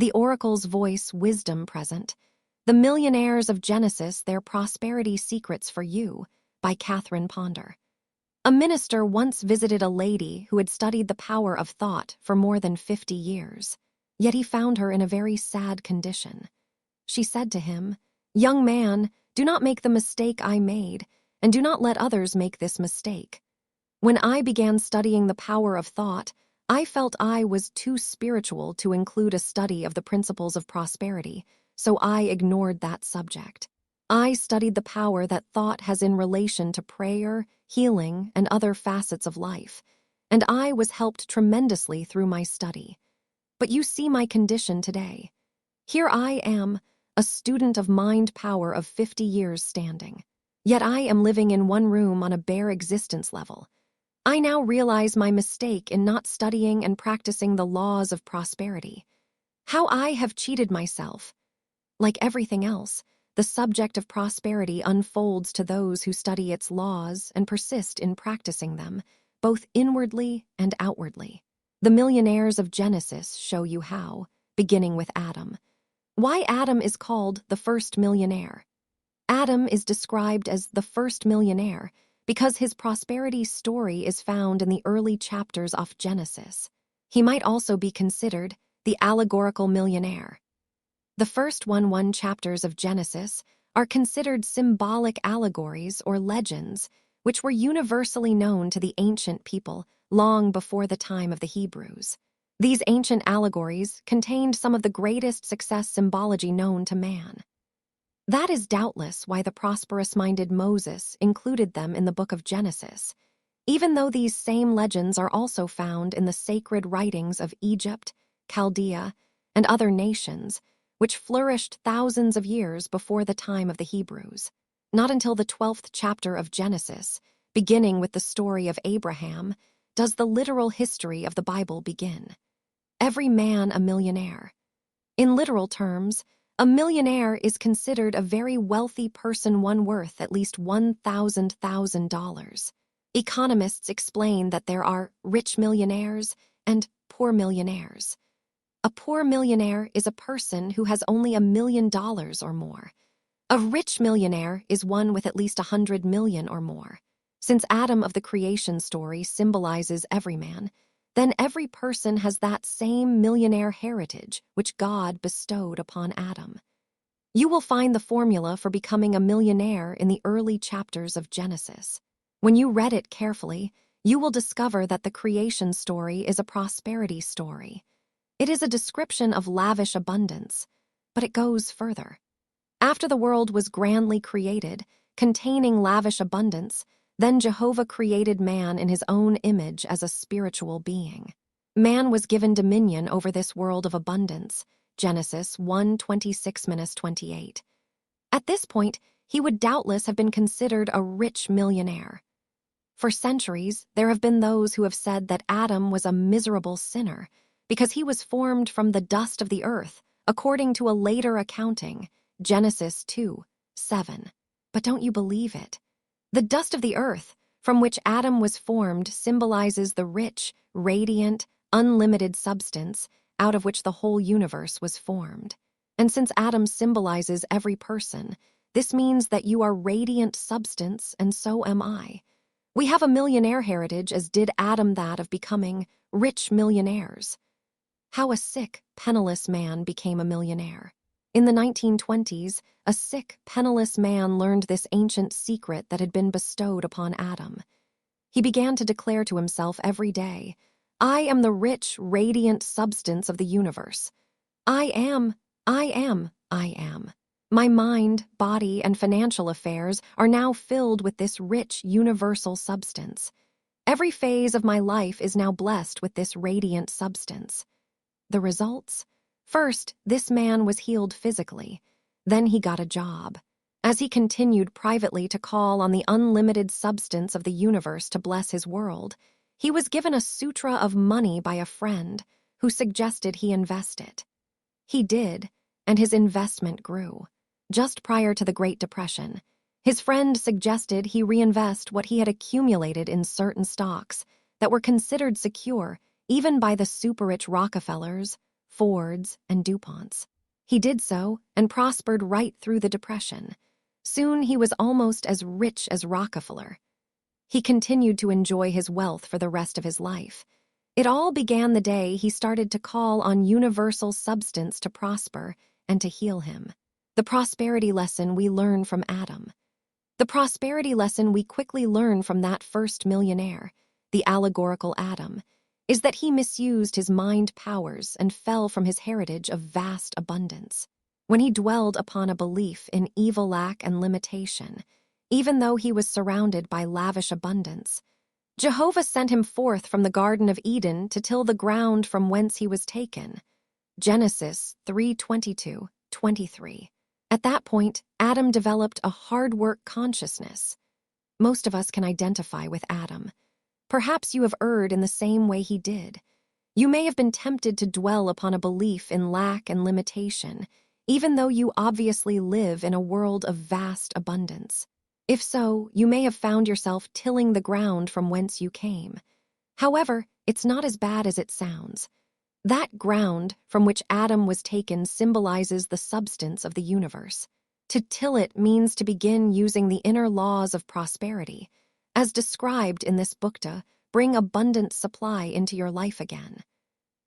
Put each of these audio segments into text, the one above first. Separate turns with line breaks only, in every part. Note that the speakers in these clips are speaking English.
The oracle's voice, wisdom present. The Millionaires of Genesis, Their Prosperity Secrets for You, by Catherine Ponder. A minister once visited a lady who had studied the power of thought for more than 50 years, yet he found her in a very sad condition. She said to him, "Young man, do not make the mistake I made, and do not let others make this mistake. When I began studying the power of thought, I felt I was too spiritual to include a study of the principles of prosperity, so I ignored that subject. I studied the power that thought has in relation to prayer, healing, and other facets of life, and I was helped tremendously through my study. But you see my condition today. Here I am, a student of mind power of 50 years standing. Yet I am living in one room on a bare existence level. I now realize my mistake in not studying and practicing the laws of prosperity. How I have cheated myself. Like everything else, the subject of prosperity unfolds to those who study its laws and persist in practicing them, both inwardly and outwardly. The Millionaires of Genesis show you how, beginning with Adam. Why Adam is called the first millionaire. Adam is described as the first millionaire because his prosperity story is found in the early chapters of Genesis. He might also be considered the allegorical millionaire. The first 1 chapters of Genesis are considered symbolic allegories or legends, which were universally known to the ancient people long before the time of the Hebrews. These ancient allegories contained some of the greatest success symbology known to man. That is doubtless why the prosperous-minded Moses included them in the book of Genesis, even though these same legends are also found in the sacred writings of Egypt, Chaldea, and other nations, which flourished thousands of years before the time of the Hebrews. Not until the 12th chapter of Genesis, beginning with the story of Abraham, does the literal history of the Bible begin. Every man a millionaire. In literal terms, a millionaire is considered a very wealthy person, one worth at least $1,000. Economists explain that there are rich millionaires and poor millionaires. A poor millionaire is a person who has only $1 million or more. A rich millionaire is one with at least 100 million or more. Since Adam of the creation story symbolizes every man, then every person has that same millionaire heritage which God bestowed upon Adam. You will find the formula for becoming a millionaire in the early chapters of Genesis. When you read it carefully, you will discover that the creation story is a prosperity story. It is a description of lavish abundance, but it goes further. After the world was grandly created, containing lavish abundance, then Jehovah created man in his own image as a spiritual being. Man was given dominion over this world of abundance, Genesis 1:26-28. At this point, he would doubtless have been considered a rich millionaire. For centuries, there have been those who have said that Adam was a miserable sinner because he was formed from the dust of the earth, according to a later accounting, Genesis 2:7. But don't you believe it? The dust of the earth, from which Adam was formed, symbolizes the rich, radiant, unlimited substance out of which the whole universe was formed. And since Adam symbolizes every person, this means that you are radiant substance, and so am I. We have a millionaire heritage, as did Adam that of becoming rich millionaires. How a sick, penniless man became a millionaire. In the 1920s, a sick, penniless man learned this ancient secret that had been bestowed upon Adam. He began to declare to himself every day, "I am the rich, radiant substance of the universe. I am. My mind, body, and financial affairs are now filled with this rich, universal substance. Every phase of my life is now blessed with this radiant substance." The results? First, this man was healed physically. Then he got a job. As he continued privately to call on the unlimited substance of the universe to bless his world, he was given a sutra of money by a friend who suggested he invest it. He did, and his investment grew. Just prior to the Great Depression, his friend suggested he reinvest what he had accumulated in certain stocks that were considered secure even by the super-rich Rockefellers, Fords, and DuPonts. He did so and prospered right through the Depression. Soon he was almost as rich as Rockefeller. He continued to enjoy his wealth for the rest of his life. It all began the day he started to call on universal substance to prosper and to heal him. The prosperity lesson we learn from Adam. The prosperity lesson we quickly learn from that first millionaire, the allegorical Adam, is that he misused his mind powers and fell from his heritage of vast abundance. When he dwelled upon a belief in evil, lack, and limitation, even though he was surrounded by lavish abundance, Jehovah sent him forth from the Garden of Eden to till the ground from whence he was taken. Genesis 3:22-23. At that point, Adam developed a hard work consciousness. Most of us can identify with Adam. Perhaps you have erred in the same way he did. You may have been tempted to dwell upon a belief in lack and limitation, even though you obviously live in a world of vast abundance. If so, you may have found yourself tilling the ground from whence you came. However, it's not as bad as it sounds. That ground from which Adam was taken symbolizes the substance of the universe. To till it means to begin using the inner laws of prosperity, as described in this book, to bring abundant supply into your life again.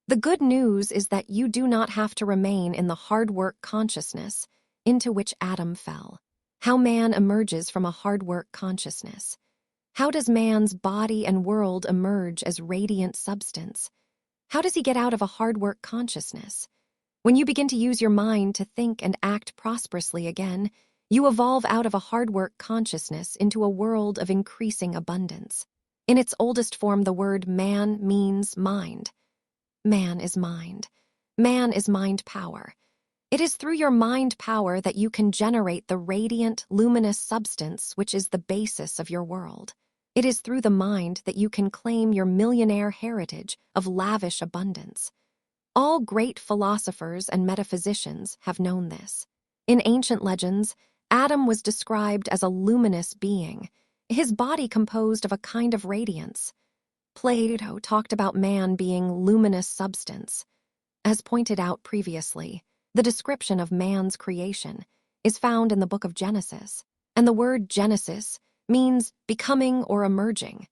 The good news is that you do not have to remain in the hard work consciousness into which Adam fell. How man emerges from a hard work consciousness. How does man's body and world emerge as radiant substance? How does he get out of a hard work consciousness? When you begin to use your mind to think and act prosperously again, you evolve out of a hard work consciousness into a world of increasing abundance. In its oldest form, the word man means mind. Man is mind. Man is mind power. It is through your mind power that you can generate the radiant, luminous substance which is the basis of your world. It is through the mind that you can claim your millionaire heritage of lavish abundance. All great philosophers and metaphysicians have known this. In ancient legends, Adam was described as a luminous being, his body composed of a kind of radiance. Plato talked about man being luminous substance. As pointed out previously, the description of man's creation is found in the book of Genesis, and the word Genesis means becoming or emerging.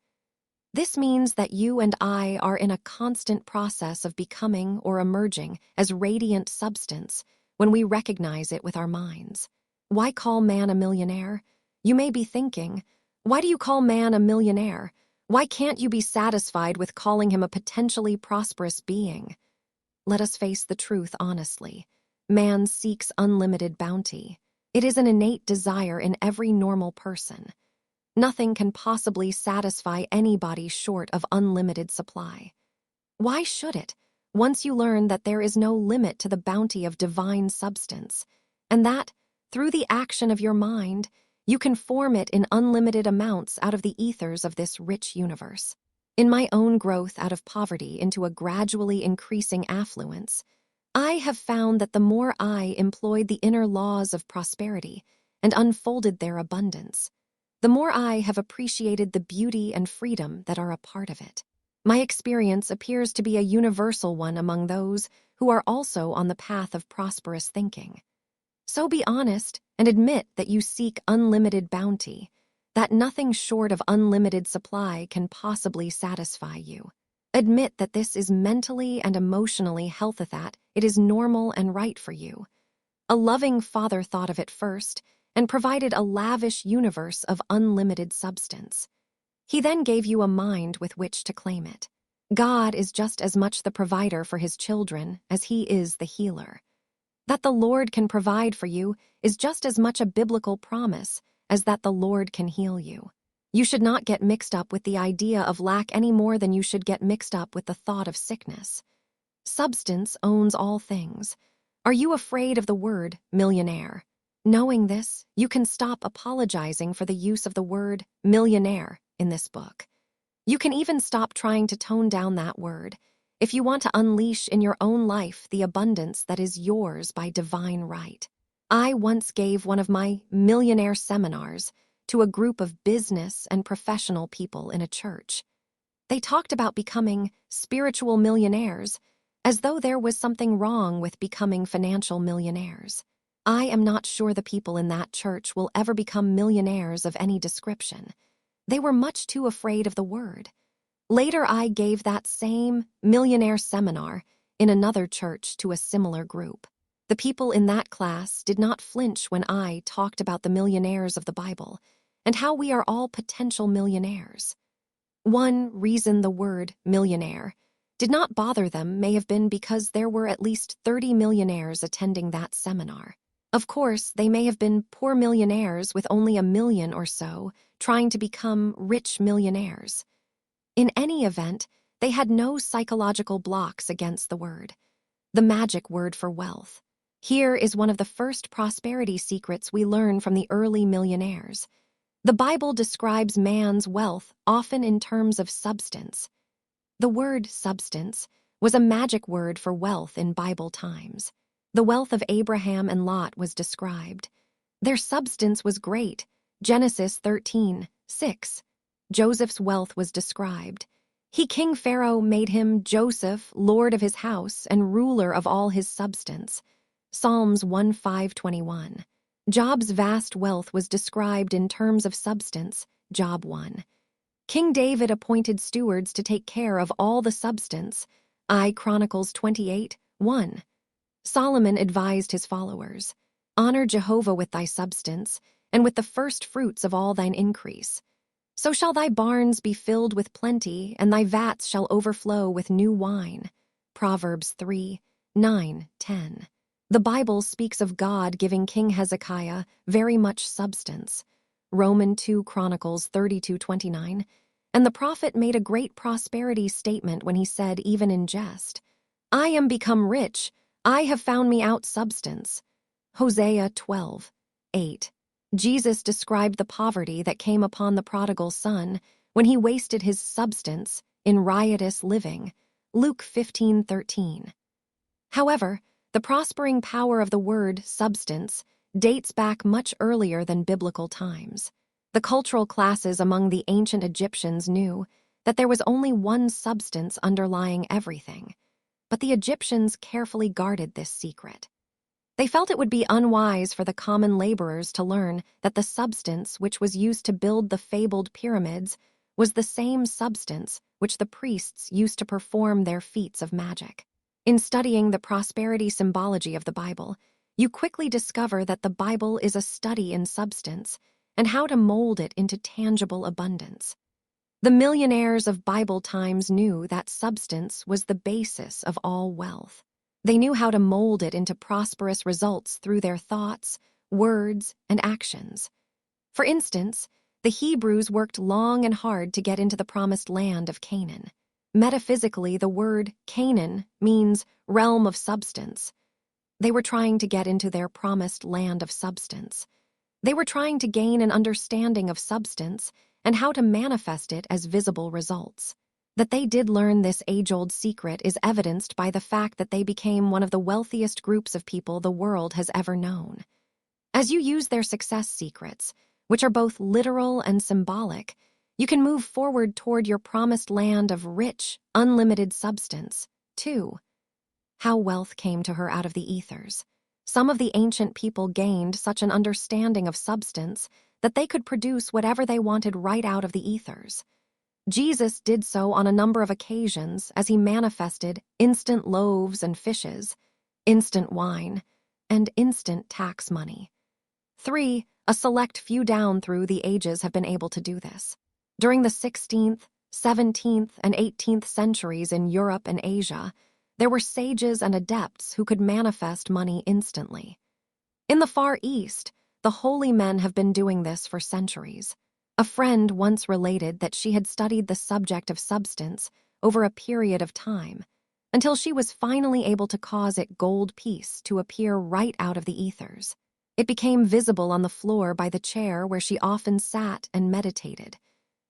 This means that you and I are in a constant process of becoming or emerging as radiant substance when we recognize it with our minds. Why call man a millionaire? You may be thinking, why do you call man a millionaire? Why can't you be satisfied with calling him a potentially prosperous being? Let us face the truth honestly. Man seeks unlimited bounty. It is an innate desire in every normal person. Nothing can possibly satisfy anybody short of unlimited supply. Why should it, once you learn that there is no limit to the bounty of divine substance, and that, through the action of your mind, you can form it in unlimited amounts out of the ethers of this rich universe? In my own growth out of poverty into a gradually increasing affluence, I have found that the more I employed the inner laws of prosperity and unfolded their abundance, the more I have appreciated the beauty and freedom that are a part of it. My experience appears to be a universal one among those who are also on the path of prosperous thinking. So be honest and admit that you seek unlimited bounty, that nothing short of unlimited supply can possibly satisfy you. Admit that this is mentally and emotionally healthy, that it is normal and right for you. A loving Father thought of it first and provided a lavish universe of unlimited substance. He then gave you a mind with which to claim it. God is just as much the provider for his children as he is the healer. That the Lord can provide for you is just as much a biblical promise as that the Lord can heal you. You should not get mixed up with the idea of lack any more than you should get mixed up with the thought of sickness. Substance owns all things. Are you afraid of the word millionaire? Knowing this, you can stop apologizing for the use of the word millionaire in this book. You can even stop trying to tone down that word if you want to unleash in your own life the abundance that is yours by divine right. I once gave one of my millionaire seminars to a group of business and professional people in a church. They talked about becoming spiritual millionaires as though there was something wrong with becoming financial millionaires. I am not sure the people in that church will ever become millionaires of any description. They were much too afraid of the word. Later, I gave that same millionaire seminar in another church to a similar group. The people in that class did not flinch when I talked about the millionaires of the Bible and how we are all potential millionaires. One reason the word millionaire did not bother them may have been because there were at least 30 millionaires attending that seminar. Of course, they may have been poor millionaires with only 1 million or so trying to become rich millionaires. In any event, they had no psychological blocks against the word, the magic word for wealth. Here is one of the first prosperity secrets we learn from the early millionaires. The Bible describes man's wealth often in terms of substance. The word substance was a magic word for wealth in Bible times. The wealth of Abraham and Lot was described. Their substance was great, Genesis 13:6. Joseph's wealth was described. King Pharaoh made him Joseph, lord of his house and ruler of all his substance. Psalms 1:5-21. Job's vast wealth was described in terms of substance, Job 1. King David appointed stewards to take care of all the substance, I Chronicles 28:1. Solomon advised his followers, "Honor Jehovah with thy substance, and with the first fruits of all thine increase. So shall thy barns be filled with plenty, and thy vats shall overflow with new wine." Proverbs 3:9-10. The Bible speaks of God giving King Hezekiah very much substance. Romans 2 Chronicles 32:29. And the prophet made a great prosperity statement when he said, even in jest, "I am become rich, I have found me out substance." Hosea 12:8. Jesus described the poverty that came upon the prodigal son when he wasted his substance in riotous living. Luke 15:13. However, the prospering power of the word substance dates back much earlier than biblical times. The cultural classes among the ancient Egyptians knew that there was only one substance underlying everything, but the Egyptians carefully guarded this secret. They felt it would be unwise for the common laborers to learn that the substance which was used to build the fabled pyramids was the same substance which the priests used to perform their feats of magic. In studying the prosperity symbology of the Bible, you quickly discover that the Bible is a study in substance and how to mold it into tangible abundance. The millionaires of Bible times knew that substance was the basis of all wealth. They knew how to mold it into prosperous results through their thoughts, words, and actions. For instance, the Hebrews worked long and hard to get into the promised land of Canaan. Metaphysically, the word Canaan means realm of substance. They were trying to get into their promised land of substance. They were trying to gain an understanding of substance and how to manifest it as visible results. That they did learn this age-old secret is evidenced by the fact that they became one of the wealthiest groups of people the world has ever known. As you use their success secrets, which are both literal and symbolic, you can move forward toward your promised land of rich, unlimited substance. 2. How wealth came to her out of the ethers. Some of the ancient people gained such an understanding of substance that they could produce whatever they wanted right out of the ethers. Jesus did so on a number of occasions as he manifested instant loaves and fishes, instant wine, and instant tax money. 3. A select few down through the ages have been able to do this. During the 16th, 17th, and 18th centuries in Europe and Asia, there were sages and adepts who could manifest money instantly. In the Far East, the holy men have been doing this for centuries. A friend once related that she had studied the subject of substance over a period of time, until she was finally able to cause a gold piece to appear right out of the ethers. It became visible on the floor by the chair where she often sat and meditated.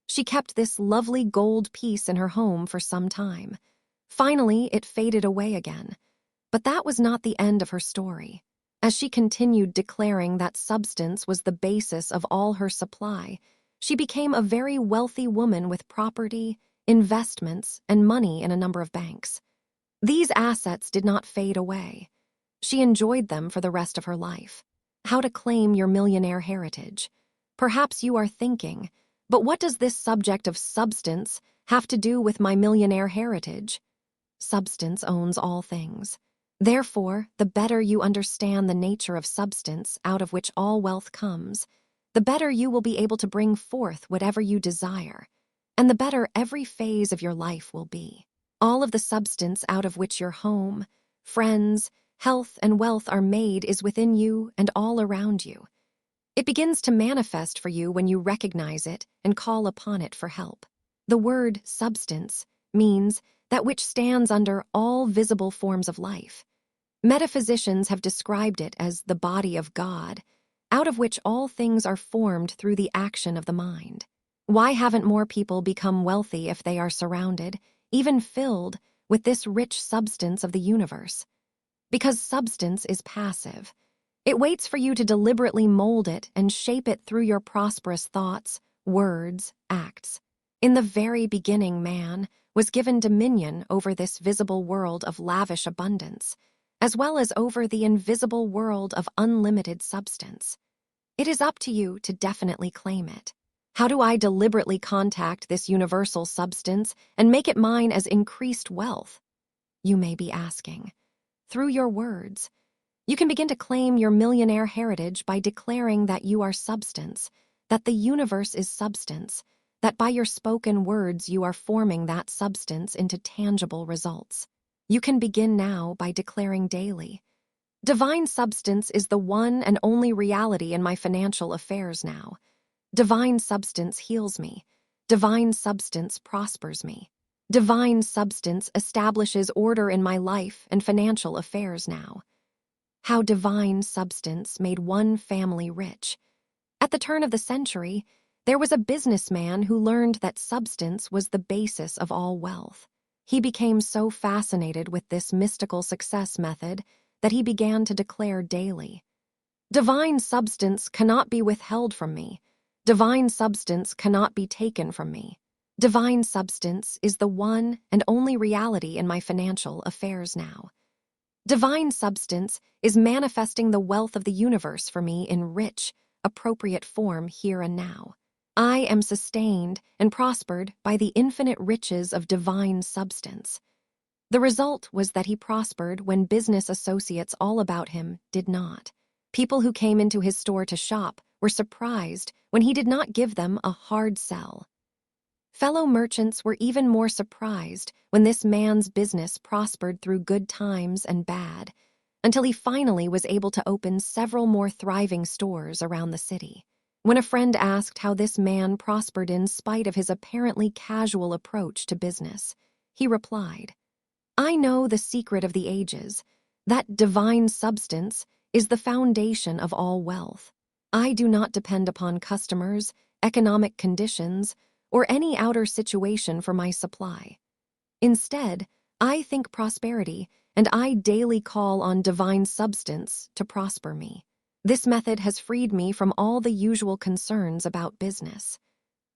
She kept this lovely gold piece in her home for some time. Finally, it faded away again. But that was not the end of her story. As she continued declaring that substance was the basis of all her supply, she became a very wealthy woman with property, investments, and money in a number of banks. These assets did not fade away. She enjoyed them for the rest of her life. How to claim your millionaire heritage. Perhaps you are thinking, but what does this subject of substance have to do with my millionaire heritage? Substance owns all things. Therefore, the better you understand the nature of substance out of which all wealth comes, the better you will be able to bring forth whatever you desire, and the better every phase of your life will be. All of the substance out of which your home, friends, health, and wealth are made is within you and all around you. It begins to manifest for you when you recognize it and call upon it for help. The word substance means that which stands under all visible forms of life. Metaphysicians have described it as the body of God, out of which all things are formed through the action of the mind. Why haven't more people become wealthy if they are surrounded, even filled, with this rich substance of the universe? Because substance is passive. It waits for you to deliberately mold it and shape it through your prosperous thoughts, words, acts. In the very beginning, man was given dominion over this visible world of lavish abundance, as well as over the invisible world of unlimited substance. It is up to you to definitely claim it. How do I deliberately contact this universal substance and make it mine as increased wealth? You may be asking. Through your words. You can begin to claim your millionaire heritage by declaring that you are substance, that the universe is substance, that by your spoken words you are forming that substance into tangible results. You can begin now by declaring daily, divine substance is the one and only reality in my financial affairs now. Divine substance heals me. Divine substance prospers me. Divine substance establishes order in my life and financial affairs now. How divine substance made one family rich. At the turn of the century, there was a businessman who learned that substance was the basis of all wealth. He became so fascinated with this mystical success method that he began to declare daily, divine substance cannot be withheld from me. Divine substance cannot be taken from me. Divine substance is the one and only reality in my financial affairs now. Divine substance is manifesting the wealth of the universe for me in rich, appropriate form here and now. I am sustained and prospered by the infinite riches of divine substance. The result was that he prospered when business associates all about him did not. People who came into his store to shop were surprised when he did not give them a hard sell. Fellow merchants were even more surprised when this man's business prospered through good times and bad, until he finally was able to open several more thriving stores around the city. When a friend asked how this man prospered in spite of his apparently casual approach to business, he replied, I know the secret of the ages. That divine substance is the foundation of all wealth. I do not depend upon customers, economic conditions, or any outer situation for my supply. Instead, I think prosperity, and I daily call on divine substance to prosper me. This method has freed me from all the usual concerns about business.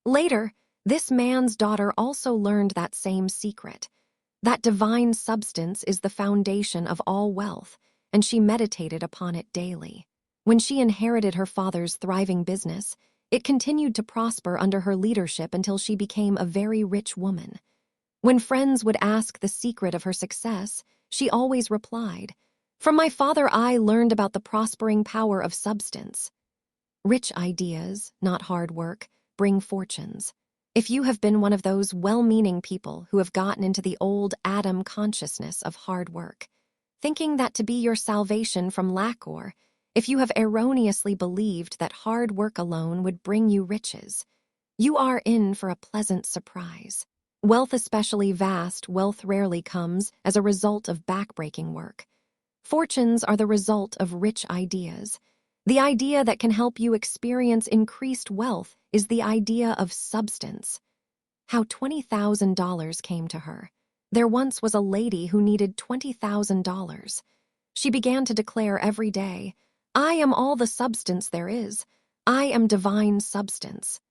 Later, this man's daughter also learned that same secret. That divine substance is the foundation of all wealth, and she meditated upon it daily. When she inherited her father's thriving business, it continued to prosper under her leadership until she became a very rich woman. When friends would ask the secret of her success, she always replied, From my father I learned about the prospering power of substance. Rich ideas, not hard work, bring fortunes. If you have been one of those well-meaning people who have gotten into the old Adam consciousness of hard work, thinking that to be your salvation from lack, or if you have erroneously believed that hard work alone would bring you riches, you are in for a pleasant surprise. Wealth, especially vast wealth, rarely comes as a result of backbreaking work. Fortunes are the result of rich ideas. The idea that can help you experience increased wealth is the idea of substance. How $20,000 came to her. There once was a lady who needed $20,000. She began to declare every day, I am all the substance there is. I am divine substance.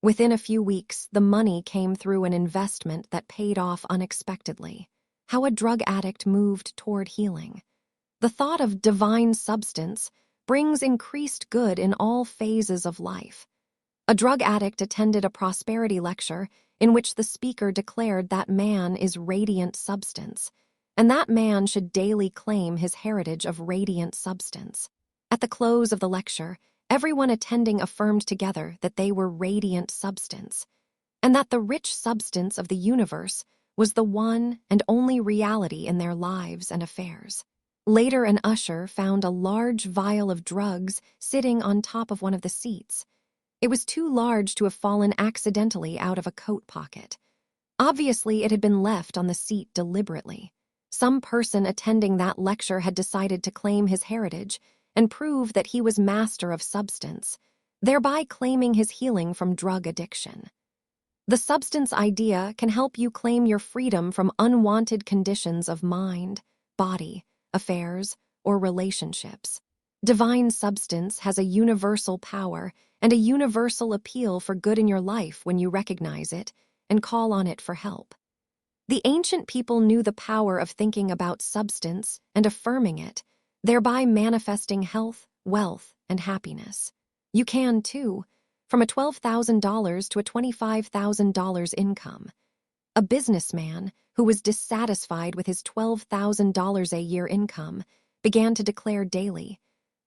Within a few weeks, the money came through an investment that paid off unexpectedly. how a drug addict moved toward healing. The thought of divine substance brings increased good in all phases of life. A drug addict attended a prosperity lecture in which the speaker declared that man is radiant substance, and that man should daily claim his heritage of radiant substance. At the close of the lecture, everyone attending affirmed together that they were radiant substance, and that the rich substance of the universe was the one and only reality in their lives and affairs. Later, an usher found a large vial of drugs sitting on top of one of the seats. It was too large to have fallen accidentally out of a coat pocket. Obviously, it had been left on the seat deliberately. Some person attending that lecture had decided to claim his heritage and prove that he was master of substance, thereby claiming his healing from drug addiction. The substance idea can help you claim your freedom from unwanted conditions of mind, body, affairs, or relationships. Divine substance has a universal power and a universal appeal for good in your life when you recognize it and call on it for help. The ancient people knew the power of thinking about substance and affirming it, thereby manifesting health, wealth, and happiness. You can, too, from a $12,000 to a $25,000 income. A businessman who was dissatisfied with his $12,000 a year income began to declare daily,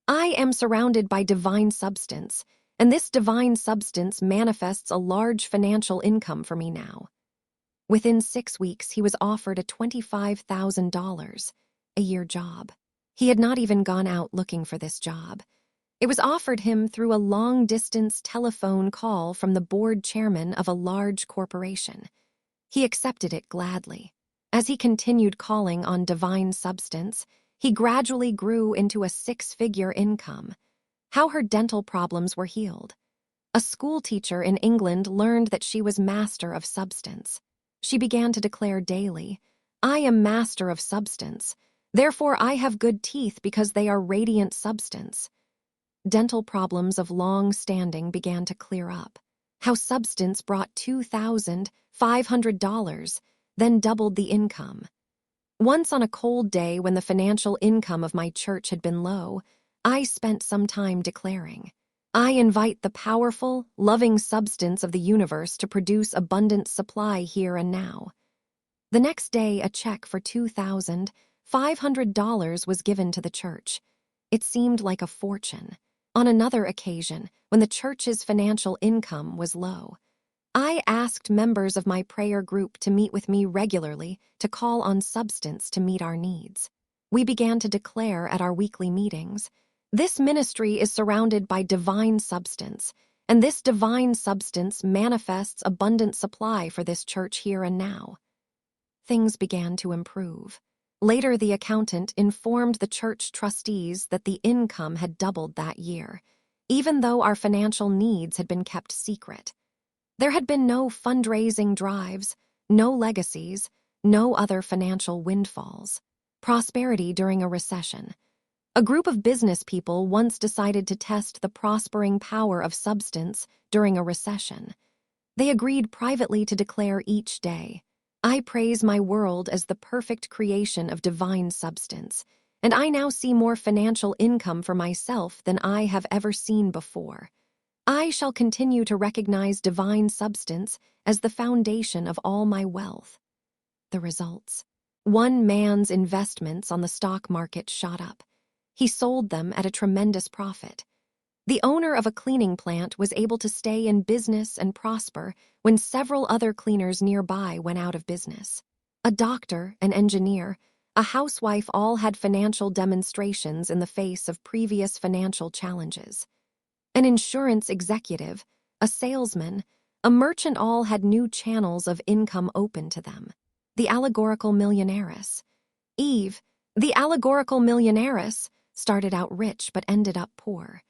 "I am surrounded by divine substance, and this divine substance manifests a large financial income for me now." Within 6 weeks, he was offered a $25,000 a year job. He had not even gone out looking for this job. It was offered him through a long-distance telephone call from the board chairman of a large corporation. He accepted it gladly. As he continued calling on divine substance, he gradually grew into a 6-figure income. How her dental problems were healed. A school teacher in England learned that she was master of substance. She began to declare daily, "I am master of substance. Therefore, I have good teeth because they are radiant substance." Dental problems of long standing began to clear up. How substance brought $2,500, then doubled the income. Once on a cold day when the financial income of my church had been low, I spent some time declaring, "I invite the powerful, loving substance of the universe to produce abundant supply here and now." The next day, a check for $2,500 was given to the church. It seemed like a fortune. On another occasion, when the church's financial income was low, I asked members of my prayer group to meet with me regularly to call on substance to meet our needs. We began to declare at our weekly meetings, "This ministry is surrounded by divine substance, and this divine substance manifests abundant supply for this church here and now." Things began to improve. Later, the accountant informed the church trustees that the income had doubled that year, even though our financial needs had been kept secret. There had been no fundraising drives, no legacies, no other financial windfalls. Prosperity during a recession. A group of business people once decided to test the prospering power of substance during a recession. They agreed privately to declare each day, "I praise my world as the perfect creation of divine substance, and I now see more financial income for myself than I have ever seen before. I shall continue to recognize divine substance as the foundation of all my wealth." The results. One man's investments on the stock market shot up. He sold them at a tremendous profit. The owner of a cleaning plant was able to stay in business and prosper when several other cleaners nearby went out of business. A doctor, an engineer, a housewife all had financial demonstrations in the face of previous financial challenges. An insurance executive, a salesman, a merchant all had new channels of income open to them. The allegorical millionaires. Eve, the allegorical millionaires, started out rich but ended up poor.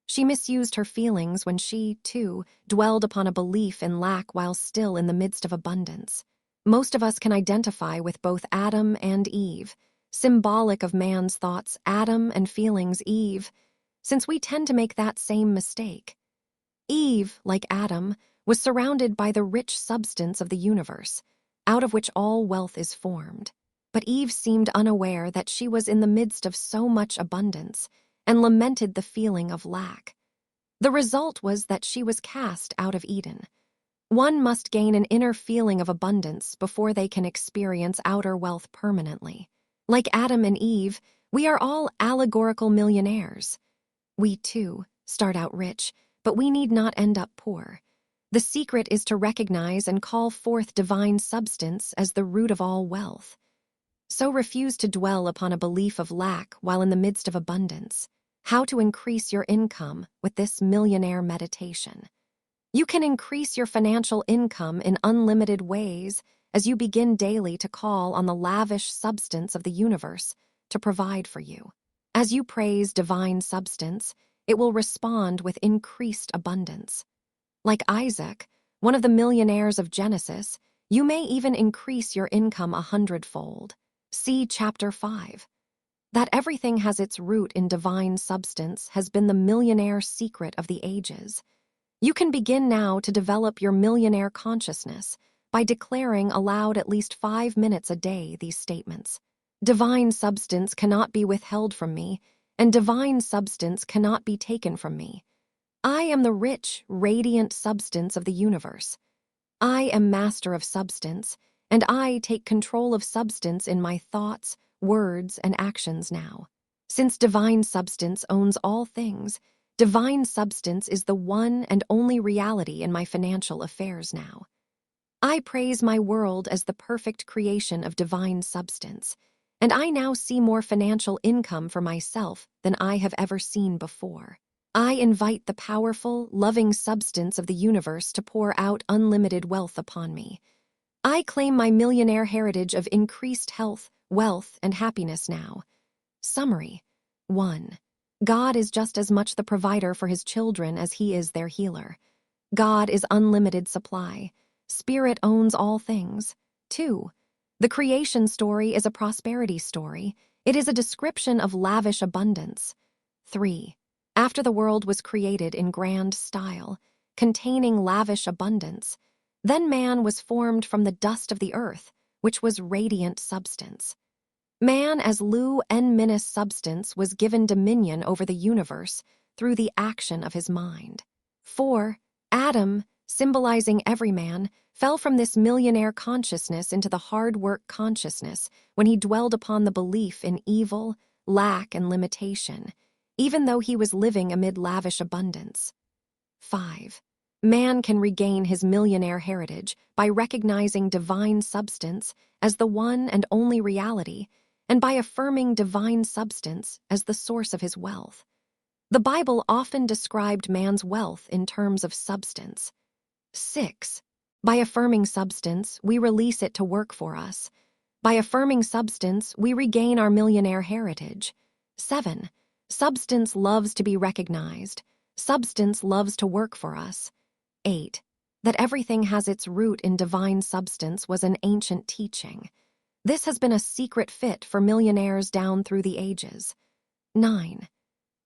She misused her feelings when she, too, dwelled upon a belief in lack while still in the midst of abundance. Most of us can identify with both Adam and Eve, symbolic of man's thoughts, Adam, and feelings, Eve, since we tend to make that same mistake. Eve, like Adam, was surrounded by the rich substance of the universe, out of which all wealth is formed. But Eve seemed unaware that she was in the midst of so much abundance and lamented the feeling of lack. The result was that she was cast out of Eden. One must gain an inner feeling of abundance before they can experience outer wealth permanently. Like Adam and Eve, we are all allegorical millionaires. We, too, start out rich, but we need not end up poor. The secret is to recognize and call forth divine substance as the root of all wealth. So refuse to dwell upon a belief of lack while in the midst of abundance. How to increase your income with this millionaire meditation. You can increase your financial income in unlimited ways as you begin daily to call on the lavish substance of the universe to provide for you. As you praise divine substance, it will respond with increased abundance. Like Isaac, one of the millionaires of Genesis, you may even increase your income 100-fold. See Chapter 5. That everything has its root in divine substance has been the millionaire secret of the ages. You can begin now to develop your millionaire consciousness by declaring aloud at least 5 minutes a day these statements. Divine substance cannot be withheld from me, and divine substance cannot be taken from me. I am the rich, radiant substance of the universe. I am master of substance, and I take control of substance in my thoughts, words, and actions now. Since divine substance owns all things, divine substance is the one and only reality in my financial affairs now. I praise my world as the perfect creation of divine substance, and I now see more financial income for myself than I have ever seen before. I invite the powerful, loving substance of the universe to pour out unlimited wealth upon me. I claim my millionaire heritage of increased health, wealth, and happiness now. Summary. 1. God is just as much the provider for his children as he is their healer. God is unlimited supply. Spirit owns all things. 2. The creation story is a prosperity story. It is a description of lavish abundance. 3. After the world was created in grand style, containing lavish abundance, then man was formed from the dust of the earth, which was radiant substance. Man as luminous substance was given dominion over the universe through the action of his mind. 4. Adam, symbolizing every man, fell from this millionaire consciousness into the hard work consciousness when he dwelled upon the belief in evil, lack, and limitation, even though he was living amid lavish abundance. 5. Man can regain his millionaire heritage by recognizing divine substance as the one and only reality, and by affirming divine substance as the source of his wealth. The Bible often described man's wealth in terms of substance. 6. By affirming substance, we release it to work for us. By affirming substance, we regain our millionaire heritage. 7. Substance loves to be recognized. Substance loves to work for us. 8. That everything has its root in divine substance was an ancient teaching. This has been a secret fit for millionaires down through the ages. 9.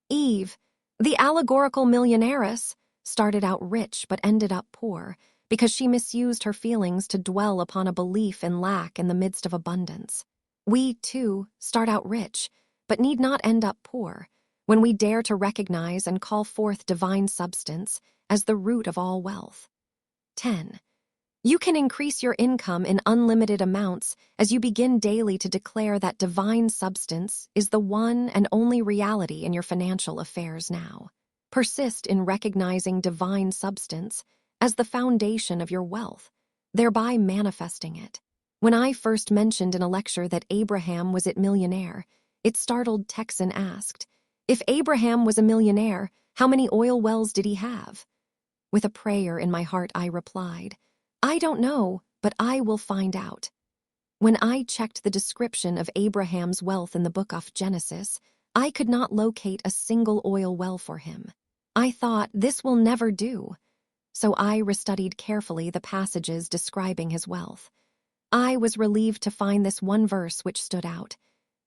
Eve, the allegorical millionairess, started out rich but ended up poor because she misused her feelings to dwell upon a belief in lack in the midst of abundance. We, too, start out rich but need not end up poor when we dare to recognize and call forth divine substance as the root of all wealth. 10. You can increase your income in unlimited amounts as you begin daily to declare that divine substance is the one and only reality in your financial affairs now. Persist in recognizing divine substance as the foundation of your wealth, thereby manifesting it. When I first mentioned in a lecture that Abraham was a millionaire, it startled Texan asked, "If Abraham was a millionaire, how many oil wells did he have?" With a prayer in my heart, I replied, "I don't know, but I will find out." When I checked the description of Abraham's wealth in the book of Genesis, I could not locate a single oil well for him. I thought, this will never do. So I restudied carefully the passages describing his wealth. I was relieved to find this one verse which stood out.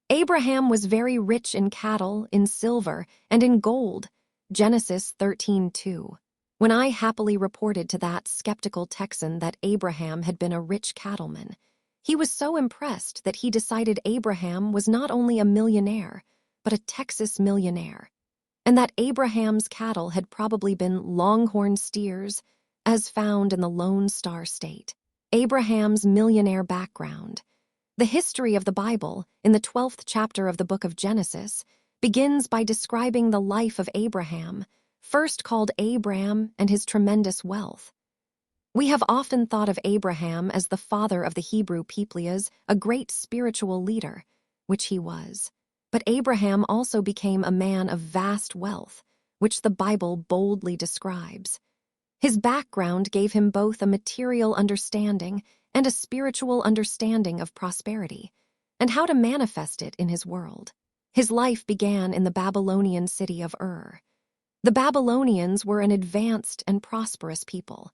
Abraham was very rich in cattle, in silver, and in gold. Genesis 13:2. When I happily reported to that skeptical Texan that Abraham had been a rich cattleman, He was so impressed that he decided Abraham was not only a millionaire, but a Texas millionaire, and that Abraham's cattle had probably been longhorn steers, as found in the Lone Star State. Abraham's millionaire background. The history of the Bible, in the 12th chapter of the book of Genesis, begins by describing the life of Abraham, first called Abram, and his tremendous wealth. We have often thought of Abraham as the father of the Hebrew people as a great spiritual leader, which he was. But Abraham also became a man of vast wealth, which the Bible boldly describes. His background gave him both a material understanding and a spiritual understanding of prosperity, and how to manifest it in his world. His life began in the Babylonian city of Ur. The Babylonians were an advanced and prosperous people.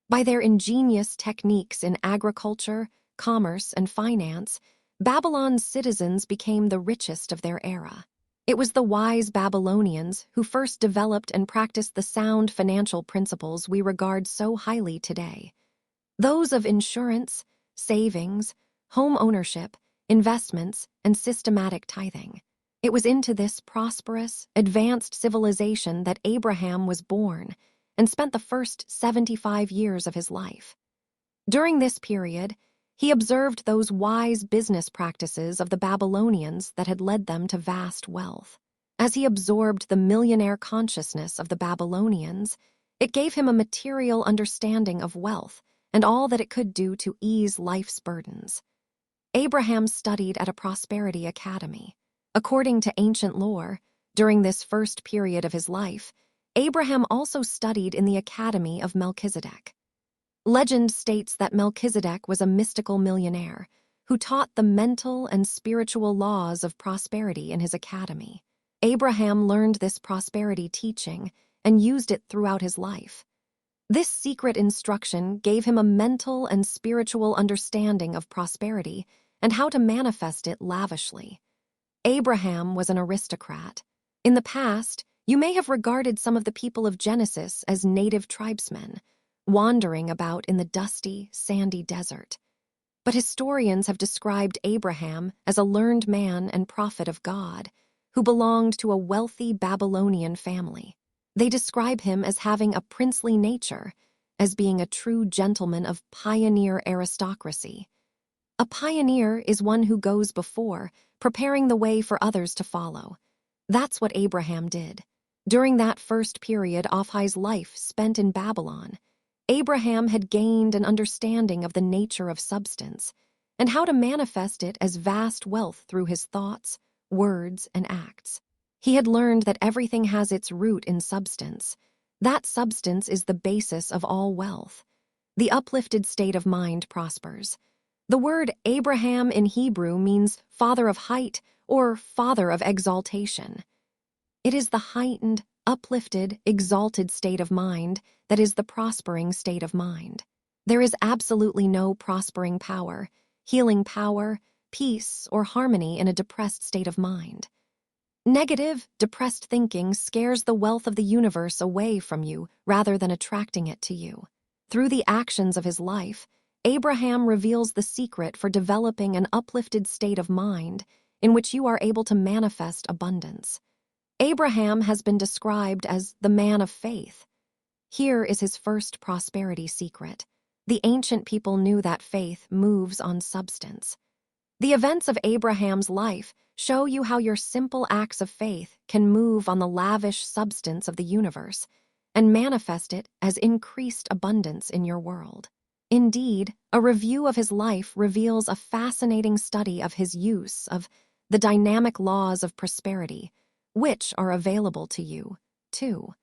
By their ingenious techniques in agriculture, commerce, and finance, Babylon's citizens became the richest of their era. It was the wise Babylonians who first developed and practiced the sound financial principles we regard so highly today. Those of insurance, savings, home ownership, investments, and systematic tithing. It was into this prosperous, advanced civilization that Abraham was born and spent the first 75 years of his life. During this period, he observed those wise business practices of the Babylonians that had led them to vast wealth. As he absorbed the millionaire consciousness of the Babylonians, it gave him a material understanding of wealth and all that it could do to ease life's burdens. Abraham studied at a prosperity academy. According to ancient lore, during this first period of his life, Abraham also studied in the academy of Melchizedek. Legend states that Melchizedek was a mystical millionaire who taught the mental and spiritual laws of prosperity in his academy. Abraham learned this prosperity teaching and used it throughout his life. This secret instruction gave him a mental and spiritual understanding of prosperity and how to manifest it lavishly. Abraham was an aristocrat. In the past, you may have regarded some of the people of Genesis as native tribesmen, wandering about in the dusty, sandy desert. But historians have described Abraham as a learned man and prophet of God, who belonged to a wealthy Babylonian family. They describe him as having a princely nature, as being a true gentleman of pioneer aristocracy. A pioneer is one who goes before, preparing the way for others to follow. That's what Abraham did. During that first period of his life spent in Babylon, Abraham had gained an understanding of the nature of substance and how to manifest it as vast wealth through his thoughts, words, and acts. He had learned that everything has its root in substance. That substance is the basis of all wealth. The uplifted state of mind prospers. The word Abraham in Hebrew means father of height or father of exaltation. It is the heightened, uplifted, exalted state of mind that is the prospering state of mind. There is absolutely no prospering power, healing power, peace, or harmony in a depressed state of mind. Negative, depressed thinking scares the wealth of the universe away from you rather than attracting it to you. Through the actions of his life, Abraham reveals the secret for developing an uplifted state of mind in which you are able to manifest abundance. Abraham has been described as the man of faith. Here is his first prosperity secret. The ancient people knew that faith moves on substance. The events of Abraham's life show you how your simple acts of faith can move on the lavish substance of the universe and manifest it as increased abundance in your world. Indeed, a review of his life reveals a fascinating study of his use of the dynamic laws of prosperity, which are available to you, too.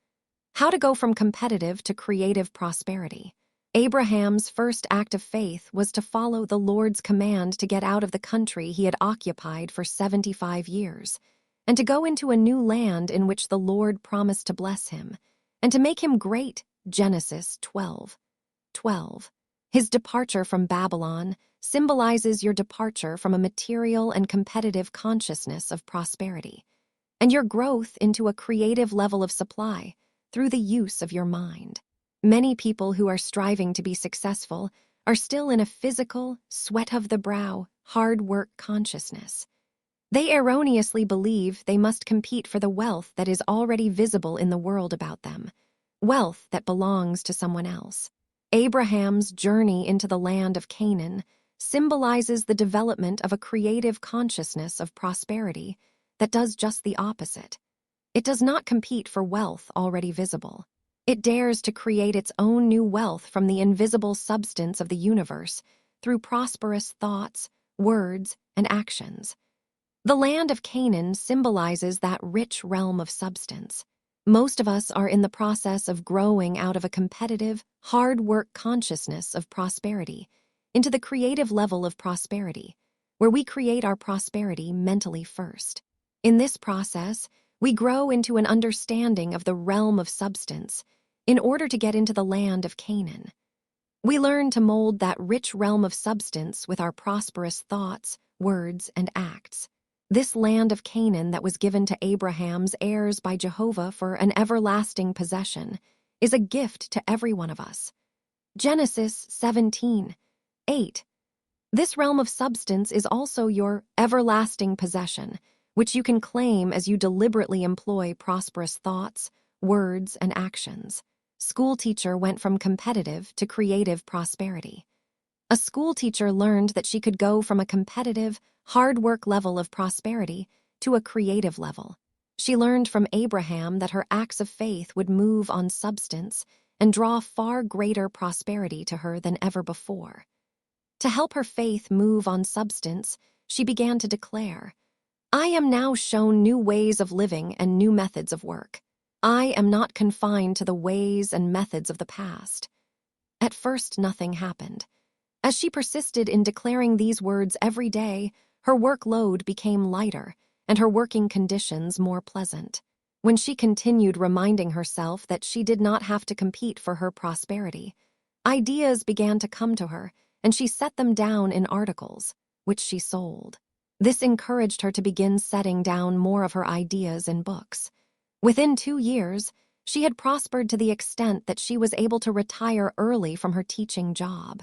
How to go from competitive to creative prosperity. Abraham's first act of faith was to follow the Lord's command to get out of the country he had occupied for 75 years, and to go into a new land in which the Lord promised to bless him, and to make him great. Genesis 12:12. His departure from Babylon symbolizes your departure from a material and competitive consciousness of prosperity, and your growth into a creative level of supply through the use of your mind. Many people who are striving to be successful are still in a physical, sweat-of-the-brow, hard-work consciousness. They erroneously believe they must compete for the wealth that is already visible in the world about them, wealth that belongs to someone else. Abraham's journey into the land of Canaan symbolizes the development of a creative consciousness of prosperity that does just the opposite. It does not compete for wealth already visible. It dares to create its own new wealth from the invisible substance of the universe through prosperous thoughts, words, and actions. The land of Canaan symbolizes that rich realm of substance. Most of us are in the process of growing out of a competitive, hard work consciousness of prosperity into the creative level of prosperity, where we create our prosperity mentally first. In this process, we grow into an understanding of the realm of substance in order to get into the land of Canaan. We learn to mold that rich realm of substance with our prosperous thoughts, words, and acts. This land of Canaan that was given to Abraham's heirs by Jehovah for an everlasting possession is a gift to every one of us. Genesis 17:8. This realm of substance is also your everlasting possession, which you can claim as you deliberately employ prosperous thoughts, words, and actions. Schoolteacher went from competitive to creative prosperity. A schoolteacher learned that she could go from a competitive, hard work level of prosperity to a creative level. She learned from Abraham that her acts of faith would move on substance and draw far greater prosperity to her than ever before. To help her faith move on substance, she began to declare, "I am now shown new ways of living and new methods of work. I am not confined to the ways and methods of the past." At first, nothing happened. As she persisted in declaring these words every day, her workload became lighter and her working conditions more pleasant. When she continued reminding herself that she did not have to compete for her prosperity, ideas began to come to her, and she set them down in articles, which she sold. This encouraged her to begin setting down more of her ideas in books. Within 2 years, she had prospered to the extent that she was able to retire early from her teaching job.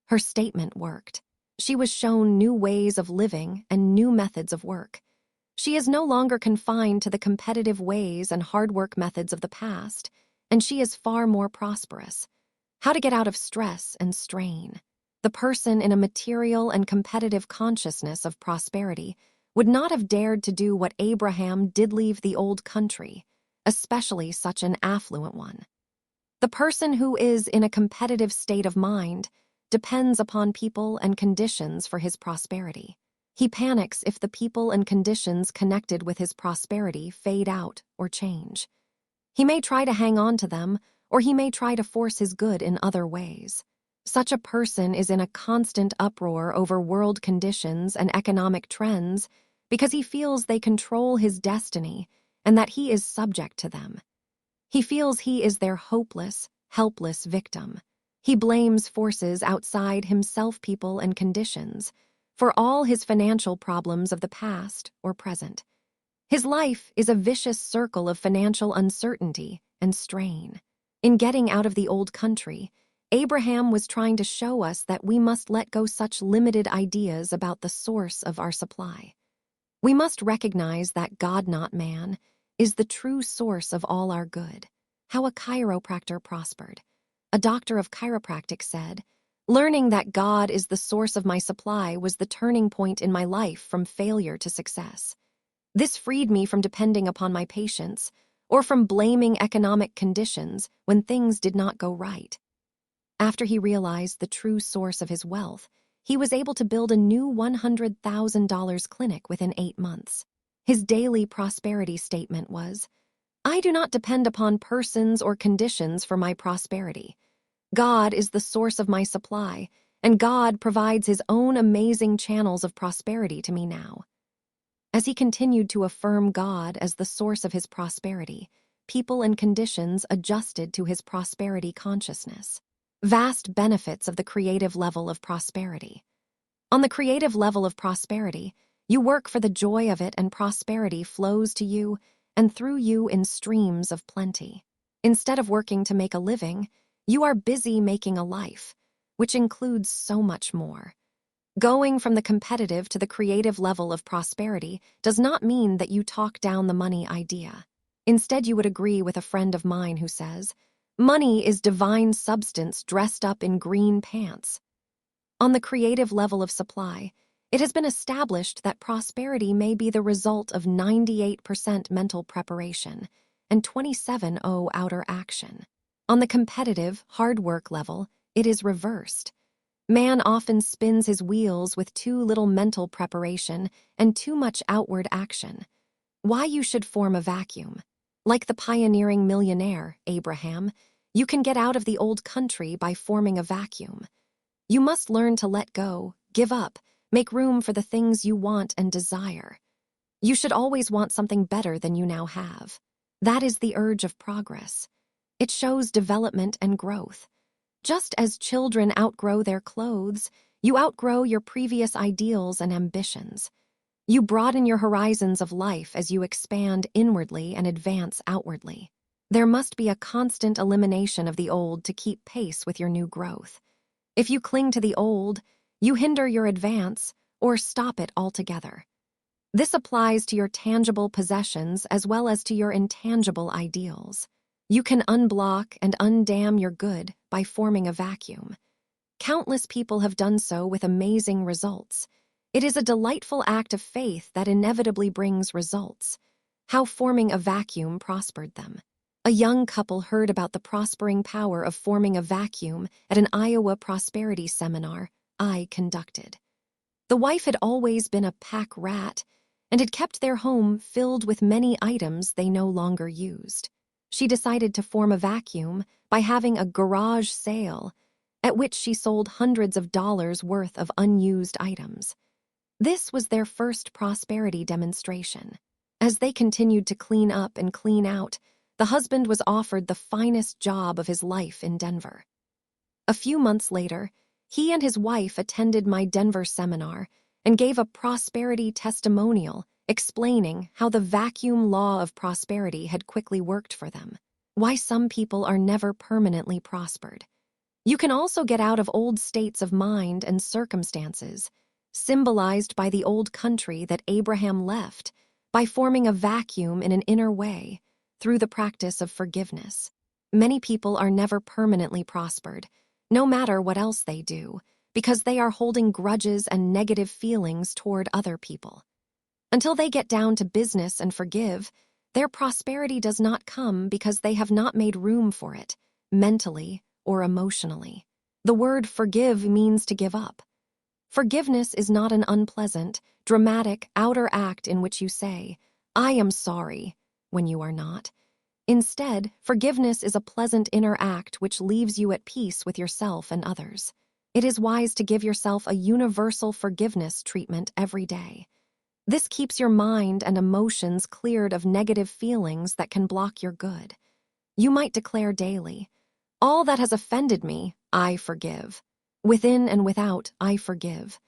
Her statement worked. She was shown new ways of living and new methods of work. She is no longer confined to the competitive ways and hard work methods of the past, and she is far more prosperous. How to get out of stress and strain. The person in a material and competitive consciousness of prosperity would not have dared to do what Abraham did, leave the old country, especially such an affluent one. The person who is in a competitive state of mind depends upon people and conditions for his prosperity. He panics if the people and conditions connected with his prosperity fade out or change. He may try to hang on to them, or he may try to force his good in other ways. Such a person is in a constant uproar over world conditions and economic trends because he feels they control his destiny and that he is subject to them. He feels he is their hopeless, helpless victim. He blames forces outside himself, people, and conditions for all his financial problems of the past or present. His life is a vicious circle of financial uncertainty and strain. In getting out of the old country, Abraham was trying to show us that we must let go such limited ideas about the source of our supply. We must recognize that God, not man, is the true source of all our good. How a chiropractor prospered. A doctor of chiropractic said, "Learning that God is the source of my supply was the turning point in my life from failure to success. This freed me from depending upon my patients or from blaming economic conditions when things did not go right." After he realized the true source of his wealth, he was able to build a new $100,000 clinic within 8 months. His daily prosperity statement was, "I do not depend upon persons or conditions for my prosperity. God is the source of my supply, and God provides his own amazing channels of prosperity to me now." As he continued to affirm God as the source of his prosperity, people and conditions adjusted to his prosperity consciousness. Vast benefits of the creative level of prosperity. On the creative level of prosperity, you work for the joy of it, and prosperity flows to you and through you in streams of plenty. Instead of working to make a living, you are busy making a life. which includes so much more. Going from the competitive to the creative level of prosperity does not mean that you talk down the money idea. Instead, you would agree with a friend of mine who says, "Money is divine substance dressed up in green pants." On the creative level of supply, it has been established that prosperity may be the result of 98% mental preparation and 27% outer action. On the competitive, hard work level, it is reversed. Man often spins his wheels with too little mental preparation and too much outward action. Why you should form a vacuum. Like the pioneering millionaire, Abraham, you can get out of the old country by forming a vacuum. You must learn to let go, give up, make room for the things you want and desire. You should always want something better than you now have. That is the urge of progress. It shows development and growth. Just as children outgrow their clothes, you outgrow your previous ideals and ambitions. You broaden your horizons of life as you expand inwardly and advance outwardly. There must be a constant elimination of the old to keep pace with your new growth. If you cling to the old, you hinder your advance or stop it altogether. This applies to your tangible possessions as well as to your intangible ideals. You can unblock and undam your good by forming a vacuum. Countless people have done so with amazing results. It is a delightful act of faith that inevitably brings results. How forming a vacuum prospered them. A young couple heard about the prospering power of forming a vacuum at an Iowa prosperity seminar I conducted. The wife had always been a pack rat and had kept their home filled with many items they no longer used. She decided to form a vacuum by having a garage sale at which she sold hundreds of dollars worth of unused items. This was their first prosperity demonstration. As they continued to clean up and clean out, the husband was offered the finest job of his life in Denver. A few months later, he and his wife attended my Denver seminar and gave a prosperity testimonial explaining how the vacuum law of prosperity had quickly worked for them, why some people are never permanently prospered. You can also get out of old states of mind and circumstances, symbolized by the old country that Abraham left, by forming a vacuum in an inner way through the practice of forgiveness. Many people are never permanently prospered, no matter what else they do, because they are holding grudges and negative feelings toward other people. Until they get down to business and forgive, their prosperity does not come because they have not made room for it, mentally or emotionally. The word forgive means to give up. Forgiveness is not an unpleasant, dramatic, outer act in which you say, "I am sorry," when you are not. Instead, forgiveness is a pleasant inner act which leaves you at peace with yourself and others. It is wise to give yourself a universal forgiveness treatment every day. This keeps your mind and emotions cleared of negative feelings that can block your good. You might declare daily, "All that has offended me, I forgive. Within and without, I forgive.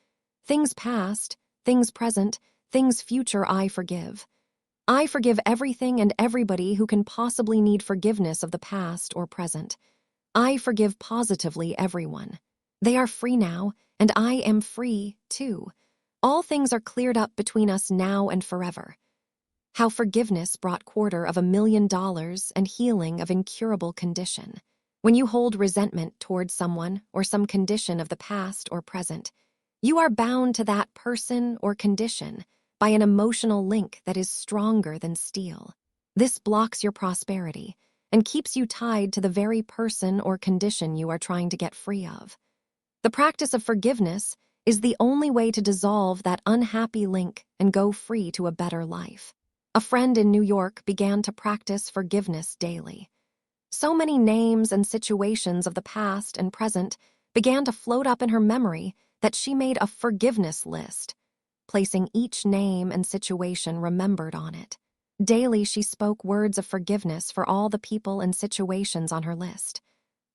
Things past, things present, things future, I forgive. I forgive everything and everybody who can possibly need forgiveness of the past or present. I forgive positively everyone. They are free now, and I am free, too. All things are cleared up between us now and forever." How forgiveness brought $250,000 and healing of incurable condition. When you hold resentment towards someone or some condition of the past or present, you are bound to that person or condition by an emotional link that is stronger than steel. This blocks your prosperity and keeps you tied to the very person or condition you are trying to get free of. The practice of forgiveness is the only way to dissolve that unhappy link and go free to a better life. A friend in New York began to practice forgiveness daily. So many names and situations of the past and present began to float up in her memory that she made a forgiveness list, placing each name and situation remembered on it. Daily, she spoke words of forgiveness for all the people and situations on her list.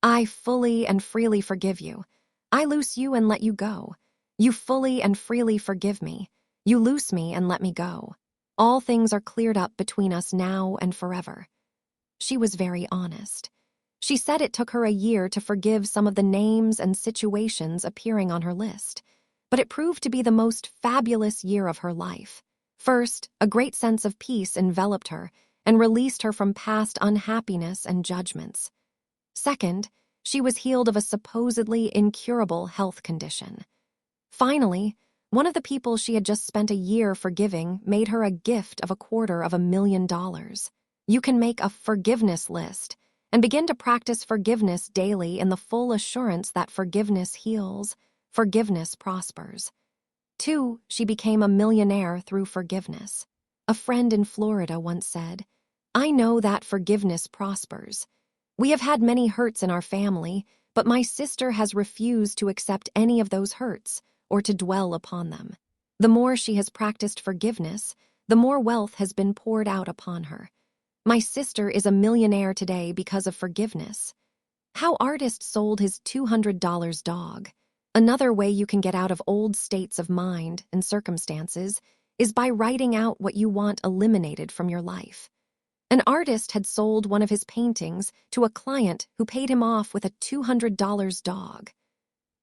"I fully and freely forgive you. I loose you and let you go. You fully and freely forgive me. You loose me and let me go. All things are cleared up between us now and forever." She was very honest. She said it took her a year to forgive some of the names and situations appearing on her list, but it proved to be the most fabulous year of her life. First, a great sense of peace enveloped her and released her from past unhappiness and judgments. Second, she was healed of a supposedly incurable health condition. Finally, one of the people she had just spent a year forgiving made her a gift of $250,000. You can make a forgiveness list and begin to practice forgiveness daily in the full assurance that forgiveness heals, forgiveness prospers. 2, she became a millionaire through forgiveness. A friend in Florida once said, "I know that forgiveness prospers. We have had many hurts in our family, but my sister has refused to accept any of those hurts or to dwell upon them. The more she has practiced forgiveness, the more wealth has been poured out upon her. My sister is a millionaire today because of forgiveness." How artist sold his $200 dog. Another way you can get out of old states of mind and circumstances is by writing out what you want eliminated from your life. An artist had sold one of his paintings to a client who paid him off with a $200 dog.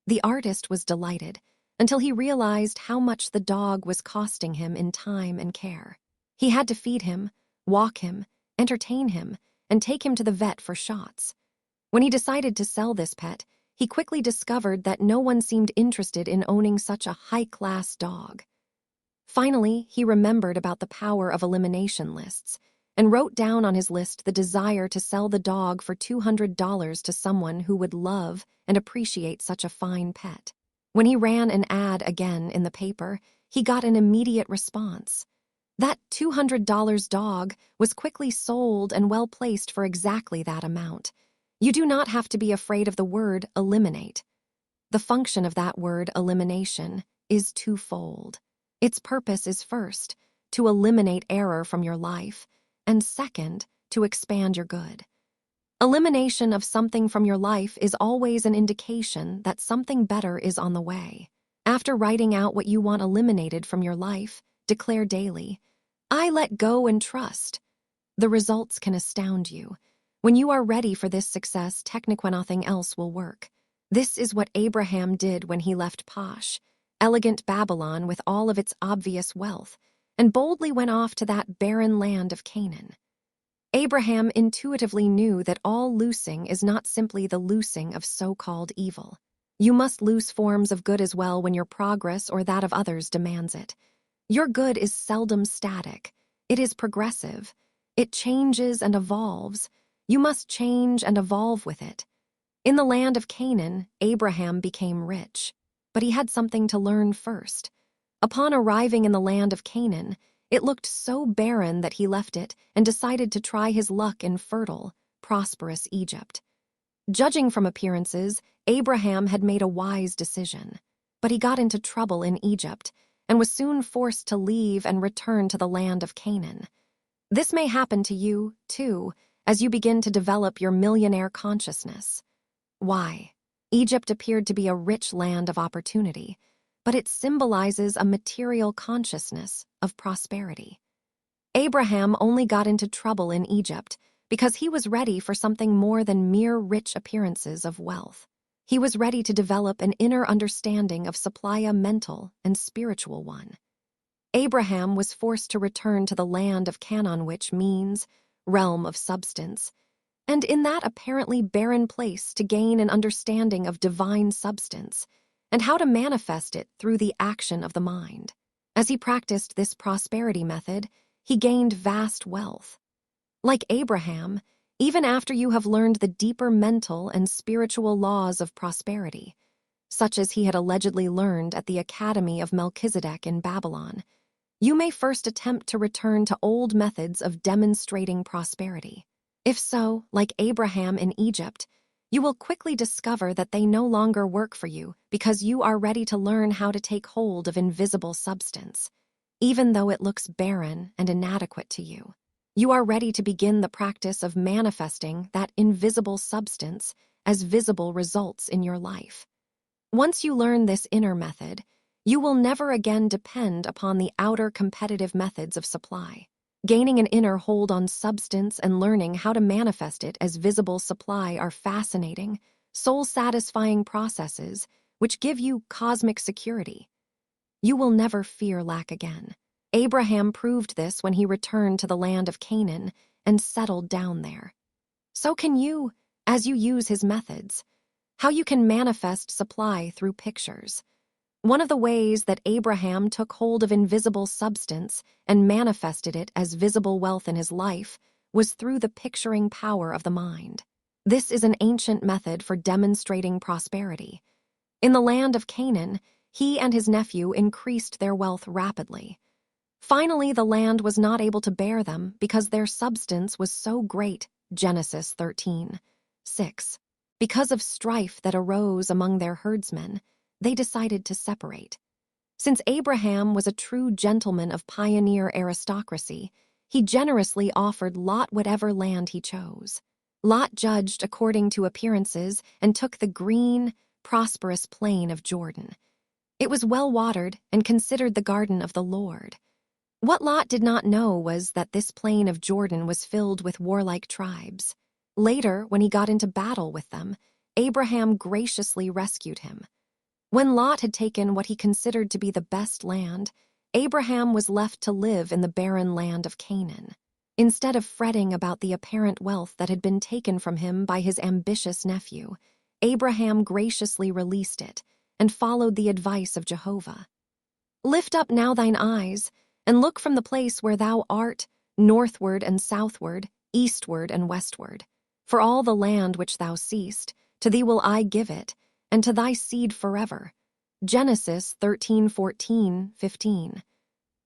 The artist was delighted until he realized how much the dog was costing him in time and care. He had to feed him, walk him, entertain him, and take him to the vet for shots. When he decided to sell this pet, he quickly discovered that no one seemed interested in owning such a high-class dog. Finally, he remembered about the power of elimination lists and wrote down on his list the desire to sell the dog for $200 to someone who would love and appreciate such a fine pet. When he ran an ad again in the paper, he got an immediate response. That $200 dog was quickly sold and well placed for exactly that amount. You do not have to be afraid of the word eliminate. The function of that word elimination is twofold. Its purpose is first, to eliminate error from your life, and second, to expand your good. Elimination of something from your life is always an indication that something better is on the way. After writing out what you want eliminated from your life, declare daily, "I let go and trust." The results can astound you. When you are ready for this success, technically nothing else will work. This is what Abraham did when he left posh, elegant Babylon with all of its obvious wealth, and boldly went off to that barren land of Canaan. Abraham intuitively knew that all loosing is not simply the loosing of so-called evil. You must loose forms of good as well when your progress or that of others demands it. Your good is seldom static. It is progressive. It changes and evolves. You must change and evolve with it. In the land of Canaan, Abraham became rich, but he had something to learn first. Upon arriving in the land of Canaan, it looked so barren that he left it and decided to try his luck in fertile, prosperous Egypt. Judging from appearances, Abraham had made a wise decision, but he got into trouble in Egypt and was soon forced to leave and return to the land of Canaan. This may happen to you, too, as you begin to develop your millionaire consciousness. Why? Egypt appeared to be a rich land of opportunity, but it symbolizes a material consciousness of prosperity. Abraham only got into trouble in Egypt because he was ready for something more than mere rich appearances of wealth. He was ready to develop an inner understanding of a mental and spiritual one. Abraham was forced to return to the land of Canaan, which means realm of substance, and in that apparently barren place to gain an understanding of divine substance and how to manifest it through the action of the mind. As he practiced this prosperity method, he gained vast wealth. Like Abraham, even after you have learned the deeper mental and spiritual laws of prosperity, such as he had allegedly learned at the Academy of Melchizedek in Babylon, you may first attempt to return to old methods of demonstrating prosperity. If so, like Abraham in Egypt, you will quickly discover that they no longer work for you because you are ready to learn how to take hold of invisible substance, even though it looks barren and inadequate to you. You are ready to begin the practice of manifesting that invisible substance as visible results in your life. Once you learn this inner method, you will never again depend upon the outer competitive methods of supply. Gaining an inner hold on substance and learning how to manifest it as visible supply are fascinating, soul-satisfying processes which give you cosmic security. You will never fear lack again. Abraham proved this when he returned to the land of Canaan and settled down there. So can you, as you use his methods. How you can manifest supply through pictures. One of the ways that Abraham took hold of invisible substance and manifested it as visible wealth in his life was through the picturing power of the mind. This is an ancient method for demonstrating prosperity. In the land of Canaan, he and his nephew increased their wealth rapidly. Finally, the land was not able to bear them because their substance was so great, Genesis 13:6. Because of strife that arose among their herdsmen, they decided to separate. Since Abraham was a true gentleman of pioneer aristocracy, he generously offered Lot whatever land he chose. Lot judged according to appearances and took the green, prosperous plain of Jordan. It was well-watered and considered the garden of the Lord. What Lot did not know was that this plain of Jordan was filled with warlike tribes. Later, when he got into battle with them, Abraham graciously rescued him. When Lot had taken what he considered to be the best land, Abraham was left to live in the barren land of Canaan. Instead of fretting about the apparent wealth that had been taken from him by his ambitious nephew, Abraham graciously released it and followed the advice of Jehovah. Lift up now thine eyes, and look from the place where thou art, northward and southward, eastward and westward. For all the land which thou seest, to thee will I give it, and to thy seed forever. Genesis 13:14-15.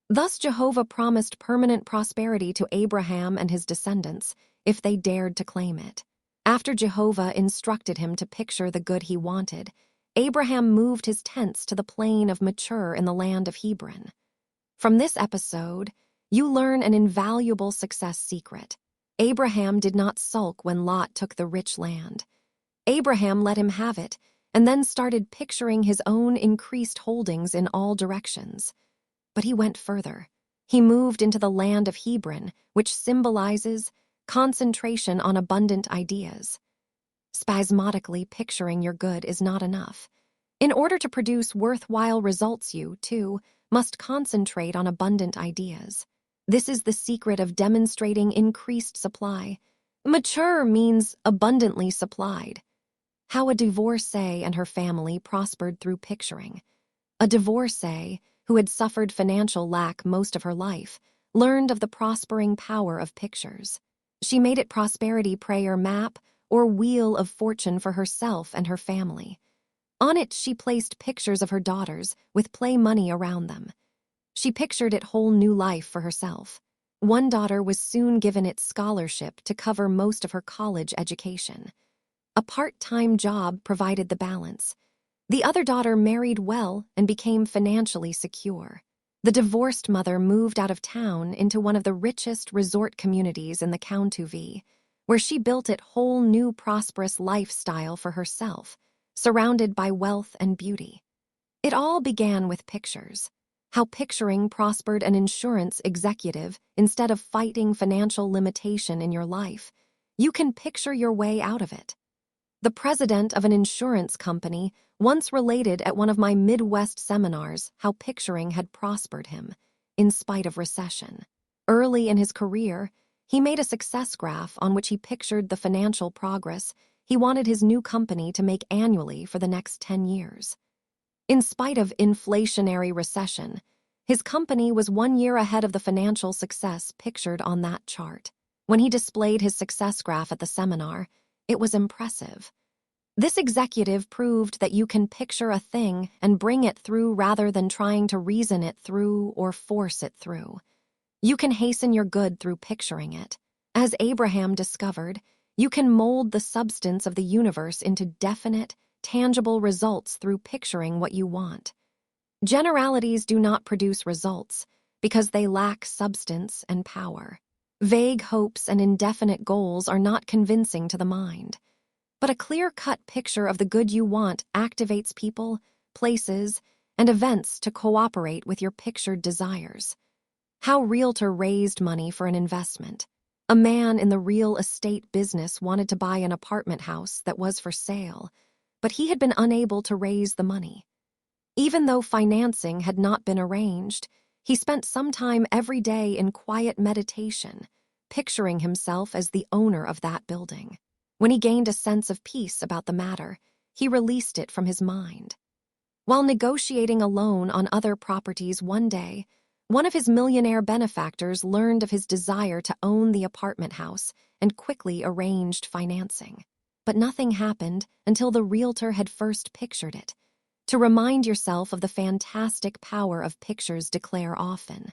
Thus Jehovah promised permanent prosperity to Abraham and his descendants, if they dared to claim it. After Jehovah instructed him to picture the good he wanted, Abraham moved his tents to the plain of Mature in the land of Hebron. From this episode, you learn an invaluable success secret. Abraham did not sulk when Lot took the rich land. Abraham let him have it, and then started picturing his own increased holdings in all directions. But he went further. He moved into the land of Hebron, which symbolizes concentration on abundant ideas. Spasmodically picturing your good is not enough. In order to produce worthwhile results, you, too, must concentrate on abundant ideas. This is the secret of demonstrating increased supply. Mature means abundantly supplied. How a divorcee and her family prospered through picturing. A divorcee, who had suffered financial lack most of her life, learned of the prospering power of pictures. She made it prosperity prayer map or wheel of fortune for herself and her family. On it she placed pictures of her daughters with play money around them. She pictured it whole new life for herself. One daughter was soon given its scholarship to cover most of her college education. A part-time job provided the balance. The other daughter married well and became financially secure. The divorced mother moved out of town into one of the richest resort communities in the county, where she built it whole new prosperous lifestyle for herself, surrounded by wealth and beauty. It all began with pictures. How picturing prospered an insurance executive instead of fighting financial limitation in your life. You can picture your way out of it. The president of an insurance company once related at one of my Midwest seminars how picturing had prospered him, in spite of recession. Early in his career, he made a success graph on which he pictured the financial progress he wanted his new company to make annually for the next 10 years. In spite of inflationary recession, his company was 1 year ahead of the financial success pictured on that chart. When he displayed his success graph at the seminar, it was impressive. This executive proved that you can picture a thing and bring it through rather than trying to reason it through or force it through. You can hasten your good through picturing it. As Abraham discovered, you can mold the substance of the universe into definite, tangible results through picturing what you want. Generalities do not produce results because they lack substance and power. Vague hopes and indefinite goals are not convincing to the mind. But a clear-cut picture of the good you want activates people, places, and events to cooperate with your pictured desires. How realtor raised money for an investment. A man in the real estate business wanted to buy an apartment house that was for sale, but he had been unable to raise the money. Even though financing had not been arranged, he spent some time every day in quiet meditation, picturing himself as the owner of that building. When he gained a sense of peace about the matter, he released it from his mind. While negotiating a loan on other properties one day, one of his millionaire benefactors learned of his desire to own the apartment house and quickly arranged financing. But nothing happened until the realtor had first pictured it. To remind yourself of the fantastic power of pictures, declare often,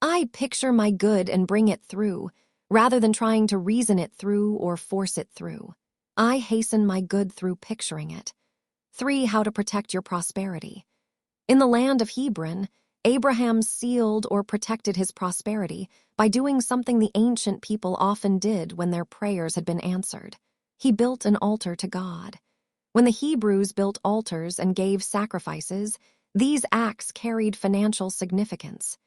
"I picture my good and bring it through, rather than trying to reason it through or force it through. I hasten my good through picturing it." 3. How to protect your prosperity. In the land of Hebron, Abraham sealed or protected his prosperity by doing something the ancient people often did when their prayers had been answered. He built an altar to God. When the Hebrews built altars and gave sacrifices, these acts carried financial significance.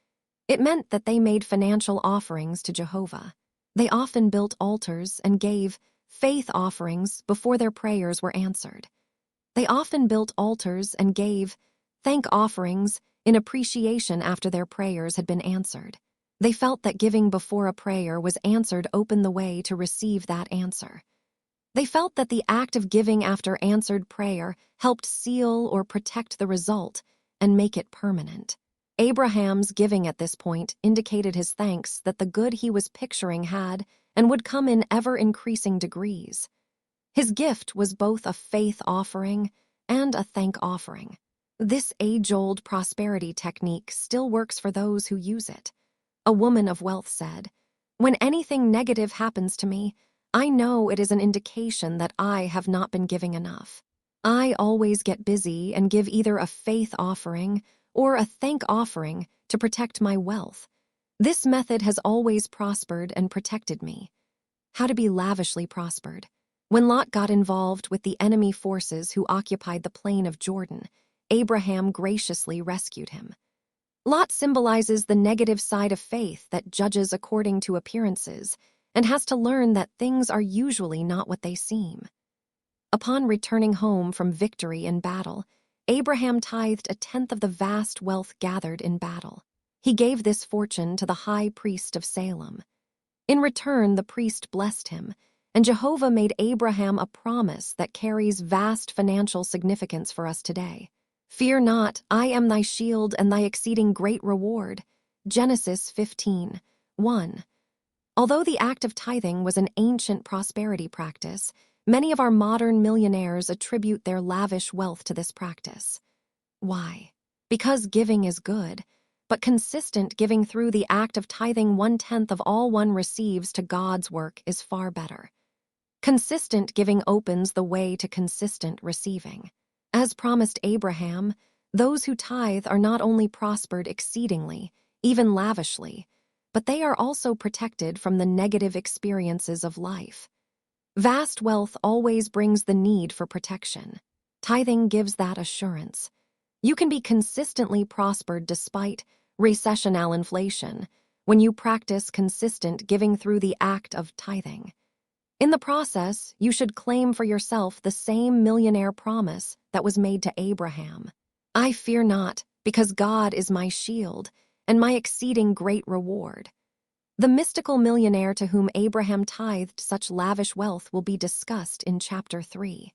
It meant that they made financial offerings to Jehovah. They often built altars and gave faith offerings before their prayers were answered. They often built altars and gave thank offerings in appreciation after their prayers had been answered. They felt that giving before a prayer was answered opened the way to receive that answer. They felt that the act of giving after answered prayer helped seal or protect the result and make it permanent. Abraham's giving at this point indicated his thanks that the good he was picturing had and would come in ever-increasing degrees. His gift was both a faith offering and a thank offering. This age-old prosperity technique still works for those who use it. A woman of wealth said, "When anything negative happens to me, I know it is an indication that I have not been giving enough. I always get busy and give either a faith offering or a thank offering to protect my wealth. This method has always prospered and protected me." How to be lavishly prospered. When Lot got involved with the enemy forces who occupied the plain of Jordan, Abraham graciously rescued him. Lot symbolizes the negative side of faith that judges according to appearances and has to learn that things are usually not what they seem. Upon returning home from victory in battle, Abraham tithed a tenth of the vast wealth gathered in battle. He gave this fortune to the high priest of Salem. In return, the priest blessed him, and Jehovah made Abraham a promise that carries vast financial significance for us today. "Fear not, I am thy shield and thy exceeding great reward." Genesis 15:1. Although the act of tithing was an ancient prosperity practice, many of our modern millionaires attribute their lavish wealth to this practice. Why? Because giving is good, but consistent giving through the act of tithing 1/10 of all one receives to God's work is far better. Consistent giving opens the way to consistent receiving. As promised Abraham, those who tithe are not only prospered exceedingly, even lavishly, but they are also protected from the negative experiences of life. Vast wealth always brings the need for protection. Tithing gives that assurance. You can be consistently prospered despite recessional inflation when you practice consistent giving through the act of tithing. In the process, you should claim for yourself the same millionaire promise that was made to Abraham. "I fear not, because God is my shield and my exceeding great reward." The mystical millionaire to whom Abraham tithed such lavish wealth will be discussed in Chapter 3.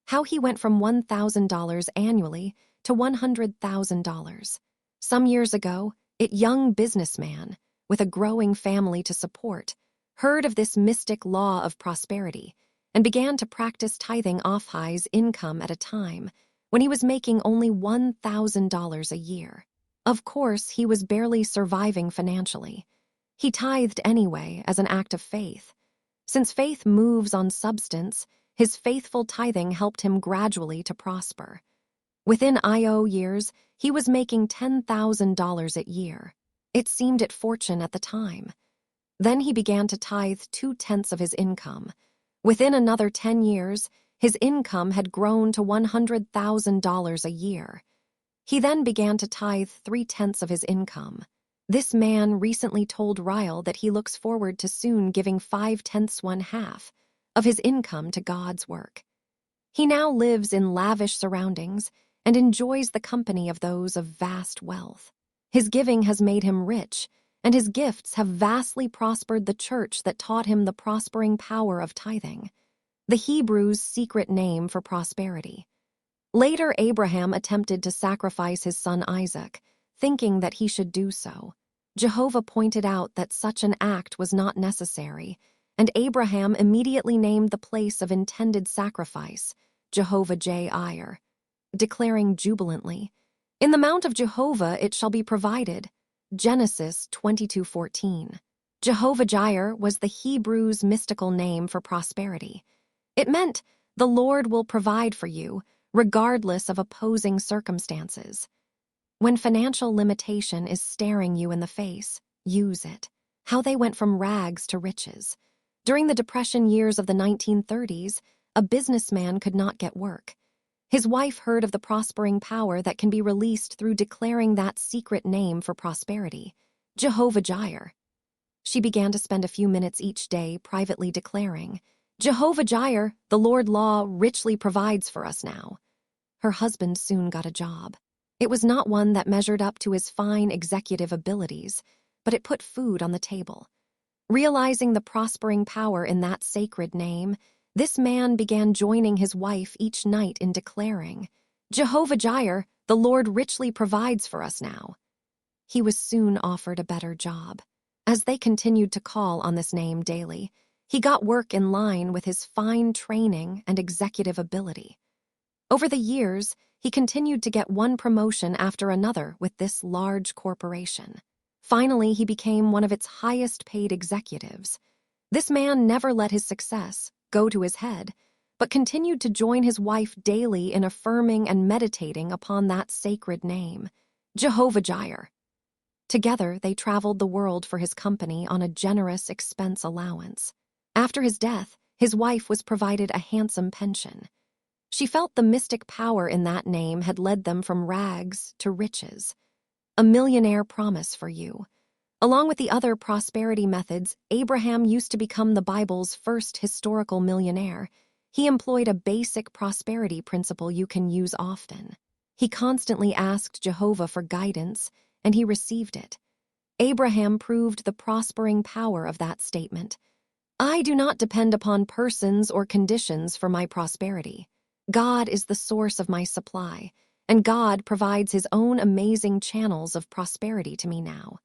How he went from $1,000 annually to $100,000. Some years ago, a young businessman, with a growing family to support, heard of this mystic law of prosperity and began to practice tithing off his income at a time when he was making only $1,000 a year. Of course, he was barely surviving financially. He tithed anyway as an act of faith. Since faith moves on substance, his faithful tithing helped him gradually to prosper. Within years, he was making $10,000 a year. It seemed a fortune at the time. Then he began to tithe 2/10 of his income. Within another 10 years, his income had grown to $100,000 a year. He then began to tithe 3/10 of his income. This man recently told Ryle that he looks forward to soon giving 5/10 of his income to God's work. He now lives in lavish surroundings and enjoys the company of those of vast wealth. His giving has made him rich, and his gifts have vastly prospered the church that taught him the prospering power of tithing, the Hebrew's secret name for prosperity. Later, Abraham attempted to sacrifice his son Isaac, thinking that he should do so. Jehovah pointed out that such an act was not necessary, and Abraham immediately named the place of intended sacrifice Jehovah-Jireh, declaring jubilantly, "In the mount of Jehovah it shall be provided." Genesis 22:14. Jehovah-Jireh was the Hebrew's mystical name for prosperity. It meant, "The Lord will provide for you, regardless of opposing circumstances." When financial limitation is staring you in the face, use it. How they went from rags to riches. During the Depression years of the 1930s, a businessman could not get work. His wife heard of the prospering power that can be released through declaring that secret name for prosperity, Jehovah-Jireh. She began to spend a few minutes each day privately declaring, "Jehovah-Jireh, the Lord Law richly provides for us now." Her husband soon got a job. It was not one that measured up to his fine executive abilities, but it put food on the table. Realizing the prospering power in that sacred name, this man began joining his wife each night in declaring, "Jehovah-Jireh, the Lord richly provides for us now." He was soon offered a better job. As they continued to call on this name daily, he got work in line with his fine training and executive ability. Over the years, he continued to get one promotion after another with this large corporation. Finally, he became one of its highest-paid executives. This man never let his success go to his head, but continued to join his wife daily in affirming and meditating upon that sacred name, Jehovah-Jireh. Together, they traveled the world for his company on a generous expense allowance. After his death, his wife was provided a handsome pension. She felt the mystic power in that name had led them from rags to riches. A millionaire promise for you. Along with the other prosperity methods, Abraham used to become the Bible's first historical millionaire. He employed a basic prosperity principle you can use often. He constantly asked Jehovah for guidance, and he received it. Abraham proved the prospering power of that statement. "I do not depend upon persons or conditions for my prosperity. God is the source of my supply, and God provides his own amazing channels of prosperity to me now."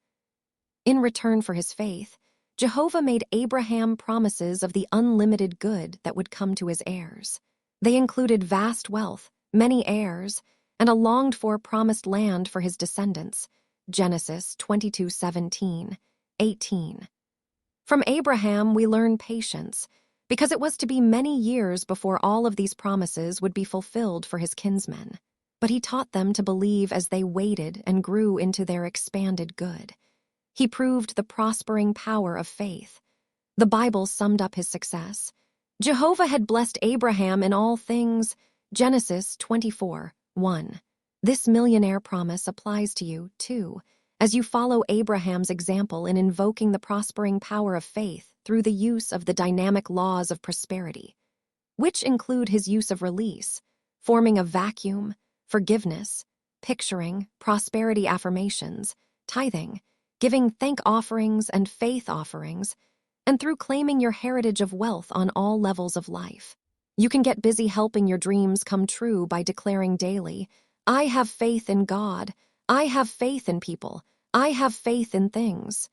In return for his faith, Jehovah made Abraham promises of the unlimited good that would come to his heirs. They included vast wealth, many heirs, and a longed-for promised land for his descendants. Genesis 22:17, 18. From Abraham, we learn patience, because it was to be many years before all of these promises would be fulfilled for his kinsmen. But he taught them to believe as they waited and grew into their expanded good. He proved the prospering power of faith. The Bible summed up his success. Jehovah had blessed Abraham in all things. Genesis 24:1. This millionaire promise applies to you, too, as you follow Abraham's example in invoking the prospering power of faith through the use of the dynamic laws of prosperity, which include his use of release, forming a vacuum, forgiveness, picturing, prosperity affirmations, tithing, giving thank offerings and faith offerings, and through claiming your heritage of wealth on all levels of life. You can get busy helping your dreams come true by declaring daily, "I have faith in God. I have faith in people. I have faith in things."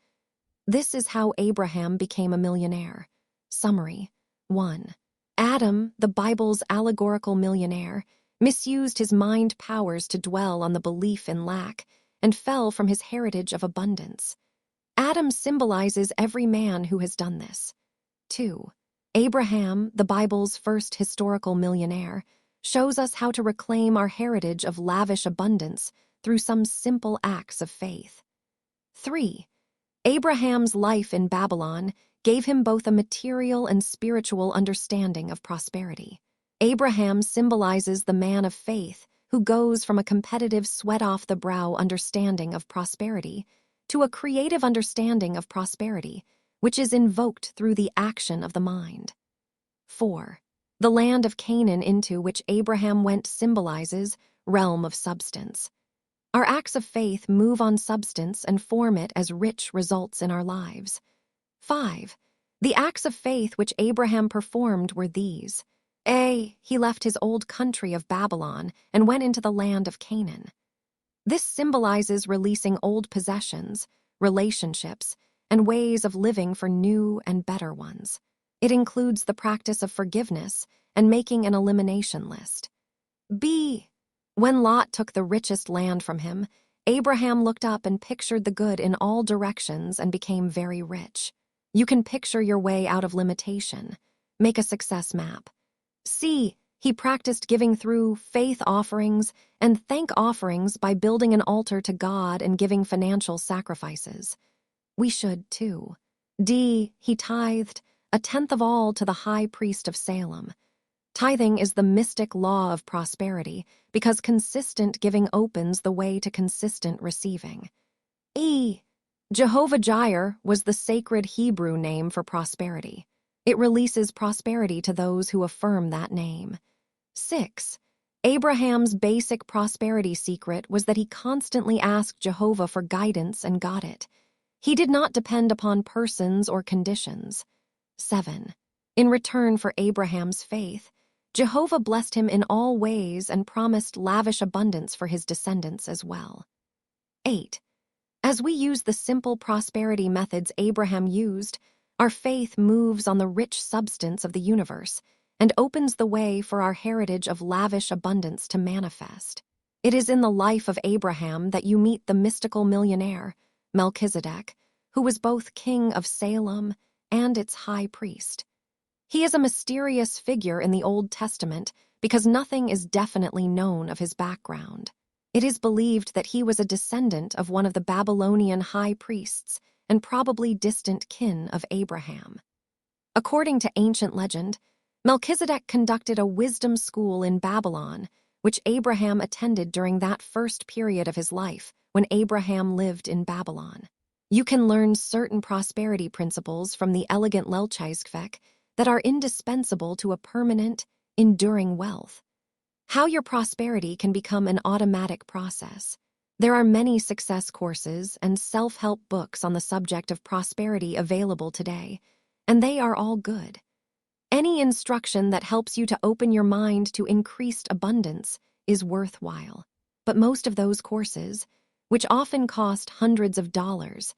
This is how Abraham became a millionaire. Summary. 1. Adam, the Bible's allegorical millionaire, misused his mind powers to dwell on the belief in lack and fell from his heritage of abundance. Adam symbolizes every man who has done this. 2. Abraham, the Bible's first historical millionaire, shows us how to reclaim our heritage of lavish abundance through some simple acts of faith. 3. Abraham's life in Babylon gave him both a material and spiritual understanding of prosperity. Abraham symbolizes the man of faith who goes from a competitive sweat-off-the-brow understanding of prosperity to a creative understanding of prosperity, which is invoked through the action of the mind. 4. The land of Canaan into which Abraham went symbolizes realm of substance. Our acts of faith move on substance and form it as rich results in our lives. 5. The acts of faith which Abraham performed were these. A. He left his old country of Babylon and went into the land of Canaan. This symbolizes releasing old possessions, relationships, and ways of living for new and better ones. It includes the practice of forgiveness and making an elimination list. B. When Lot took the richest land from him, Abraham looked up and pictured the good in all directions and became very rich. You can picture your way out of limitation. Make a success map. C. He practiced giving through faith offerings and thank offerings by building an altar to God and giving financial sacrifices. We should, too. D. He tithed a tenth of all to the high priest of Salem. Tithing is the mystic law of prosperity because consistent giving opens the way to consistent receiving. E. Jehovah-Jireh was the sacred Hebrew name for prosperity. It releases prosperity to those who affirm that name. 6. Abraham's basic prosperity secret was that he constantly asked Jehovah for guidance and got it. He did not depend upon persons or conditions. 7. In return for Abraham's faith, Jehovah blessed him in all ways and promised lavish abundance for his descendants as well. 8. As we use the simple prosperity methods Abraham used, our faith moves on the rich substance of the universe and opens the way for our heritage of lavish abundance to manifest. It is in the life of Abraham that you meet the mystical millionaire, Melchizedek, who was both king of Salem and its high priest. He is a mysterious figure in the Old Testament because nothing is definitely known of his background. It is believed that he was a descendant of one of the Babylonian high priests and probably distant kin of Abraham. According to ancient legend, Melchizedek conducted a wisdom school in Babylon, which Abraham attended during that first period of his life when Abraham lived in Babylon. You can learn certain prosperity principles from the elegant Lelchizedek that are indispensable to a permanent, enduring wealth. How your prosperity can become an automatic process. There are many success courses and self-help books on the subject of prosperity available today, and they are all good. Any instruction that helps you to open your mind to increased abundance is worthwhile. But most of those courses, which often cost hundreds of dollars,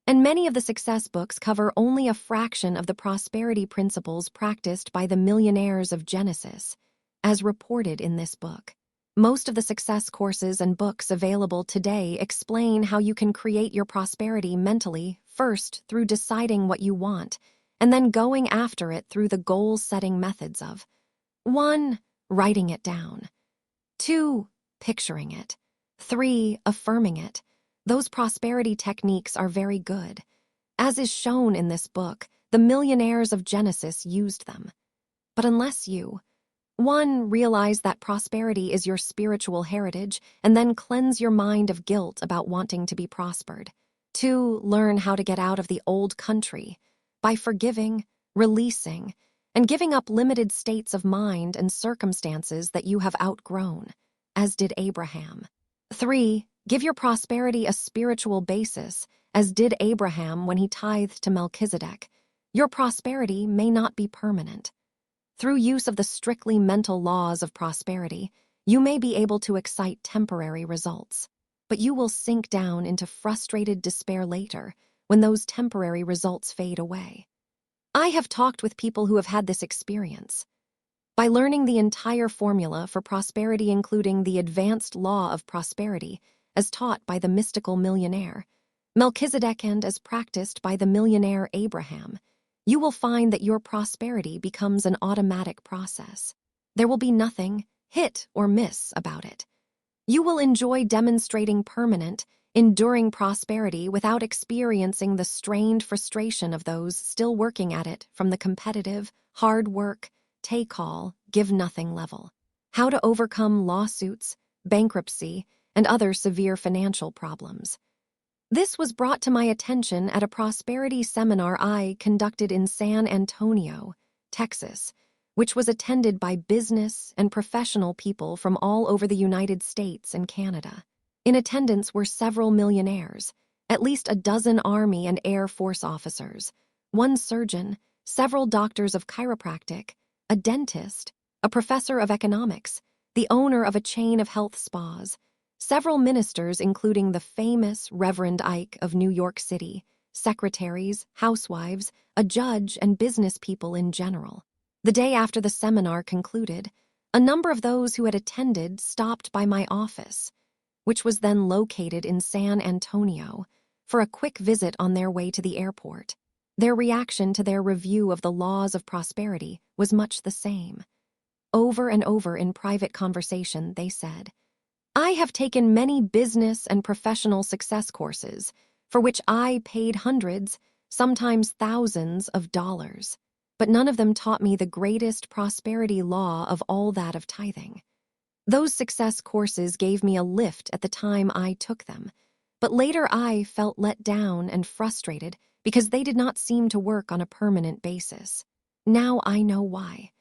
and many of the success books cover only a fraction of the prosperity principles practiced by the Millionaires of Genesis, as reported in this book. Most of the success courses and books available today explain how you can create your prosperity mentally, first through deciding what you want, and then going after it through the goal-setting methods of 1. Writing it down. 2. Picturing it. 3. Affirming it. Those prosperity techniques are very good. As is shown in this book, the Millionaires of Genesis used them. But unless you 1. Realize that prosperity is your spiritual heritage and then cleanse your mind of guilt about wanting to be prospered. 2. Learn how to get out of the old country by forgiving, releasing, and giving up limited states of mind and circumstances that you have outgrown, as did Abraham. 3. Give your prosperity a spiritual basis, as did Abraham when he tithed to Melchizedek. Your prosperity may not be permanent. Through use of the strictly mental laws of prosperity, you may be able to excite temporary results, but you will sink down into frustrated despair later when those temporary results fade away. I have talked with people who have had this experience. By learning the entire formula for prosperity, including the advanced law of prosperity, as taught by the mystical millionaire, Melchizedek, and as practiced by the millionaire Abraham, you will find that your prosperity becomes an automatic process. There will be nothing hit or miss about it. You will enjoy demonstrating permanent, enduring prosperity without experiencing the strained frustration of those still working at it from the competitive, hard work, take all, give nothing level. How to overcome lawsuits, bankruptcy, and other severe financial problems. This was brought to my attention at a prosperity seminar I conducted in San Antonio, Texas, which was attended by business and professional people from all over the United States and Canada. In attendance were several millionaires, at least a dozen Army and Air Force officers, one surgeon, several doctors of chiropractic, a dentist, a professor of economics, the owner of a chain of health spas, several ministers including the famous Reverend Ike of New York City, secretaries, housewives, a judge, and business people in general. The day after the seminar concluded, a number of those who had attended stopped by my office, which was then located in San Antonio, for a quick visit on their way to the airport. Their reaction to their review of the laws of prosperity was much the same. Over and over in private conversation, they said, "I have taken many business and professional success courses, for which I paid hundreds, sometimes thousands of dollars, but none of them taught me the greatest prosperity law of all, that of tithing. Those success courses gave me a lift at the time I took them, but later I felt let down and frustrated because they did not seem to work on a permanent basis. Now I know why.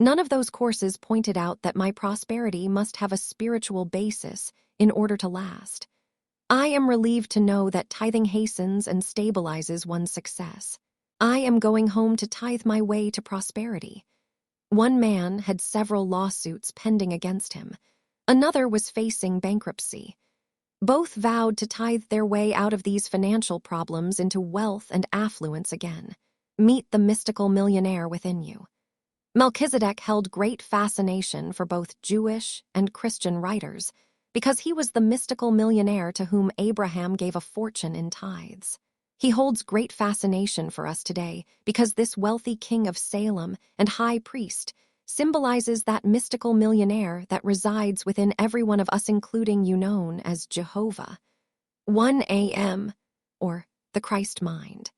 None of those courses pointed out that my prosperity must have a spiritual basis in order to last. I am relieved to know that tithing hastens and stabilizes one's success. I am going home to tithe my way to prosperity." One man had several lawsuits pending against him. Another was facing bankruptcy. Both vowed to tithe their way out of these financial problems into wealth and affluence again. Meet the mystical millionaire within you. Melchizedek held great fascination for both Jewish and Christian writers because he was the mystical millionaire to whom Abraham gave a fortune in tithes. He holds great fascination for us today because this wealthy king of Salem and high priest symbolizes that mystical millionaire that resides within every one of us, including you known as Jehovah. 1 a.m., or the Christ mind.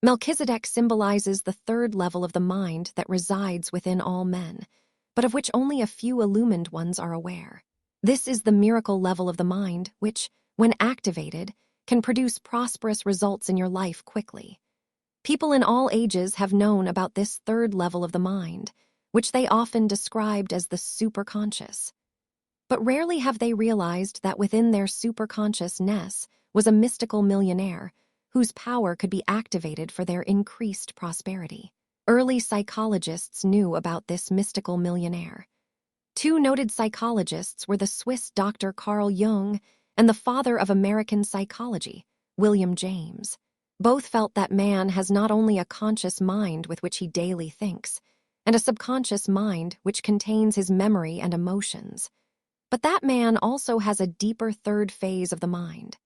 Melchizedek symbolizes the third level of the mind that resides within all men, but of which only a few illumined ones are aware. This is the miracle level of the mind, which, when activated, can produce prosperous results in your life quickly. People in all ages have known about this third level of the mind, which they often described as the superconscious. But rarely have they realized that within their superconsciousness was a mystical millionaire whose power could be activated for their increased prosperity. Early psychologists knew about this mystical millionaire. Two noted psychologists were the Swiss Dr. Carl Jung and the father of American psychology, William James. Both felt that man has not only a conscious mind with which he daily thinks, and a subconscious mind which contains his memory and emotions, but that man also has a deeper third phase of the mind,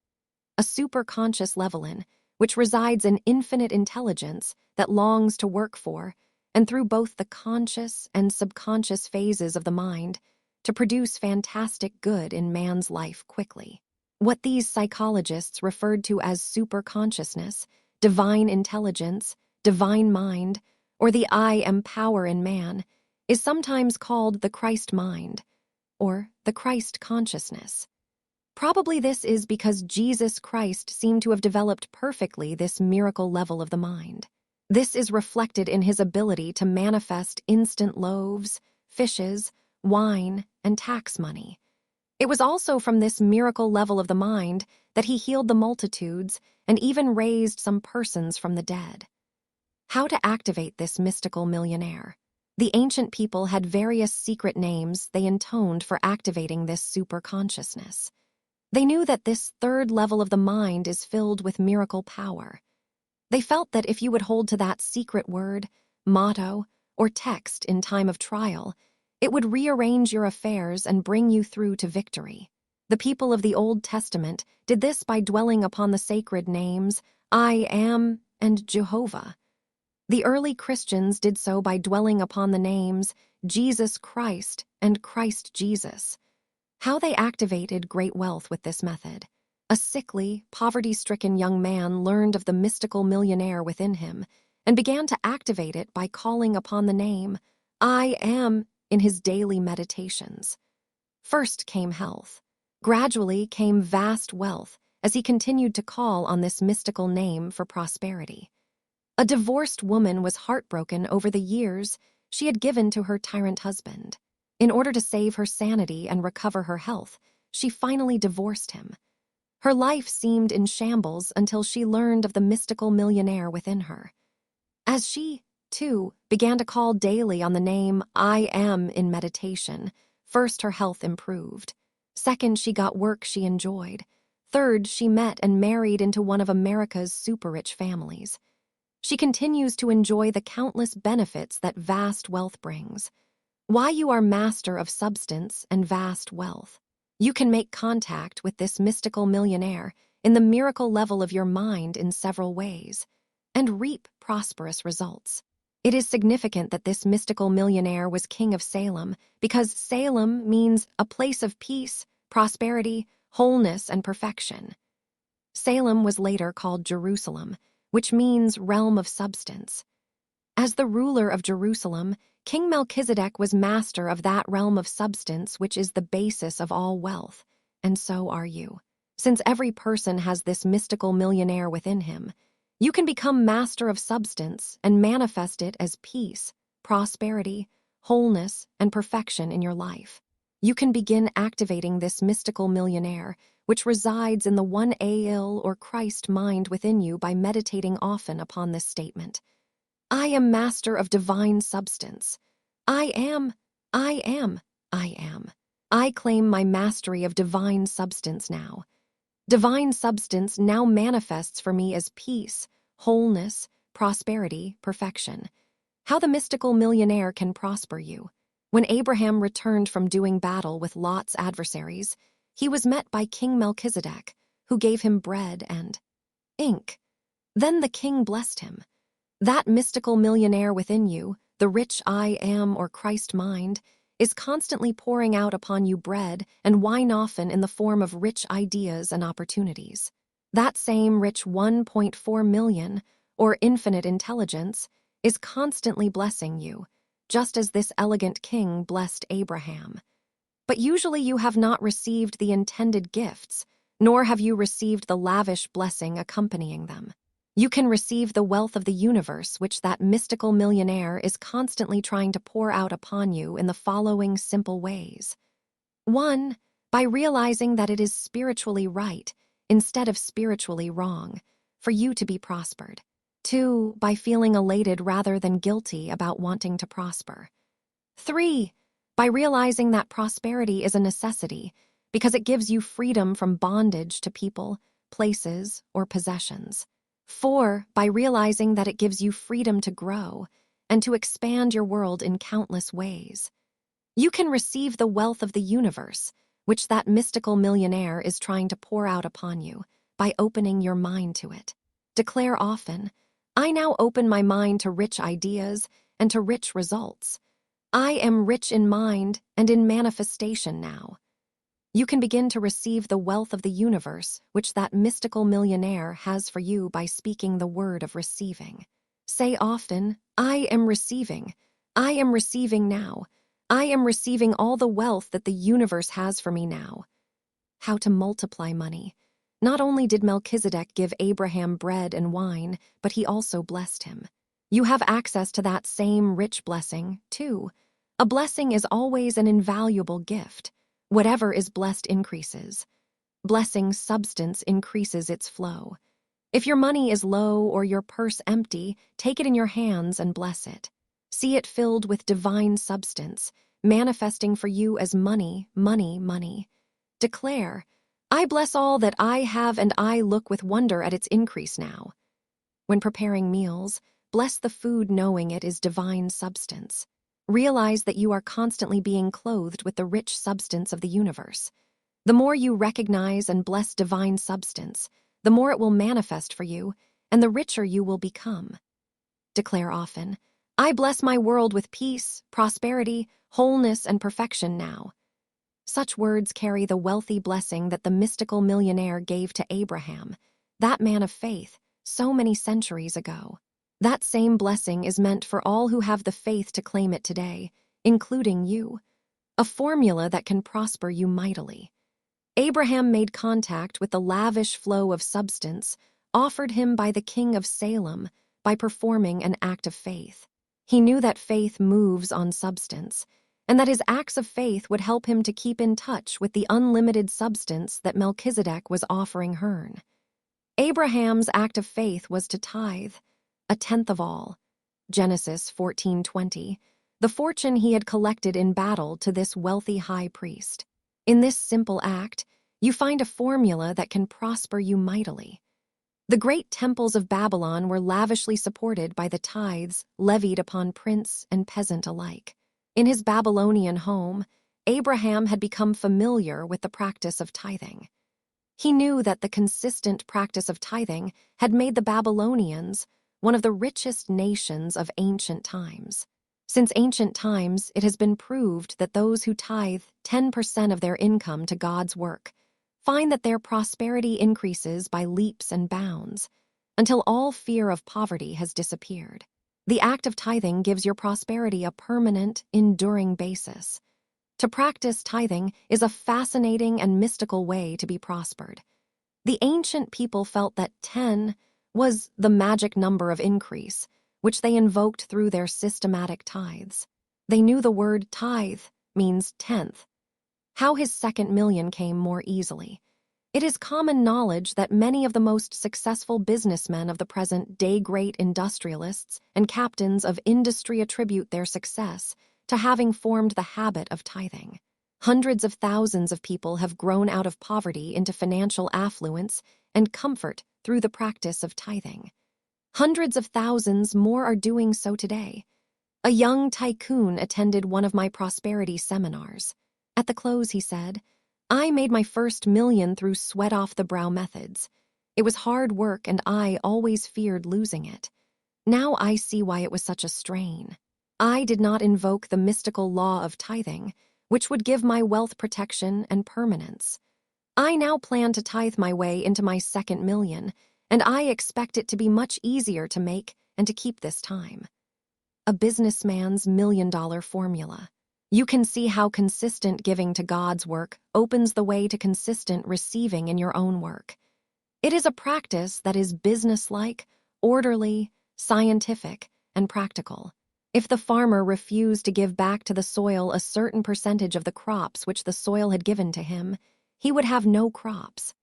a superconscious level in which resides an infinite intelligence that longs to work for and through both the conscious and subconscious phases of the mind to produce fantastic good in man's life quickly. What these psychologists referred to as superconsciousness, divine intelligence, divine mind, or the I am power in man, is sometimes called the Christ mind, or the Christ consciousness. Probably this is because Jesus Christ seemed to have developed perfectly this miracle level of the mind. This is reflected in his ability to manifest instant loaves, fishes, wine, and tax money. It was also from this miracle level of the mind that he healed the multitudes and even raised some persons from the dead. How to activate this mystical millionaire? The ancient people had various secret names they intoned for activating this superconsciousness. They knew that this third level of the mind is filled with miracle power. They felt that if you would hold to that secret word, motto, or text in time of trial, it would rearrange your affairs and bring you through to victory. The people of the Old Testament did this by dwelling upon the sacred names, I am and Jehovah. The early Christians did so by dwelling upon the names Jesus Christ and Christ Jesus. How they activated great wealth with this method. A sickly, poverty-stricken young man learned of the mystical millionaire within him and began to activate it by calling upon the name I am in his daily meditations. First came health. Gradually came vast wealth as he continued to call on this mystical name for prosperity. A divorced woman was heartbroken over the years she had given to her tyrant husband. In order to save her sanity and recover her health, she finally divorced him. Her life seemed in shambles until she learned of the mystical millionaire within her. As she, too, began to call daily on the name I Am in meditation, first her health improved. Second, she got work she enjoyed. Third, she met and married into one of America's super-rich families. She continues to enjoy the countless benefits that vast wealth brings. Why you are master of substance and vast wealth. You can make contact with this mystical millionaire in the miracle level of your mind in several ways, and reap prosperous results. It is significant that this mystical millionaire was king of Salem because Salem means a place of peace, prosperity, wholeness, and perfection. Salem was later called Jerusalem, which means realm of substance. As the ruler of Jerusalem, King Melchizedek was master of that realm of substance which is the basis of all wealth, and so are you. Since every person has this mystical millionaire within him, you can become master of substance and manifest it as peace, prosperity, wholeness, and perfection in your life. You can begin activating this mystical millionaire, which resides in the one Ail or Christ mind within you by meditating often upon this statement. I am master of divine substance. I am. I claim my mastery of divine substance now. Divine substance now manifests for me as peace, wholeness, prosperity, perfection. How the mystical millionaire can prosper you. When Abraham returned from doing battle with Lot's adversaries, he was met by King Melchizedek, who gave him bread and ink. Then the king blessed him. That mystical millionaire within you, the rich I Am or Christ mind, is constantly pouring out upon you bread and wine often in the form of rich ideas and opportunities. That same rich 1.4 million, or infinite intelligence, is constantly blessing you, just as this elegant king blessed Abraham. But usually you have not received the intended gifts, nor have you received the lavish blessing accompanying them. You can receive the wealth of the universe which that mystical millionaire is constantly trying to pour out upon you in the following simple ways. 1. By realizing that it is spiritually right, instead of spiritually wrong, for you to be prospered. 2. By feeling elated rather than guilty about wanting to prosper. 3. By realizing that prosperity is a necessity because it gives you freedom from bondage to people, places, or possessions. 4. By realizing that it gives you freedom to grow and to expand your world in countless ways. You can receive the wealth of the universe, which that mystical millionaire is trying to pour out upon you, by opening your mind to it. Declare often, I now open my mind to rich ideas and to rich results. I am rich in mind and in manifestation now. You can begin to receive the wealth of the universe, which that mystical millionaire has for you by speaking the word of receiving. Say often, I am receiving now. I am receiving all the wealth that the universe has for me now. How to multiply money. Not only did Melchizedek give Abraham bread and wine, but he also blessed him. You have access to that same rich blessing, too. A blessing is always an invaluable gift. Whatever is blessed increases. Blessing substance increases its flow. If your money is low or your purse empty, take it in your hands and bless it. See it filled with divine substance, manifesting for you as money. Declare, I bless all that I have and I look with wonder at its increase now. When preparing meals, bless the food knowing it is divine substance. Realize that you are constantly being clothed with the rich substance of the universe. The more you recognize and bless divine substance, the more it will manifest for you, and the richer you will become. Declare often, I bless my world with peace, prosperity, wholeness, and perfection now. Such words carry the wealthy blessing that the mystical millionaire gave to Abraham, that man of faith, so many centuries ago. That same blessing is meant for all who have the faith to claim it today, including you. A formula that can prosper you mightily. Abraham made contact with the lavish flow of substance offered him by the king of Salem by performing an act of faith. He knew that faith moves on substance, and that his acts of faith would help him to keep in touch with the unlimited substance that Melchizedek was offering Hearn. Abraham's act of faith was to tithe, a tenth of all, Genesis 14:20, the fortune he had collected in battle to this wealthy high priest. In this simple act, you find a formula that can prosper you mightily. The great temples of Babylon were lavishly supported by the tithes levied upon prince and peasant alike. In his Babylonian home, Abraham had become familiar with the practice of tithing. He knew that the consistent practice of tithing had made the Babylonians one of the richest nations of ancient times. Since ancient times, it has been proved that those who tithe 10% of their income to God's work find that their prosperity increases by leaps and bounds until all fear of poverty has disappeared. The act of tithing gives your prosperity a permanent, enduring basis. To practice tithing is a fascinating and mystical way to be prospered. The ancient people felt that 10 was the magic number of increase, which they invoked through their systematic tithes. They knew the word tithe means tenth. How his second million came more easily. It is common knowledge that many of the most successful businessmen of the present day, great industrialists and captains of industry, attribute their success to having formed the habit of tithing. Hundreds of thousands of people have grown out of poverty into financial affluence and comfort through the practice of tithing. Hundreds of thousands more are doing so today. A young tycoon attended one of my prosperity seminars. At the close, he said, "I made my first million through sweat-off-the-brow methods. It was hard work, and I always feared losing it. Now I see why it was such a strain. I did not invoke the mystical law of tithing, which would give my wealth protection and permanence. I now plan to tithe my way into my second million, and I expect it to be much easier to make and to keep this time." A businessman's million-dollar formula. You can see how consistent giving to God's work opens the way to consistent receiving in your own work. It is a practice that is businesslike, orderly, scientific, and practical. If the farmer refused to give back to the soil a certain percentage of the crops which the soil had given to him, he would have no crops.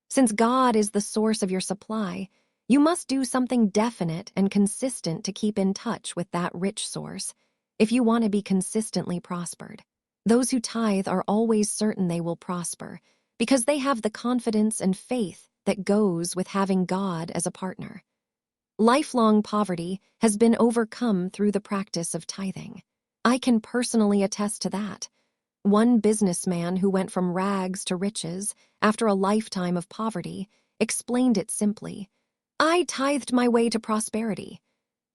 Since God is the source of your supply, you must do something definite and consistent to keep in touch with that rich source if you want to be consistently prospered. Those who tithe are always certain they will prosper because they have the confidence and faith that goes with having God as a partner. Lifelong poverty has been overcome through the practice of tithing. I can personally attest to that. One businessman who went from rags to riches after a lifetime of poverty explained it simply. "I tithed my way to prosperity."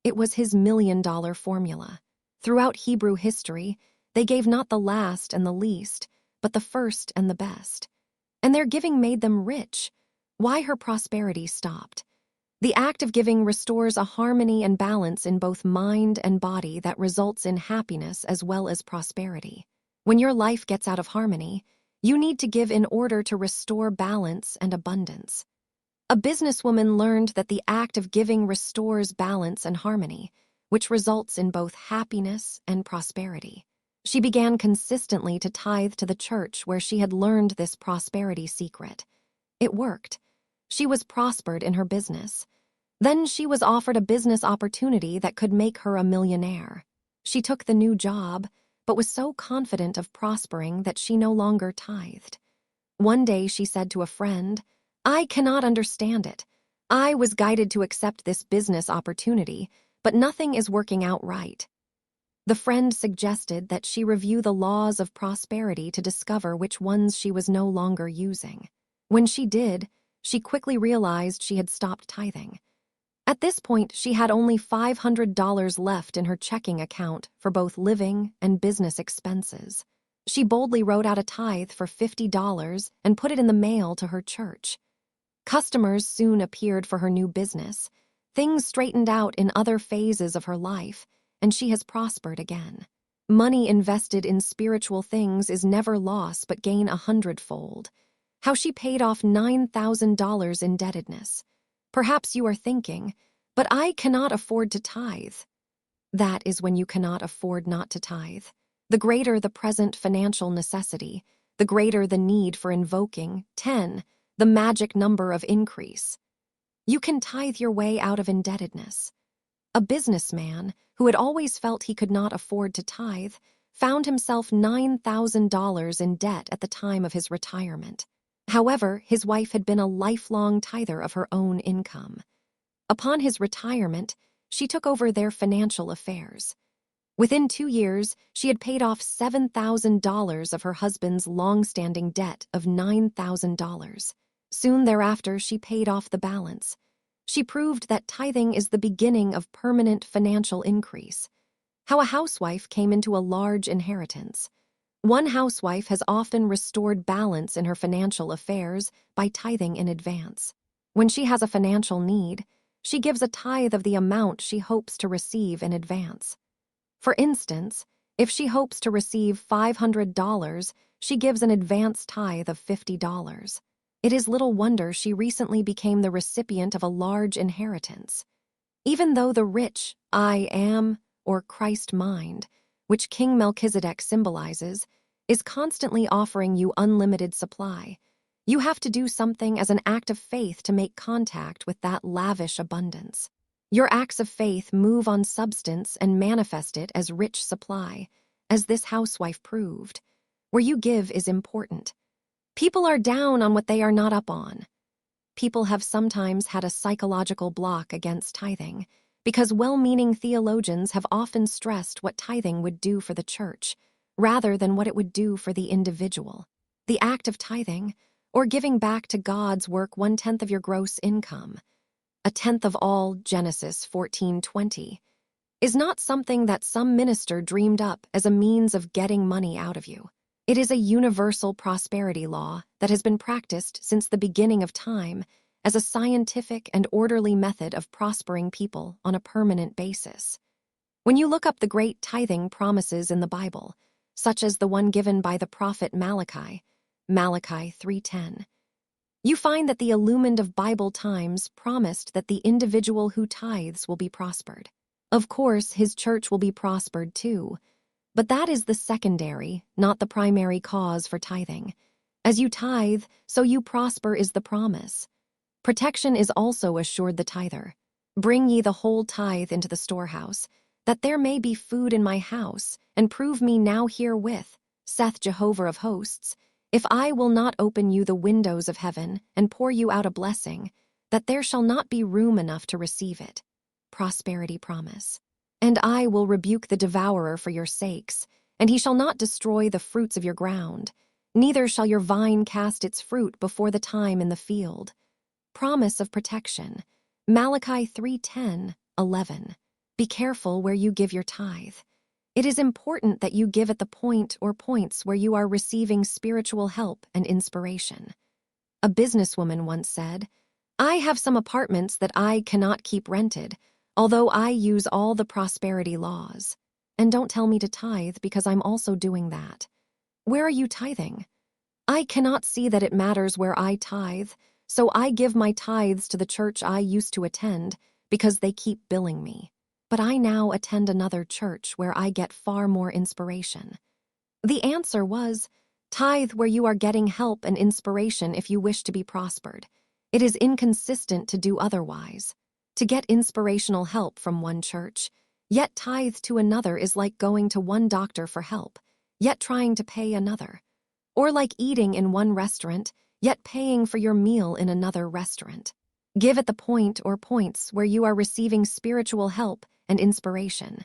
It was his million-dollar formula. Throughout Hebrew history, they gave not the last and the least, but the first and the best. And their giving made them rich. Why her prosperity stopped? The act of giving restores a harmony and balance in both mind and body that results in happiness as well as prosperity. When your life gets out of harmony, you need to give in order to restore balance and abundance. A businesswoman learned that the act of giving restores balance and harmony, which results in both happiness and prosperity. She began consistently to tithe to the church where she had learned this prosperity secret. It worked. She was prospered in her business. Then she was offered a business opportunity that could make her a millionaire. She took the new job, but was so confident of prospering that she no longer tithed. One day she said to a friend, "I cannot understand it. I was guided to accept this business opportunity, but nothing is working out right." The friend suggested that she review the laws of prosperity to discover which ones she was no longer using. When she did, she quickly realized she had stopped tithing. At this point, she had only $500 left in her checking account for both living and business expenses. She boldly wrote out a tithe for $50 and put it in the mail to her church. Customers soon appeared for her new business. Things straightened out in other phases of her life, and she has prospered again. Money invested in spiritual things is never loss but gain 100-fold. how she paid off $9,000 indebtedness. Perhaps you are thinking, but I cannot afford to tithe. That is when you cannot afford not to tithe. The greater the present financial necessity, the greater the need for invoking 10, the magic number of increase. You can tithe your way out of indebtedness. A businessman who had always felt he could not afford to tithe found himself $9,000 in debt at the time of his retirement. However, his wife had been a lifelong tither of her own income. Upon his retirement, she took over their financial affairs. Within 2 years, she had paid off $7,000 of her husband's long-standing debt of $9,000. Soon thereafter, she paid off the balance. She proved that tithing is the beginning of permanent financial increase. How a housewife came into a large inheritance. One housewife has often restored balance in her financial affairs by tithing in advance. When she has a financial need, she gives a tithe of the amount she hopes to receive in advance. For instance, if she hopes to receive $500, she gives an advance tithe of $50. It is little wonder she recently became the recipient of a large inheritance. Even though the rich, I am, or Christ mind, which King Melchizedek symbolizes, is constantly offering you unlimited supply, you have to do something as an act of faith to make contact with that lavish abundance. Your acts of faith move on substance and manifest it as rich supply, as this housewife proved. Where you give is important. People are down on what they are not up on. People have sometimes had a psychological block against tithing, because well-meaning theologians have often stressed what tithing would do for the church, rather than what it would do for the individual. The act of tithing, or giving back to God's work 1/10 of your gross income, 1/10 of all, Genesis 14:20, is not something that some minister dreamed up as a means of getting money out of you. It is a universal prosperity law that has been practiced since the beginning of time as a scientific and orderly method of prospering people on a permanent basis. When you look up the great tithing promises in the Bible, such as the one given by the prophet Malachi, Malachi 3:10, you find that the illumined of Bible times promised that the individual who tithes will be prospered. Of course, his church will be prospered too, but that is the secondary, not the primary cause for tithing. As you tithe, so you prosper is the promise. Protection is also assured the tither. Bring ye the whole tithe into the storehouse, that there may be food in my house, and prove me now herewith, saith Jehovah of hosts, if I will not open you the windows of heaven and pour you out a blessing, that there shall not be room enough to receive it. Prosperity promise. And I will rebuke the devourer for your sakes, and he shall not destroy the fruits of your ground, neither shall your vine cast its fruit before the time in the field. Promise of protection. Malachi 3:10, 11. Be careful where you give your tithe. It is important that you give at the point or points where you are receiving spiritual help and inspiration. A businesswoman once said, I have some apartments that I cannot keep rented, although I use all the prosperity laws. And don't tell me to tithe because I'm also doing that. Where are you tithing? I cannot see that it matters where I tithe, so I give my tithes to the church I used to attend because they keep billing me. But I now attend another church where I get far more inspiration. The answer was, tithe where you are getting help and inspiration if you wish to be prospered. It is inconsistent to do otherwise. To get inspirational help from one church, yet tithe to another is like going to one doctor for help, yet trying to pay another. Or like eating in one restaurant, yet paying for your meal in another restaurant. Give at the point or points where you are receiving spiritual help and inspiration.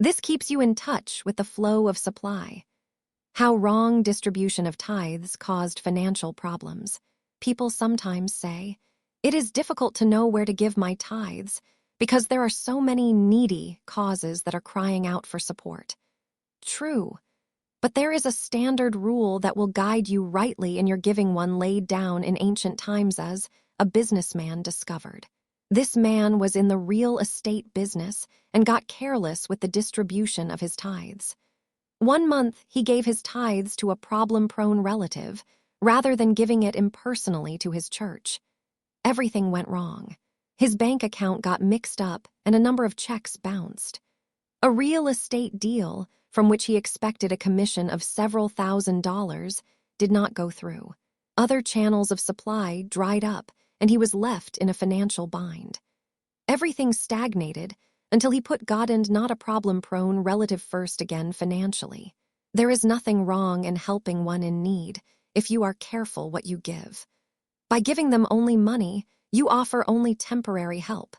This keeps you in touch with the flow of supply. How wrong distribution of tithes caused financial problems. People sometimes say, it is difficult to know where to give my tithes because there are so many needy causes that are crying out for support. True, but there is a standard rule that will guide you rightly in your giving, one laid down in ancient times as a businessman discovered. This man was in the real estate business and got careless with the distribution of his tithes. One month, he gave his tithes to a problem-prone relative, rather than giving it impersonally to his church. Everything went wrong. His bank account got mixed up and a number of checks bounced. A real estate deal, from which he expected a commission of several $1,000s, did not go through. Other channels of supply dried up, and he was left in a financial bind. Everything stagnated until he put God and not a problem-prone relative first again financially. There is nothing wrong in helping one in need if you are careful what you give. By giving them only money, you offer only temporary help.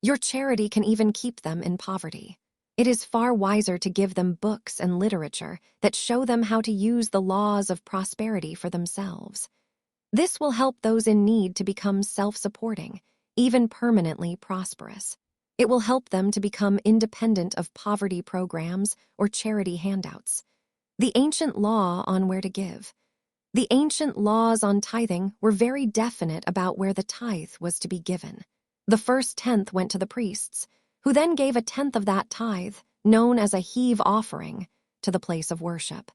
Your charity can even keep them in poverty. It is far wiser to give them books and literature that show them how to use the laws of prosperity for themselves. This will help those in need to become self-supporting, even permanently prosperous. It will help them to become independent of poverty programs or charity handouts. The ancient law on where to give. The ancient laws on tithing were very definite about where the tithe was to be given. The first tenth went to the priests, who then gave a tenth of that tithe, known as a heave offering, to the place of worship.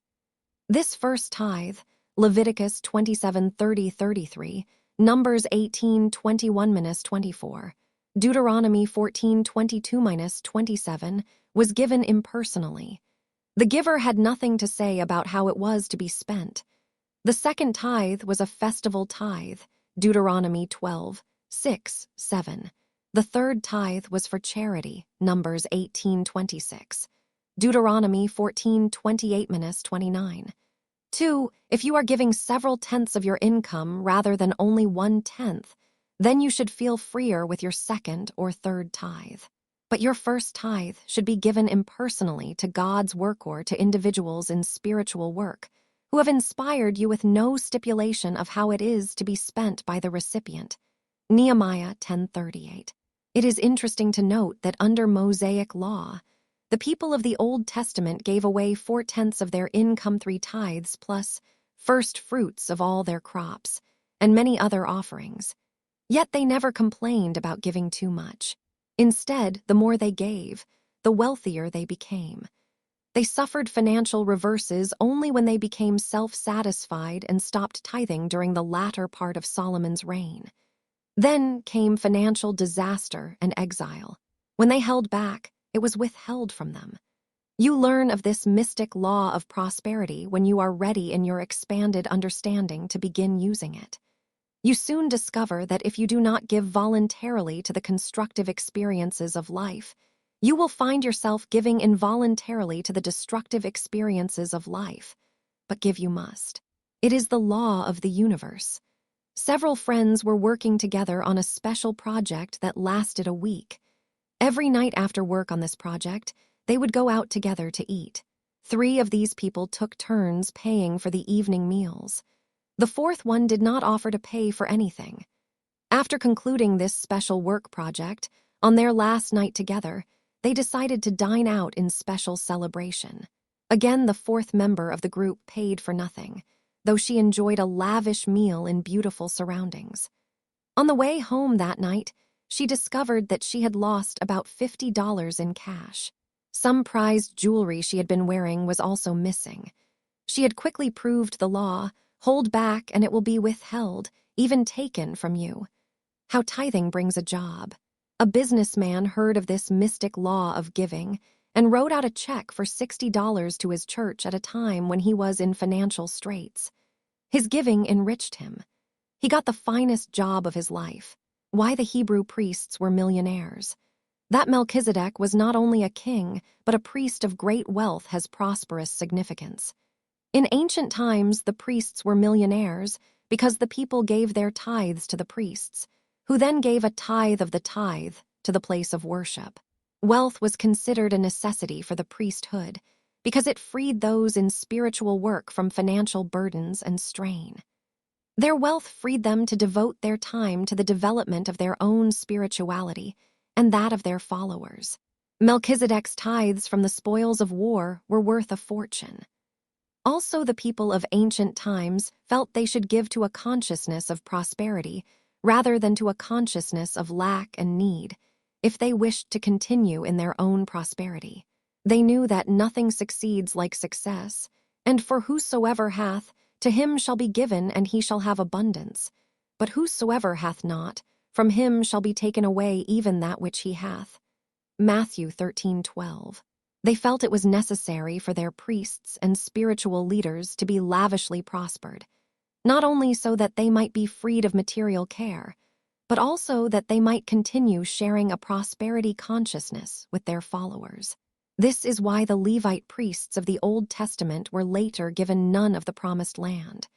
This first tithe, Leviticus 27:30-33, Numbers 18:21-24, Deuteronomy 14:22-27, was given impersonally. The giver had nothing to say about how it was to be spent. The second tithe was a festival tithe, Deuteronomy 12:6-7. The third tithe was for charity, Numbers 18:26, Deuteronomy 14:28-29. 2. If you are giving several tenths of your income rather than only 1/10, then you should feel freer with your second or third tithe. But your first tithe should be given impersonally to God's work or to individuals in spiritual work, who have inspired you with no stipulation of how it is to be spent by the recipient. Nehemiah 10:38. It is interesting to note that under Mosaic law, the people of the Old Testament gave away 4/10 of their income, 3 tithes plus first fruits of all their crops, and many other offerings. Yet they never complained about giving too much. Instead, the more they gave, the wealthier they became. They suffered financial reverses only when they became self-satisfied and stopped tithing during the latter part of Solomon's reign. Then came financial disaster and exile. When they held back, it was withheld from them. You learn of this mystic law of prosperity when you are ready in your expanded understanding to begin using it. You soon discover that if you do not give voluntarily to the constructive experiences of life, you will find yourself giving involuntarily to the destructive experiences of life. But give you must. It is the law of the universe. Several friends were working together on a special project that lasted a week. Every night after work on this project, they would go out together to eat. 3 of these people took turns paying for the evening meals. The fourth one did not offer to pay for anything. After concluding this special work project, on their last night together, they decided to dine out in special celebration. Again, the fourth member of the group paid for nothing, though she enjoyed a lavish meal in beautiful surroundings. On the way home that night, she discovered that she had lost about $50 in cash. Some prized jewelry she had been wearing was also missing. She had quickly proved the law: hold back and it will be withheld, even taken from you. How tithing brings a job. A businessman heard of this mystic law of giving and wrote out a check for $60 to his church at a time when he was in financial straits. His giving enriched him. He got the finest job of his life. Why the Hebrew priests were millionaires. That Melchizedek was not only a king, but a priest of great wealth has prosperous significance. In ancient times, the priests were millionaires because the people gave their tithes to the priests, who then gave a tithe of the tithe to the place of worship. Wealth was considered a necessity for the priesthood because it freed those in spiritual work from financial burdens and strain. Their wealth freed them to devote their time to the development of their own spirituality and that of their followers. Melchizedek's tithes from the spoils of war were worth a fortune. Also, the people of ancient times felt they should give to a consciousness of prosperity rather than to a consciousness of lack and need, if they wished to continue in their own prosperity. They knew that nothing succeeds like success, and for whosoever hath, To him shall be given, and he shall have abundance. But whosoever hath not, from him shall be taken away even that which he hath. Matthew 13:12. They felt it was necessary for their priests and spiritual leaders to be lavishly prospered, not only so that they might be freed of material care, but also that they might continue sharing a prosperity consciousness with their followers. This is why the Levite priests of the Old Testament were later given none of the promised land.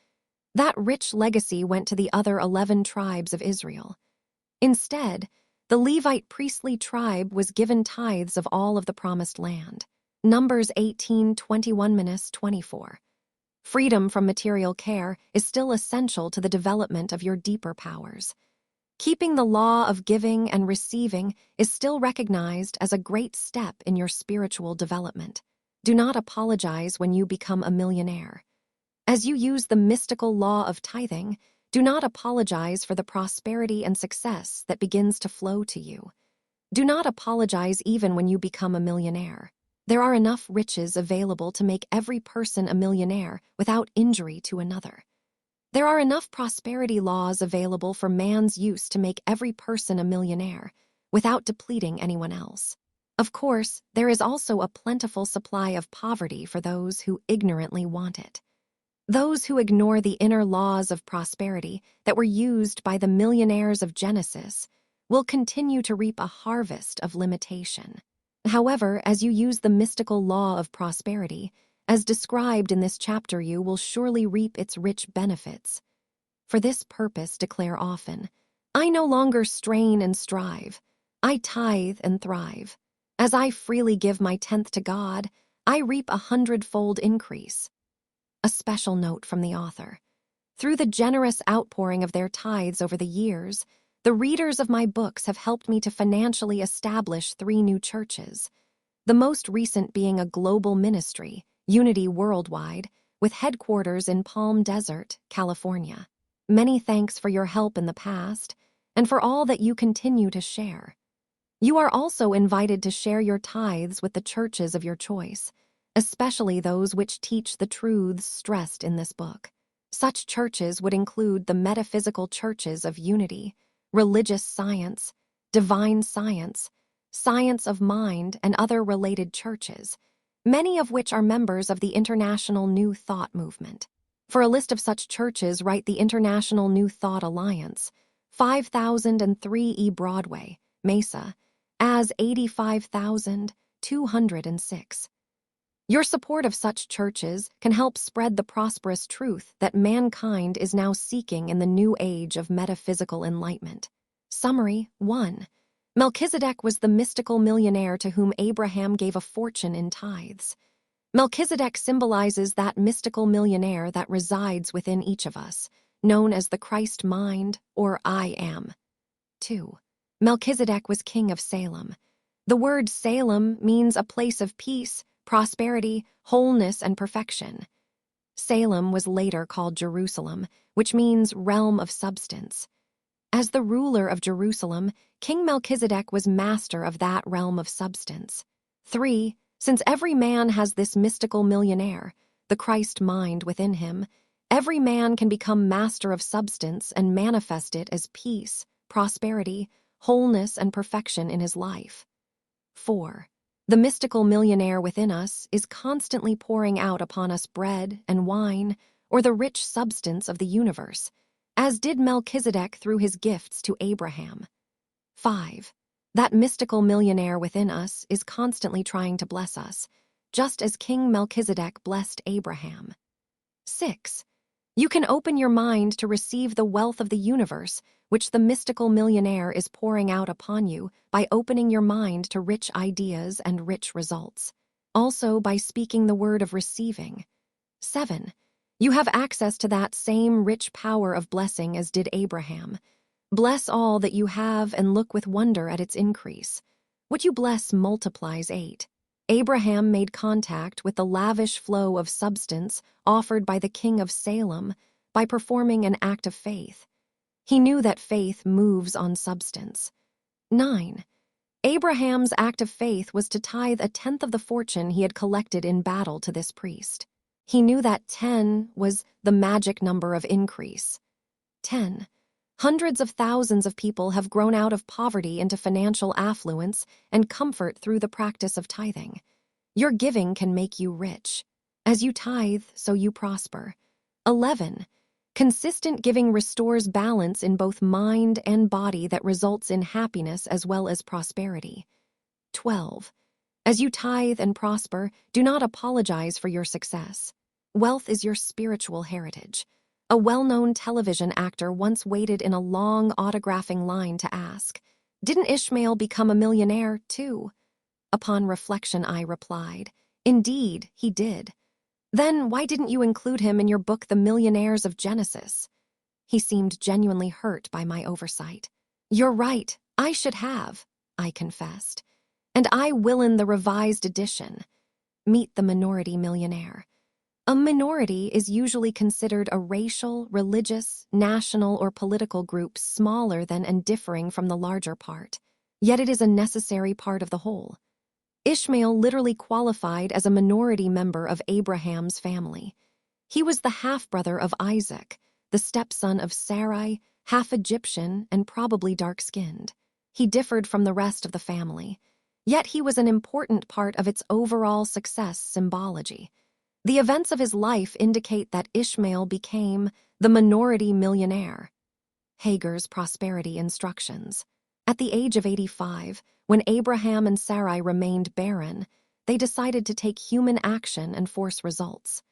That rich legacy went to the other 11 tribes of Israel. Instead, the Levite priestly tribe was given tithes of all of the promised land. Numbers 18:21-24. Freedom from material care is still essential to the development of your deeper powers. Keeping the law of giving and receiving is still recognized as a great step in your spiritual development. Do not apologize when you become a millionaire. As you use the mystical law of tithing, do not apologize for the prosperity and success that begins to flow to you. Do not apologize even when you become a millionaire. There are enough riches available to make every person a millionaire without injury to another. There are enough prosperity laws available for man's use to make every person a millionaire without depleting anyone else. Of course, there is also a plentiful supply of poverty for those who ignorantly want it. Those who ignore the inner laws of prosperity that were used by the millionaires of Genesis will continue to reap a harvest of limitation. However, as you use the mystical law of prosperity, as described in this chapter, you will surely reap its rich benefits. For this purpose declare often, I no longer strain and strive. I tithe and thrive. As I freely give my tenth to God, I reap 100-fold increase. A special note from the author. Through the generous outpouring of their tithes over the years, the readers of my books have helped me to financially establish 3 new churches, the most recent being a global ministry, Unity Worldwide, with headquarters in Palm Desert, California. Many thanks for your help in the past and for all that you continue to share. You are also invited to share your tithes with the churches of your choice, especially those which teach the truths stressed in this book. Such churches would include the metaphysical churches of Unity, religious science, divine science, science of mind, and other related churches, many of which are members of the International New Thought movement. For a list of such churches, write the International New Thought Alliance, 5003 E Broadway, Mesa, as 85,206. Your support of such churches can help spread the prosperous truth that mankind is now seeking in the new age of metaphysical enlightenment. Summary 1. Melchizedek was the mystical millionaire to whom Abraham gave a fortune in tithes. Melchizedek symbolizes that mystical millionaire that resides within each of us, known as the Christ mind or I am. 2. Melchizedek was king of Salem. The word Salem means a place of peace, prosperity, wholeness, and perfection. Salem was later called Jerusalem, which means realm of substance. As the ruler of Jerusalem, King Melchizedek was master of that realm of substance. 3. Since every man has this mystical millionaire, the Christ mind within him, every man can become master of substance and manifest it as peace, prosperity, wholeness, and perfection in his life. 4. The mystical millionaire within us is constantly pouring out upon us bread and wine, or the rich substance of the universe, as did Melchizedek through his gifts to Abraham. 5. That mystical millionaire within us is constantly trying to bless us, just as King Melchizedek blessed Abraham. 6. You can open your mind to receive the wealth of the universe, which the mystical millionaire is pouring out upon you by opening your mind to rich ideas and rich results. Also by speaking the word of receiving. 7. You have access to that same rich power of blessing as did Abraham. Bless all that you have and look with wonder at its increase. What you bless multiplies 8. Abraham made contact with the lavish flow of substance offered by the king of Salem by performing an act of faith. He knew that faith moves on substance. 9. Abraham's act of faith was to tithe 1/10 of the fortune he had collected in battle to this priest. He knew that 10 was the magic number of increase. 10. Hundreds of thousands of people have grown out of poverty into financial affluence and comfort through the practice of tithing. Your giving can make you rich. As you tithe, so you prosper. 11. Consistent giving restores balance in both mind and body that results in happiness as well as prosperity. 12. As you tithe and prosper, do not apologize for your success. Wealth is your spiritual heritage. A well-known television actor once waited in a long autographing line to ask, "Didn't Ishmael become a millionaire, too?" Upon reflection, I replied, "Indeed, he did." "Then why didn't you include him in your book, The Millionaires of Genesis?" He seemed genuinely hurt by my oversight. "You're right, I should have," I confessed. "And I will in the revised edition." Meet the minority millionaire. A minority is usually considered a racial, religious, national, or political group smaller than and differing from the larger part. Yet it is a necessary part of the whole. Ishmael literally qualified as a minority member of Abraham's family. He was the half-brother of Isaac, the stepson of Sarai, half Egyptian and probably dark-skinned. He differed from the rest of the family. Yet he was an important part of its overall success symbology. The events of his life indicate that Ishmael became the minority millionaire. Hagar's prosperity instructions. At the age of 85, when Abraham and Sarai remained barren, they decided to take human action and force results.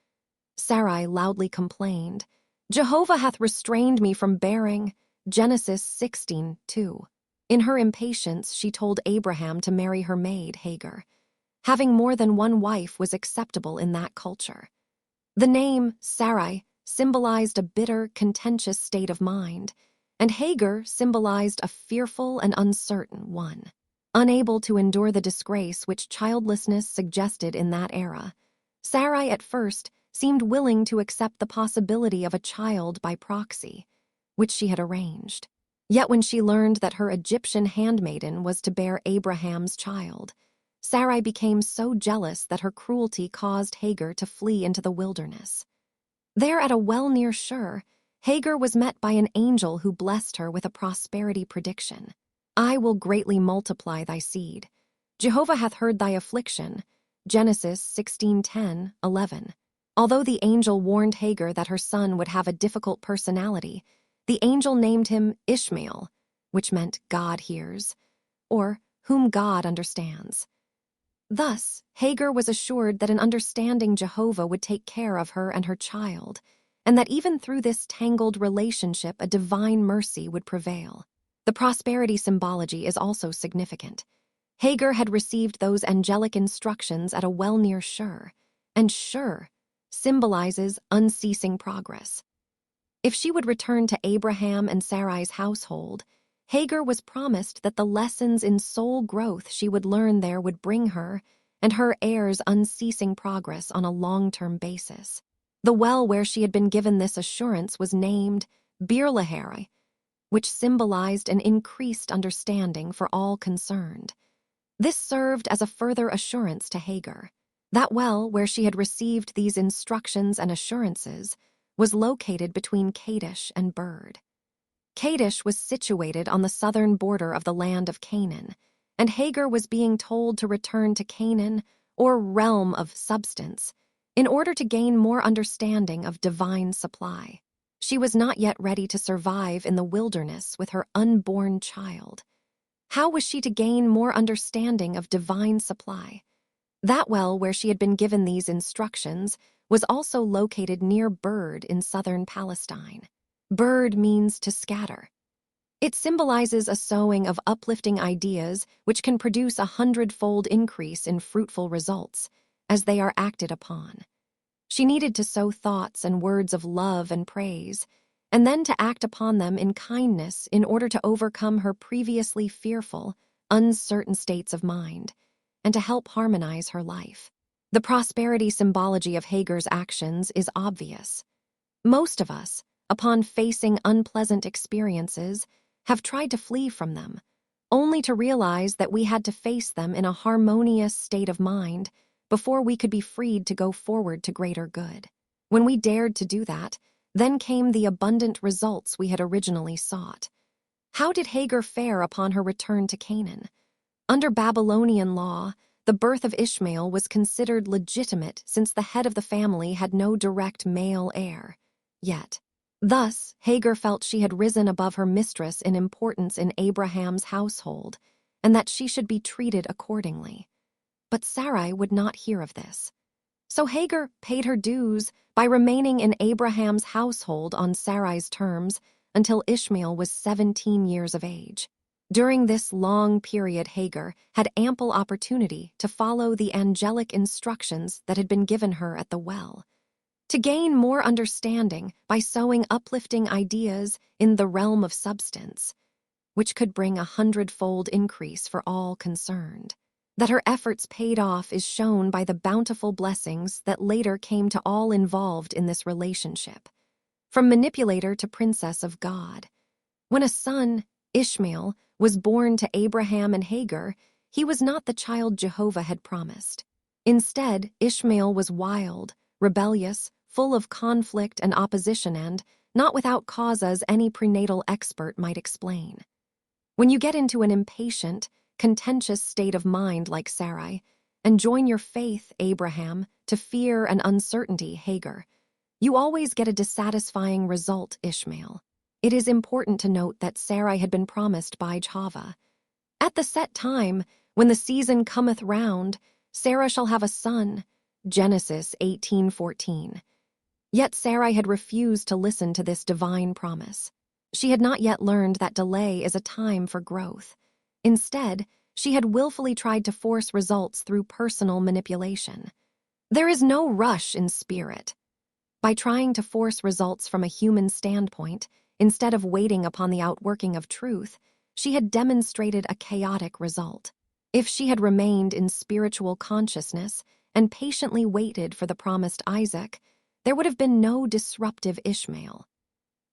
Sarai loudly complained, "Jehovah hath restrained me from bearing." Genesis 16:2. In her impatience, she told Abraham to marry her maid, Hagar. Having more than one wife was acceptable in that culture. The name Sarai symbolized a bitter, contentious state of mind, and Hagar symbolized a fearful and uncertain one. Unable to endure the disgrace which childlessness suggested in that era, Sarai at first seemed willing to accept the possibility of a child by proxy, which she had arranged. Yet when she learned that her Egyptian handmaiden was to bear Abraham's child, Sarai became so jealous that her cruelty caused Hagar to flee into the wilderness. There at a well near Shur, Hagar was met by an angel who blessed her with a prosperity prediction. "I will greatly multiply thy seed. Jehovah hath heard thy affliction." Genesis 16:10-11. Although the angel warned Hagar that her son would have a difficult personality, the angel named him Ishmael, which meant God hears, or whom God understands. Thus, Hagar was assured that an understanding Jehovah would take care of her and her child, and that even through this tangled relationship a divine mercy would prevail. The prosperity symbology is also significant. Hagar had received those angelic instructions at a well near Shur, and Shur symbolizes unceasing progress. If she would return to Abraham and Sarai's household, Hagar was promised that the lessons in soul growth she would learn there would bring her and her heirs unceasing progress on a long-term basis. The well where she had been given this assurance was named Bir-lahai, which symbolized an increased understanding for all concerned. This served as a further assurance to Hagar. That well where she had received these instructions and assurances was located between Kadesh and Bird. Kadesh was situated on the southern border of the land of Canaan, and Hagar was being told to return to Canaan, or realm of substance, in order to gain more understanding of divine supply. She was not yet ready to survive in the wilderness with her unborn child. How was she to gain more understanding of divine supply? That well where she had been given these instructions was also located near Bird in southern Palestine. Bird means to scatter. It symbolizes a sowing of uplifting ideas which can produce a 100-fold increase in fruitful results as they are acted upon. She needed to sow thoughts and words of love and praise, and then to act upon them in kindness in order to overcome her previously fearful, uncertain states of mind, and to help harmonize her life. The prosperity symbology of Hagar's actions is obvious. Most of us, upon facing unpleasant experiences, have tried to flee from them, only to realize that we had to face them in a harmonious state of mind before we could be freed to go forward to greater good. When we dared to do that, then came the abundant results we had originally sought. How did Hagar fare upon her return to Canaan? Under Babylonian law, the birth of Ishmael was considered legitimate since the head of the family had no direct male heir. Yet, thus, Hagar felt she had risen above her mistress in importance in Abraham's household, and that she should be treated accordingly. But Sarai would not hear of this. So Hagar paid her dues by remaining in Abraham's household on Sarai's terms until Ishmael was 17 years of age. During this long period, Hagar had ample opportunity to follow the angelic instructions that had been given her at the well, to gain more understanding by sowing uplifting ideas in the realm of substance, which could bring 100-fold increase for all concerned. That her efforts paid off is shown by the bountiful blessings that later came to all involved in this relationship, from manipulator to princess of God. When a son, Ishmael, was born to Abraham and Hagar, he was not the child Jehovah had promised. Instead, Ishmael was wild, rebellious, full of conflict and opposition, and not without cause, as any prenatal expert might explain. When you get into an impatient, contentious state of mind like Sarai, and join your faith, Abraham, to fear and uncertainty, Hagar, you always get a dissatisfying result, Ishmael. It is important to note that Sarai had been promised by Jehovah. At the set time, when the season cometh round, Sarah shall have a son. Genesis 18:14. Yet Sarai had refused to listen to this divine promise. She had not yet learned that delay is a time for growth. Instead, she had willfully tried to force results through personal manipulation. There is no rush in spirit. By trying to force results from a human standpoint, instead of waiting upon the outworking of truth, she had demonstrated a chaotic result. If she had remained in spiritual consciousness and patiently waited for the promised Isaac, there would have been no disruptive Ishmael.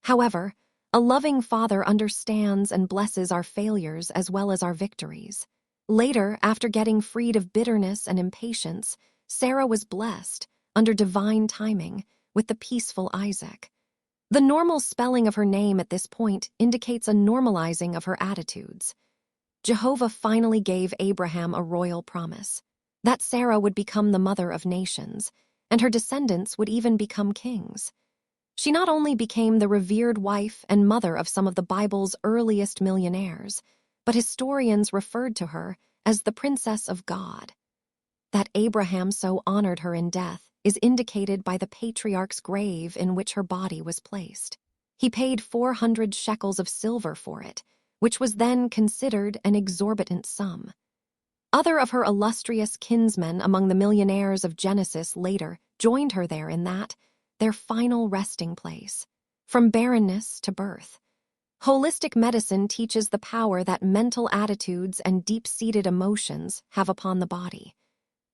However, a loving father understands and blesses our failures as well as our victories. Later, after getting freed of bitterness and impatience, Sarah was blessed, under divine timing, with the peaceful Isaac. The normal spelling of her name at this point indicates a normalizing of her attitudes. Jehovah finally gave Abraham a royal promise, that Sarah would become the mother of nations, and her descendants would even become kings. She not only became the revered wife and mother of some of the Bible's earliest millionaires, but historians referred to her as the Princess of God. That Abraham so honored her in death is indicated by the patriarch's grave in which her body was placed. He paid 400 shekels of silver for it, which was then considered an exorbitant sum. Other of her illustrious kinsmen among the millionaires of Genesis later joined her there in that, their final resting place, from barrenness to birth. Holistic medicine teaches the power that mental attitudes and deep-seated emotions have upon the body.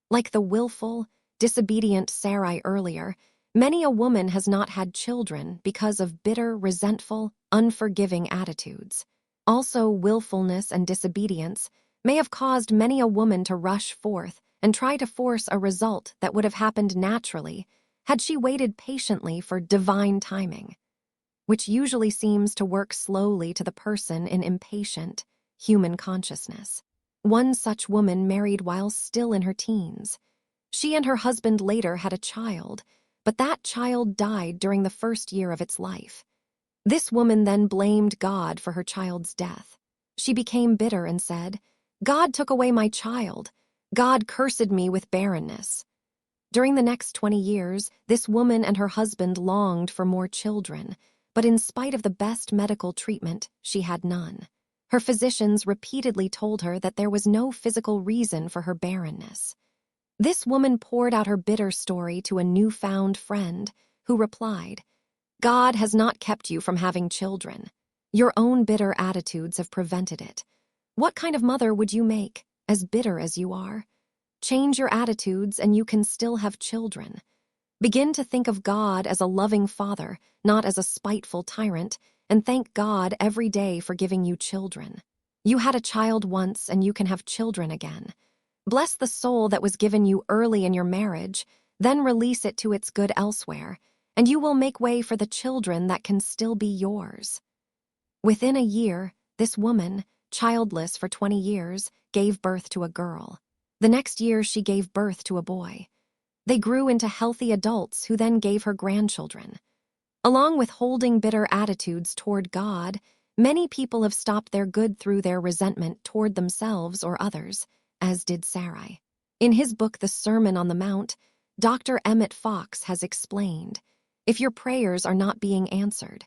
Like the willful, disobedient Sarai earlier, many a woman has not had children because of bitter, resentful, unforgiving attitudes. Also, willfulness and disobedience may have caused many a woman to rush forth and try to force a result that would have happened naturally had she waited patiently for divine timing, which usually seems to work slowly to the person in impatient, human consciousness. One such woman married while still in her teens. She and her husband later had a child, but that child died during the first year of its life. This woman then blamed God for her child's death. She became bitter and said, "God took away my child. God cursed me with barrenness." During the next 20 years, this woman and her husband longed for more children, but in spite of the best medical treatment, she had none. Her physicians repeatedly told her that there was no physical reason for her barrenness. This woman poured out her bitter story to a newfound friend, who replied, "God has not kept you from having children. Your own bitter attitudes have prevented it. What kind of mother would you make, as bitter as you are? Change your attitudes and you can still have children. Begin to think of God as a loving father, not as a spiteful tyrant, and thank God every day for giving you children. You had a child once and you can have children again. Bless the soul that was given you early in your marriage, then release it to its good elsewhere, and you will make way for the children that can still be yours. Within a year, this woman, childless for 20 years, gave birth to a girl. The next year, she gave birth to a boy. They grew into healthy adults who then gave her grandchildren. Along with holding bitter attitudes toward God, many people have stopped their good through their resentment toward themselves or others, as did Sarai. In his book, The Sermon on the Mount, Dr. Emmett Fox has explained, if your prayers are not being answered,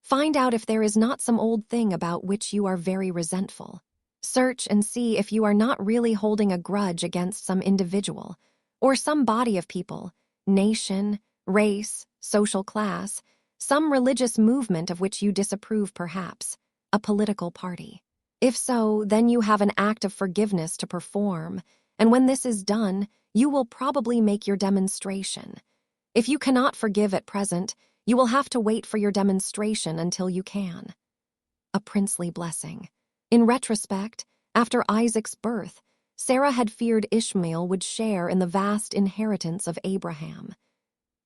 find out if there is not some old thing about which you are very resentful. Search and see if you are not really holding a grudge against some individual or some body of people, nation, race, social class, some religious movement of which you disapprove perhaps, a political party. If so, then you have an act of forgiveness to perform, and when this is done, you will probably make your demonstration. If you cannot forgive at present, you will have to wait for your demonstration until you can. A princely blessing. In retrospect, after Isaac's birth, Sarah had feared Ishmael would share in the vast inheritance of Abraham.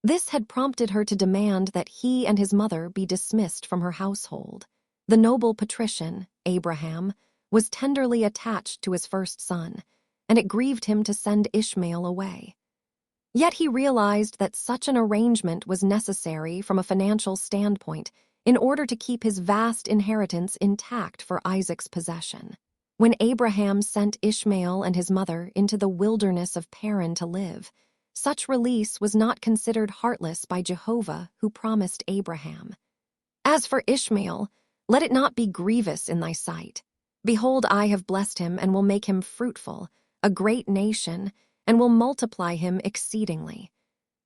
This had prompted her to demand that he and his mother be dismissed from her household. The noble patrician, Abraham, was tenderly attached to his first son, and it grieved him to send Ishmael away. Yet he realized that such an arrangement was necessary from a financial standpoint in order to keep his vast inheritance intact for Isaac's possession. When Abraham sent Ishmael and his mother into the wilderness of Paran to live, such release was not considered heartless by Jehovah, who promised Abraham, "As for Ishmael, let it not be grievous in thy sight. Behold, I have blessed him and will make him fruitful, a great nation, and will multiply him exceedingly.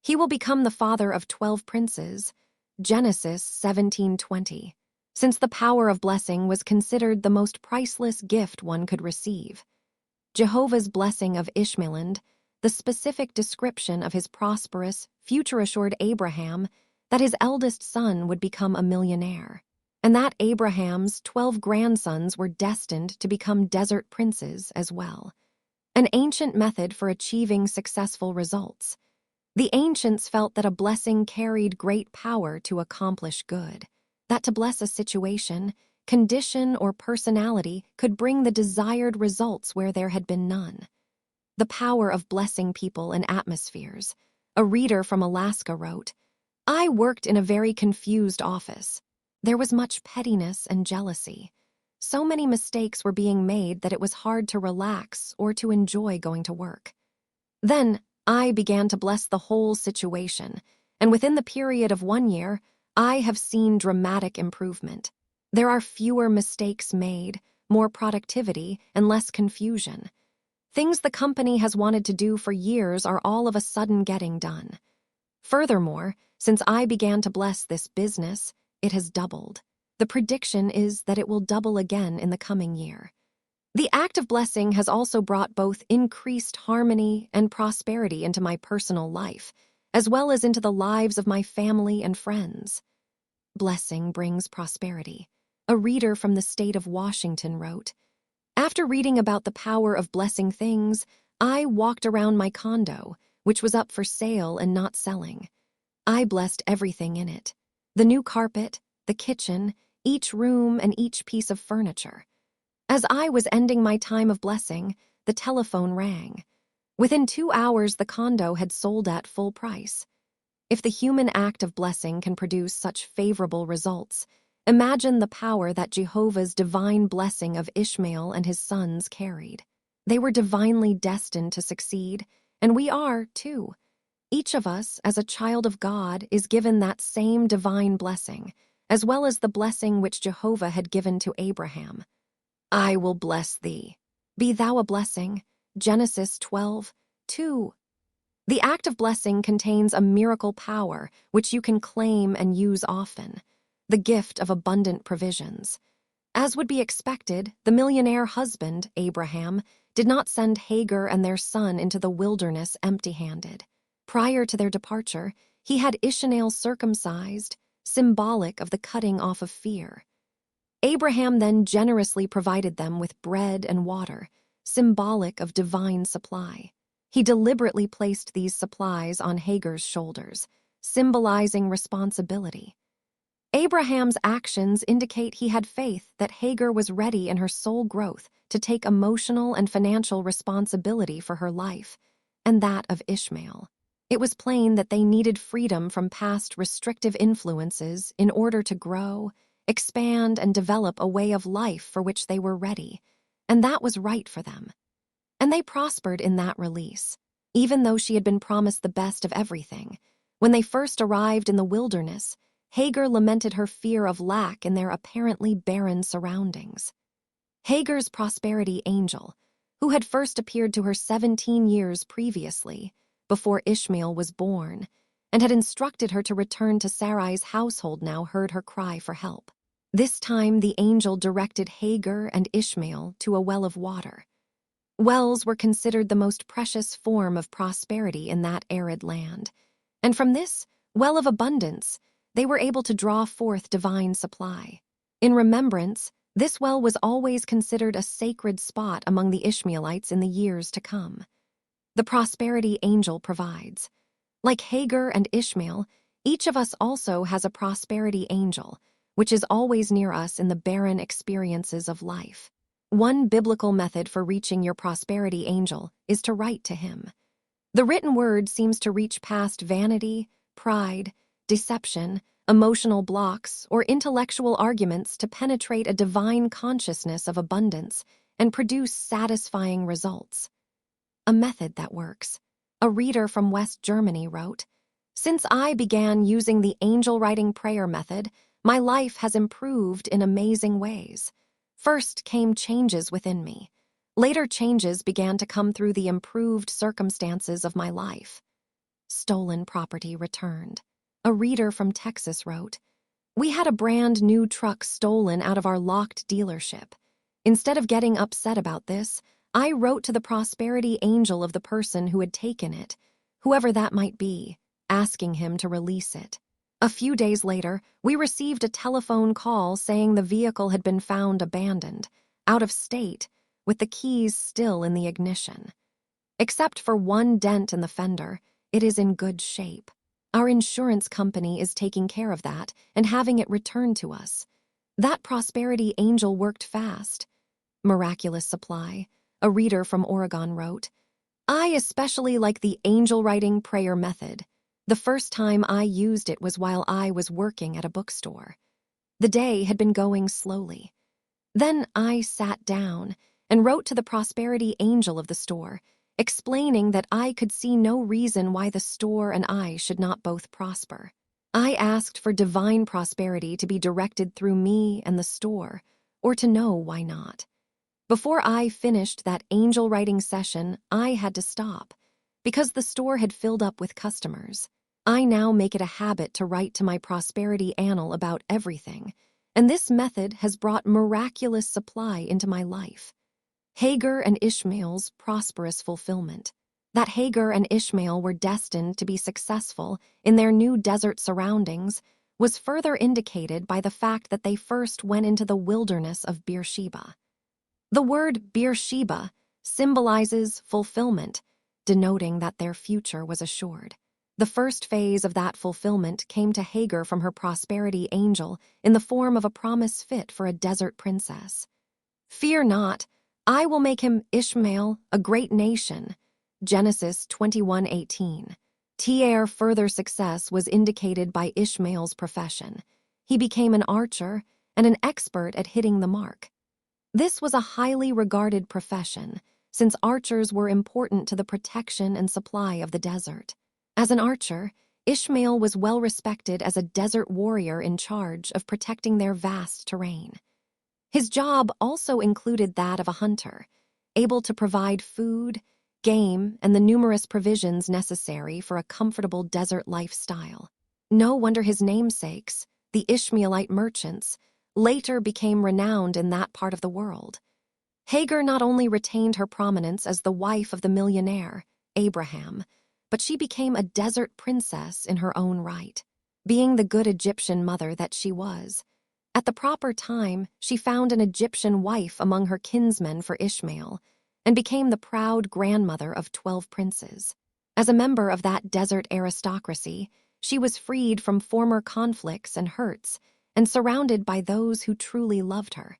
He will become the father of 12 princes." Genesis 17:20. Since the power of blessing was considered the most priceless gift one could receive. Jehovah's blessing of Ishmaeland, the specific description of his prosperous, future-assured Abraham that his eldest son would become a millionaire, and that Abraham's 12 grandsons were destined to become desert princes as well. An ancient method for achieving successful results. The ancients felt that a blessing carried great power to accomplish good, that to bless a situation, condition, or personality could bring the desired results where there had been none. The power of blessing people and atmospheres. A reader from Alaska wrote, "I worked in a very confused office. There was much pettiness and jealousy. So many mistakes were being made that it was hard to relax or to enjoy going to work. Then I began to bless the whole situation, and within the period of 1 year, I have seen dramatic improvement. There are fewer mistakes made, more productivity, and less confusion. Things the company has wanted to do for years are all of a sudden getting done. Furthermore, since I began to bless this business, it has doubled. The prediction is that it will double again in the coming year. The act of blessing has also brought both increased harmony and prosperity into my personal life, as well as into the lives of my family and friends. Blessing brings prosperity. A reader from the state of Washington wrote, "After reading about the power of blessing things, I walked around my condo, which was up for sale and not selling. I blessed everything in it. The new carpet, the kitchen, each room, and each piece of furniture. As I was ending my time of blessing, the telephone rang. Within 2 hours, the condo had sold at full price. If the human act of blessing can produce such favorable results, imagine the power that Jehovah's divine blessing of Ishmael and his sons carried. They were divinely destined to succeed, and we are, too. Each of us, as a child of God, is given that same divine blessing, as well as the blessing which Jehovah had given to Abraham. I will bless thee. Be thou a blessing. Genesis 12:2. The act of blessing contains a miracle power which you can claim and use often, the gift of abundant provisions. As would be expected, the millionaire husband, Abraham, did not send Hagar and their son into the wilderness empty-handed. Prior to their departure, he had Ishmael circumcised, symbolic of the cutting off of fear. Abraham then generously provided them with bread and water, symbolic of divine supply. He deliberately placed these supplies on Hagar's shoulders, symbolizing responsibility. Abraham's actions indicate he had faith that Hagar was ready in her soul growth to take emotional and financial responsibility for her life, and that of Ishmael. It was plain that they needed freedom from past restrictive influences in order to grow, expand, and develop a way of life for which they were ready, and that was right for them. And they prospered in that release, even though she had been promised the best of everything. When they first arrived in the wilderness, Hagar lamented her fear of lack in their apparently barren surroundings. Hagar's prosperity angel, who had first appeared to her 17 years previously, before Ishmael was born, and had instructed her to return to Sarai's household, now heard her cry for help. This time the angel directed Hagar and Ishmael to a well of water. Wells were considered the most precious form of prosperity in that arid land, and from this well of abundance, they were able to draw forth divine supply. In remembrance, this well was always considered a sacred spot among the Ishmaelites in the years to come. The prosperity angel provides. Like Hagar and Ishmael, each of us also has a prosperity angel, which is always near us in the barren experiences of life. One biblical method for reaching your prosperity angel is to write to him. The written word seems to reach past vanity, pride, deception, emotional blocks, or intellectual arguments to penetrate a divine consciousness of abundance and produce satisfying results. A method that works. A reader from West Germany wrote, "Since I began using the angel writing prayer method, my life has improved in amazing ways. First came changes within me. Later changes began to come through the improved circumstances of my life." Stolen property returned. A reader from Texas wrote, "We had a brand new truck stolen out of our locked dealership. Instead of getting upset about this, I wrote to the prosperity angel of the person who had taken it, whoever that might be, asking him to release it. A few days later, we received a telephone call saying the vehicle had been found abandoned, out of state, with the keys still in the ignition. Except for one dent in the fender, it is in good shape. Our insurance company is taking care of that and having it returned to us. That prosperity angel worked fast." Miraculous supply. A reader from Oregon wrote, "I especially like the angel writing prayer method. The first time I used it was while I was working at a bookstore. The day had been going slowly. Then I sat down and wrote to the prosperity angel of the store, explaining that I could see no reason why the store and I should not both prosper. I asked for divine prosperity to be directed through me and the store, or to know why not. Before I finished that angel writing session, I had to stop, because the store had filled up with customers. I now make it a habit to write to my prosperity annal about everything, and this method has brought miraculous supply into my life." Hagar and Ishmael's prosperous fulfillment. That Hagar and Ishmael were destined to be successful in their new desert surroundings was further indicated by the fact that they first went into the wilderness of Beersheba. The word Beersheba symbolizes fulfillment, denoting that their future was assured. The first phase of that fulfillment came to Hagar from her prosperity angel in the form of a promise fit for a desert princess. "Fear not, I will make him Ishmael, a great nation." Genesis 21:18. Their further success was indicated by Ishmael's profession. He became an archer and an expert at hitting the mark. This was a highly regarded profession, since archers were important to the protection and supply of the desert. As an archer, Ishmael was well respected as a desert warrior in charge of protecting their vast terrain. His job also included that of a hunter, able to provide food, game, and the numerous provisions necessary for a comfortable desert lifestyle. No wonder his namesakes, the Ishmaelite merchants, later became renowned in that part of the world. Hagar not only retained her prominence as the wife of the millionaire, Abraham, but she became a desert princess in her own right. Being the good Egyptian mother that she was, at the proper time, she found an Egyptian wife among her kinsmen for Ishmael, and became the proud grandmother of 12 princes. As a member of that desert aristocracy, she was freed from former conflicts and hurts and surrounded by those who truly loved her.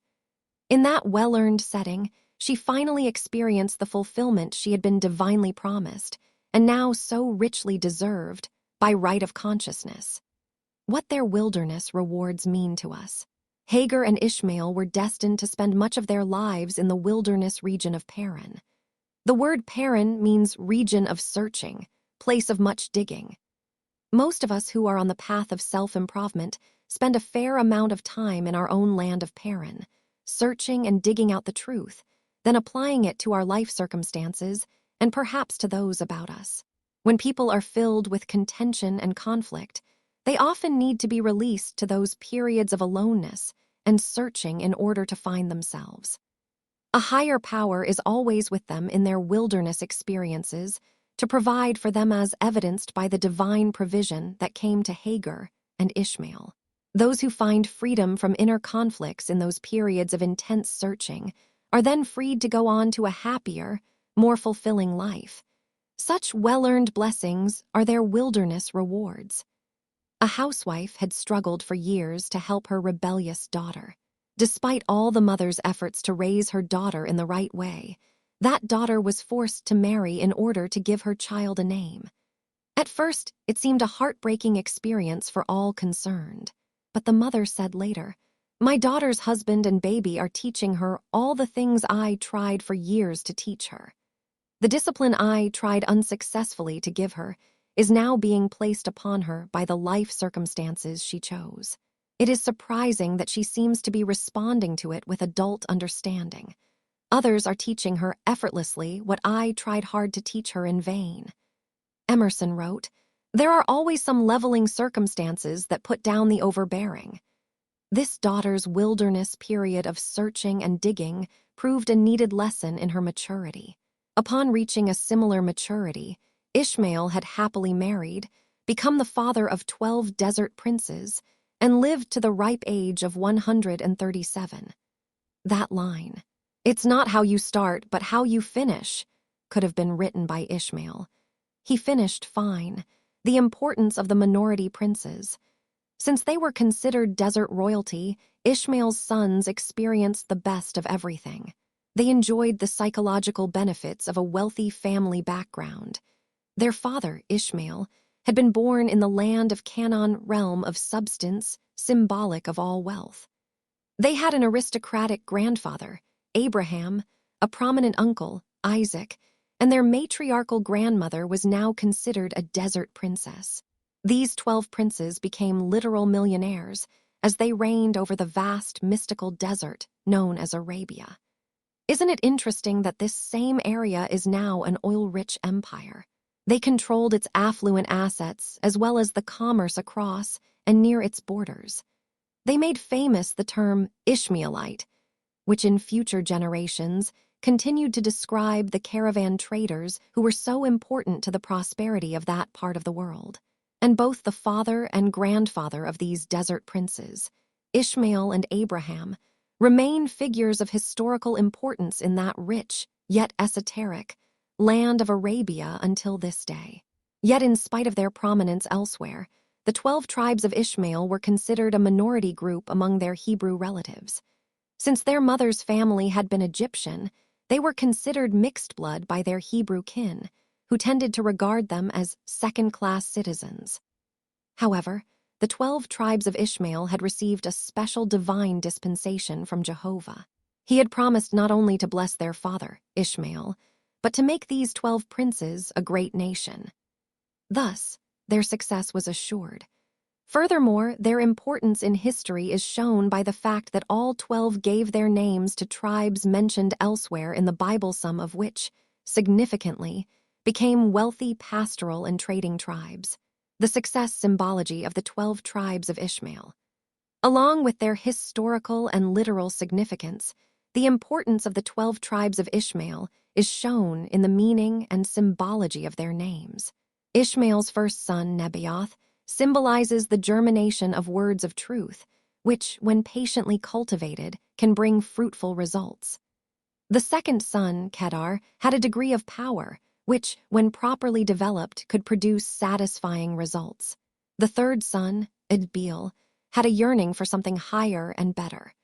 In that well-earned setting, she finally experienced the fulfillment she had been divinely promised and now so richly deserved by right of consciousness. What their wilderness rewards mean to us. Hagar and Ishmael were destined to spend much of their lives in the wilderness region of Paran. The word Paran means region of searching, place of much digging. Most of us who are on the path of self-improvement spend a fair amount of time in our own land of Paran, searching and digging out the truth, then applying it to our life circumstances and perhaps to those about us. When people are filled with contention and conflict, they often need to be released to those periods of aloneness and searching in order to find themselves. A higher power is always with them in their wilderness experiences to provide for them as evidenced by the divine provision that came to Hagar and Ishmael. Those who find freedom from inner conflicts in those periods of intense searching are then freed to go on to a happier, more fulfilling life. Such well-earned blessings are their wilderness rewards. A housewife had struggled for years to help her rebellious daughter. Despite all the mother's efforts to raise her daughter in the right way, that daughter was forced to marry in order to give her child a name. At first, it seemed a heartbreaking experience for all concerned. But the mother said later, "My daughter's husband and baby are teaching her all the things I tried for years to teach her. The discipline I tried unsuccessfully to give her is now being placed upon her by the life circumstances she chose. It is surprising that she seems to be responding to it with adult understanding. Others are teaching her effortlessly what I tried hard to teach her in vain." Emerson wrote, "There are always some leveling circumstances that put down the overbearing." This daughter's wilderness period of searching and digging proved a needed lesson in her maturity. Upon reaching a similar maturity, Ishmael had happily married, become the father of 12 desert princes, and lived to the ripe age of 137. That line, "It's not how you start, but how you finish," could have been written by Ishmael. He finished fine. The importance of the minority princes. Since they were considered desert royalty, Ishmael's sons experienced the best of everything. They enjoyed the psychological benefits of a wealthy family background. Their father, Ishmael, had been born in the land of Canaan realm of substance, symbolic of all wealth. They had an aristocratic grandfather, Abraham, a prominent uncle, Isaac, and their matriarchal grandmother was now considered a desert princess. These 12 princes became literal millionaires as they reigned over the vast mystical desert known as Arabia. Isn't it interesting that this same area is now an oil-rich empire? They controlled its affluent assets as well as the commerce across and near its borders. They made famous the term Ishmaelite, which in future generations continued to describe the caravan traders who were so important to the prosperity of that part of the world. And both the father and grandfather of these desert princes, Ishmael and Abraham, remain figures of historical importance in that rich, yet esoteric, land of Arabia until this day. Yet in spite of their prominence elsewhere, the 12 tribes of Ishmael were considered a minority group among their Hebrew relatives. Since their mother's family had been Egyptian, they were considered mixed blood by their Hebrew kin, who tended to regard them as second-class citizens. However, the 12 tribes of Ishmael had received a special divine dispensation from Jehovah. He had promised not only to bless their father, Ishmael, but to make these 12 princes a great nation. Thus, their success was assured. Furthermore, their importance in history is shown by the fact that all 12 gave their names to tribes mentioned elsewhere in the Bible, some of which, significantly, became wealthy pastoral and trading tribes. The success symbology of the 12 tribes of Ishmael. Along with their historical and literal significance, the importance of the 12 tribes of Ishmael is shown in the meaning and symbology of their names. Ishmael's first son, Nebaioth, symbolizes the germination of words of truth, which, when patiently cultivated, can bring fruitful results. The second son, Kedar, had a degree of power, which, when properly developed, could produce satisfying results. The third son, Idbil, had a yearning for something higher and better.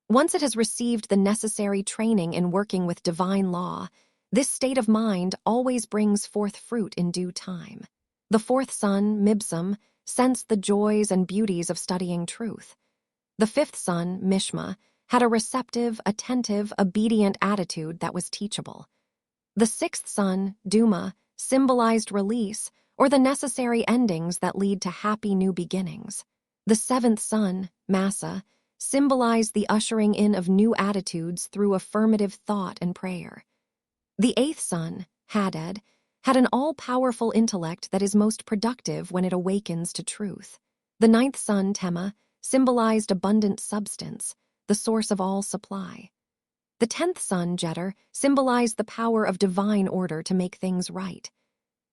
Once it has received the necessary training in working with divine law, this state of mind always brings forth fruit in due time. The fourth son, Mibsam, sensed the joys and beauties of studying truth. The fifth son, Mishma, had a receptive, attentive, obedient attitude that was teachable. The sixth son, Duma, symbolized release or the necessary endings that lead to happy new beginnings. The seventh son, Massa, symbolized the ushering in of new attitudes through affirmative thought and prayer. The eighth son, Hadad, had an all-powerful intellect that is most productive when it awakens to truth. The ninth son, Tema, symbolized abundant substance, the source of all supply. The 10th son, Jeter, symbolized the power of divine order to make things right.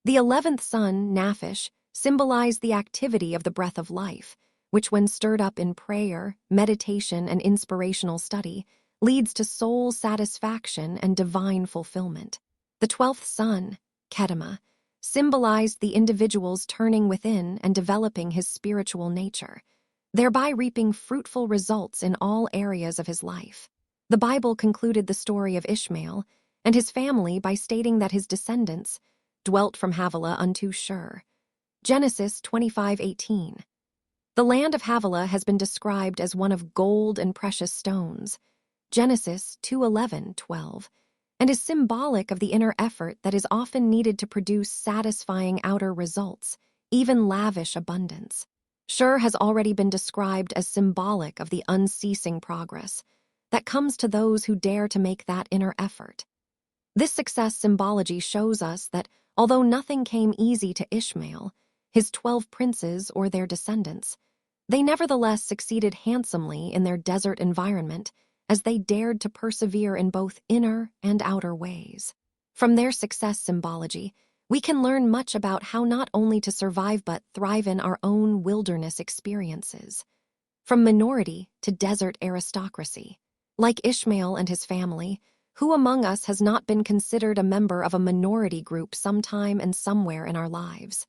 The 11th son, Naphish, symbolized the activity of the breath of life, which when stirred up in prayer, meditation, and inspirational study, leads to soul satisfaction and divine fulfillment. The 12th son, Kedema, symbolized the individual's turning within and developing his spiritual nature, thereby reaping fruitful results in all areas of his life. The Bible concluded the story of Ishmael and his family by stating that his descendants dwelt from Havilah unto Shur. Genesis 25:18. The land of Havilah has been described as one of gold and precious stones, Genesis 2:11-12, and is symbolic of the inner effort that is often needed to produce satisfying outer results, even lavish abundance. Shur has already been described as symbolic of the unceasing progress that comes to those who dare to make that inner effort. This success symbology shows us that although nothing came easy to Ishmael, his 12 princes or their descendants, they nevertheless succeeded handsomely in their desert environment as they dared to persevere in both inner and outer ways. From their success symbology, we can learn much about how not only to survive but thrive in our own wilderness experiences. From minority to desert aristocracy. Like Ishmael and his family, who among us has not been considered a member of a minority group sometime and somewhere in our lives?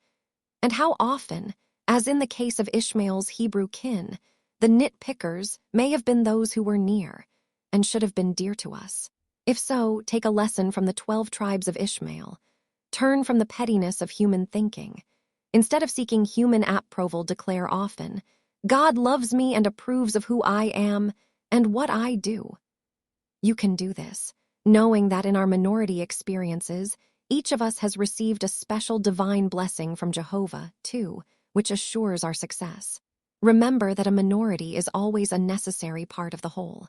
And how often, as in the case of Ishmael's Hebrew kin, the nitpickers may have been those who were near and should have been dear to us. If so, take a lesson from the 12 tribes of Ishmael. Turn from the pettiness of human thinking. Instead of seeking human approval, declare often, God loves me and approves of who I am and what I do. You can do this, knowing that in our minority experiences, each of us has received a special divine blessing from Jehovah, too, which assures our success. Remember that a minority is always a necessary part of the whole.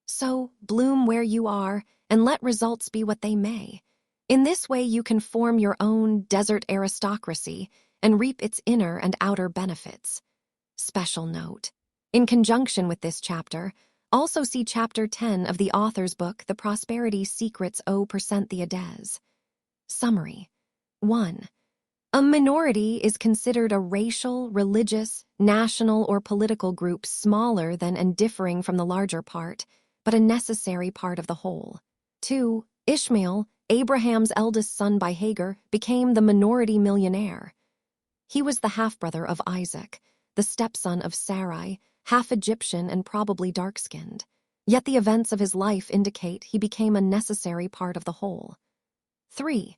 So, bloom where you are and let results be what they may. In this way, you can form your own desert aristocracy and reap its inner and outer benefits. Special note: in conjunction with this chapter, also see Chapter 10 of the author's book, The Prosperity Secrets 0% the Ades. Summary. 1. A minority is considered a racial, religious, national, or political group smaller than and differing from the larger part, but a necessary part of the whole. 2. Ishmael, Abraham's eldest son by Hagar, became the minority millionaire. He was the half-brother of Isaac, the stepson of Sarai, half Egyptian and probably dark-skinned. Yet the events of his life indicate he became a necessary part of the whole. 3.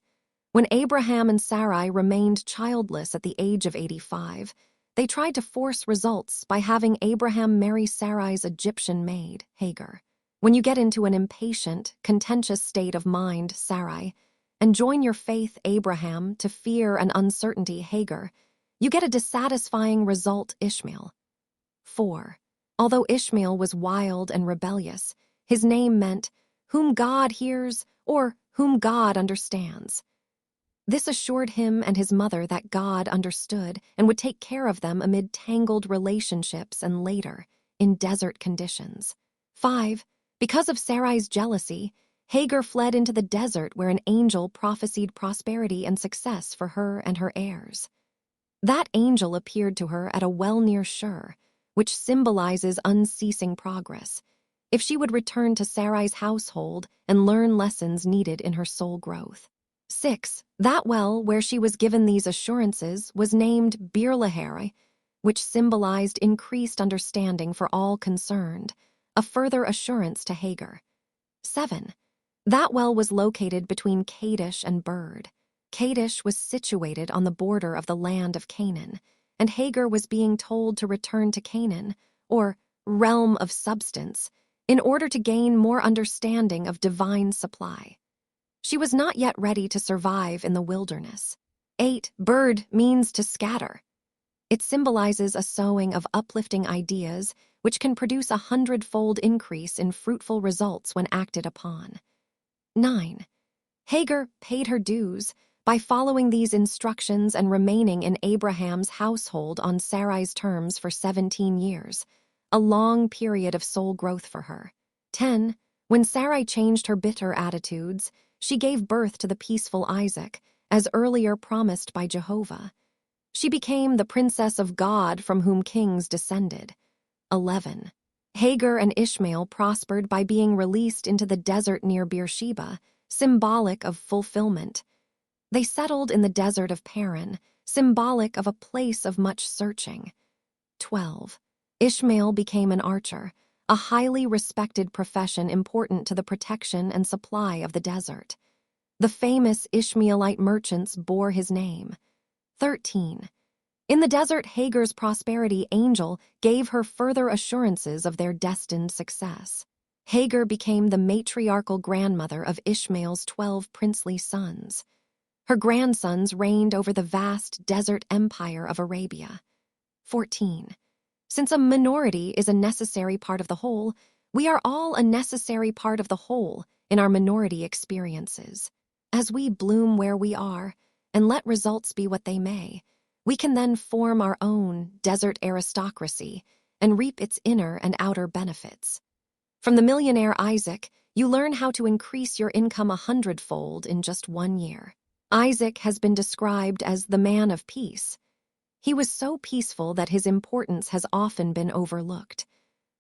When Abraham and Sarai remained childless at the age of 85, they tried to force results by having Abraham marry Sarai's Egyptian maid, Hagar. When you get into an impatient, contentious state of mind, Sarai, and join your faith, Abraham, to fear and uncertainty, Hagar, you get a dissatisfying result, Ishmael. 4. Although Ishmael was wild and rebellious, his name meant, whom God hears or whom God understands. This assured him and his mother that God understood and would take care of them amid tangled relationships and later, in desert conditions. 5. Because of Sarai's jealousy, Hagar fled into the desert where an angel prophesied prosperity and success for her and her heirs. That angel appeared to her at a well near Shur, which symbolizes unceasing progress. if she would return to Sarai's household and learn lessons needed in her soul growth. 6. That well where she was given these assurances was named Birlahere, which symbolized increased understanding for all concerned, a further assurance to Hagar. 7. That well was located between Kadesh and Bird. Kadesh was situated on the border of the land of Canaan, and Hagar was being told to return to Canaan, or realm of substance, in order to gain more understanding of divine supply. She was not yet ready to survive in the wilderness. 8. Bird means to scatter. It symbolizes a sowing of uplifting ideas which can produce 100-fold increase in fruitful results when acted upon. 9. Hagar paid her dues by following these instructions and remaining in Abraham's household on Sarai's terms for 17 years, a long period of soul growth for her. 10. When Sarai changed her bitter attitudes, she gave birth to the peaceful Isaac, as earlier promised by Jehovah. She became the princess of God from whom kings descended. 11. Hagar and Ishmael prospered by being released into the desert near Beersheba, symbolic of fulfillment. They settled in the desert of Paran, symbolic of a place of much searching. 12. Ishmael became an archer, a highly respected profession important to the protection and supply of the desert. The famous Ishmaelite merchants bore his name. 13. In the desert, Hagar's prosperity angel gave her further assurances of their destined success. Hagar became the matriarchal grandmother of Ishmael's 12 princely sons. Her grandsons reigned over the vast desert empire of Arabia. 14. Since a minority is a necessary part of the whole, we are all a necessary part of the whole in our minority experiences. As we bloom where we are, and let results be what they may, we can then form our own desert aristocracy and reap its inner and outer benefits. From the millionaire Isaac, you learn how to increase your income 100-fold in just 1 year. Isaac has been described as the man of peace. He was so peaceful that his importance has often been overlooked.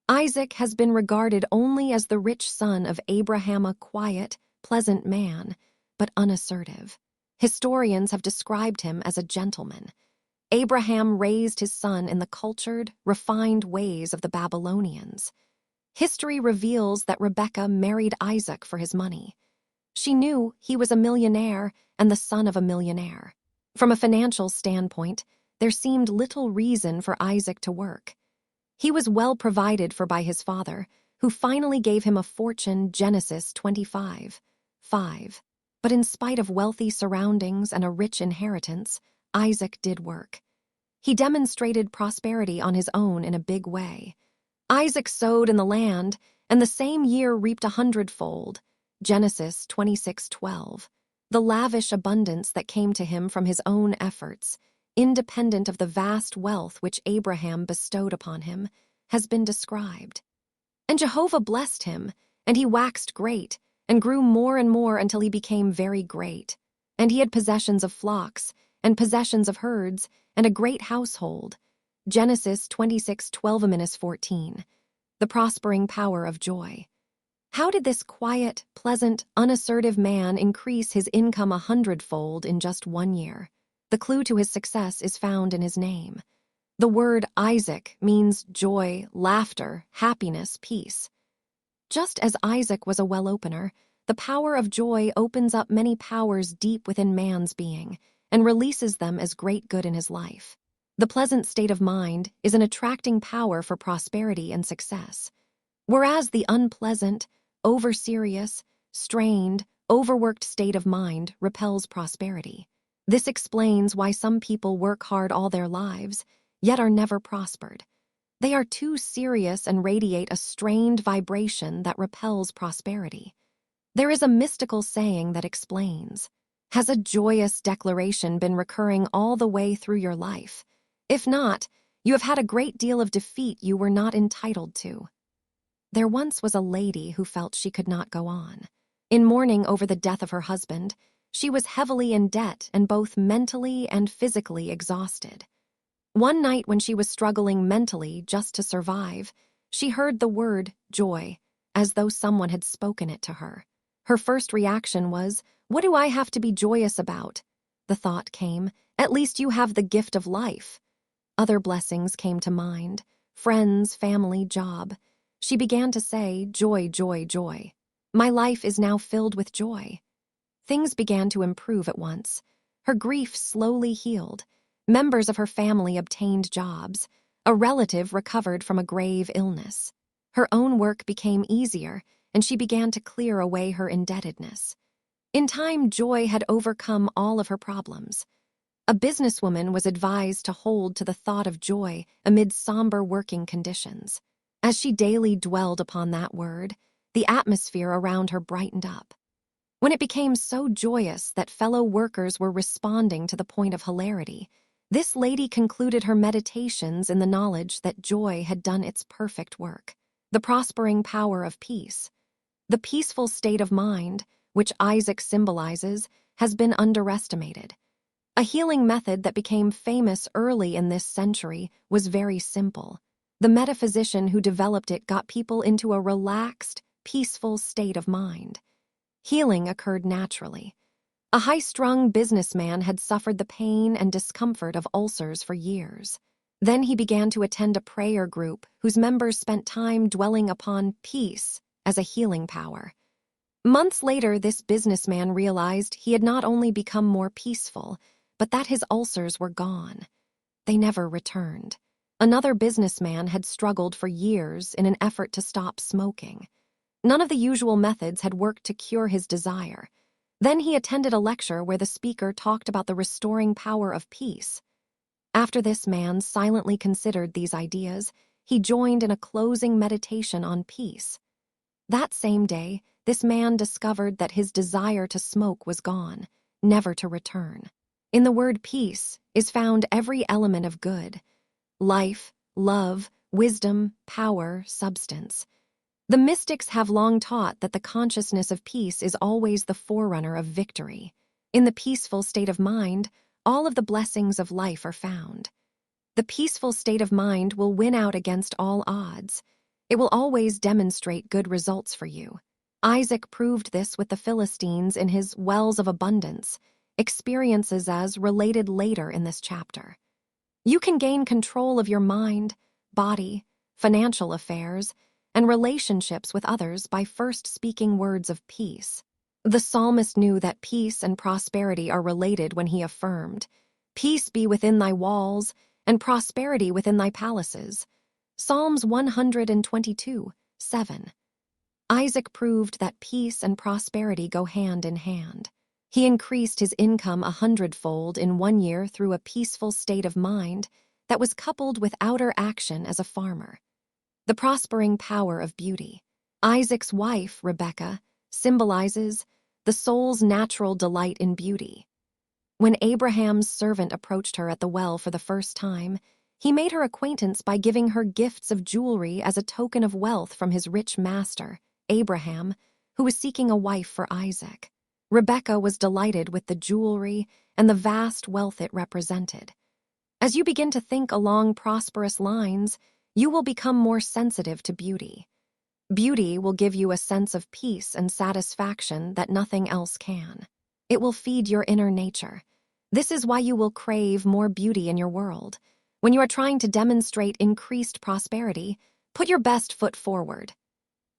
Isaac has been regarded only as the rich son of Abraham, a quiet, pleasant man, but unassertive. Historians have described him as a gentleman. Abraham raised his son in the cultured, refined ways of the Babylonians. History reveals that Rebekah married Isaac for his money. She knew he was a millionaire and the son of a millionaire. From a financial standpoint, there seemed little reason for Isaac to work. He was well provided for by his father, who finally gave him a fortune, Genesis 25:5. But in spite of wealthy surroundings and a rich inheritance, Isaac did work. He demonstrated prosperity on his own in a big way. Isaac sowed in the land, and the same year reaped 100-fold, Genesis 26:12. The lavish abundance that came to him from his own efforts, independent of the vast wealth which Abraham bestowed upon him, has been described. And Jehovah blessed him, and he waxed great, and grew more and more until he became very great. And he had possessions of flocks, and possessions of herds, and a great household. Genesis 26:12-14. The prospering power of joy. How did this quiet, pleasant, unassertive man increase his income 100-fold in just 1 year? The clue to his success is found in his name. The word Isaac means joy, laughter, happiness, peace. Just as Isaac was a well-opener, the power of joy opens up many powers deep within man's being and releases them as great good in his life. The pleasant state of mind is an attracting power for prosperity and success, whereas the unpleasant, over-serious, strained, overworked state of mind repels prosperity. This explains why some people work hard all their lives, yet are never prospered. They are too serious and radiate a strained vibration that repels prosperity. There is a mystical saying that explains. Has a joyous declaration been recurring all the way through your life? If not, you have had a great deal of defeat you were not entitled to. There once was a lady who felt she could not go on. In mourning over the death of her husband, she was heavily in debt and both mentally and physically exhausted. One night when she was struggling mentally just to survive, she heard the word joy as though someone had spoken it to her. Her first reaction was, "What do I have to be joyous about?" The thought came, "At least you have the gift of life." Other blessings came to mind: friends, family, job. She began to say, "Joy, joy, joy. My life is now filled with joy." Things began to improve at once. Her grief slowly healed. Members of her family obtained jobs. A relative recovered from a grave illness. Her own work became easier, and she began to clear away her indebtedness. In time, joy had overcome all of her problems. A businesswoman was advised to hold to the thought of joy amid somber working conditions. As she daily dwelled upon that word, the atmosphere around her brightened up. When it became so joyous that fellow workers were responding to the point of hilarity, this lady concluded her meditations in the knowledge that joy had done its perfect work. The prospering power of peace. The peaceful state of mind, which Isaac symbolizes, has been underestimated. A healing method that became famous early in this century was very simple. The metaphysician who developed it got people into a relaxed, peaceful state of mind. Healing occurred naturally. A high-strung businessman had suffered the pain and discomfort of ulcers for years. Then he began to attend a prayer group whose members spent time dwelling upon peace as a healing power. Months later, this businessman realized he had not only become more peaceful, but that his ulcers were gone. They never returned. Another businessman had struggled for years in an effort to stop smoking. None of the usual methods had worked to cure his desire. Then he attended a lecture where the speaker talked about the restoring power of peace. After this man silently considered these ideas, he joined in a closing meditation on peace. That same day, this man discovered that his desire to smoke was gone, never to return. In the word peace is found every element of good: life, love, wisdom, power, substance. The mystics have long taught that the consciousness of peace is always the forerunner of victory. In the peaceful state of mind, all of the blessings of life are found. The peaceful state of mind will win out against all odds. It will always demonstrate good results for you. Isaac proved this with the Philistines in his wells of abundance, experiences as related later in this chapter. You can gain control of your mind, body, financial affairs, and relationships with others by first speaking words of peace. The psalmist knew that peace and prosperity are related when he affirmed, "Peace be within thy walls, and prosperity within thy palaces." Psalms 122:7. Isaac proved that peace and prosperity go hand in hand. He increased his income 100-fold in 1 year through a peaceful state of mind that was coupled with outer action as a farmer. The prospering power of beauty. Isaac's wife, Rebekah, symbolizes the soul's natural delight in beauty. When Abraham's servant approached her at the well for the first time, he made her acquaintance by giving her gifts of jewelry as a token of wealth from his rich master, Abraham, who was seeking a wife for Isaac. Rebekah was delighted with the jewelry and the vast wealth it represented. As you begin to think along prosperous lines, you will become more sensitive to beauty. Beauty will give you a sense of peace and satisfaction that nothing else can. It will feed your inner nature. This is why you will crave more beauty in your world. When you are trying to demonstrate increased prosperity, put your best foot forward.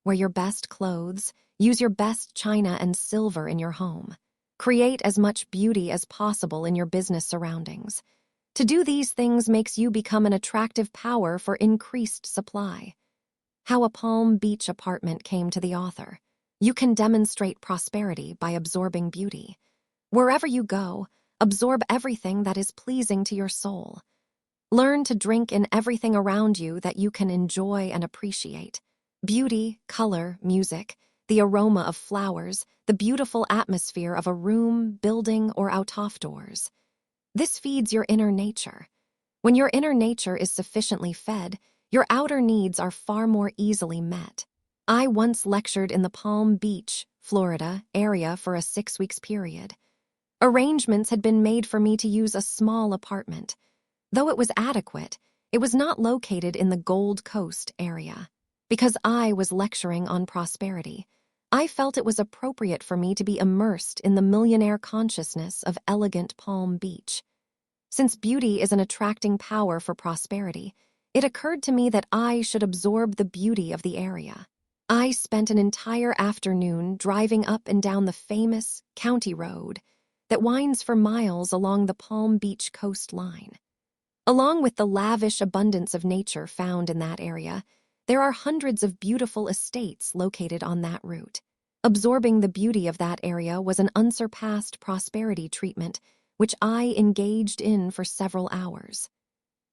Wear your best clothes, use your best china and silver in your home. Create as much beauty as possible in your business surroundings. To do these things makes you become an attractive power for increased supply. How a Palm Beach apartment came to the author. You can demonstrate prosperity by absorbing beauty. Wherever you go, absorb everything that is pleasing to your soul. Learn to drink in everything around you that you can enjoy and appreciate. Beauty, color, music, the aroma of flowers, the beautiful atmosphere of a room, building, or out of doors. This feeds your inner nature. When your inner nature is sufficiently fed, your outer needs are far more easily met. I once lectured in the Palm Beach, Florida, area for a 6 weeks period. Arrangements had been made for me to use a small apartment. Though it was adequate, it was not located in the Gold Coast area. Because I was lecturing on prosperity, I felt it was appropriate for me to be immersed in the millionaire consciousness of elegant Palm Beach. Since beauty is an attracting power for prosperity, it occurred to me that I should absorb the beauty of the area. I spent an entire afternoon driving up and down the famous county road that winds for miles along the Palm Beach coastline. Along with the lavish abundance of nature found in that area, there are hundreds of beautiful estates located on that route. Absorbing the beauty of that area was an unsurpassed prosperity treatment, which I engaged in for several hours.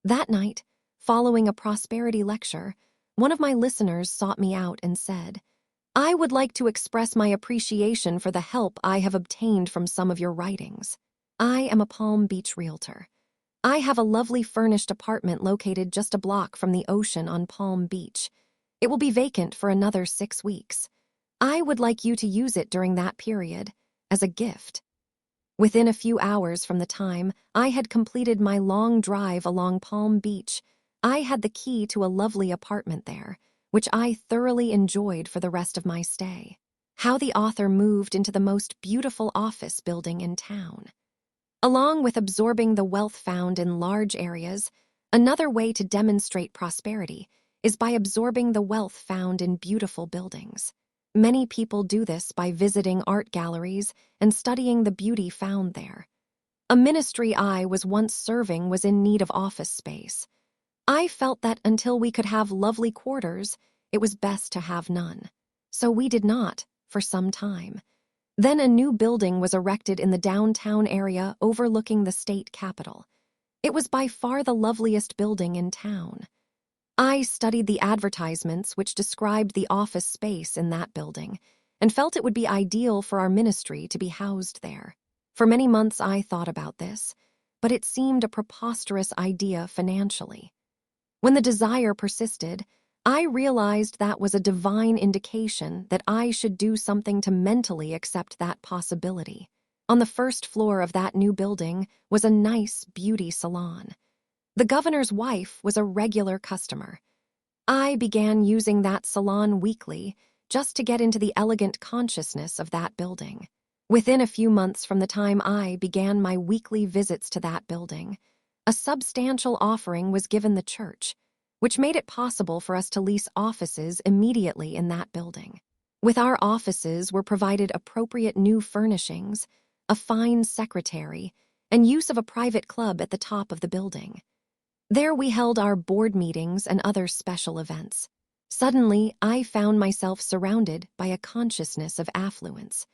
That night, following a prosperity lecture, one of my listeners sought me out and said, "I would like to express my appreciation for the help I have obtained from some of your writings. I am a Palm Beach realtor. I have a lovely furnished apartment located just a block from the ocean on Palm Beach. It will be vacant for another 6 weeks. I would like you to use it during that period as a gift." Within a few hours from the time I had completed my long drive along Palm Beach, I had the key to a lovely apartment there, which I thoroughly enjoyed for the rest of my stay. How the author moved into the most beautiful office building in town. Along with absorbing the wealth found in large areas, another way to demonstrate prosperity is by absorbing the wealth found in beautiful buildings. Many people do this by visiting art galleries and studying the beauty found there. A ministry I was once serving was in need of office space. I felt that until we could have lovely quarters, it was best to have none. So we did not, for some time. Then a new building was erected in the downtown area overlooking the state capitol. It was by far the loveliest building in town. I studied the advertisements which described the office space in that building and felt it would be ideal for our ministry to be housed there. For many months I thought about this, but it seemed a preposterous idea financially. When the desire persisted, I realized that was a divine indication that I should do something to mentally accept that possibility. On the first floor of that new building was a nice beauty salon. The governor's wife was a regular customer. I began using that salon weekly just to get into the elegant consciousness of that building. Within a few months from the time I began my weekly visits to that building, a substantial offering was given the church, which made it possible for us to lease offices immediately in that building. With our offices were provided appropriate new furnishings, a fine secretary, and use of a private club at the top of the building. There we held our board meetings and other special events. Suddenly, I found myself surrounded by a consciousness of affluence.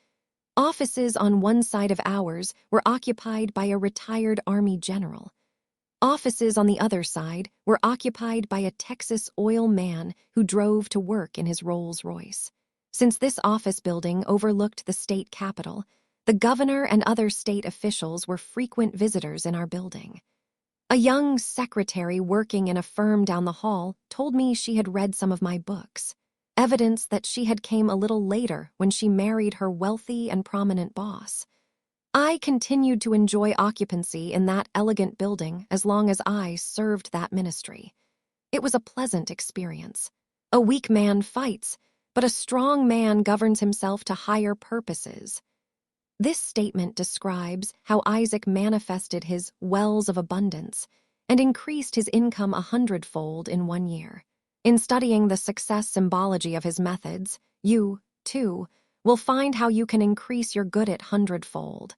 Offices on one side of ours were occupied by a retired Army general. Offices on the other side were occupied by a Texas oil man who drove to work in his Rolls-Royce. Since this office building overlooked the state capitol, the governor and other state officials were frequent visitors in our building. A young secretary working in a firm down the hall told me she had read some of my books, evidence that she had came a little later when she married her wealthy and prominent boss. I continued to enjoy occupancy in that elegant building as long as I served that ministry. It was a pleasant experience. A weak man fights, but a strong man governs himself to higher purposes. This statement describes how Isaac manifested his wells of abundance and increased his income 100-fold in 1 year. In studying the success symbology of his methods, you, too, will find how you can increase your good at 100-fold.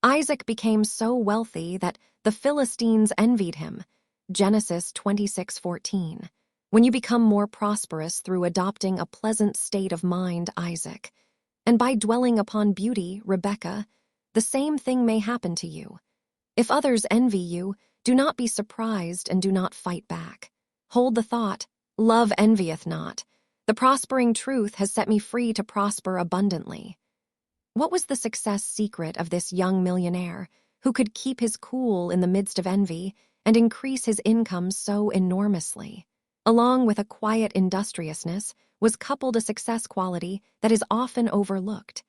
Isaac became so wealthy that the Philistines envied him. Genesis 26:14. When you become more prosperous through adopting a pleasant state of mind, Isaac, and by dwelling upon beauty, Rebecca, the same thing may happen to you. If others envy you, do not be surprised and do not fight back. Hold the thought, love envieth not. The prospering truth has set me free to prosper abundantly. What was the success secret of this young millionaire who could keep his cool in the midst of envy and increase his income so enormously? Along with a quiet industriousness was coupled a success quality that is often overlooked,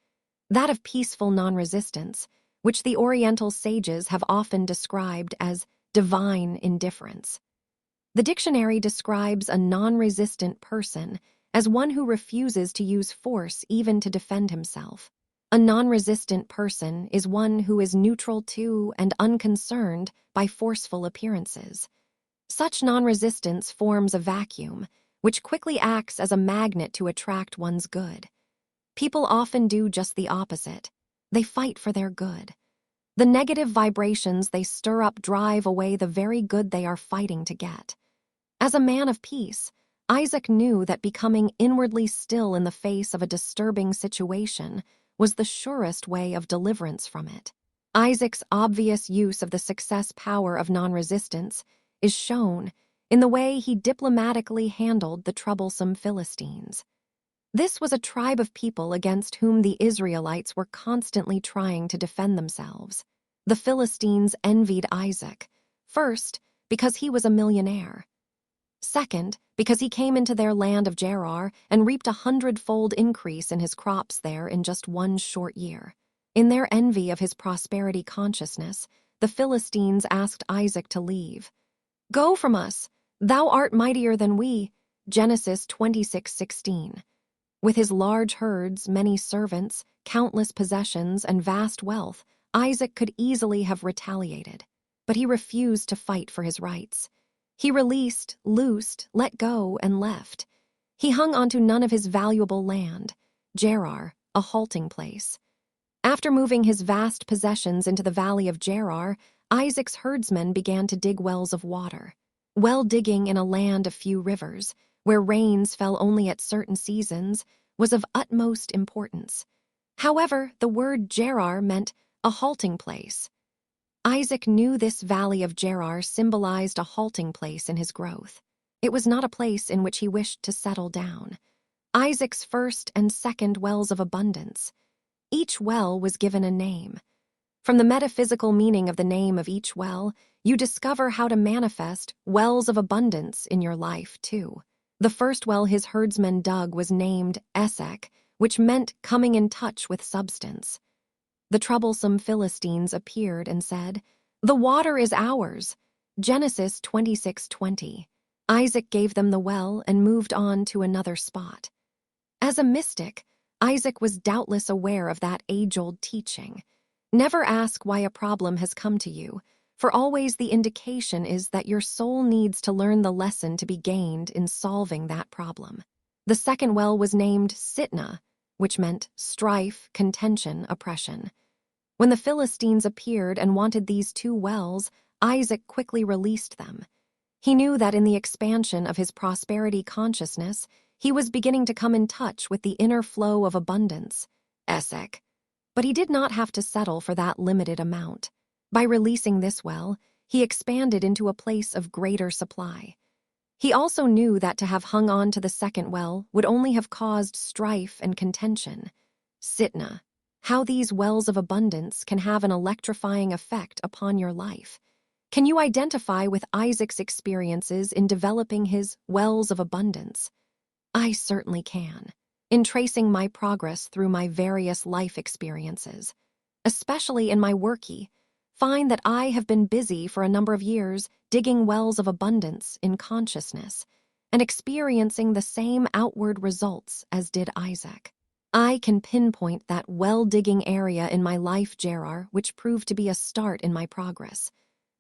that of peaceful non-resistance, which the Oriental sages have often described as divine indifference. The dictionary describes a non-resistant person as one who refuses to use force even to defend himself. A non-resistant person is one who is neutral to and unconcerned by forceful appearances. Such non-resistance forms a vacuum, which quickly acts as a magnet to attract one's good. People often do just the opposite. They fight for their good. The negative vibrations they stir up drive away the very good they are fighting to get. As a man of peace, Isaac knew that becoming inwardly still in the face of a disturbing situation was the surest way of deliverance from it. Isaac's obvious use of the success power of non-resistance is shown in the way he diplomatically handled the troublesome Philistines. This was a tribe of people against whom the Israelites were constantly trying to defend themselves. The Philistines envied Isaac, first, because he was a millionaire. Second, because he came into their land of Gerar and reaped 100-fold increase in his crops there in just one short year. In their envy of his prosperity consciousness, the Philistines asked Isaac to leave. "Go from us, thou art mightier than we." Genesis 26:16. With his large herds, many servants, countless possessions, and vast wealth, Isaac could easily have retaliated. But he refused to fight for his rights. He released, loosed, let go, and left. He hung onto none of his valuable land, Gerar, a halting place. After moving his vast possessions into the valley of Gerar, Isaac's herdsmen began to dig wells of water. Well digging in a land of few rivers, where rains fell only at certain seasons, was of utmost importance. However, the word Gerar meant a halting place. Isaac knew this valley of Gerar symbolized a halting place in his growth. It was not a place in which he wished to settle down. Isaac's first and second wells of abundance. Each well was given a name. From the metaphysical meaning of the name of each well, you discover how to manifest wells of abundance in your life, too. The first well his herdsmen dug was named Esek, which meant coming in touch with substance. The troublesome Philistines appeared and said, "The water is ours." Genesis 26:20. Isaac gave them the well and moved on to another spot. As a mystic, Isaac was doubtless aware of that age-old teaching. Never ask why a problem has come to you, for always the indication is that your soul needs to learn the lesson to be gained in solving that problem. The second well was named Sitnah, which meant strife, contention, oppression. When the Philistines appeared and wanted these two wells, Isaac quickly released them. He knew that in the expansion of his prosperity consciousness, he was beginning to come in touch with the inner flow of abundance, Esek. But he did not have to settle for that limited amount. By releasing this well, he expanded into a place of greater supply. He also knew that to have hung on to the second well would only have caused strife and contention. Sitnah. How these wells of abundance can have an electrifying effect upon your life. Can you identify with Isaac's experiences in developing his wells of abundance? I certainly can, in tracing my progress through my various life experiences. Especially in my workie, find that I have been busy for a number of years digging wells of abundance in consciousness and experiencing the same outward results as did Isaac. I can pinpoint that well-digging area in my life, Gerar, which proved to be a start in my progress.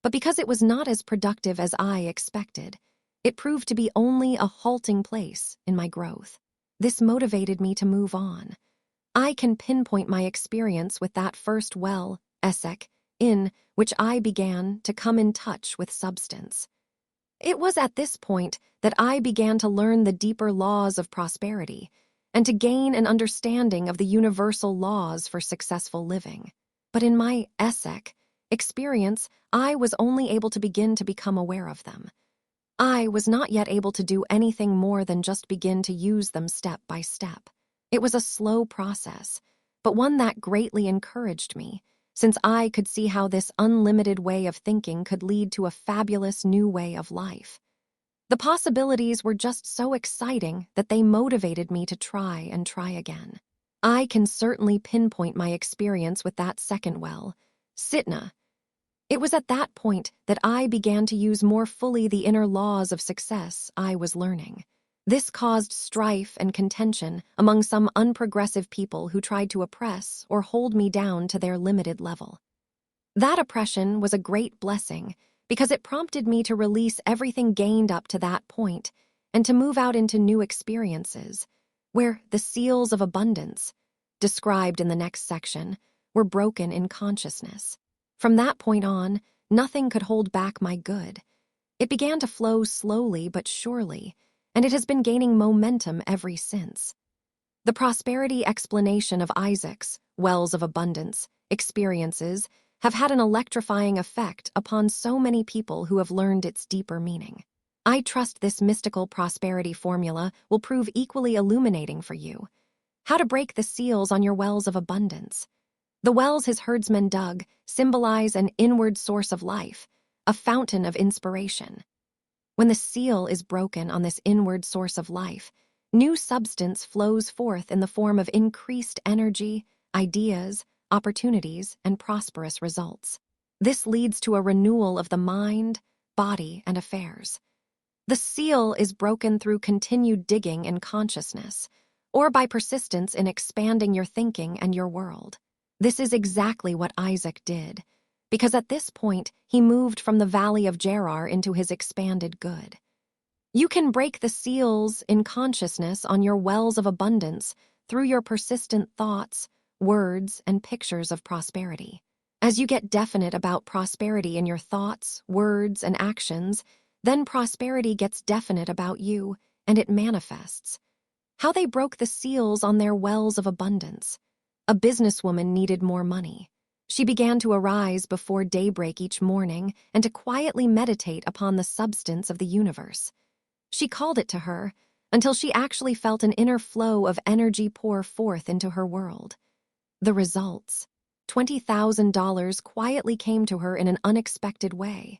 But because it was not as productive as I expected, it proved to be only a halting place in my growth. This motivated me to move on. I can pinpoint my experience with that first well, Esek, in which I began to come in touch with substance. It was at this point that I began to learn the deeper laws of prosperity and to gain an understanding of the universal laws for successful living. But in my Esek experience, I was only able to begin to become aware of them. I was not yet able to do anything more than just begin to use them step by step. It was a slow process, but one that greatly encouraged me, since I could see how this unlimited way of thinking could lead to a fabulous new way of life. The possibilities were just so exciting that they motivated me to try and try again. I can certainly pinpoint my experience with that second well, Sitnah. It was at that point that I began to use more fully the inner laws of success I was learning. This caused strife and contention among some unprogressive people who tried to oppress or hold me down to their limited level. That oppression was a great blessing because it prompted me to release everything gained up to that point and to move out into new experiences, where the seals of abundance, described in the next section, were broken in consciousness. From that point on, nothing could hold back my good. It began to flow slowly but surely, and it has been gaining momentum ever since. The prosperity explanation of Isaac's wells of abundance experiences have had an electrifying effect upon so many people who have learned its deeper meaning. I trust this mystical prosperity formula will prove equally illuminating for you. How to break the seals on your wells of abundance. The wells his herdsmen dug symbolize an inward source of life, a fountain of inspiration. When the seal is broken on this inward source of life, new substance flows forth in the form of increased energy, ideas, opportunities, and prosperous results. This leads to a renewal of the mind, body, and affairs. The seal is broken through continued digging in consciousness, or by persistence in expanding your thinking and your world. This is exactly what Isaac did, because at this point he moved from the valley of Gerar into his expanded good. You can break the seals in consciousness on your wells of abundance through your persistent thoughts, words, and pictures of prosperity. As you get definite about prosperity in your thoughts, words, and actions, then prosperity gets definite about you, and it manifests. How they broke the seals on their wells of abundance. A businesswoman needed more money. She began to arise before daybreak each morning and to quietly meditate upon the substance of the universe. She called it to her until she actually felt an inner flow of energy pour forth into her world. The results. $20,000 quietly came to her in an unexpected way.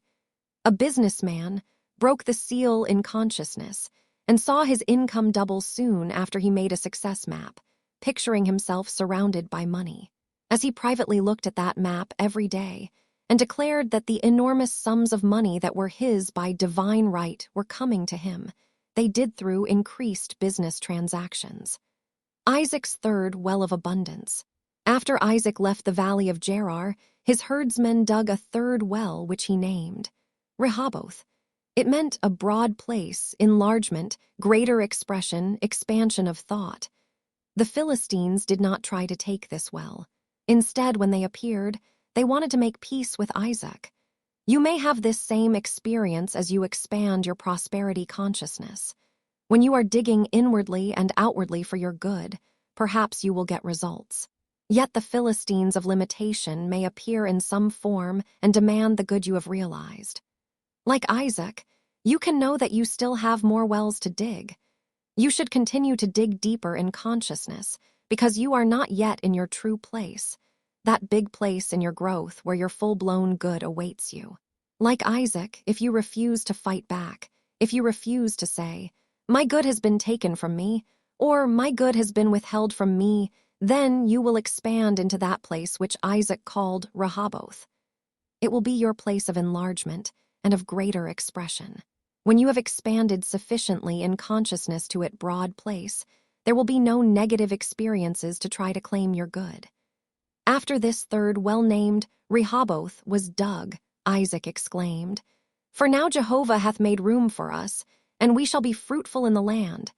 A businessman broke the seal in consciousness and saw his income double soon after he made a success map, picturing himself surrounded by money. As he privately looked at that map every day and declared that the enormous sums of money that were his by divine right were coming to him, they did through increased business transactions. Isaac's third well of abundance. After Isaac left the valley of Gerar, his herdsmen dug a third well which he named Rehoboth. It meant a broad place, enlargement, greater expression, expansion of thought. The Philistines did not try to take this well. Instead, when they appeared, they wanted to make peace with Isaac. You may have this same experience as you expand your prosperity consciousness. When you are digging inwardly and outwardly for your good, perhaps you will get results. Yet the Philistines of limitation may appear in some form and demand the good you have realized. Like Isaac, you can know that you still have more wells to dig. You should continue to dig deeper in consciousness because you are not yet in your true place, that big place in your growth where your full-blown good awaits you. Like Isaac, if you refuse to fight back, if you refuse to say, "My good has been taken from me," or "My good has been withheld from me," then you will expand into that place which Isaac called Rehoboth. It will be your place of enlargement and of greater expression. When you have expanded sufficiently in consciousness to its broad place, there will be no negative experiences to try to claim your good. After this third well-named Rehoboth was dug, Isaac exclaimed, "For now Jehovah hath made room for us, and we shall be fruitful in the land."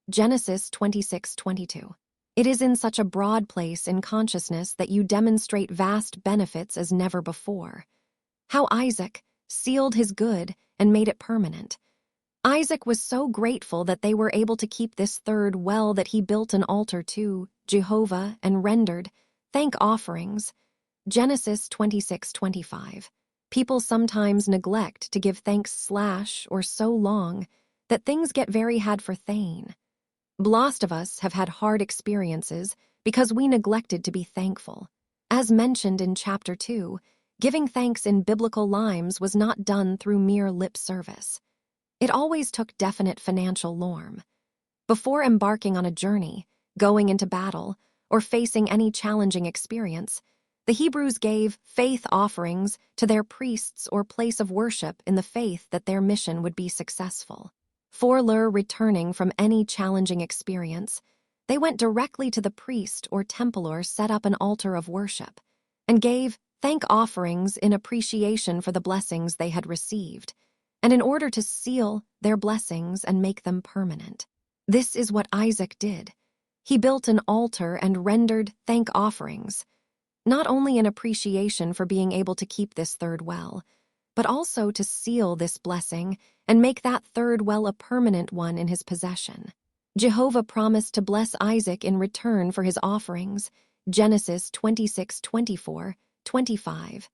Genesis 26:22. It is in such a broad place in consciousness that you demonstrate vast benefits as never before. How Isaac sealed his good and made it permanent. Isaac was so grateful that they were able to keep this third well that he built an altar to Jehovah and rendered thank offerings. Genesis 26:25. People sometimes neglect to give thanks or so long that things get very had for thane. Lost of us have had hard experiences because we neglected to be thankful. As mentioned in Chapter 2, giving thanks in biblical limes was not done through mere lip service. It always took definite financial norm. Before embarking on a journey, going into battle, or facing any challenging experience, The Hebrews gave faith offerings to their priests or place of worship in the faith that their mission would be successful. For returning from any challenging experience, they went directly to the priest or temple or set up an altar of worship and gave thank offerings in appreciation for the blessings they had received, and in order to seal their blessings and make them permanent. This is what Isaac did. He built an altar and rendered thank offerings, not only in appreciation for being able to keep this third well, but also to seal this blessing and make that third well a permanent one in his possession. Jehovah promised to bless Isaac in return for his offerings, Genesis 26:24-25.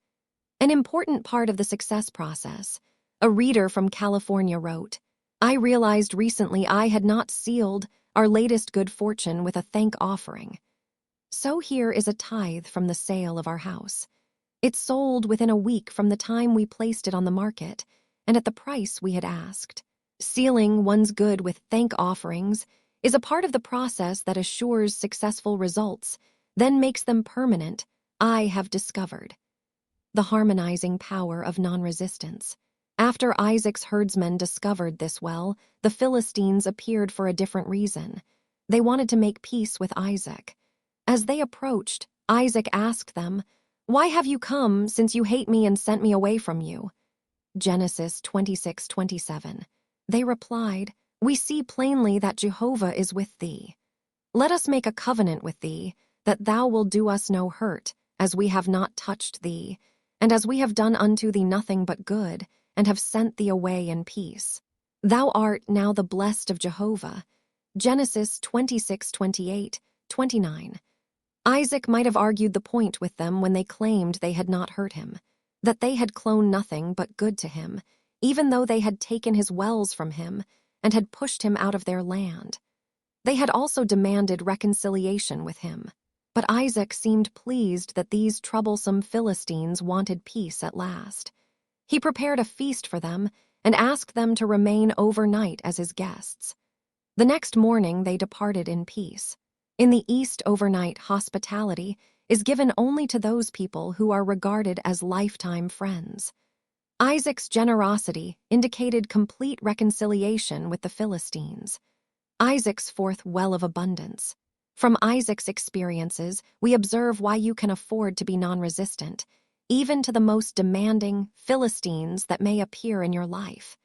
An important part of the success process. A reader from California wrote, "I realized recently I had not sealed our latest good fortune with a thank offering. So here is a tithe from the sale of our house. It sold within a week from the time we placed it on the market, and at the price we had asked." Sealing one's good with thank offerings is a part of the process that assures successful results, then makes them permanent. I have discovered the harmonizing power of non-resistance. After Isaac's herdsmen discovered this well, the Philistines appeared for a different reason. They wanted to make peace with Isaac. As they approached, Isaac asked them, "Why have you come, since you hate me and sent me away from you?" Genesis 26:27. They replied, "We see plainly that Jehovah is with thee. Let us make a covenant with thee, that thou wilt do us no hurt, as we have not touched thee, and as we have done unto thee nothing but good, and have sent thee away in peace. Thou art now the blessed of Jehovah." Genesis 26:28-29. Isaac might have argued the point with them when they claimed they had not hurt him, that they had cloned nothing but good to him, even though they had taken his wells from him and had pushed him out of their land. They had also demanded reconciliation with him. But Isaac seemed pleased that these troublesome Philistines wanted peace at last. He prepared a feast for them and asked them to remain overnight as his guests. The next morning they departed in peace. In the East, overnight hospitality is given only to those people who are regarded as lifetime friends. Isaac's generosity indicated complete reconciliation with the Philistines. Isaac's fourth well of abundance. From Isaac's experiences, we observe why you can afford to be non-resistant, even to the most demanding Philistines that may appear in your life.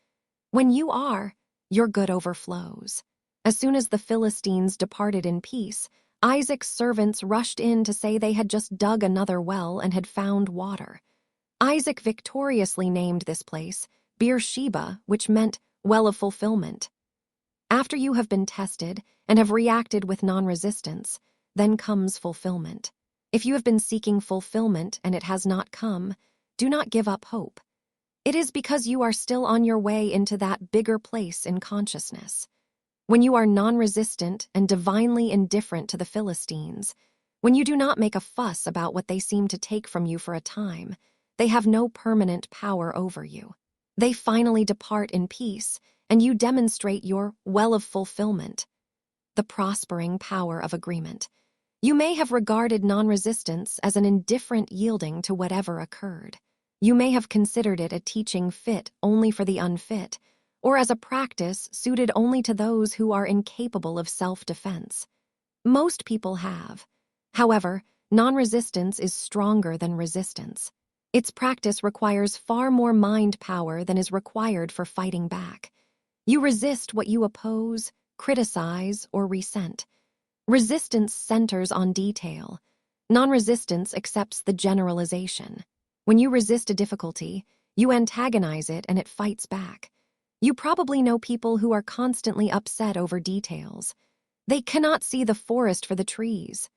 When you are, your good overflows. As soon as the Philistines departed in peace, Isaac's servants rushed in to say they had just dug another well and had found water. Isaac victoriously named this place Beersheba, which meant well of fulfillment. After you have been tested and have reacted with non-resistance, then comes fulfillment. If you have been seeking fulfillment and it has not come, do not give up hope. It is because you are still on your way into that bigger place in consciousness. When you are non-resistant and divinely indifferent to the Philistines, when you do not make a fuss about what they seem to take from you for a time, they have no permanent power over you. They finally depart in peace, and you demonstrate your well of fulfillment. The prospering power of agreement. You may have regarded non-resistance as an indifferent yielding to whatever occurred. You may have considered it a teaching fit only for the unfit, or as a practice suited only to those who are incapable of self-defense. Most people have. However, non-resistance is stronger than resistance. Its practice requires far more mind power than is required for fighting back. You resist what you oppose, criticize, or resent. Resistance centers on detail. Non-resistance accepts the generalization. When you resist a difficulty, you antagonize it and it fights back. You probably know people who are constantly upset over details. They cannot see the forest for the trees.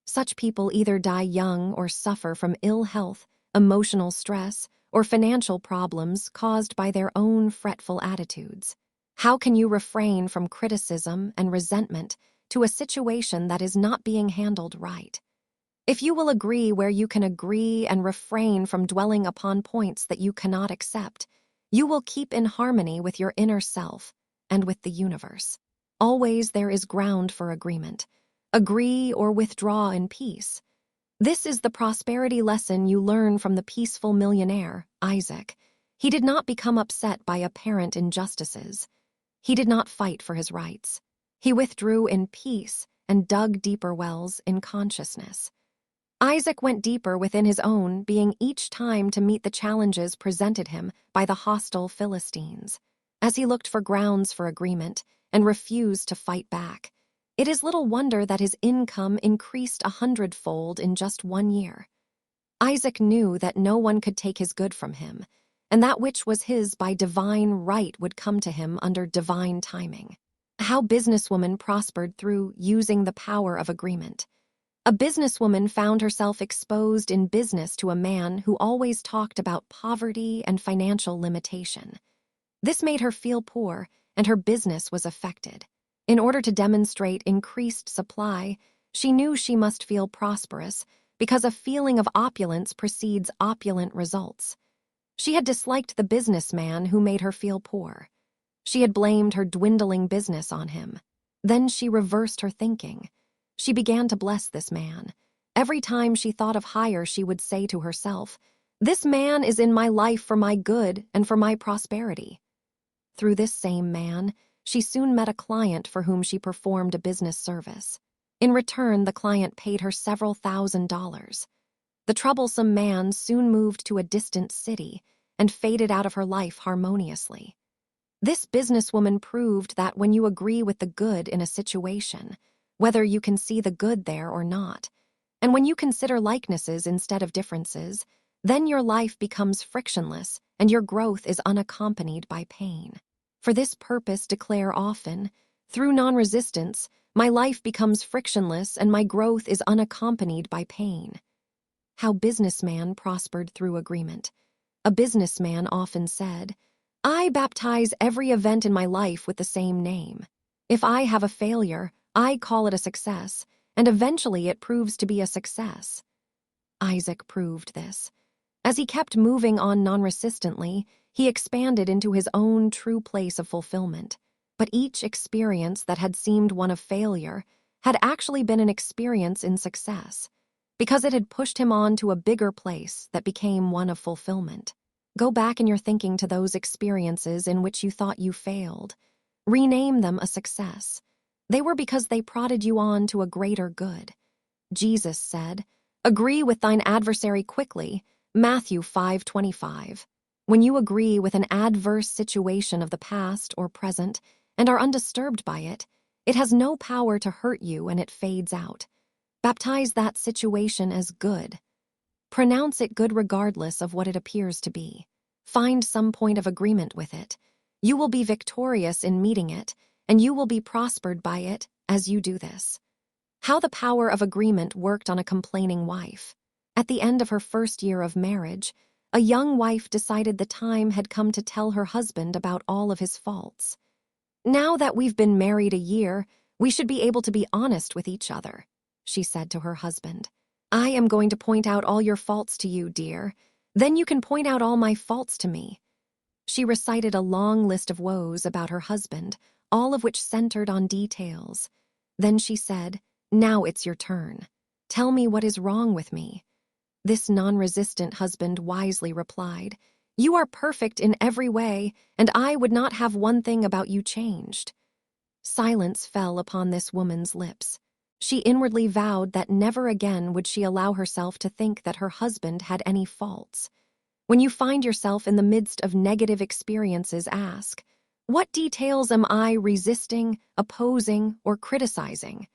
Such people either die young or suffer from ill health, emotional stress, or financial problems caused by their own fretful attitudes. How can you refrain from criticism and resentment to a situation that is not being handled right? If you will agree where you can agree and refrain from dwelling upon points that you cannot accept, you will keep in harmony with your inner self and with the universe. Always there is ground for agreement. Agree or withdraw in peace. This is the prosperity lesson you learn from the peaceful millionaire, Isaac. He did not become upset by apparent injustices. He did not fight for his rights. He withdrew in peace and dug deeper wells in consciousness. Isaac went deeper within his own being each time to meet the challenges presented him by the hostile Philistines. As he looked for grounds for agreement and refused to fight back, it is little wonder that his income increased 100-fold in just 1 year. Isaac knew that no one could take his good from him, and that which was his by divine right would come to him under divine timing. How businesswoman prospered through using the power of agreement. A businesswoman found herself exposed in business to a man who always talked about poverty and financial limitation. This made her feel poor, and her business was affected. In order to demonstrate increased supply, she knew she must feel prosperous because a feeling of opulence precedes opulent results. She had disliked the businessman who made her feel poor. She had blamed her dwindling business on him. Then she reversed her thinking. She began to bless this man. Every time she thought of hire, she would say to herself, "This man is in my life for my good and for my prosperity." Through this same man, she soon met a client for whom she performed a business service. In return, the client paid her several $1,000s. The troublesome man soon moved to a distant city and faded out of her life harmoniously. This businesswoman proved that when you agree with the good in a situation, whether you can see the good there or not, and when you consider likenesses instead of differences, then your life becomes frictionless and your growth is unaccompanied by pain. For this purpose declare often, through non-resistance, my life becomes frictionless and my growth is unaccompanied by pain. How businessman prospered through agreement. A businessman often said, "I baptize every event in my life with the same name. If I have a failure, I call it a success, and eventually it proves to be a success." Isaac proved this. As he kept moving on non-resistantly, he expanded into his own true place of fulfillment. But each experience that had seemed one of failure had actually been an experience in success, because it had pushed him on to a bigger place that became one of fulfillment. Go back in your thinking to those experiences in which you thought you failed. Rename them a success. They were because they prodded you on to a greater good. Jesus said, "Agree with thine adversary quickly," Matthew 5:25. When you agree with an adverse situation of the past or present and are undisturbed by it, it has no power to hurt you and it fades out. Baptize that situation as good. Pronounce it good regardless of what it appears to be. Find some point of agreement with it. You will be victorious in meeting it, and you will be prospered by it as you do this. How the power of agreement worked on a complaining wife. At the end of her first year of marriage, a young wife decided the time had come to tell her husband about all of his faults. "Now that we've been married a year, we should be able to be honest with each other," she said to her husband. "I am going to point out all your faults to you, dear. Then you can point out all my faults to me." She recited a long list of woes about her husband, all of which centered on details. Then she said, "Now it's your turn. Tell me what is wrong with me." This non-resistant husband wisely replied, "You are perfect in every way, and I would not have one thing about you changed." Silence fell upon this woman's lips. She inwardly vowed that never again would she allow herself to think that her husband had any faults. When you find yourself in the midst of negative experiences, ask, what details am I resisting, opposing, or criticizing?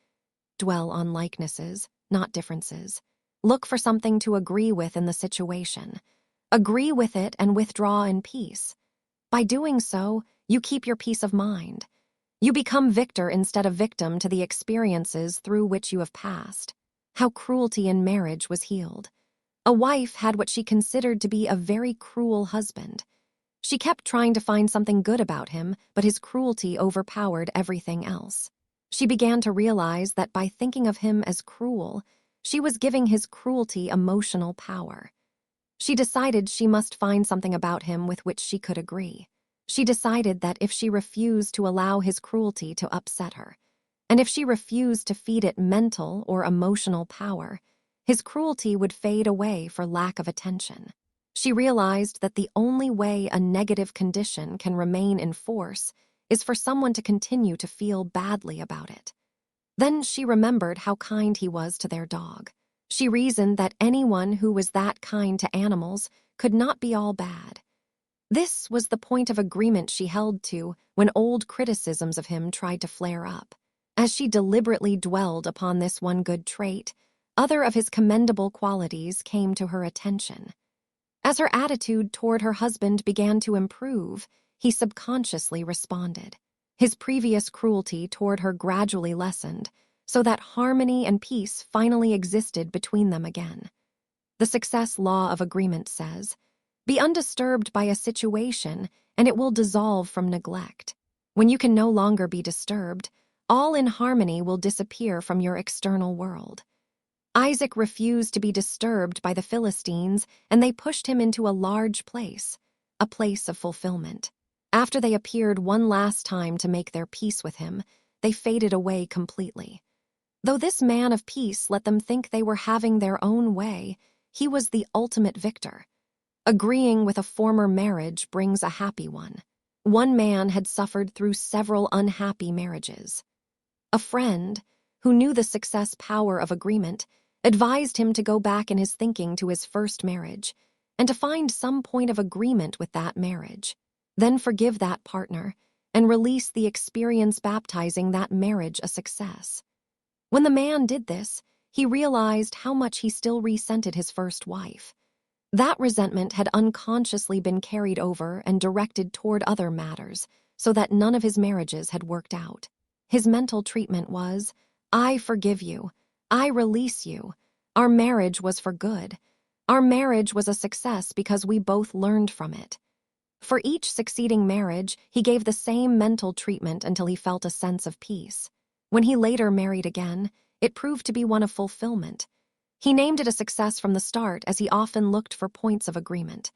Dwell on likenesses, not differences. Look for something to agree with in the situation. Agree with it and withdraw in peace. By doing so, you keep your peace of mind. You become victor instead of victim to the experiences through which you have passed. How cruelty in marriage was healed. A wife had what she considered to be a very cruel husband. She kept trying to find something good about him, but his cruelty overpowered everything else. She began to realize that by thinking of him as cruel, she was giving his cruelty emotional power. She decided she must find something about him with which she could agree. She decided that if she refused to allow his cruelty to upset her, and if she refused to feed it mental or emotional power, His cruelty would fade away for lack of attention. She realized that the only way a negative condition can remain in force is for someone to continue to feel badly about it. Then she remembered how kind he was to their dog. She reasoned that anyone who was that kind to animals could not be all bad. This was the point of agreement she held to when old criticisms of him tried to flare up. As she deliberately dwelled upon this one good trait, other of his commendable qualities came to her attention. As her attitude toward her husband began to improve, he subconsciously responded. His previous cruelty toward her gradually lessened, so that harmony and peace finally existed between them again. The success law of agreement says, "Be undisturbed by a situation, and it will dissolve from neglect." When you can no longer be disturbed, all inharmony will disappear from your external world. Isaac refused to be disturbed by the Philistines, and they pushed him into a large place, a place of fulfillment. After they appeared one last time to make their peace with him, they faded away completely. Though this man of peace let them think they were having their own way, he was the ultimate victor. Agreeing with a former marriage brings a happy one. One man had suffered through several unhappy marriages. A friend, who knew the success power of agreement, advised him to go back in his thinking to his first marriage and to find some point of agreement with that marriage. Then forgive that partner and release the experience baptizing that marriage a success. When the man did this, he realized how much he still resented his first wife. That resentment had unconsciously been carried over and directed toward other matters, so that none of his marriages had worked out. His mental treatment was, "I forgive you. I release you. Our marriage was for good. Our marriage was a success because we both learned from it." For each succeeding marriage, he gave the same mental treatment until he felt a sense of peace. When he later married again, it proved to be one of fulfillment. He named it a success from the start, as he often looked for points of agreement.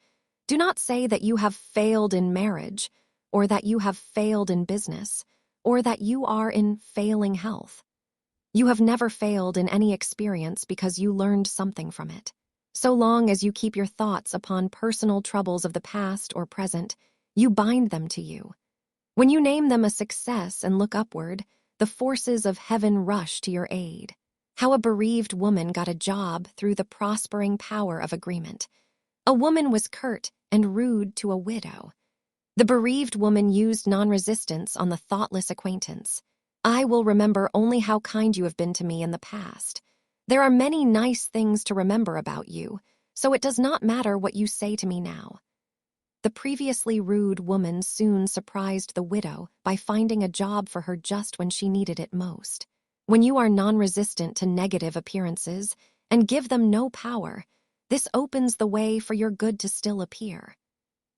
Do not say that you have failed in marriage, or that you have failed in business, or that you are in failing health. You have never failed in any experience because you learned something from it. So long as you keep your thoughts upon personal troubles of the past or present, you bind them to you. When you name them a success and look upward, the forces of heaven rush to your aid. How a bereaved woman got a job through the prospering power of agreement. A woman was curt and rude to a widow. The bereaved woman used non-resistance on the thoughtless acquaintance. "I will remember only how kind you have been to me in the past. There are many nice things to remember about you, so it does not matter what you say to me now." The previously rude woman soon surprised the widow by finding a job for her just when she needed it most. When you are non-resistant to negative appearances and give them no power, this opens the way for your good to still appear.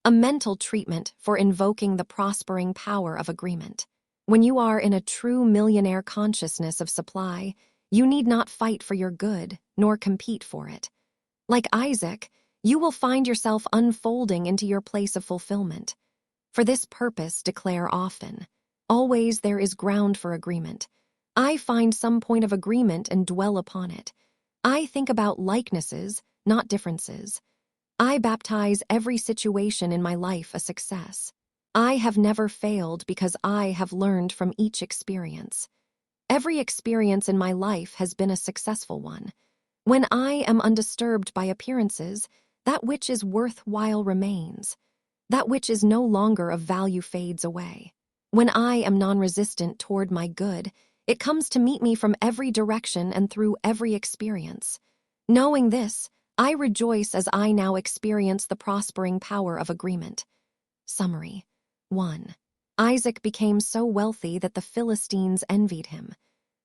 A mental treatment for invoking the prospering power of agreement. When you are in a true millionaire consciousness of supply, you need not fight for your good, nor compete for it. Like Isaac, you will find yourself unfolding into your place of fulfillment. For this purpose, declare often, "Always there is ground for agreement. I find some point of agreement and dwell upon it. I think about likenesses, not differences. I baptize every situation in my life a success. I have never failed because I have learned from each experience. Every experience in my life has been a successful one. When I am undisturbed by appearances, that which is worthwhile remains. That which is no longer of value fades away. When I am non-resistant toward my good, it comes to meet me from every direction and through every experience. Knowing this, I rejoice as I now experience the prospering power of agreement." Summary. 1. Isaac became so wealthy that the Philistines envied him.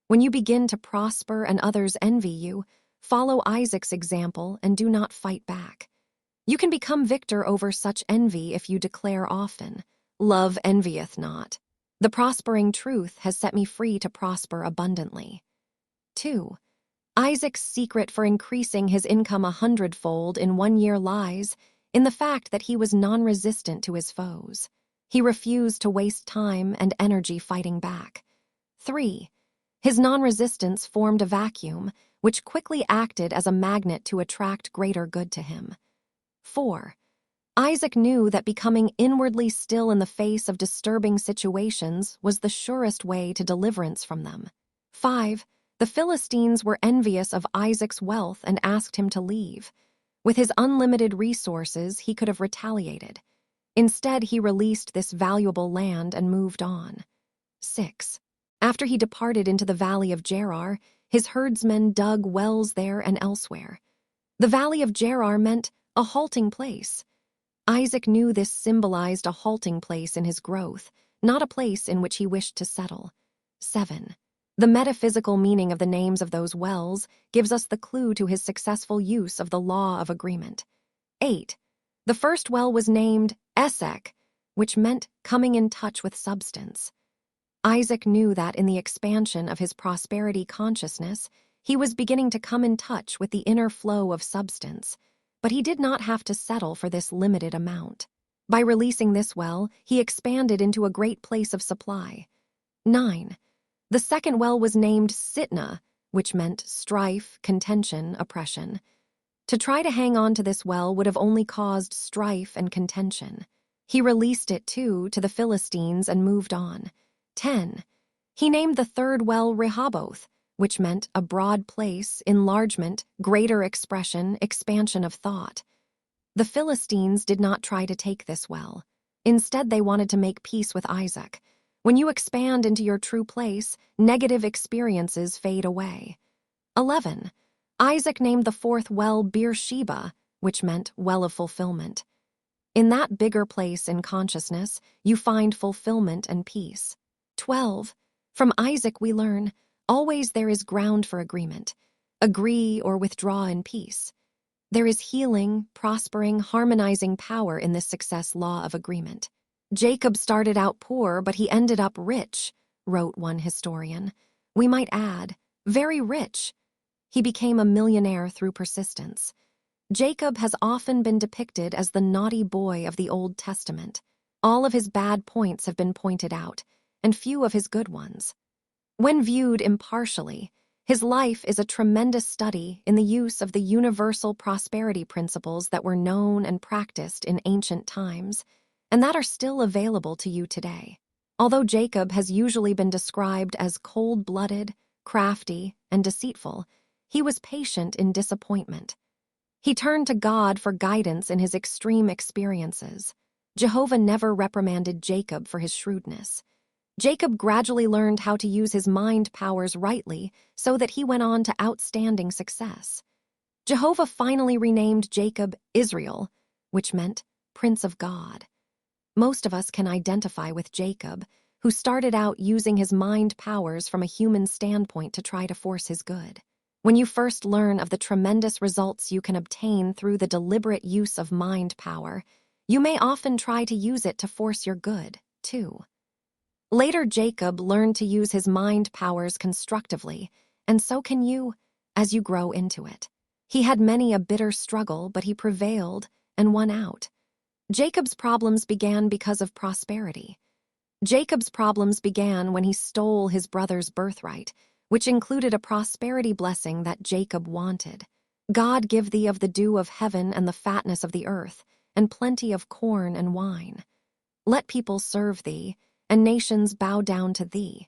When you begin to prosper and others envy you, follow Isaac's example and do not fight back. You can become victor over such envy if you declare often, "Love envieth not. The prospering truth has set me free to prosper abundantly." 2. Isaac's secret for increasing his income 100-fold in 1 year lies in the fact that he was non-resistant to his foes. He refused to waste time and energy fighting back. 3. His non-resistance formed a vacuum, which quickly acted as a magnet to attract greater good to him. 4. Isaac knew that becoming inwardly still in the face of disturbing situations was the surest way to deliverance from them. 5. The Philistines were envious of Isaac's wealth and asked him to leave. With his unlimited resources, he could have retaliated. Instead, he released this valuable land and moved on. 6. After he departed into the valley of Gerar, his herdsmen dug wells there and elsewhere. The valley of Gerar meant a halting place. Isaac knew this symbolized a halting place in his growth, not a place in which he wished to settle. 7. The metaphysical meaning of the names of those wells gives us the clue to his successful use of the law of agreement. 8. The first well was named Esek, which meant coming in touch with substance. Isaac knew that in the expansion of his prosperity consciousness, he was beginning to come in touch with the inner flow of substance, but he did not have to settle for this limited amount. By releasing this well, he expanded into a great place of supply. 9. The second well was named Sitna, which meant strife, contention, oppression. To try to hang on to this well would have only caused strife and contention. He released it, too, to the Philistines and moved on. 10. He named the third well Rehoboth, which meant a broad place, enlargement, greater expression, expansion of thought. The Philistines did not try to take this well. Instead, they wanted to make peace with Isaac. When you expand into your true place, negative experiences fade away. 11. Isaac named the fourth well Beersheba, which meant well of fulfillment. In that bigger place in consciousness, you find fulfillment and peace. 12. From Isaac we learn, always there is ground for agreement. Agree or withdraw in peace. There is healing, prospering, harmonizing power in this success law of agreement. Jacob started out poor, but he ended up rich, wrote one historian. We might add, very rich. He became a millionaire through persistence. Jacob has often been depicted as the naughty boy of the Old Testament. All of his bad points have been pointed out, and few of his good ones. When viewed impartially, his life is a tremendous study in the use of the universal prosperity principles that were known and practiced in ancient times, and that are still available to you today. Although Jacob has usually been described as cold-blooded, crafty, and deceitful, he was patient in disappointment. He turned to God for guidance in his extreme experiences. Jehovah never reprimanded Jacob for his shrewdness. Jacob gradually learned how to use his mind powers rightly so that he went on to outstanding success. Jehovah finally renamed Jacob Israel, which meant Prince of God. Most of us can identify with Jacob, who started out using his mind powers from a human standpoint to try to force his good. When you first learn of the tremendous results you can obtain through the deliberate use of mind power, you may often try to use it to force your good, too. Later, Jacob learned to use his mind powers constructively, and so can you, as you grow into it. He had many a bitter struggle, but he prevailed and won out. Jacob's problems began because of prosperity. Jacob's problems began when he stole his brother's birthright, which included a prosperity blessing that Jacob wanted. God give thee of the dew of heaven and the fatness of the earth, and plenty of corn and wine. Let people serve thee, and nations bow down to thee.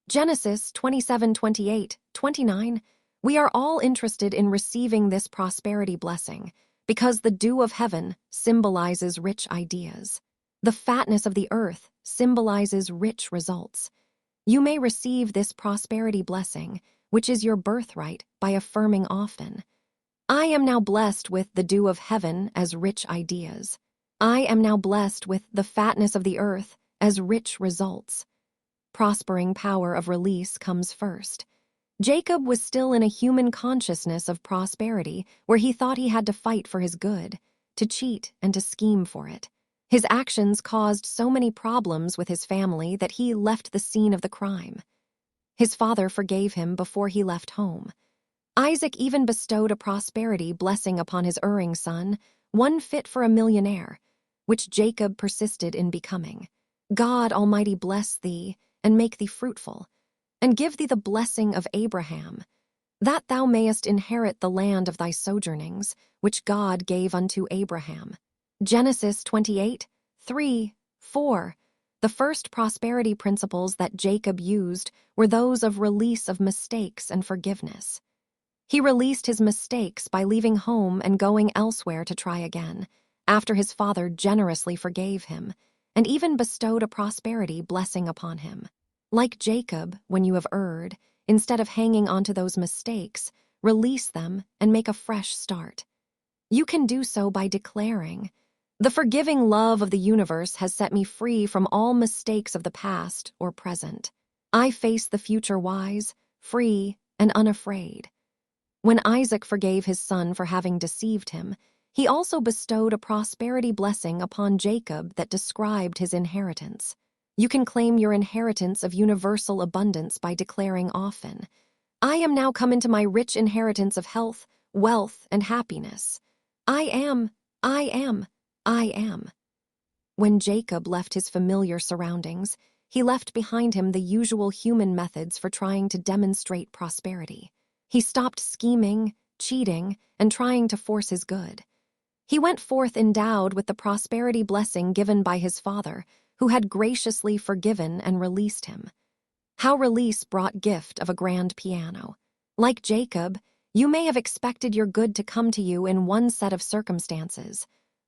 Genesis 27:28, 29. We are all interested in receiving this prosperity blessing because the dew of heaven symbolizes rich ideas. The fatness of the earth symbolizes rich results. You may receive this prosperity blessing, which is your birthright, by affirming often, I am now blessed with the dew of heaven as rich ideas. I am now blessed with the fatness of the earth as rich results. Prospering power of release comes first. Jacob was still in a human consciousness of prosperity where he thought he had to fight for his good, to cheat and to scheme for it. His actions caused so many problems with his family that he left the scene of the crime. His father forgave him before he left home. Isaac even bestowed a prosperity blessing upon his erring son, one fit for a millionaire, which Jacob persisted in becoming. God Almighty bless thee, and make thee fruitful, and give thee the blessing of Abraham. that thou mayest inherit the land of thy sojournings, which God gave unto Abraham. Genesis 28, 3, 4. The first prosperity principles that Jacob used were those of release of mistakes and forgiveness. He released his mistakes by leaving home and going elsewhere to try again, after his father generously forgave him, and even bestowed a prosperity blessing upon him. Like Jacob, when you have erred, instead of hanging onto those mistakes, release them and make a fresh start. You can do so by declaring, "The forgiving love of the universe has set me free from all mistakes of the past or present. I face the future wise, free, and unafraid." When Isaac forgave his son for having deceived him, he also bestowed a prosperity blessing upon Jacob that described his inheritance. You can claim your inheritance of universal abundance by declaring often, "I am now come into my rich inheritance of health, wealth, and happiness. I am, I am, I am." When Jacob left his familiar surroundings, he left behind him the usual human methods for trying to demonstrate prosperity. He stopped scheming, cheating, and trying to force his good. He went forth endowed with the prosperity blessing given by his father, who had graciously forgiven and released him. How release brought gift of a grand piano. Like Jacob, you may have expected your good to come to you in one set of circumstances,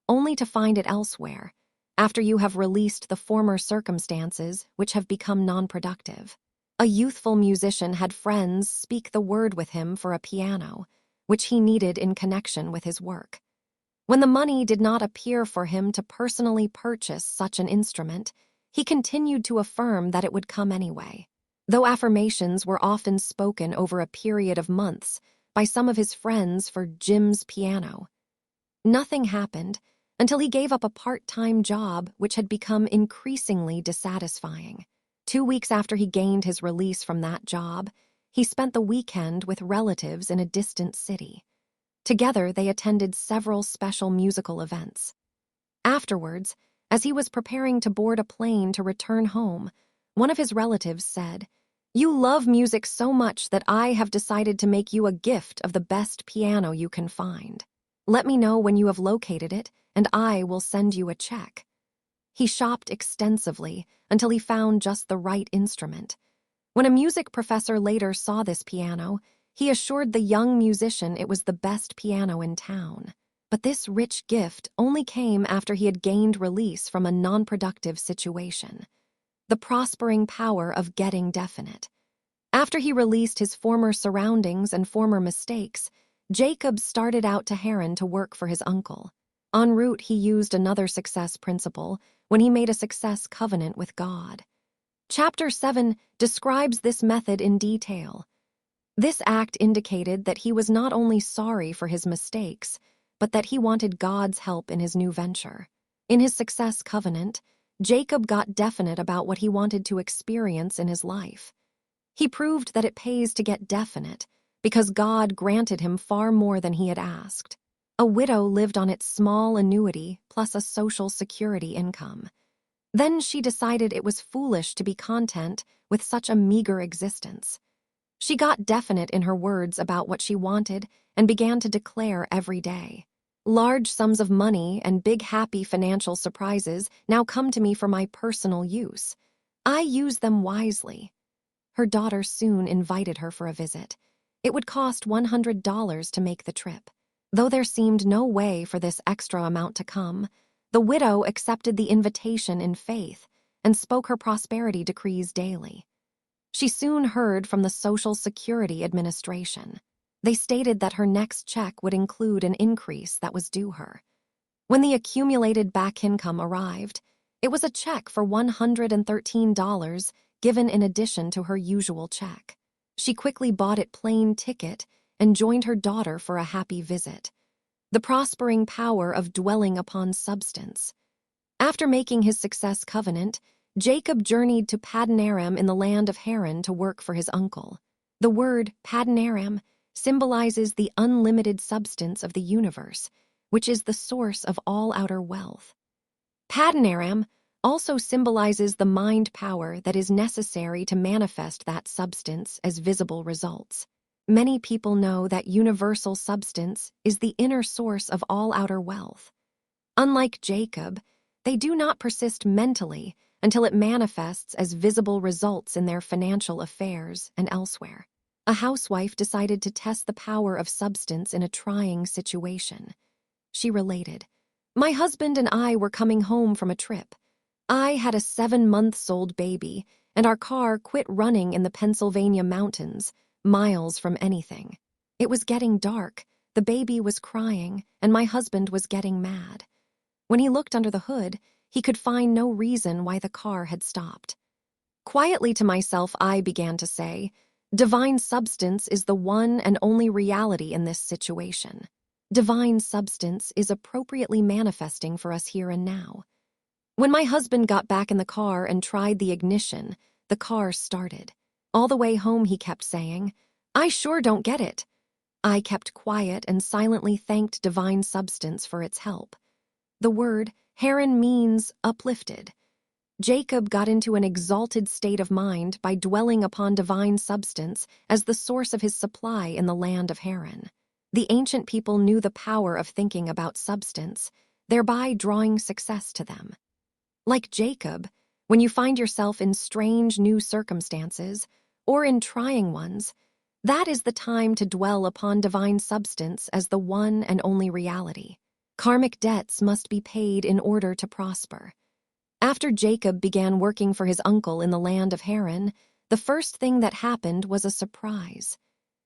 only to find it elsewhere, after you have released the former circumstances which have become non-productive. A youthful musician had friends speak the word with him for a piano, which he needed in connection with his work. When the money did not appear for him to personally purchase such an instrument, he continued to affirm that it would come anyway. Though affirmations were often spoken over a period of months by some of his friends for Jim's piano, nothing happened until he gave up a part-time job which had become increasingly dissatisfying. 2 weeks after he gained his release from that job, he spent the weekend with relatives in a distant city. Together, they attended several special musical events. Afterwards, as he was preparing to board a plane to return home, one of his relatives said, "You love music so much that I have decided to make you a gift of the best piano you can find. Let me know when you have located it, and I will send you a check." He shopped extensively until he found just the right instrument. When a music professor later saw this piano, he assured the young musician it was the best piano in town. But this rich gift only came after he had gained release from a non-productive situation. The prospering power of getting definite. After he released his former surroundings and former mistakes, Jacob started out to Haran to work for his uncle. En route, he used another success principle when he made a success covenant with God. Chapter 7 describes this method in detail. This act indicated that he was not only sorry for his mistakes, but that he wanted God's help in his new venture. In his success covenant, Jacob got definite about what he wanted to experience in his life. He proved that it pays to get definite, because God granted him far more than he had asked. A widow lived on its small annuity plus a social security income. Then she decided it was foolish to be content with such a meager existence. She got definite in her words about what she wanted and began to declare every day, "Large sums of money and big happy financial surprises now come to me for my personal use. I use them wisely." Her daughter soon invited her for a visit. It would cost $100 to make the trip. Though there seemed no way for this extra amount to come, the widow accepted the invitation in faith and spoke her prosperity decrees daily. She soon heard from the Social Security Administration. They stated that her next check would include an increase that was due her. When the accumulated back income arrived, it was a check for $113 given in addition to her usual check. She quickly bought it plain ticket and joined her daughter for a happy visit. The prospering power of dwelling upon substance. After making his success covenant, Jacob journeyed to Paddan Aram in the land of Haran to work for his uncle. The word Paddan Aram symbolizes the unlimited substance of the universe, which is the source of all outer wealth. Paddan Aram also symbolizes the mind power that is necessary to manifest that substance as visible results. Many people know that universal substance is the inner source of all outer wealth. Unlike Jacob, they do not persist mentally until it manifests as visible results in their financial affairs and elsewhere. A housewife decided to test the power of substance in a trying situation. She related, "My husband and I were coming home from a trip. I had a 7-month-old baby, and our car quit running in the Pennsylvania mountains, miles from anything. It was getting dark, the baby was crying, and my husband was getting mad. When he looked under the hood, he could find no reason why the car had stopped. Quietly to myself, I began to say, divine substance is the one and only reality in this situation. Divine substance is appropriately manifesting for us here and now. When my husband got back in the car and tried the ignition, the car started. All the way home he kept saying, 'I sure don't get it.' I kept quiet and silently thanked divine substance for its help. The word Haran means uplifted. Jacob got into an exalted state of mind by dwelling upon divine substance as the source of his supply in the land of Haran. The ancient people knew the power of thinking about substance, thereby drawing success to them. Like Jacob, when you find yourself in strange new circumstances, or in trying ones, that is the time to dwell upon divine substance as the one and only reality. Karmic debts must be paid in order to prosper. After Jacob began working for his uncle in the land of Haran, the first thing that happened was a surprise.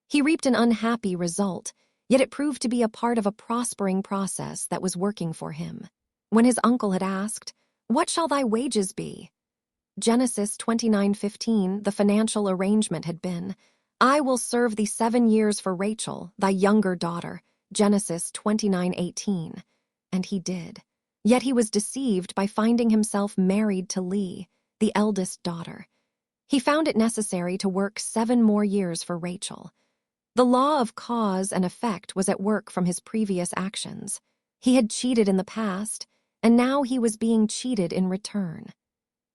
He reaped an unhappy result, yet it proved to be a part of a prospering process that was working for him. When his uncle had asked, "What shall thy wages be?" Genesis 29:15, the financial arrangement had been, "I will serve thee 7 years for Rachel, thy younger daughter." Genesis 29:18. And he did. Yet he was deceived by finding himself married to Leah, the eldest daughter. He found it necessary to work 7 more years for Rachel. The law of cause and effect was at work from his previous actions. He had cheated in the past, and now he was being cheated in return.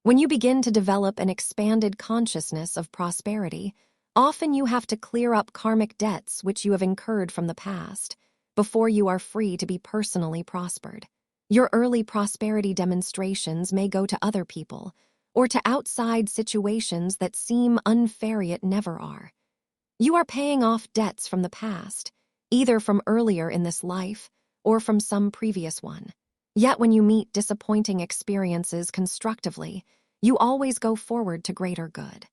When you begin to develop an expanded consciousness of prosperity, often you have to clear up karmic debts which you have incurred from the past, before you are free to be personally prospered. Your early prosperity demonstrations may go to other people, or to outside situations that seem unfair yet never are. You are paying off debts from the past, either from earlier in this life or from some previous one. Yet when you meet disappointing experiences constructively, you always go forward to greater good.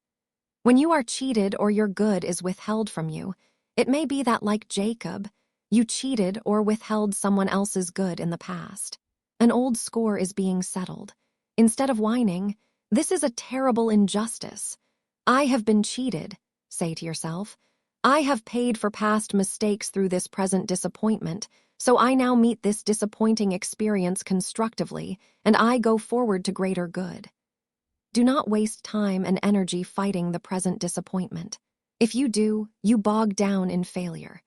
When you are cheated or your good is withheld from you, it may be that, like Jacob, you cheated or withheld someone else's good in the past. An old score is being settled. Instead of whining, "This is a terrible injustice. I have been cheated," say to yourself. "I have paid for past mistakes through this present disappointment, so I now meet this disappointing experience constructively, and I go forward to greater good." Do not waste time and energy fighting the present disappointment. If you do, you bog down in failure.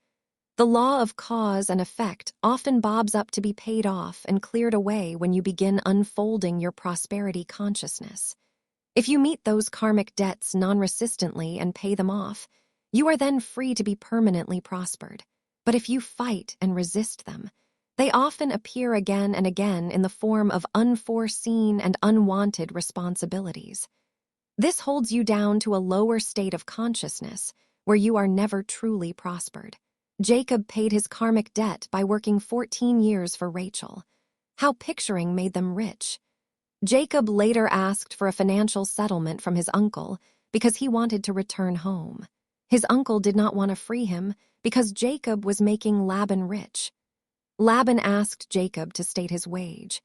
The law of cause and effect often bobs up to be paid off and cleared away when you begin unfolding your prosperity consciousness. If you meet those karmic debts non-resistantly and pay them off, you are then free to be permanently prospered. But if you fight and resist them, they often appear again and again in the form of unforeseen and unwanted responsibilities. This holds you down to a lower state of consciousness where you are never truly prospered. Jacob paid his karmic debt by working 14 years for Rachel. How picturing made them rich. Jacob later asked for a financial settlement from his uncle because he wanted to return home. His uncle did not want to free him because Jacob was making Laban rich. Laban asked Jacob to state his wage.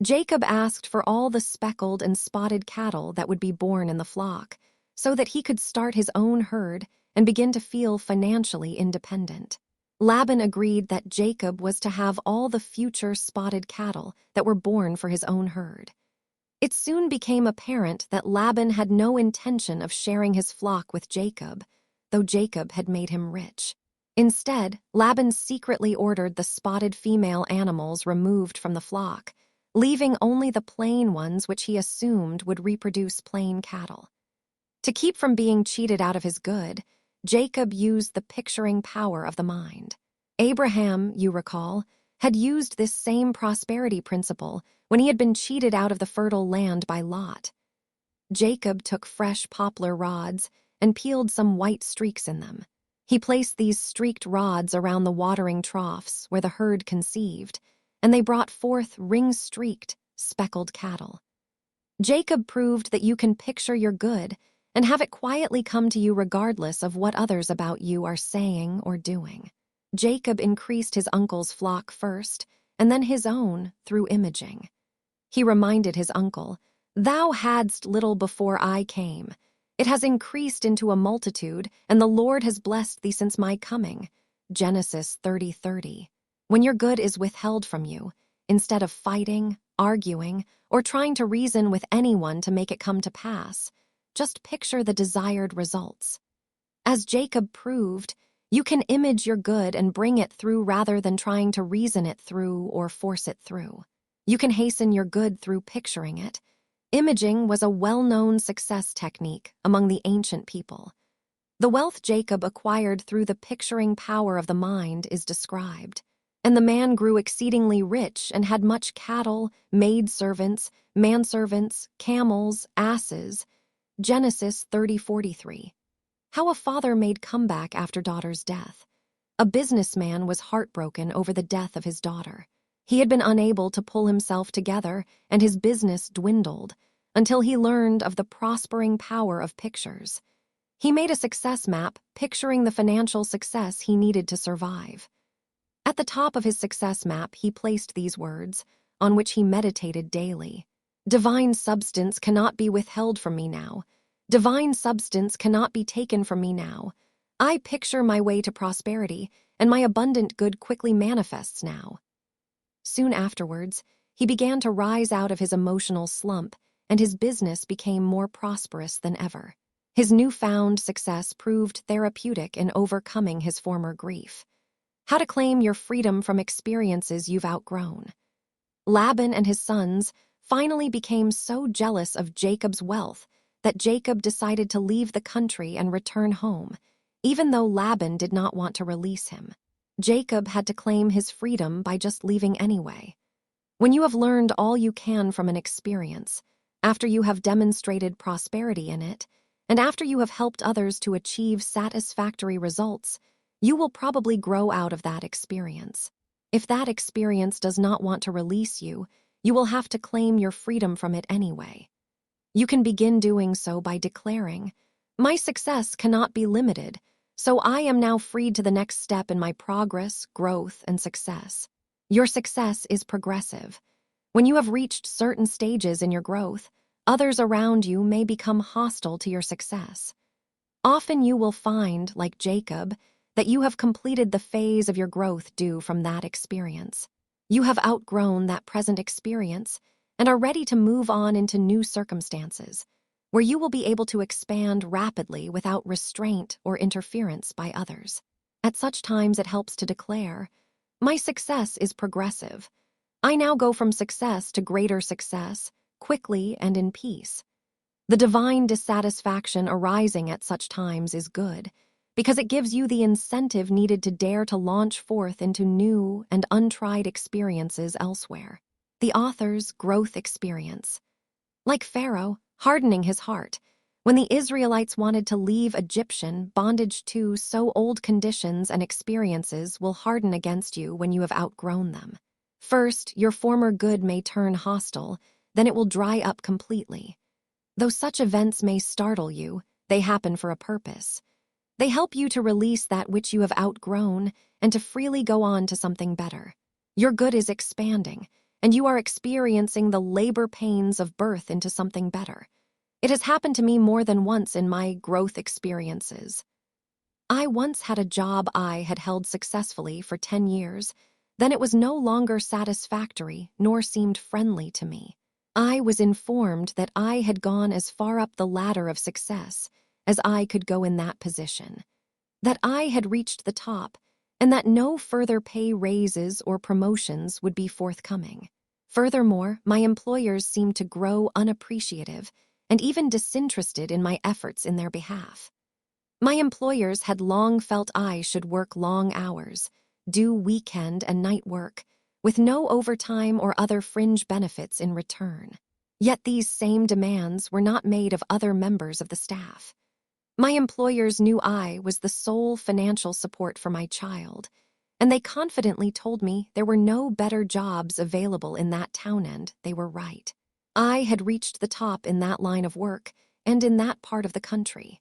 Jacob asked for all the speckled and spotted cattle that would be born in the flock, so that he could start his own herd and begin to feel financially independent. Laban agreed that Jacob was to have all the future spotted cattle that were born for his own herd. It soon became apparent that Laban had no intention of sharing his flock with Jacob, though Jacob had made him rich. Instead, Laban secretly ordered the spotted female animals removed from the flock, leaving only the plain ones which he assumed would reproduce plain cattle. To keep from being cheated out of his good, Jacob used the picturing power of the mind. Abraham, you recall, had used this same prosperity principle when he had been cheated out of the fertile land by Lot. Jacob took fresh poplar rods and peeled some white streaks in them. He placed these streaked rods around the watering troughs where the herd conceived, and they brought forth ring-streaked, speckled cattle. Jacob proved that you can picture your good and have it quietly come to you regardless of what others about you are saying or doing. Jacob increased his uncle's flock first, and then his own through imaging. He reminded his uncle, "Thou hadst little before I came. It has increased into a multitude, and the Lord has blessed thee since my coming." Genesis 30:30. When your good is withheld from you, instead of fighting, arguing, or trying to reason with anyone to make it come to pass, just picture the desired results. As Jacob proved, you can image your good and bring it through rather than trying to reason it through or force it through. You can hasten your good through picturing it. Imaging was a well-known success technique among the ancient people. The wealth Jacob acquired through the picturing power of the mind is described. And the man grew exceedingly rich and had much cattle, maidservants, manservants, camels, asses. Genesis 30:43. How a father made comeback after daughter's death. A businessman was heartbroken over the death of his daughter. He had been unable to pull himself together, and his business dwindled until he learned of the prospering power of pictures. He made a success map picturing the financial success he needed to survive. At the top of his success map, he placed these words, on which he meditated daily. "Divine substance cannot be withheld from me now. Divine substance cannot be taken from me now. I picture my way to prosperity, and my abundant good quickly manifests now." Soon afterwards, he began to rise out of his emotional slump, and his business became more prosperous than ever. His newfound success proved therapeutic in overcoming his former grief. How to claim your freedom from experiences you've outgrown. Laban and his sons finally became so jealous of Jacob's wealth that Jacob decided to leave the country and return home, even though Laban did not want to release him. Jacob had to claim his freedom by just leaving anyway. When you have learned all you can from an experience, after you have demonstrated prosperity in it, and after you have helped others to achieve satisfactory results, you will probably grow out of that experience. If that experience does not want to release you, you will have to claim your freedom from it anyway. You can begin doing so by declaring, "My success cannot be limited, so I am now freed to the next step in my progress, growth, and success." Your success is progressive. When you have reached certain stages in your growth, others around you may become hostile to your success. Often you will find, like Jacob, that you have completed the phase of your growth due from that experience. You have outgrown that present experience and are ready to move on into new circumstances, where you will be able to expand rapidly without restraint or interference by others. At such times it helps to declare, "My success is progressive. I now go from success to greater success, quickly and in peace." The divine dissatisfaction arising at such times is good, because it gives you the incentive needed to dare to launch forth into new and untried experiences elsewhere. The author's growth experience. Like Pharaoh, hardening his heart, when the Israelites wanted to leave Egyptian bondage too, so old conditions and experiences will harden against you when you have outgrown them. First, your former good may turn hostile, then it will dry up completely. Though such events may startle you, they happen for a purpose. They help you to release that which you have outgrown and to freely go on to something better. Your good is expanding, and you are experiencing the labor pains of birth into something better. It has happened to me more than once in my growth experiences. I once had a job I had held successfully for 10 years, then it was no longer satisfactory nor seemed friendly to me. I was informed that I had gone as far up the ladder of success as I could go in that position, that I had reached the top, and that no further pay raises or promotions would be forthcoming. Furthermore, my employers seemed to grow unappreciative and even disinterested in my efforts in their behalf. My employers had long felt I should work long hours, do weekend and night work, with no overtime or other fringe benefits in return. Yet these same demands were not made of other members of the staff. My employers knew I was the sole financial support for my child, and they confidently told me there were no better jobs available in that town, and they were right. I had reached the top in that line of work and in that part of the country.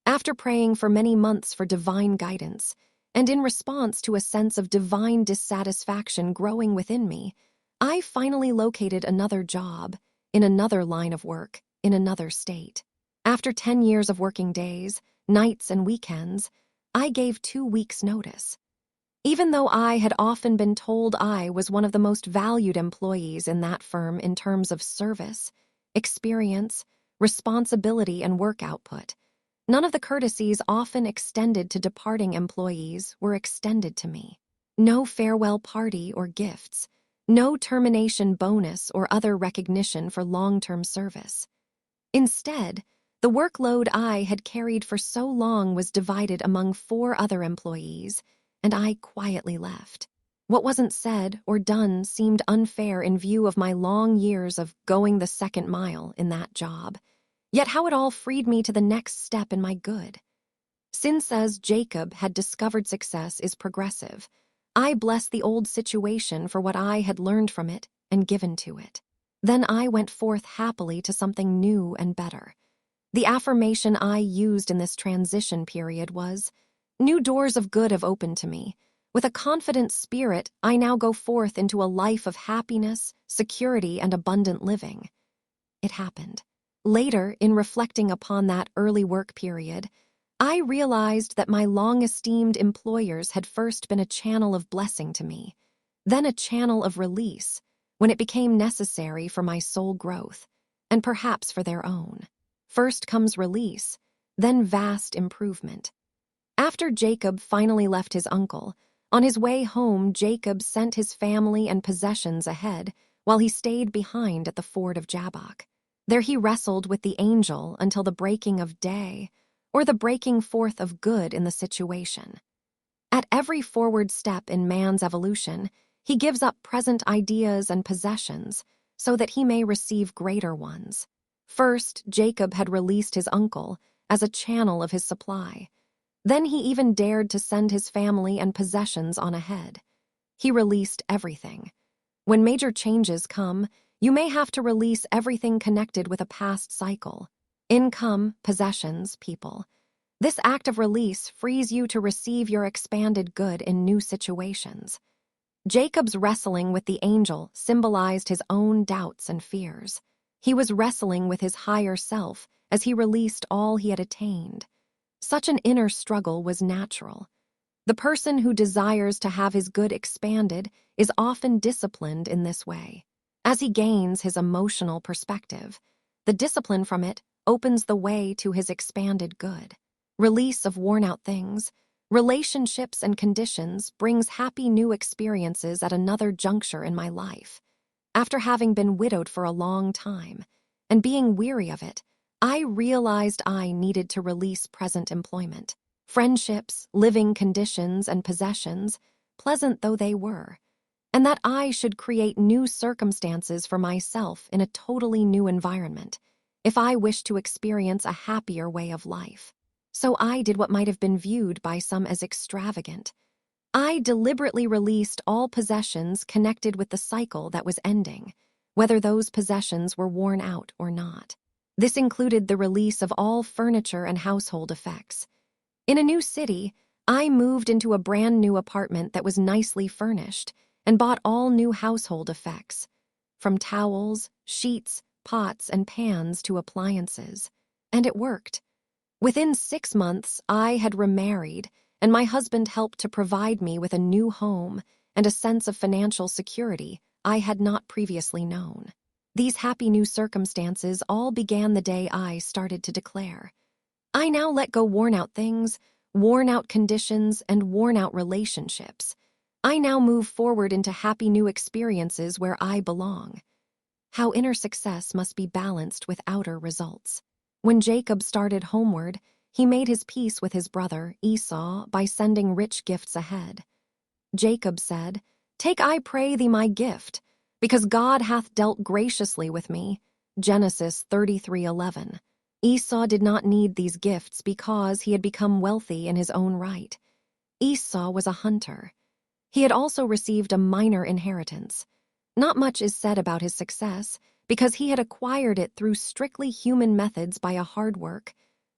After praying for many months for divine guidance, and in response to a sense of divine dissatisfaction growing within me, I finally located another job, in another line of work, in another state. After 10 years of working days, nights, and weekends, I gave 2 weeks' notice. Even though I had often been told I was one of the most valued employees in that firm in terms of service, experience, responsibility, and work output, none of the courtesies often extended to departing employees were extended to me. No farewell party or gifts, no termination bonus or other recognition for long-term service. Instead, the workload I had carried for so long was divided among 4 other employees, and I quietly left. What wasn't said or done seemed unfair in view of my long years of going the second mile in that job, yet how it all freed me to the next step in my good. Since as Jacob had discovered success is progressive, I blessed the old situation for what I had learned from it and given to it. Then I went forth happily to something new and better. The affirmation I used in this transition period was, "New doors of good have opened to me. With a confident spirit, I now go forth into a life of happiness, security, and abundant living." It happened. Later, in reflecting upon that early work period, I realized that my long-esteemed employers had first been a channel of blessing to me, then a channel of release, when it became necessary for my soul growth, and perhaps for their own. First comes release, then vast improvement. After Jacob finally left his uncle, on his way home, Jacob sent his family and possessions ahead while he stayed behind at the ford of Jabbok. There he wrestled with the angel until the breaking of day, or the breaking forth of good in the situation. At every forward step in man's evolution, he gives up present ideas and possessions so that he may receive greater ones. First, Jacob had released his uncle as a channel of his supply. Then he even dared to send his family and possessions on ahead. He released everything. When major changes come, you may have to release everything connected with a past cycle. Income, possessions, people. This act of release frees you to receive your expanded good in new situations. Jacob's wrestling with the angel symbolized his own doubts and fears. He was wrestling with his higher self as he released all he had attained. Such an inner struggle was natural. The person who desires to have his good expanded is often disciplined in this way. As he gains his emotional perspective, the discipline from it opens the way to his expanded good. Release of worn-out things, relationships, and conditions brings happy new experiences at another juncture in my life. After having been widowed for a long time and being weary of it, I realized I needed to release present employment, friendships, living conditions, and possessions, pleasant though they were, and that I should create new circumstances for myself in a totally new environment if I wished to experience a happier way of life. So I did what might have been viewed by some as extravagant. I deliberately released all possessions connected with the cycle that was ending, whether those possessions were worn out or not. This included the release of all furniture and household effects. In a new city, I moved into a brand new apartment that was nicely furnished and bought all new household effects, from towels, sheets, pots, and pans to appliances. And it worked. Within 6 months, I had remarried, and my husband helped to provide me with a new home and a sense of financial security I had not previously known. These happy new circumstances all began the day I started to declare, "I now let go worn-out things, worn-out conditions, and worn-out relationships. I now move forward into happy new experiences where I belong." How inner success must be balanced with outer results. When Jacob started homeward, he made his peace with his brother, Esau, by sending rich gifts ahead. Jacob said, "Take, I pray thee, my gift, because God hath dealt graciously with me." Genesis 33:11. Esau did not need these gifts because he had become wealthy in his own right. Esau was a hunter. He had also received a minor inheritance. Not much is said about his success because he had acquired it through strictly human methods by a hard work,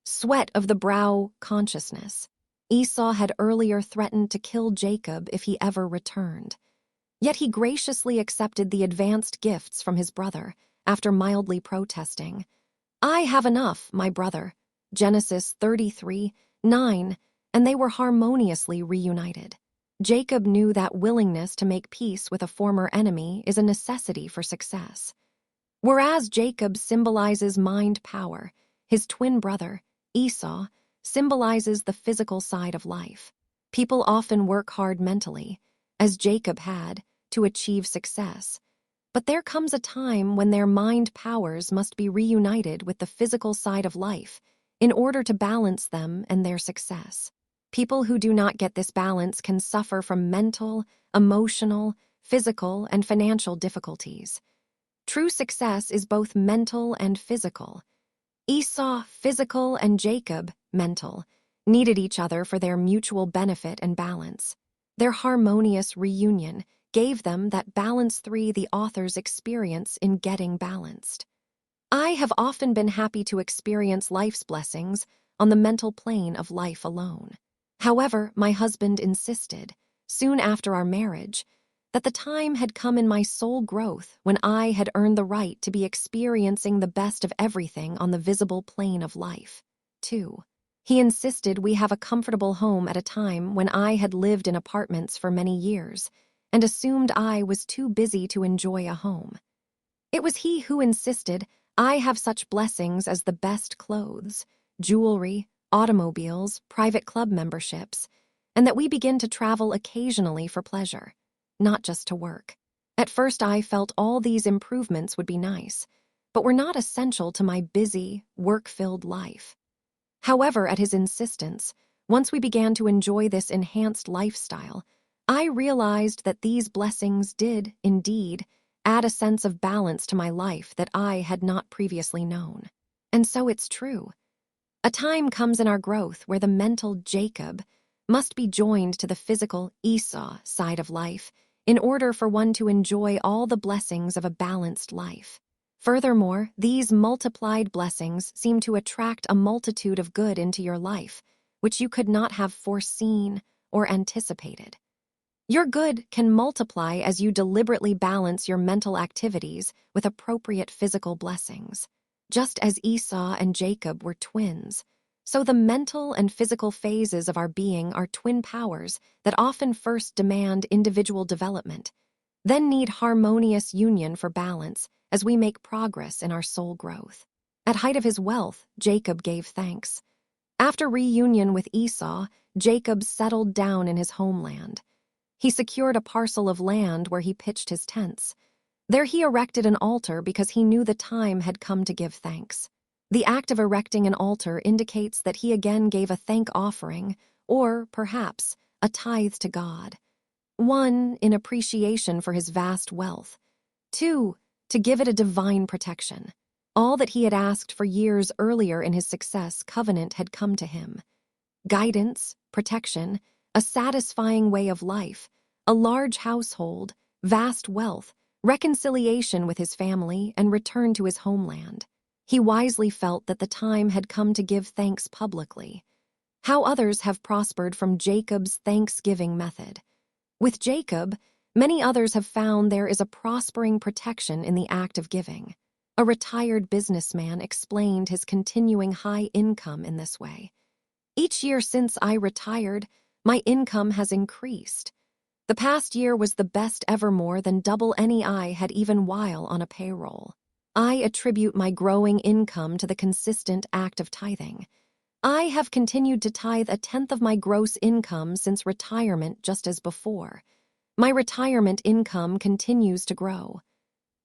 sweat of the brow consciousness. Esau had earlier threatened to kill Jacob if he ever returned. Yet he graciously accepted the advanced gifts from his brother after mildly protesting. "I have enough, my brother." Genesis 33:9, and they were harmoniously reunited. Jacob knew that willingness to make peace with a former enemy is a necessity for success. Whereas Jacob symbolizes mind power, his twin brother, Esau, symbolizes the physical side of life. People often work hard mentally, as Jacob had, to achieve success. But there comes a time when their mind powers must be reunited with the physical side of life in order to balance them and their success. People who do not get this balance can suffer from mental, emotional, physical, and financial difficulties. True success is both mental and physical. Esau, physical, and Jacob, mental, needed each other for their mutual benefit and balance. Their harmonious reunion gave them that balance the authors experience in getting balanced. I have often been happy to experience life's blessings on the mental plane of life alone. However, my husband insisted, soon after our marriage, that the time had come in my soul growth when I had earned the right to be experiencing the best of everything on the visible plane of life, too. He insisted we have a comfortable home at a time when I had lived in apartments for many years and assumed I was too busy to enjoy a home. It was he who insisted I have such blessings as the best clothes, jewelry, automobiles, private club memberships, and that we begin to travel occasionally for pleasure, not just to work. At first I felt all these improvements would be nice, but were not essential to my busy, work-filled life. However, at his insistence, once we began to enjoy this enhanced lifestyle, I realized that these blessings did, indeed, add a sense of balance to my life that I had not previously known. And so it's true. A time comes in our growth where the mental Jacob must be joined to the physical Esau side of life in order for one to enjoy all the blessings of a balanced life. Furthermore, these multiplied blessings seem to attract a multitude of good into your life, which you could not have foreseen or anticipated. Your good can multiply as you deliberately balance your mental activities with appropriate physical blessings. Just as Esau and Jacob were twins, so the mental and physical phases of our being are twin powers that often first demand individual development, then need harmonious union for balance as we make progress in our soul growth. At height of his wealth, Jacob gave thanks. After reunion with Esau, Jacob settled down in his homeland. He secured a parcel of land where he pitched his tents. There he erected an altar because he knew the time had come to give thanks. The act of erecting an altar indicates that he again gave a thank offering, or, perhaps, a tithe to God. 1, in appreciation for his vast wealth. 2, to give it a divine protection. All that he had asked for years earlier in his success covenant had come to him. Guidance, protection, a satisfying way of life, a large household, vast wealth, reconciliation with his family, and return to his homeland. He wisely felt that the time had come to give thanks publicly. How others have prospered from Jacob's thanksgiving method. With Jacob, many others have found there is a prospering protection in the act of giving. A retired businessman explained his continuing high income in this way. Each year since I retired, my income has increased. The past year was the best ever, more than double any I had even while on a payroll. I attribute my growing income to the consistent act of tithing. I have continued to tithe 1/10 of my gross income since retirement, just as before. My retirement income continues to grow.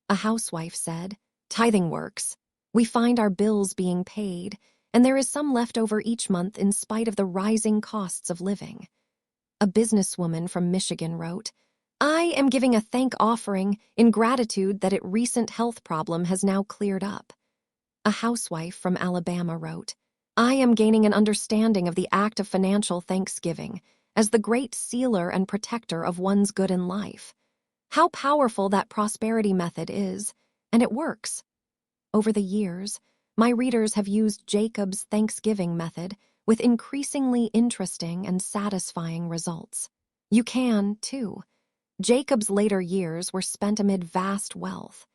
A housewife said, "Tithing works. We find our bills being paid, and there is some left over each month in spite of the rising costs of living. A businesswoman from Michigan wrote, "I am giving a thank offering in gratitude that a recent health problem has now cleared up." A housewife from Alabama wrote, "I am gaining an understanding of the act of financial thanksgiving as the great sealer and protector of one's good in life. How powerful that prosperity method is, and it works." Over the years, my readers have used Jacob's Thanksgiving method with increasingly interesting and satisfying results. You can, too. Jacob's later years were spent amid vast wealth.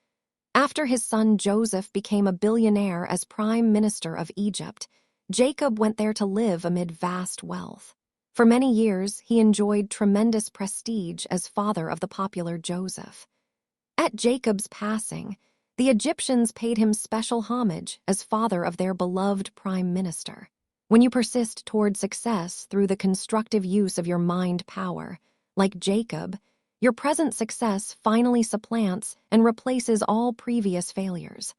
After his son Joseph became a billionaire as Prime Minister of Egypt, Jacob went there to live amid vast wealth. For many years, he enjoyed tremendous prestige as father of the popular Joseph. At Jacob's passing, the Egyptians paid him special homage as father of their beloved prime minister. When you persist toward success through the constructive use of your mind power, like Jacob, your present success finally supplants and replaces all previous failures.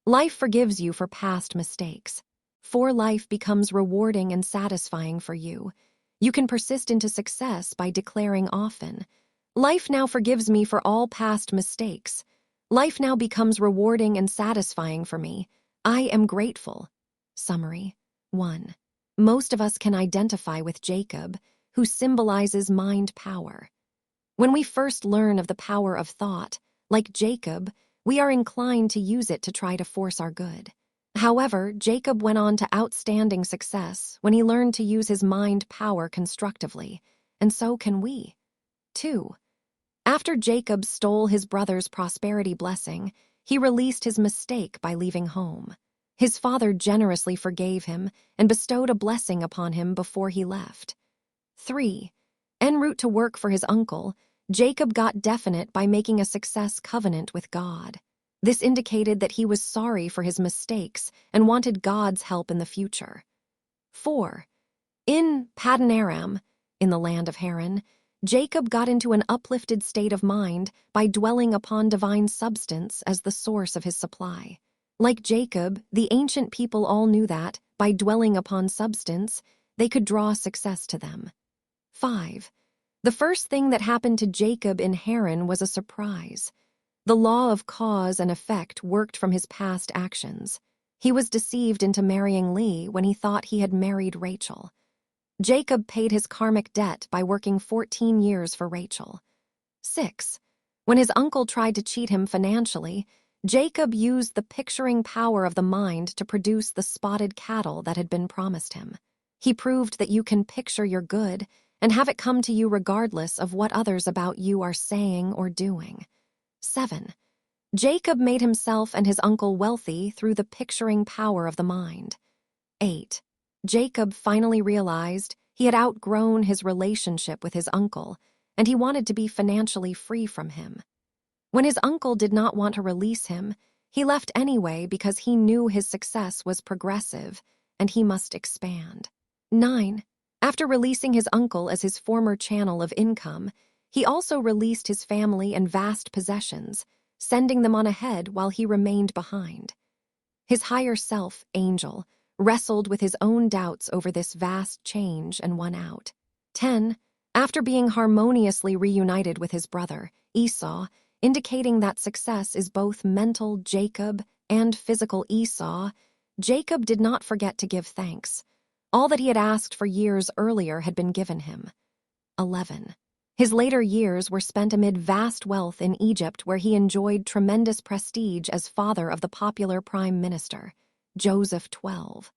Life forgives you for past mistakes. For life becomes rewarding and satisfying for you. You can persist into success by declaring often, "Life now forgives me for all past mistakes. Life now becomes rewarding and satisfying for me. I am grateful." Summary 1. Most of us can identify with Jacob, who symbolizes mind power. When we first learn of the power of thought, like Jacob, we are inclined to use it to try to force our good. However, Jacob went on to outstanding success when he learned to use his mind power constructively, and so can we. 2. After Jacob stole his brother's prosperity blessing, he released his mistake by leaving home. His father generously forgave him and bestowed a blessing upon him before he left. 3. En route to work for his uncle, Jacob got definite by making a success covenant with God. This indicated that he was sorry for his mistakes and wanted God's help in the future. 4. In Paddan Aram, in the land of Haran, Jacob got into an uplifted state of mind by dwelling upon divine substance as the source of his supply. Like Jacob, the ancient people all knew that, by dwelling upon substance, they could draw success to them. 5. The first thing that happened to Jacob in Haran was a surprise. The law of cause and effect worked from his past actions. He was deceived into marrying Leah when he thought he had married Rachel. Jacob paid his karmic debt by working 14 years for Rachel. 6. When his uncle tried to cheat him financially, Jacob used the picturing power of the mind to produce the spotted cattle that had been promised him. He proved that you can picture your good and have it come to you regardless of what others about you are saying or doing. 7. Jacob made himself and his uncle wealthy through the picturing power of the mind. 8. Jacob finally realized he had outgrown his relationship with his uncle, and he wanted to be financially free from him. When his uncle did not want to release him, he left anyway because he knew his success was progressive and he must expand. 9. After releasing his uncle as his former channel of income, he also released his family and vast possessions, sending them on ahead while he remained behind. His higher self, Angel, wrestled with his own doubts over this vast change and won out. 10. After being harmoniously reunited with his brother, Esau, indicating that success is both mental Jacob and physical Esau, Jacob did not forget to give thanks. All that he had asked for years earlier had been given him. 11. His later years were spent amid vast wealth in Egypt, where he enjoyed tremendous prestige as father of the popular prime minister, Joseph 12.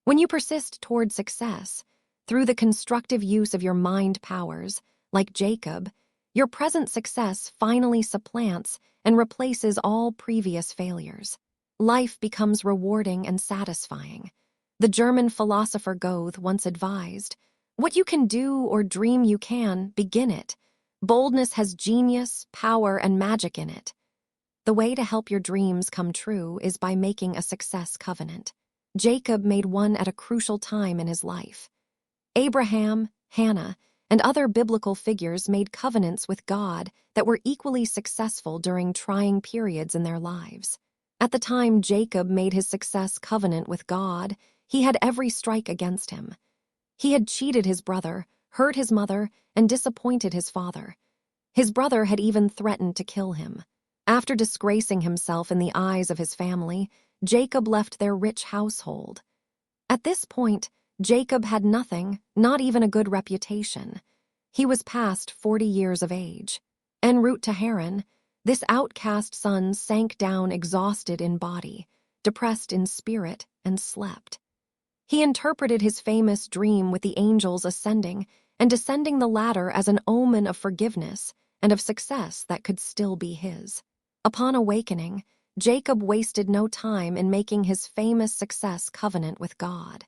When you persist toward success, through the constructive use of your mind powers, like Jacob, your present success finally supplants and replaces all previous failures. Life becomes rewarding and satisfying. The German philosopher Goethe once advised, "What you can do or dream you can, begin it. Boldness has genius, power, and magic in it." The way to help your dreams come true is by making a success covenant. Jacob made one at a crucial time in his life. Abraham, Hannah, and other biblical figures made covenants with God that were equally successful during trying periods in their lives. At the time Jacob made his success covenant with God, he had every strike against him. He had cheated his brother, hurt his mother, and disappointed his father. His brother had even threatened to kill him. After disgracing himself in the eyes of his family, Jacob left their rich household. At this point, Jacob had nothing, not even a good reputation. He was past 40 years of age. En route to Haran, this outcast son sank down exhausted in body, depressed in spirit, and slept. He interpreted his famous dream with the angels ascending and descending the ladder as an omen of forgiveness and of success that could still be his. Upon awakening, Jacob wasted no time in making his famous success covenant with God.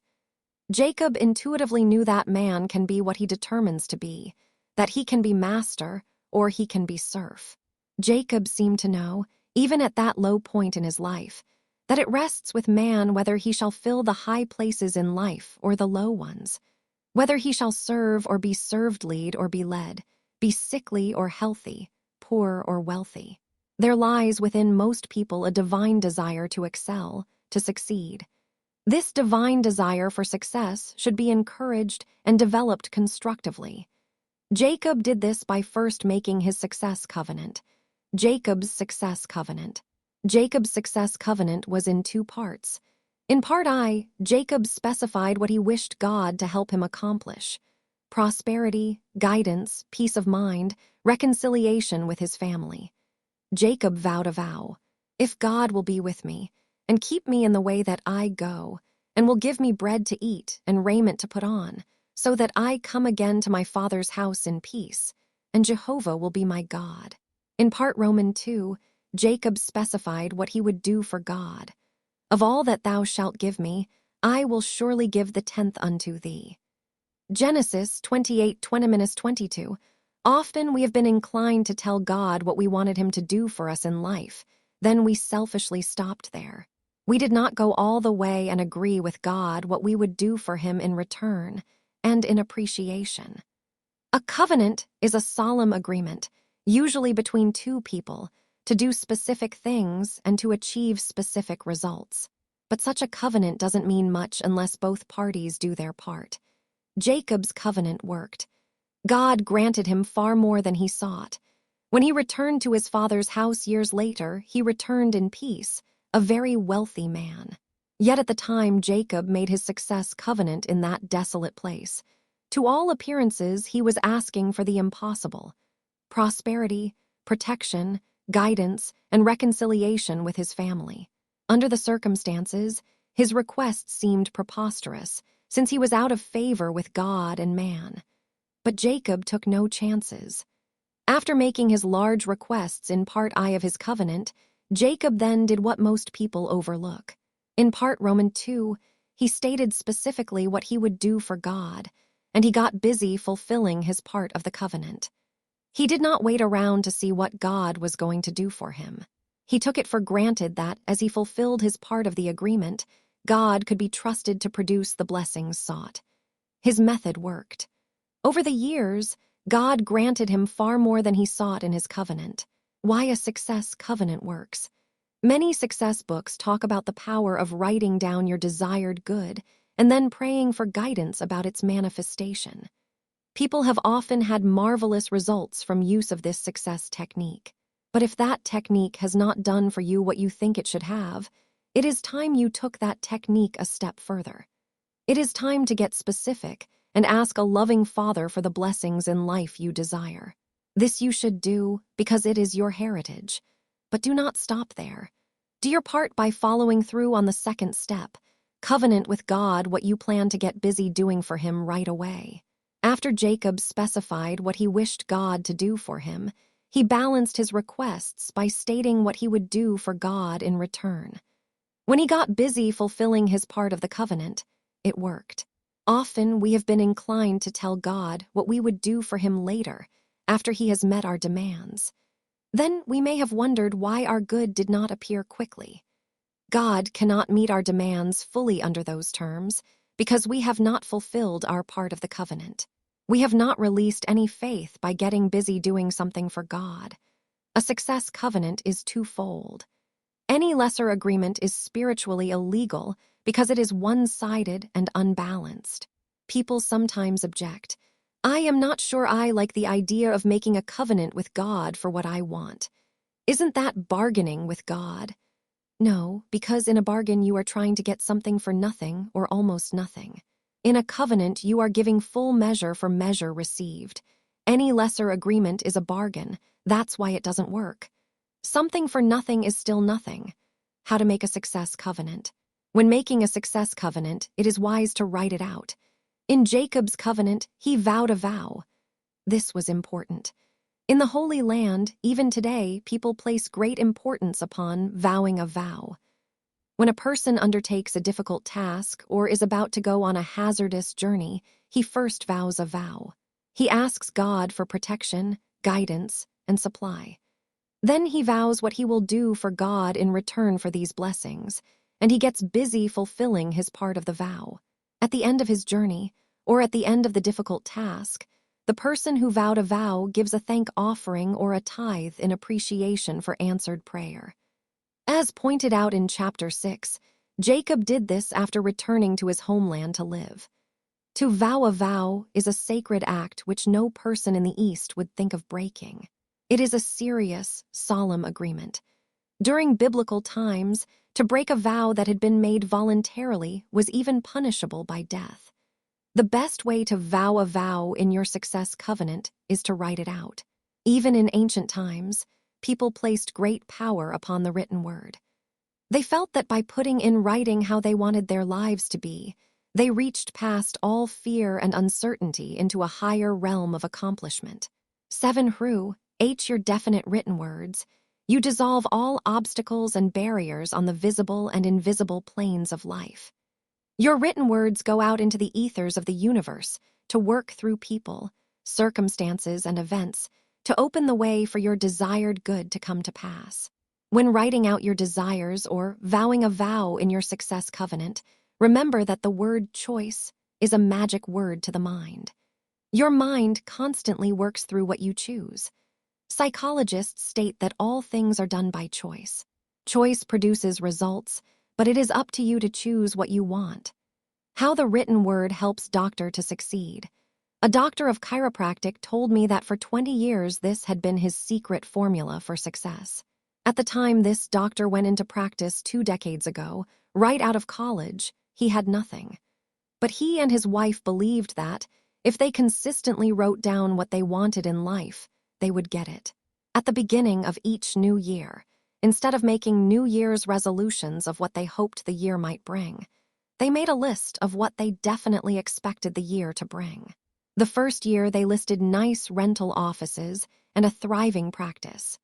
Jacob intuitively knew that man can be what he determines to be, that he can be master or he can be serf. Jacob seemed to know, even at that low point in his life, that it rests with man whether he shall fill the high places in life or the low ones, whether he shall serve or be served, lead or be led, be sickly or healthy, poor or wealthy. There lies within most people a divine desire to excel, to succeed. This divine desire for success should be encouraged and developed constructively. Jacob did this by first making his success covenant. Jacob's success covenant. Jacob's success covenant was in two parts. In part I, Jacob specified what he wished God to help him accomplish: prosperity, guidance, peace of mind, reconciliation with his family. Jacob vowed a vow: if God will be with me, and keep me in the way that I go, and will give me bread to eat and raiment to put on, so that I come again to my father's house in peace, and Jehovah will be my God. In part Romans 2, Jacob specified what he would do for God. Of all that thou shalt give me, I will surely give the tenth unto thee. Genesis 28:20-22. Often we have been inclined to tell God what we wanted him to do for us in life. Then we selfishly stopped there. We did not go all the way and agree with God what we would do for him in return and in appreciation. A covenant is a solemn agreement, usually between two people, to do specific things and to achieve specific results. But such a covenant doesn't mean much unless both parties do their part. Jacob's covenant worked. God granted him far more than he sought. When he returned to his father's house years later, he returned in peace, a very wealthy man. Yet at the time Jacob made his success covenant in that desolate place, to all appearances he was asking for the impossible: prosperity, protection, guidance, and reconciliation with his family. Under the circumstances, his request seemed preposterous, since he was out of favor with God and man. But Jacob took no chances. After making his large requests in part I of his covenant, Jacob then did what most people overlook. In part Romans 2, he stated specifically what he would do for God, and he got busy fulfilling his part of the covenant. He did not wait around to see what God was going to do for him. He took it for granted that, as he fulfilled his part of the agreement, God could be trusted to produce the blessings sought. His method worked. Over the years, God granted him far more than he sought in his covenant. Why a success covenant works. Many success books talk about the power of writing down your desired good and then praying for guidance about its manifestation. People have often had marvelous results from use of this success technique. But if that technique has not done for you what you think it should have, it is time you took that technique a step further. It is time to get specific and ask a loving Father for the blessings in life you desire. This you should do because it is your heritage. But do not stop there. Do your part by following through on the second step. Covenant with God what you plan to get busy doing for him right away. After Jacob specified what he wished God to do for him, he balanced his requests by stating what he would do for God in return. When he got busy fulfilling his part of the covenant, it worked. Often we have been inclined to tell God what we would do for him later, after he has met our demands. Then we may have wondered why our good did not appear quickly. God cannot meet our demands fully under those terms because we have not fulfilled our part of the covenant. We have not released any faith by getting busy doing something for God. A success covenant is twofold. Any lesser agreement is spiritually illegal because it is one-sided and unbalanced. People sometimes object. I am not sure I like the idea of making a covenant with God for what I want. Isn't that bargaining with God? No, because in a bargain you are trying to get something for nothing or almost nothing. In a covenant, you are giving full measure for measure received. Any lesser agreement is a bargain. That's why it doesn't work. Something for nothing is still nothing. How to make a success covenant. When making a success covenant, it is wise to write it out. In Jacob's covenant, he vowed a vow. This was important. In the Holy Land, even today, people place great importance upon vowing a vow. When a person undertakes a difficult task or is about to go on a hazardous journey, he first vows a vow. He asks God for protection, guidance, and supply. Then he vows what he will do for God in return for these blessings, and he gets busy fulfilling his part of the vow. At the end of his journey, or at the end of the difficult task, the person who vowed a vow gives a thank offering or a tithe in appreciation for answered prayer. As pointed out in chapter 6, Jacob did this after returning to his homeland to live. To vow a vow is a sacred act which no person in the East would think of breaking. It is a serious, solemn agreement. During biblical times, to break a vow that had been made voluntarily was even punishable by death. The best way to vow a vow in your success covenant is to write it out. Even in ancient times, people placed great power upon the written word. They felt that by putting in writing how they wanted their lives to be, they reached past all fear and uncertainty into a higher realm of accomplishment. 7 your definite written words. You dissolve all obstacles and barriers on the visible and invisible planes of life. Your written words go out into the ethers of the universe to work through people, circumstances, and events to open the way for your desired good to come to pass. When writing out your desires or vowing a vow in your success covenant, remember that the word choice is a magic word to the mind. Your mind constantly works through what you choose. Psychologists state that all things are done by choice. Choice produces results, but it is up to you to choose what you want. How the written word helps doctor to succeed. A doctor of chiropractic told me that for 20 years this had been his secret formula for success. At the time this doctor went into practice 2 decades ago, right out of college, he had nothing. But he and his wife believed that, if they consistently wrote down what they wanted in life, they would get it. At the beginning of each new year, instead of making New Year's resolutions of what they hoped the year might bring, they made a list of what they definitely expected the year to bring. The first year they listed nice rental offices and a thriving practice.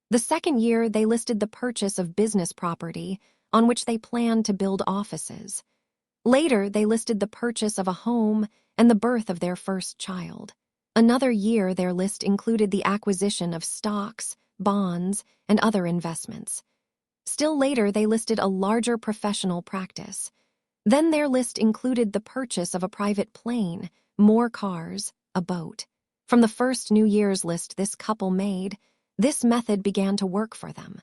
The second year they listed the purchase of business property on which they planned to build offices. Later they listed the purchase of a home and the birth of their first child. Another year their list included the acquisition of stocks, bonds, and other investments. Still later they listed a larger professional practice. Then their list included the purchase of a private plane, more cars, a boat. From the first New Year's list this couple made, this method began to work for them.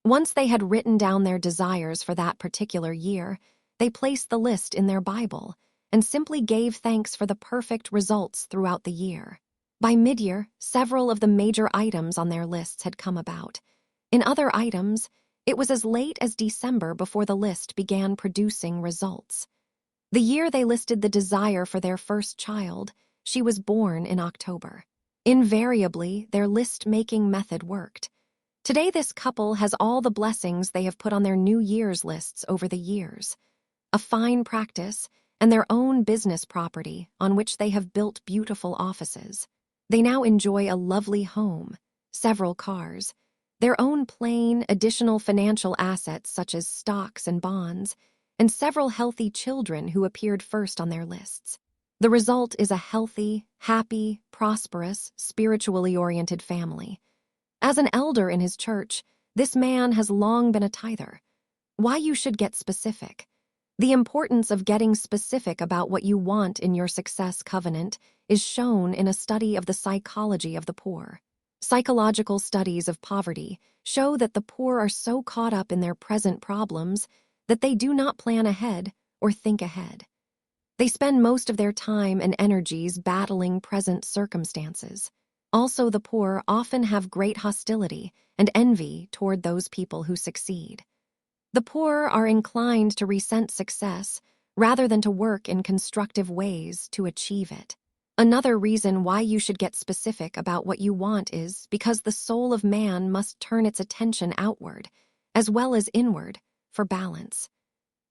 Once they had written down their desires for that particular year, they placed the list in their Bible and simply gave thanks for the perfect results throughout the year. By mid-year, several of the major items on their lists had come about. In other items, it was as late as December before the list began producing results. The year they listed the desire for their first child, she was born in October. Invariably, their list-making method worked. Today, this couple has all the blessings they have put on their New Year's lists over the years. A fine practice and their own business property on which they have built beautiful offices. They now enjoy a lovely home, several cars, their own plain, additional financial assets such as stocks and bonds, and several healthy children who appeared first on their lists. The result is a healthy, happy, prosperous, spiritually oriented family. As an elder in his church, this man has long been a tither. Why you should get specific. The importance of getting specific about what you want in your success covenant is shown in a study of the psychology of the poor. Psychological studies of poverty show that the poor are so caught up in their present problems that they do not plan ahead or think ahead. They spend most of their time and energies battling present circumstances. Also, the poor often have great hostility and envy toward those people who succeed. The poor are inclined to resent success rather than to work in constructive ways to achieve it. Another reason why you should get specific about what you want is because the soul of man must turn its attention outward, as well as inward, for balance.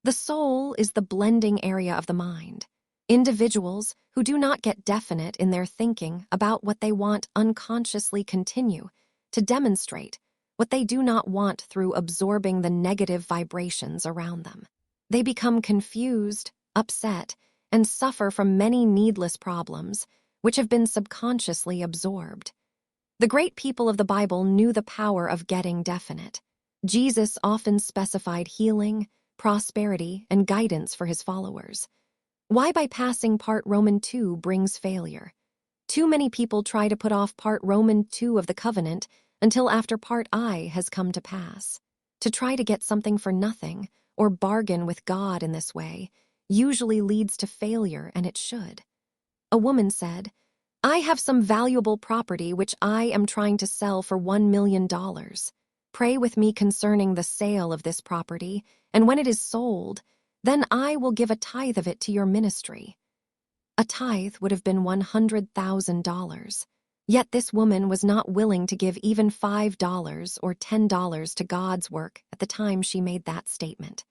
The soul is the blending area of the mind. Individuals who do not get definite in their thinking about what they want unconsciously continue to demonstrate what they do not want through absorbing the negative vibrations around them. They become confused, upset, and suffer from many needless problems which have been subconsciously absorbed. The great people of the Bible knew the power of getting definite. Jesus often specified healing, prosperity, and guidance for his followers. Why bypassing part Roman 2 brings failure? Too many people try to put off part Roman 2 of the covenant until after part I has come to pass. To try to get something for nothing or bargain with God in this way usually leads to failure, and it should. A woman said, "I have some valuable property which I am trying to sell for $1 million. Pray with me concerning the sale of this property, and when it is sold, then I will give a tithe of it to your ministry." A tithe would have been $100,000. Yet this woman was not willing to give even $5 or $10 to God's work at the time she made that statement.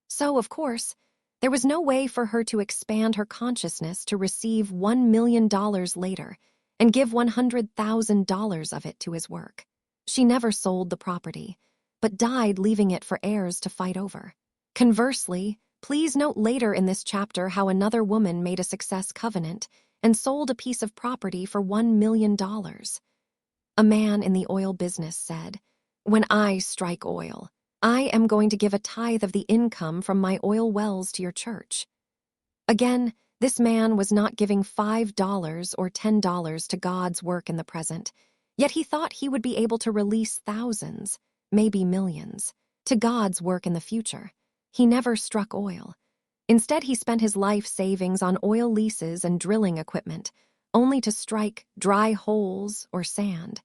So, of course, there was no way for her to expand her consciousness to receive $1 million later and give $100,000 of it to his work. She never sold the property, but died leaving it for heirs to fight over. Conversely, please note later in this chapter how another woman made a success covenant and sold a piece of property for $1 million. A man in the oil business said, "When I strike oil, I am going to give a tithe of the income from my oil wells to your church." Again, this man was not giving $5 or $10 to God's work in the present, yet he thought he would be able to release thousands, maybe millions, to God's work in the future. He never struck oil. Instead, he spent his life savings on oil leases and drilling equipment, only to strike dry holes or sand.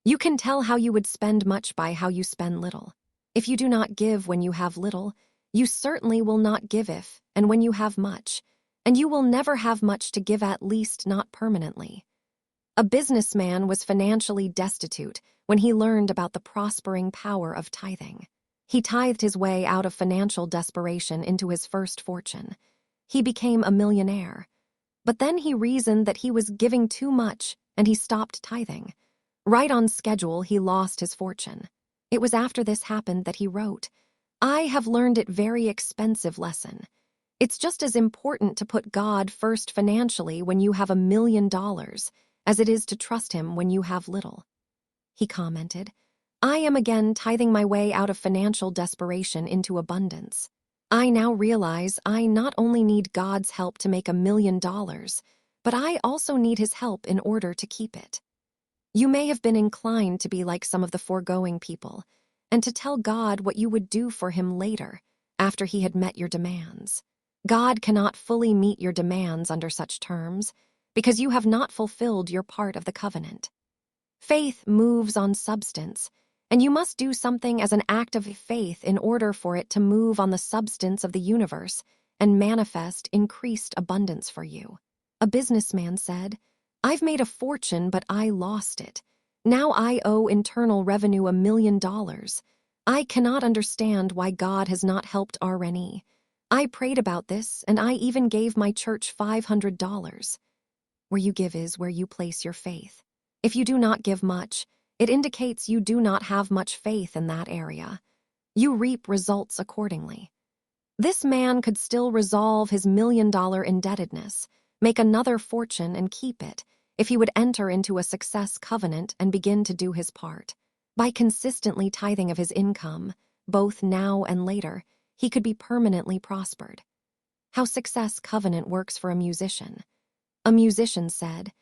You can tell how you would spend much by how you spend little. If you do not give when you have little, you certainly will not give if and when you have much, and you will never have much to give, at least not permanently. A businessman was financially destitute when he learned about the prospering power of tithing. He tithed his way out of financial desperation into his first fortune. He became a millionaire. But then he reasoned that he was giving too much, and he stopped tithing. Right on schedule, he lost his fortune. It was after this happened that he wrote, "I have learned it very expensive lesson. It's just as important to put God first financially when you have $1 million as it is to trust him when you have little." He commented, "I am again tithing my way out of financial desperation into abundance. I now realize I not only need God's help to make $1 million, but I also need his help in order to keep it." You may have been inclined to be like some of the foregoing people, and to tell God what you would do for him later, after he had met your demands. God cannot fully meet your demands under such terms, because you have not fulfilled your part of the covenant. Faith moves on substance, and you must do something as an act of faith in order for it to move on the substance of the universe and manifest increased abundance for you. A businessman said, "I've made a fortune, but I lost it. Now I owe Internal Revenue $1 million. I cannot understand why God has not helped RNE. I prayed about this, and I even gave my church $500. Where you give is where you place your faith. If you do not give much, it indicates you do not have much faith in that area. You reap results accordingly. This man could still resolve his $1 million indebtedness, make another fortune, and keep it, if he would enter into a success covenant and begin to do his part. By consistently tithing of his income, both now and later, he could be permanently prospered. How success covenant works for a musician. A musician said,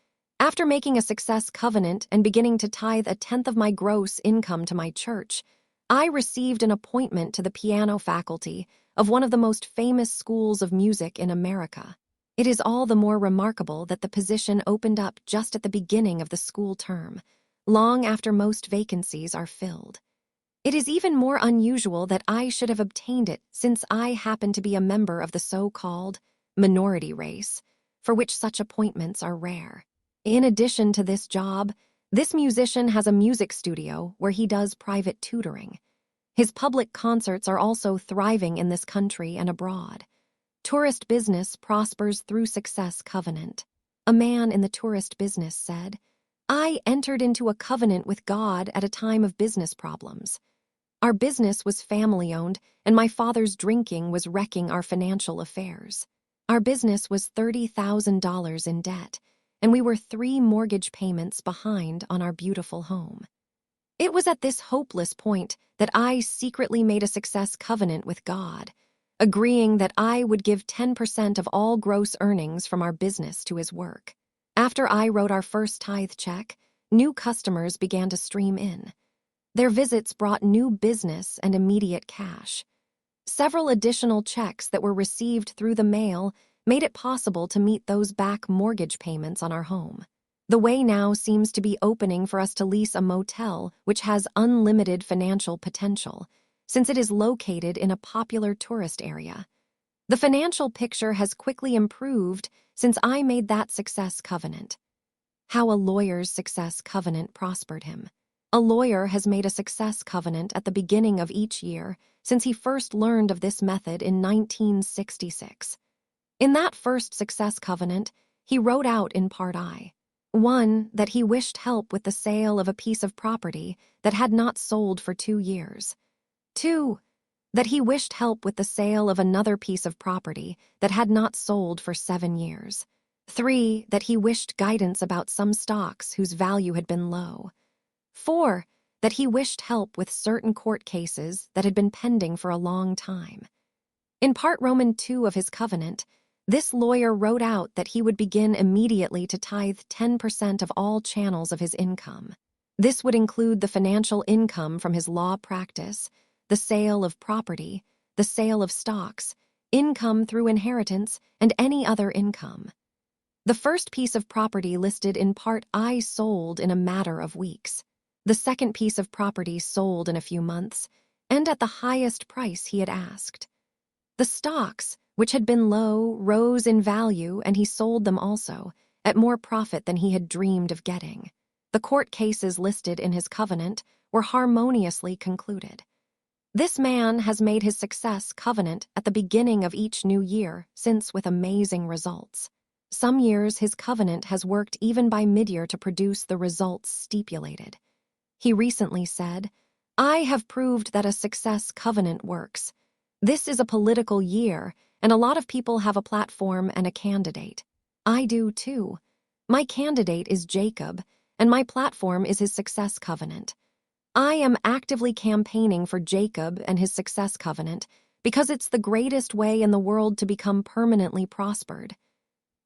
After making a success covenant and beginning to tithe a tenth of my gross income to my church, I received an appointment to the piano faculty of one of the most famous schools of music in America. It is all the more remarkable that the position opened up just at the beginning of the school term, long after most vacancies are filled. It is even more unusual that I should have obtained it since I happen to be a member of the so-called minority race, for which such appointments are rare. In addition to this job, this musician has a music studio where he does private tutoring. His public concerts are also thriving in this country and abroad. Tourist business prospers through success covenant. A man in the tourist business said, "I entered into a covenant with God at a time of business problems. Our business was family-owned, and my father's drinking was wrecking our financial affairs. Our business was $30,000 in debt, and we were 3 mortgage payments behind on our beautiful home. It was at this hopeless point that I secretly made a success covenant with God, agreeing that I would give 10% of all gross earnings from our business to his work. After I wrote our first tithe check, new customers began to stream in. Their visits brought new business and immediate cash. Several additional checks that were received through the mail made it possible to meet those back mortgage payments on our home. The way now seems to be opening for us to lease a motel which has unlimited financial potential, since it is located in a popular tourist area. The financial picture has quickly improved since I made that success covenant." How a lawyer's success covenant prospered him. A lawyer has made a success covenant at the beginning of each year since he first learned of this method in 1966. In that first success covenant, he wrote out in Part I, 1, that he wished help with the sale of a piece of property that had not sold for 2 years. 2, that he wished help with the sale of another piece of property that had not sold for 7 years. 3, that he wished guidance about some stocks whose value had been low. 4, that he wished help with certain court cases that had been pending for a long time. In Part II of his covenant, this lawyer wrote out that he would begin immediately to tithe 10% of all channels of his income. This would include the financial income from his law practice, the sale of property, the sale of stocks, income through inheritance, and any other income. The first piece of property listed in Part I sold in a matter of weeks. The second piece of property sold in a few months, and at the highest price he had asked. The stocks, which had been low, rose in value, and he sold them also, at more profit than he had dreamed of getting. The court cases listed in his covenant were harmoniously concluded. This man has made his success covenant at the beginning of each new year, since with amazing results. Some years his covenant has worked even by mid-year to produce the results stipulated. He recently said, "I have proved that a success covenant works. This is a political year, and a lot of people have a platform and a candidate. I do too. My candidate is Jacob, and my platform is his success covenant. I am actively campaigning for Jacob and his success covenant because it's the greatest way in the world to become permanently prospered.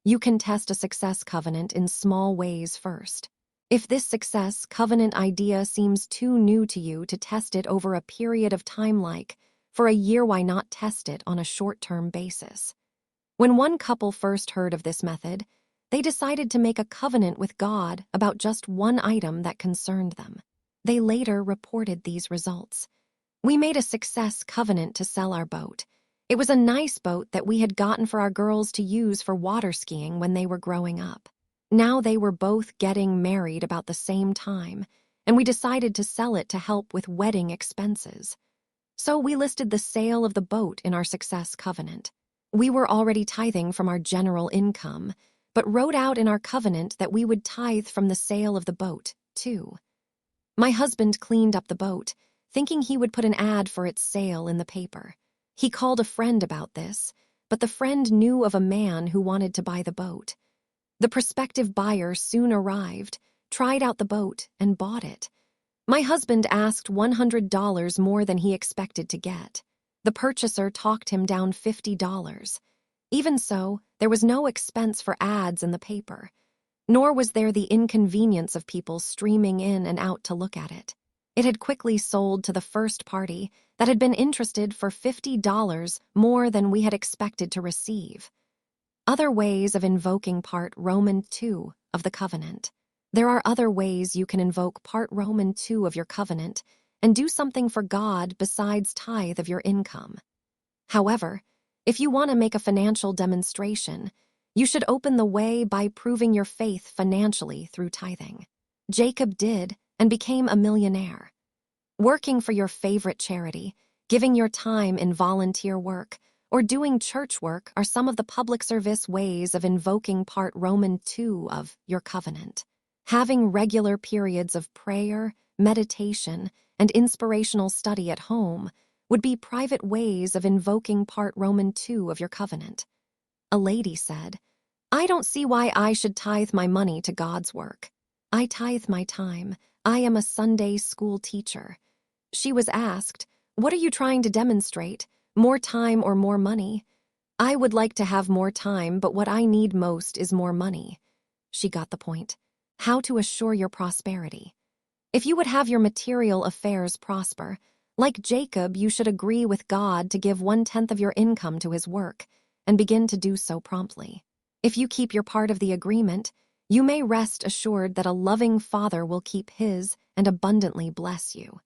You can test a success covenant in small ways first. If this success covenant idea seems too new to you to test it over a period of time, like for a year, why not test it on a short-term basis?" When one couple first heard of this method, they decided to make a covenant with God about just one item that concerned them. They later reported these results. "We made a success covenant to sell our boat. It was a nice boat that we had gotten for our girls to use for water skiing when they were growing up. Now they were both getting married about the same time, and we decided to sell it to help with wedding expenses. So we listed the sale of the boat in our success covenant. We were already tithing from our general income, but wrote out in our covenant that we would tithe from the sale of the boat, too. My husband cleaned up the boat, thinking he would put an ad for its sale in the paper. He called a friend about this, but the friend knew of a man who wanted to buy the boat. The prospective buyer soon arrived, tried out the boat, and bought it. My husband asked $100 more than he expected to get. The purchaser talked him down $50. Even so, there was no expense for ads in the paper. nor was there the inconvenience of people streaming in and out to look at it. It had quickly sold to the first party that had been interested for $50 more than we had expected to receive. Other ways of invoking Part Roman 2 of the covenant. There are other ways you can invoke Part Roman 2 of your covenant and do something for God besides tithe of your income. However, if you want to make a financial demonstration, you should open the way by proving your faith financially through tithing. Jacob did and became a millionaire. Working for your favorite charity, giving your time in volunteer work, or doing church work are some of the public service ways of invoking Part Roman 2 of your covenant. Having regular periods of prayer, meditation, and inspirational study at home would be private ways of invoking Part Roman 2 of your covenant. A lady said, "I don't see why I should tithe my money to God's work. I tithe my time. I am a Sunday school teacher." She was asked, "What are you trying to demonstrate? More time or more money?" "I would like to have more time, but what I need most is more money." She got the point. How to assure your prosperity. If you would have your material affairs prosper, like Jacob, you should agree with God to give 1/10 of your income to his work and begin to do so promptly. If you keep your part of the agreement, you may rest assured that a loving Father will keep his and abundantly bless you.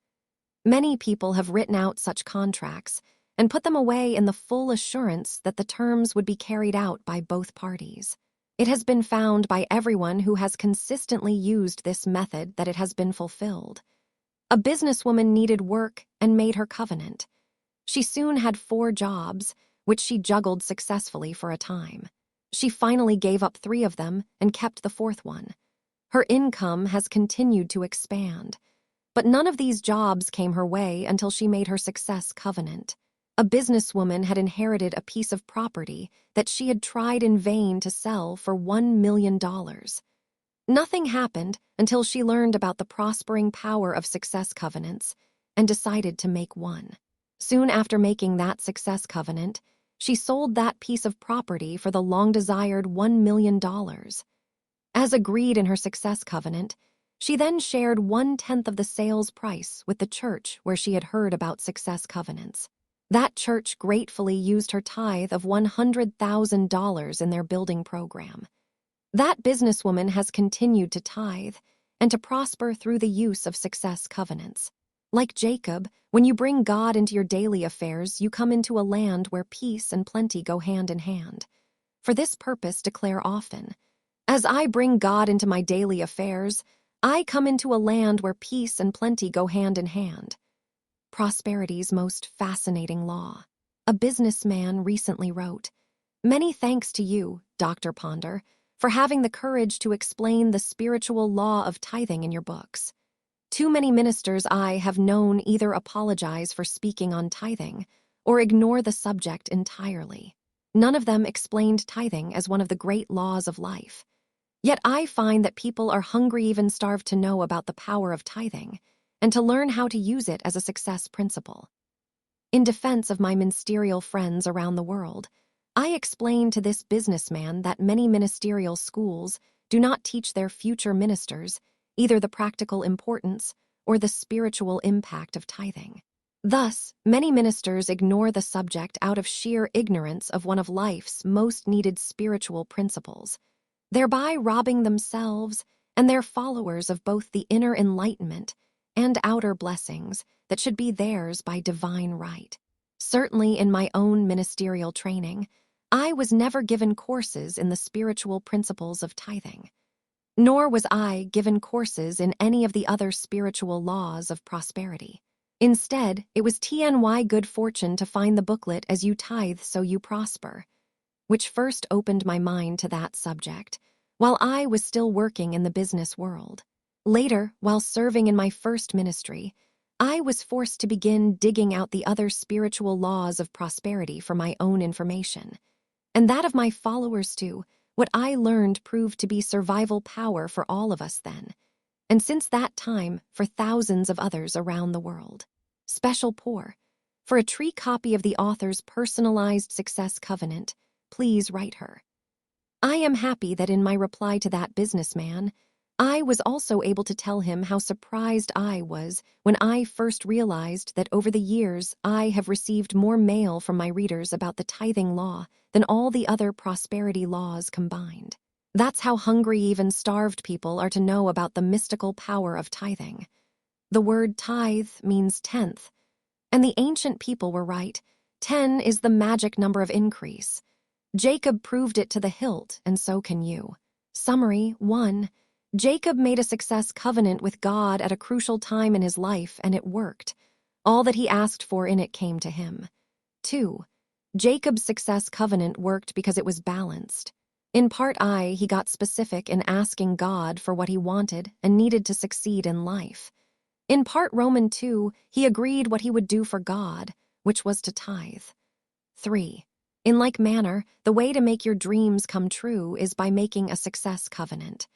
Many people have written out such contracts and put them away in the full assurance that the terms would be carried out by both parties. It has been found by everyone who has consistently used this method that it has been fulfilled. A businesswoman needed work and made her covenant. She soon had 4 jobs, which she juggled successfully for a time. She finally gave up 3 of them and kept the 4th one. Her income has continued to expand. But none of these jobs came her way until she made her success covenant. A businesswoman had inherited a piece of property that she had tried in vain to sell for $1 million. Nothing happened until she learned about the prospering power of success covenants and decided to make one. Soon after making that success covenant, she sold that piece of property for the long-desired $1 million. As agreed in her success covenant, she then shared 1/10 of the sales price with the church where she had heard about success covenants. That church gratefully used her tithe of $100,000 in their building program. That businesswoman has continued to tithe and to prosper through the use of success covenants. Like Jacob, when you bring God into your daily affairs, you come into a land where peace and plenty go hand in hand. For this purpose, declare often, "As I bring God into my daily affairs, I come into a land where peace and plenty go hand in hand." Prosperity's most fascinating law. A businessman recently wrote, "Many thanks to you, Dr. Ponder, for having the courage to explain the spiritual law of tithing in your books. Too many ministers I have known either apologize for speaking on tithing or ignore the subject entirely. None of them explained tithing as one of the great laws of life. Yet I find that people are hungry, even starved, to know about the power of tithing and to learn how to use it as a success principle. In defense of my ministerial friends around the world, I explained to this businessman that many ministerial schools do not teach their future ministers either the practical importance or the spiritual impact of tithing. Thus, many ministers ignore the subject out of sheer ignorance of one of life's most needed spiritual principles, thereby robbing themselves and their followers of both the inner enlightenment and outer blessings that should be theirs by divine right. Certainly in my own ministerial training, I was never given courses in the spiritual principles of tithing. Nor was I given courses in any of the other spiritual laws of prosperity. Instead, it was TNY good fortune to find the booklet As You Tithe So You Prosper, which first opened my mind to that subject, while I was still working in the business world. Later, while serving in my first ministry, I was forced to begin digging out the other spiritual laws of prosperity for my own information, and that of my followers too. What I learned proved to be survival power for all of us then, and since that time for thousands of others around the world. Special pour. For a tree copy of the author's personalized success covenant, please write her. I am happy that in my reply to that businessman, I was also able to tell him how surprised I was when I first realized that over the years I have received more mail from my readers about the tithing law than all the other prosperity laws combined. That's how hungry, even starved people are to know about the mystical power of tithing. The word tithe means tenth, and the ancient people were right. 10 is the magic number of increase. Jacob proved it to the hilt, and so can you. Summary 1. Jacob made a success covenant with God at a crucial time in his life, and it worked. All that he asked for in it came to him. 2. Jacob's success covenant worked because it was balanced. In part I, he got specific in asking God for what he wanted and needed to succeed in life. In part Roman 2, he agreed what he would do for God, which was to tithe. 3. In like manner, the way to make your dreams come true is by making a success covenant.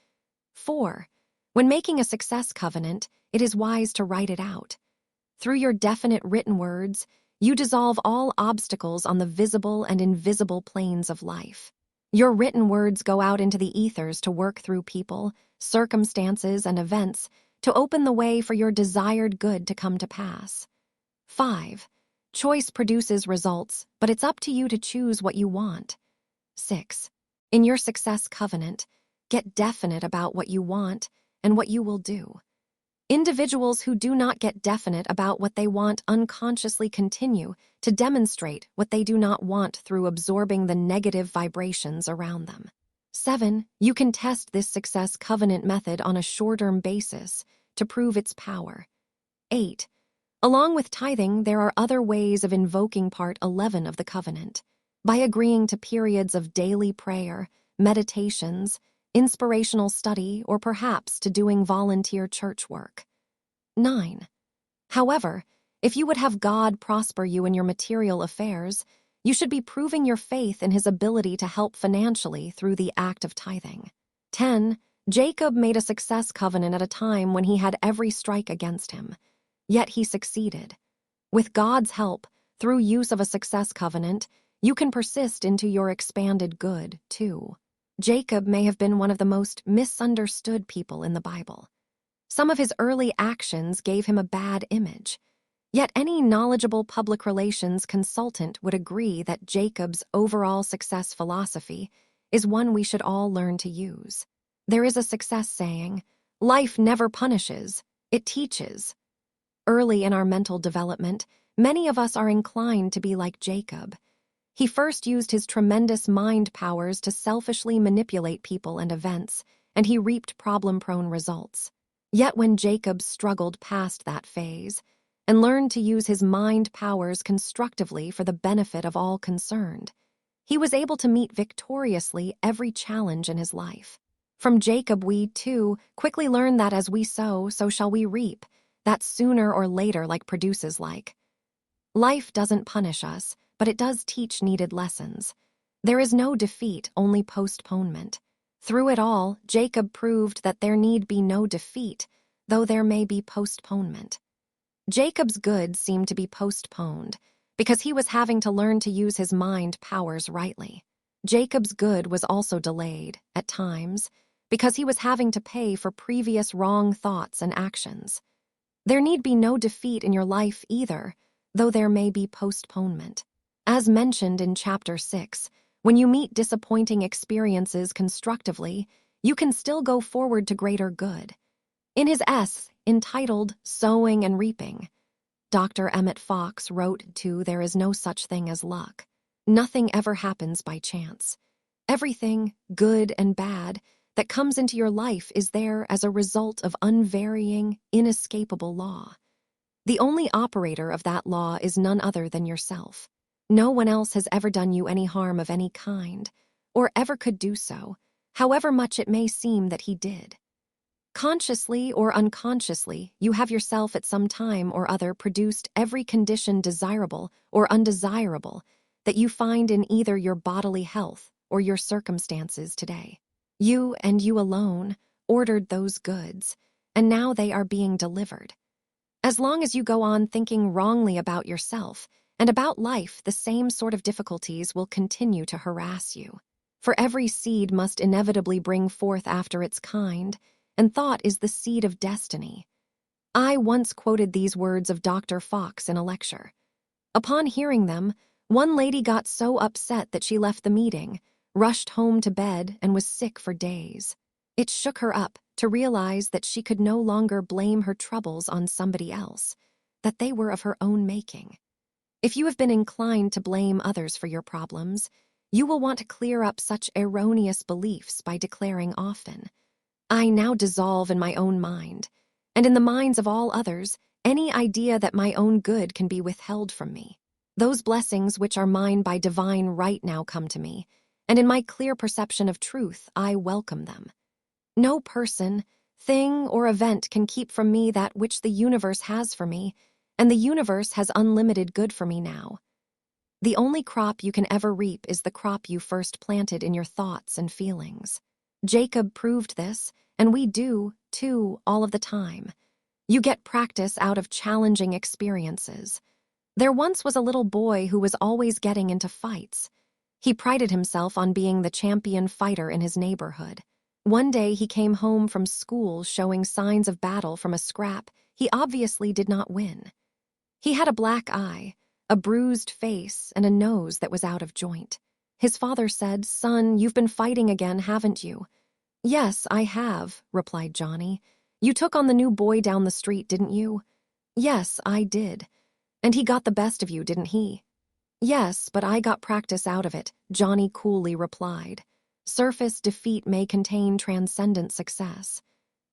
4. When making a success covenant, it is wise to write it out. Through your definite written words, you dissolve all obstacles on the visible and invisible planes of life. Your written words go out into the ethers to work through people, circumstances, and events to open the way for your desired good to come to pass. 5. Choice produces results, but it's up to you to choose what you want. 6. In your success covenant, get definite about what you want and what you will do. Individuals who do not get definite about what they want unconsciously continue to demonstrate what they do not want through absorbing the negative vibrations around them. 7. You can test this success covenant method on a short-term basis to prove its power. 8. Along with tithing, there are other ways of invoking Part 11 of the covenant. By agreeing to periods of daily prayer, meditations, inspirational study, or perhaps to doing volunteer church work. 9. However, if you would have God prosper you in your material affairs, you should be proving your faith in his ability to help financially through the act of tithing. 10. Jacob made a success covenant at a time when he had every strike against him. Yet he succeeded. With God's help, through use of a success covenant, you can persist into your expanded good, too. Jacob may have been one of the most misunderstood people in the Bible. Some of his early actions gave him a bad image. Yet any knowledgeable public relations consultant would agree that Jacob's overall success philosophy is one we should all learn to use. There is a success saying, "Life never punishes, it teaches." Early in our mental development, many of us are inclined to be like Jacob. He first used his tremendous mind powers to selfishly manipulate people and events, and he reaped problem-prone results. Yet when Jacob struggled past that phase and learned to use his mind powers constructively for the benefit of all concerned, he was able to meet victoriously every challenge in his life. From Jacob we, too, quickly learn that as we sow, so shall we reap. That sooner or later like produces like. Life doesn't punish us, but it does teach needed lessons. There is no defeat, only postponement. Through it all, Jacob proved that there need be no defeat, though there may be postponement. Jacob's good seemed to be postponed because he was having to learn to use his mind powers rightly. Jacob's good was also delayed, at times, because he was having to pay for previous wrong thoughts and actions. There need be no defeat in your life either, though there may be postponement. As mentioned in Chapter 6, when you meet disappointing experiences constructively, you can still go forward to greater good. In his essay entitled Sowing and Reaping, Dr. Emmett Fox wrote there is no such thing as luck. Nothing ever happens by chance. Everything, good and bad, that comes into your life is there as a result of unvarying, inescapable law. The only operator of that law is none other than yourself. No one else has ever done you any harm of any kind, or ever could do so, however much it may seem that he did. Consciously or unconsciously, you have yourself at some time or other produced every condition desirable or undesirable that you find in either your bodily health or your circumstances today. You and you alone ordered those goods, and now they are being delivered. As long as you go on thinking wrongly about yourself and about life, the same sort of difficulties will continue to harass you. For every seed must inevitably bring forth after its kind, and thought is the seed of destiny. I once quoted these words of Dr. Fox in a lecture. Upon hearing them, one lady got so upset that she left the meeting, rushed home to bed, and was sick for days. It shook her up to realize that she could no longer blame her troubles on somebody else, that they were of her own making. If you have been inclined to blame others for your problems, you will want to clear up such erroneous beliefs by declaring often, I now dissolve in my own mind, and in the minds of all others, any idea that my own good can be withheld from me. Those blessings which are mine by divine right now come to me, and in my clear perception of truth, I welcome them. No person, thing, or event can keep from me that which the universe has for me, and the universe has unlimited good for me now. The only crop you can ever reap is the crop you first planted in your thoughts and feelings. Jacob proved this, and we do, too, all of the time. You get practice out of challenging experiences. There once was a little boy who was always getting into fights. He prided himself on being the champion fighter in his neighborhood. One day he came home from school showing signs of battle from a scrap he obviously did not win. He had a black eye, a bruised face, and a nose that was out of joint. His father said, "Son, you've been fighting again, haven't you?" "Yes, I have," replied Johnny. "You took on the new boy down the street, didn't you?" "Yes, I did. And he got the best of you, didn't he?" "Yes, but I got practice out of it," Johnny coolly replied. Surface defeat may contain transcendent success.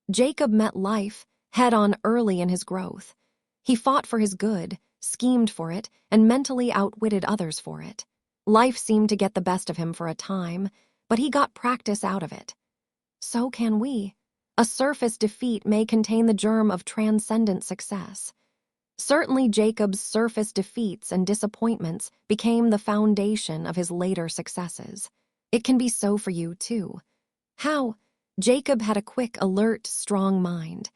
Jacob met life head-on early in his growth. He fought for his good, schemed for it, and mentally outwitted others for it. Life seemed to get the best of him for a time, but he got practice out of it. So can we. A surface defeat may contain the germ of transcendent success. Certainly Jacob's surface defeats and disappointments became the foundation of his later successes. It can be so for you, too. How? Jacob had a quick, alert, strong mind.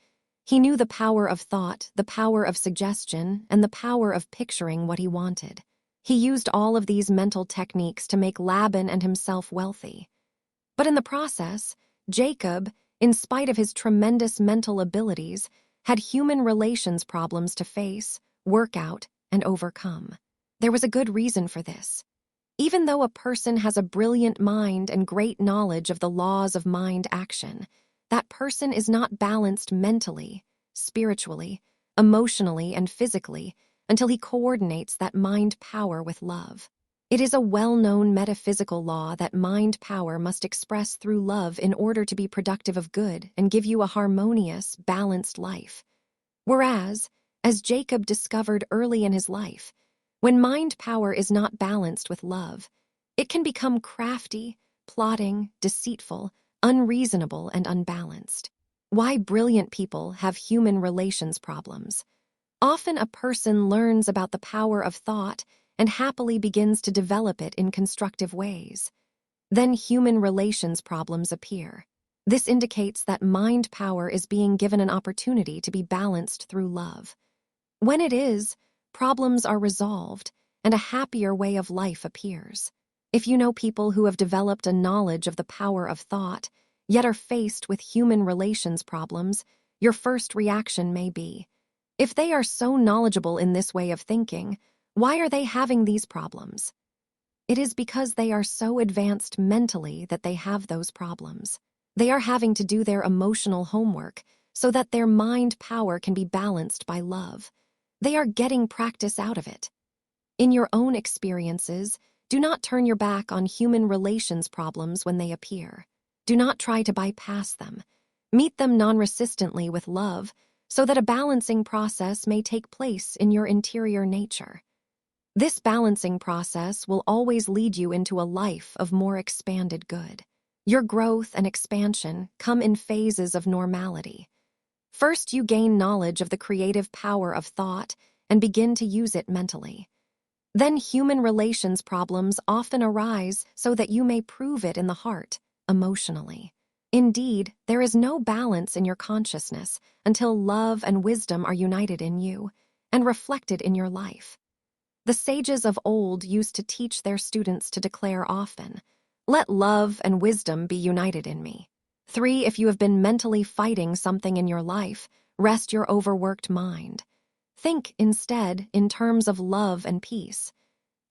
He knew the power of thought, the power of suggestion, and the power of picturing what he wanted. He used all of these mental techniques to make Laban and himself wealthy. But in the process, Jacob, in spite of his tremendous mental abilities, had human relations problems to face, work out, and overcome. There was a good reason for this. Even though a person has a brilliant mind and great knowledge of the laws of mind action, that person is not balanced mentally, spiritually, emotionally, and physically until he coordinates that mind power with love. It is a well-known metaphysical law that mind power must express through love in order to be productive of good and give you a harmonious, balanced life. Whereas, as Jacob discovered early in his life, when mind power is not balanced with love, it can become crafty, plotting, deceitful, unreasonable, and unbalanced. Why brilliant people have human relations problems. Often a person learns about the power of thought and happily begins to develop it in constructive ways. Then human relations problems appear. This indicates that mind power is being given an opportunity to be balanced through love. When it is, problems are resolved and a happier way of life appears. If you know people who have developed a knowledge of the power of thought, yet are faced with human relations problems, your first reaction may be, if they are so knowledgeable in this way of thinking, why are they having these problems? It is because they are so advanced mentally that they have those problems. They are having to do their emotional homework so that their mind power can be balanced by love. They are getting practice out of it. In your own experiences, do not turn your back on human relations problems when they appear. Do not try to bypass them. Meet them non-resistantly with love so that a balancing process may take place in your interior nature. This balancing process will always lead you into a life of more expanded good. Your growth and expansion come in phases of normality. First, you gain knowledge of the creative power of thought and begin to use it mentally. Then human relations problems often arise so that you may prove it in the heart, emotionally. Indeed, there is no balance in your consciousness until love and wisdom are united in you and reflected in your life. The sages of old used to teach their students to declare often, Let love and wisdom be united in me. 3. If you have been mentally fighting something in your life, rest your overworked mind. Think instead in terms of love and peace.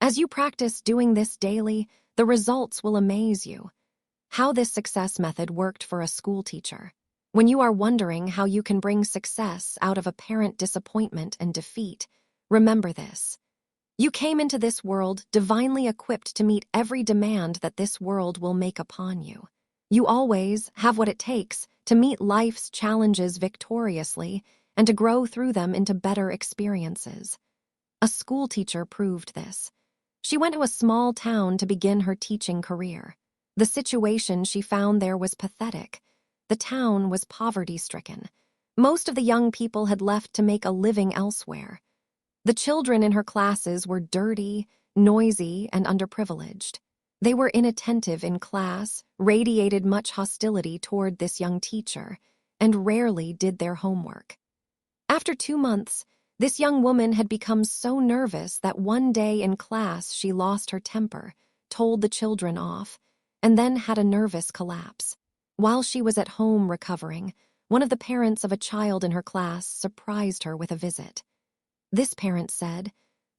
As you practice doing this daily, the results will amaze you. How this success method worked for a school teacher. When you are wondering how you can bring success out of apparent disappointment and defeat, remember this. You came into this world divinely equipped to meet every demand that this world will make upon you. You always have what it takes to meet life's challenges victoriously and to grow through them into better experiences. A school teacher proved this. She went to a small town to begin her teaching career. The situation she found there was pathetic. The town was poverty-stricken. Most of the young people had left to make a living elsewhere. The children in her classes were dirty, noisy, and underprivileged. They were inattentive in class, radiated much hostility toward this young teacher, and rarely did their homework. After 2 months, this young woman had become so nervous that one day in class she lost her temper, told the children off, and then had a nervous collapse. While she was at home recovering, one of the parents of a child in her class surprised her with a visit. This parent said,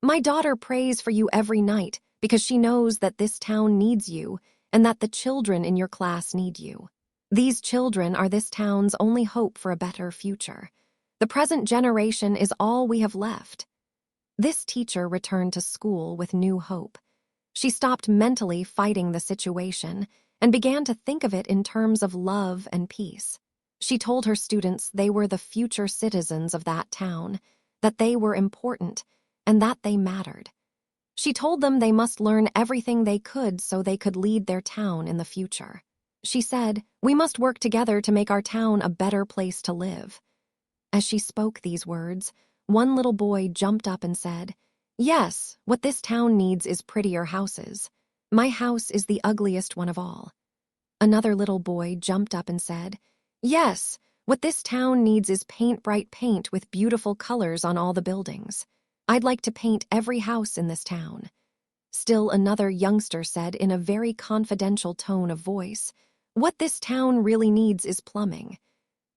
"My daughter prays for you every night because she knows that this town needs you and that the children in your class need you. These children are this town's only hope for a better future. The present generation is all we have left." This teacher returned to school with new hope. She stopped mentally fighting the situation and began to think of it in terms of love and peace. She told her students they were the future citizens of that town, that they were important, and that they mattered. She told them they must learn everything they could so they could lead their town in the future. She said, "We must work together to make our town a better place to live." As she spoke these words, one little boy jumped up and said, "Yes, what this town needs is prettier houses. My house is the ugliest one of all." Another little boy jumped up and said, "Yes, what this town needs is bright paint with beautiful colors on all the buildings. I'd like to paint every house in this town." Still another youngster said in a very confidential tone of voice, "What this town really needs is plumbing."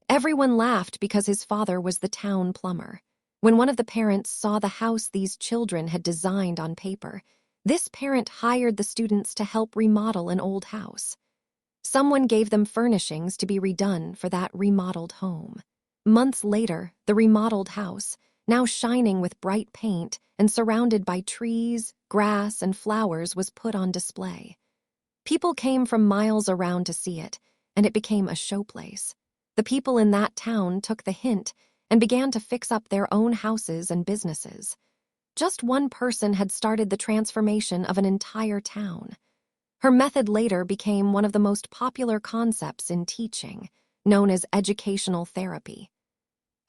Everyone laughed because his father was the town plumber. When one of the parents saw the house these children had designed on paper, this parent hired the students to help remodel an old house. Someone gave them furnishings to be redone for that remodeled home. Months later, the remodeled house, now shining with bright paint and surrounded by trees, grass, and flowers, was put on display. People came from miles around to see it, and it became a showplace. The people in that town took the hint and began to fix up their own houses and businesses. Just one person had started the transformation of an entire town. Her method later became one of the most popular concepts in teaching, known as educational therapy.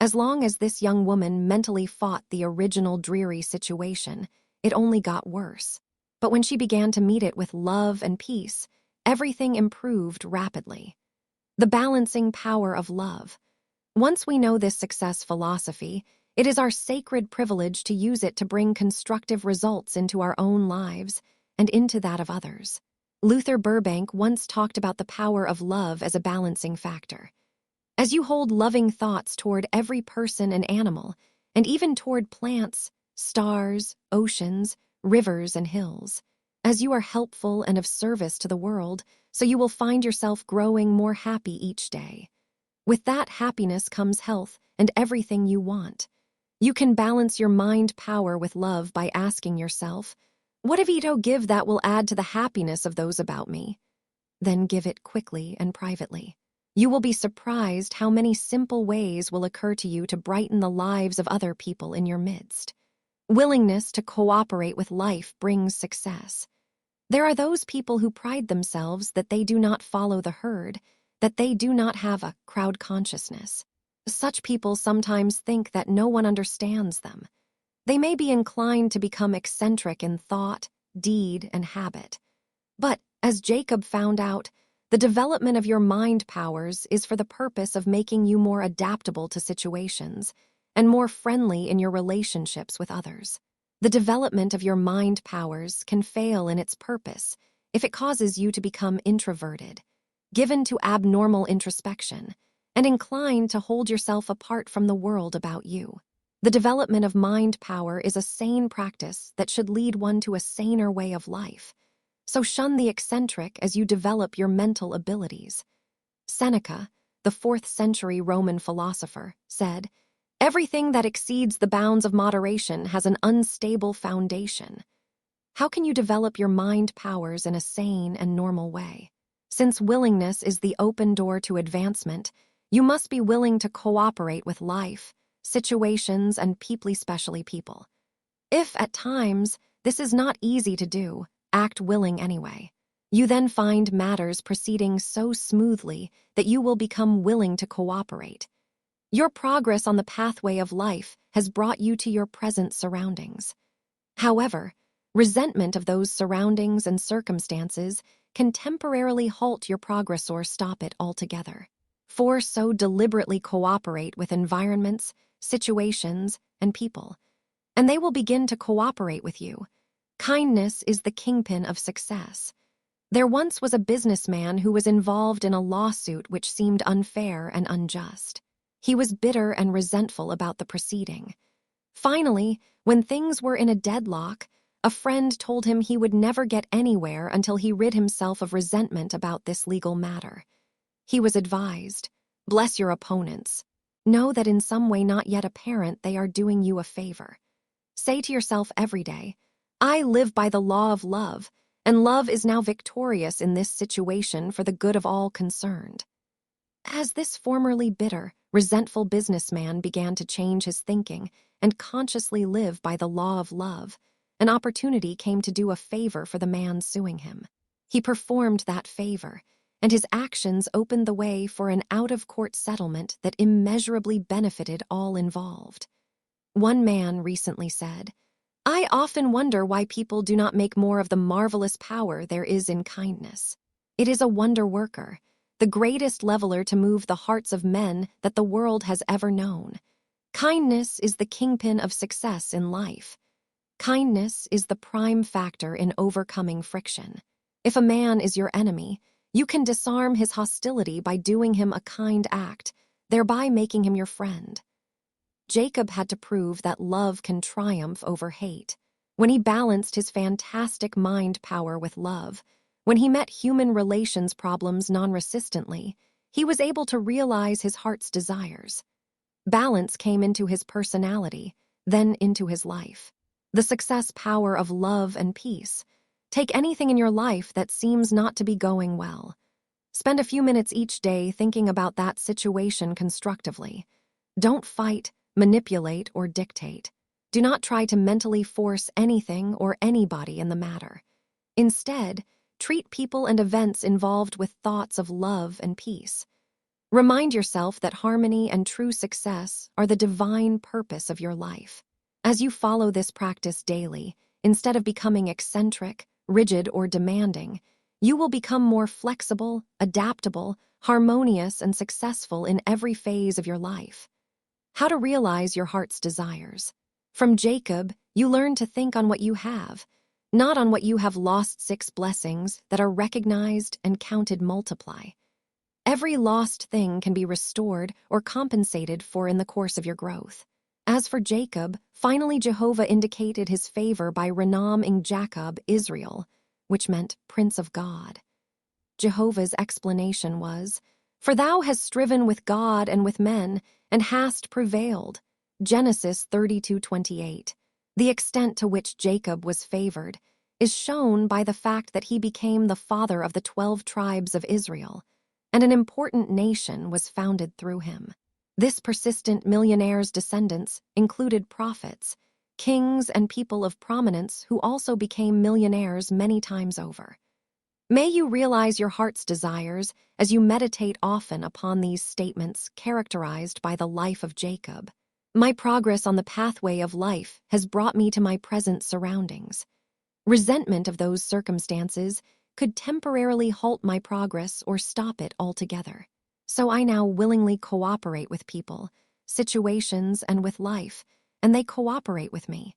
As long as this young woman mentally fought the original dreary situation, it only got worse. But when she began to meet it with love and peace, everything improved rapidly. The balancing power of love. Once we know this success philosophy, it is our sacred privilege to use it to bring constructive results into our own lives and into that of others. Luther Burbank once talked about the power of love as a balancing factor. As you hold loving thoughts toward every person and animal, and even toward plants, stars, oceans, rivers, and hills, as you are helpful and of service to the world, so you will find yourself growing more happy each day. With that happiness comes health and everything you want. You can balance your mind power with love by asking yourself, "What if I give that will add to the happiness of those about me?" Then give it quickly and privately. You will be surprised how many simple ways will occur to you to brighten the lives of other people in your midst. Willingness to cooperate with life brings success. There are those people who pride themselves that they do not follow the herd, that they do not have a crowd consciousness. Such people sometimes think that no one understands them. They may be inclined to become eccentric in thought, deed, and habit. But, as Jacob found out, the development of your mind powers is for the purpose of making you more adaptable to situations and more friendly in your relationships with others. The development of your mind powers can fail in its purpose if it causes you to become introverted, given to abnormal introspection, and inclined to hold yourself apart from the world about you. The development of mind power is a sane practice that should lead one to a saner way of life. So shun the eccentric as you develop your mental abilities. Seneca, the 4th century Roman philosopher, said, "Everything that exceeds the bounds of moderation has an unstable foundation." How can you develop your mind powers in a sane and normal way? Since willingness is the open door to advancement, you must be willing to cooperate with life, situations, and especially people. If, at times, this is not easy to do, act willing anyway. You then find matters proceeding so smoothly that you will become willing to cooperate. Your progress on the pathway of life has brought you to your present surroundings. However, resentment of those surroundings and circumstances can temporarily halt your progress or stop it altogether. So deliberately cooperate with environments, situations, and people, and they will begin to cooperate with you. Kindness is the kingpin of success. There once was a businessman who was involved in a lawsuit which seemed unfair and unjust. He was bitter and resentful about the proceeding. Finally, when things were in a deadlock, a friend told him he would never get anywhere until he rid himself of resentment about this legal matter. He was advised, "Bless your opponents. Know that in some way not yet apparent they are doing you a favor. Say to yourself every day, 'I live by the law of love, and love is now victorious in this situation for the good of all concerned.'" As this formerly bitter, resentful businessman began to change his thinking and consciously live by the law of love, an opportunity came to do a favor for the man suing him. He performed that favor, and his actions opened the way for an out-of-court settlement that immeasurably benefited all involved. One man recently said, "I often wonder why people do not make more of the marvelous power there is in kindness. It is a wonder worker, the greatest leveler to move the hearts of men that the world has ever known. Kindness is the kingpin of success in life. Kindness is the prime factor in overcoming friction. If a man is your enemy, you can disarm his hostility by doing him a kind act, thereby making him your friend." Jacob had to prove that love can triumph over hate. When he balanced his fantastic mind power with love, when he met human relations problems non-resistantly, he was able to realize his heart's desires. Balance came into his personality, then into his life. The success power of love and peace. Take anything in your life that seems not to be going well. Spend a few minutes each day thinking about that situation constructively. Don't fight, manipulate, or dictate. Do not try to mentally force anything or anybody in the matter. Instead, treat people and events involved with thoughts of love and peace. Remind yourself that harmony and true success are the divine purpose of your life. As you follow this practice daily, instead of becoming eccentric, rigid, or demanding, you will become more flexible, adaptable, harmonious, and successful in every phase of your life. How to realize your heart's desires. From Jacob, you learn to think on what you have, not on what you have lost. 6 blessings that are recognized and counted multiply. Every lost thing can be restored or compensated for in the course of your growth. As for Jacob, finally Jehovah indicated his favor by renaming Jacob Israel, which meant Prince of God. Jehovah's explanation was, "For thou hast striven with God and with men, and hast prevailed." Genesis 32:28. The extent to which Jacob was favored is shown by the fact that he became the father of the 12 tribes of Israel, and an important nation was founded through him. This persistent millionaire's descendants included prophets, kings, and people of prominence who also became millionaires many times over. May you realize your heart's desires as you meditate often upon these statements characterized by the life of Jacob. My progress on the pathway of life has brought me to my present surroundings. Resentment of those circumstances could temporarily halt my progress or stop it altogether. So I now willingly cooperate with people, situations, and with life, and they cooperate with me.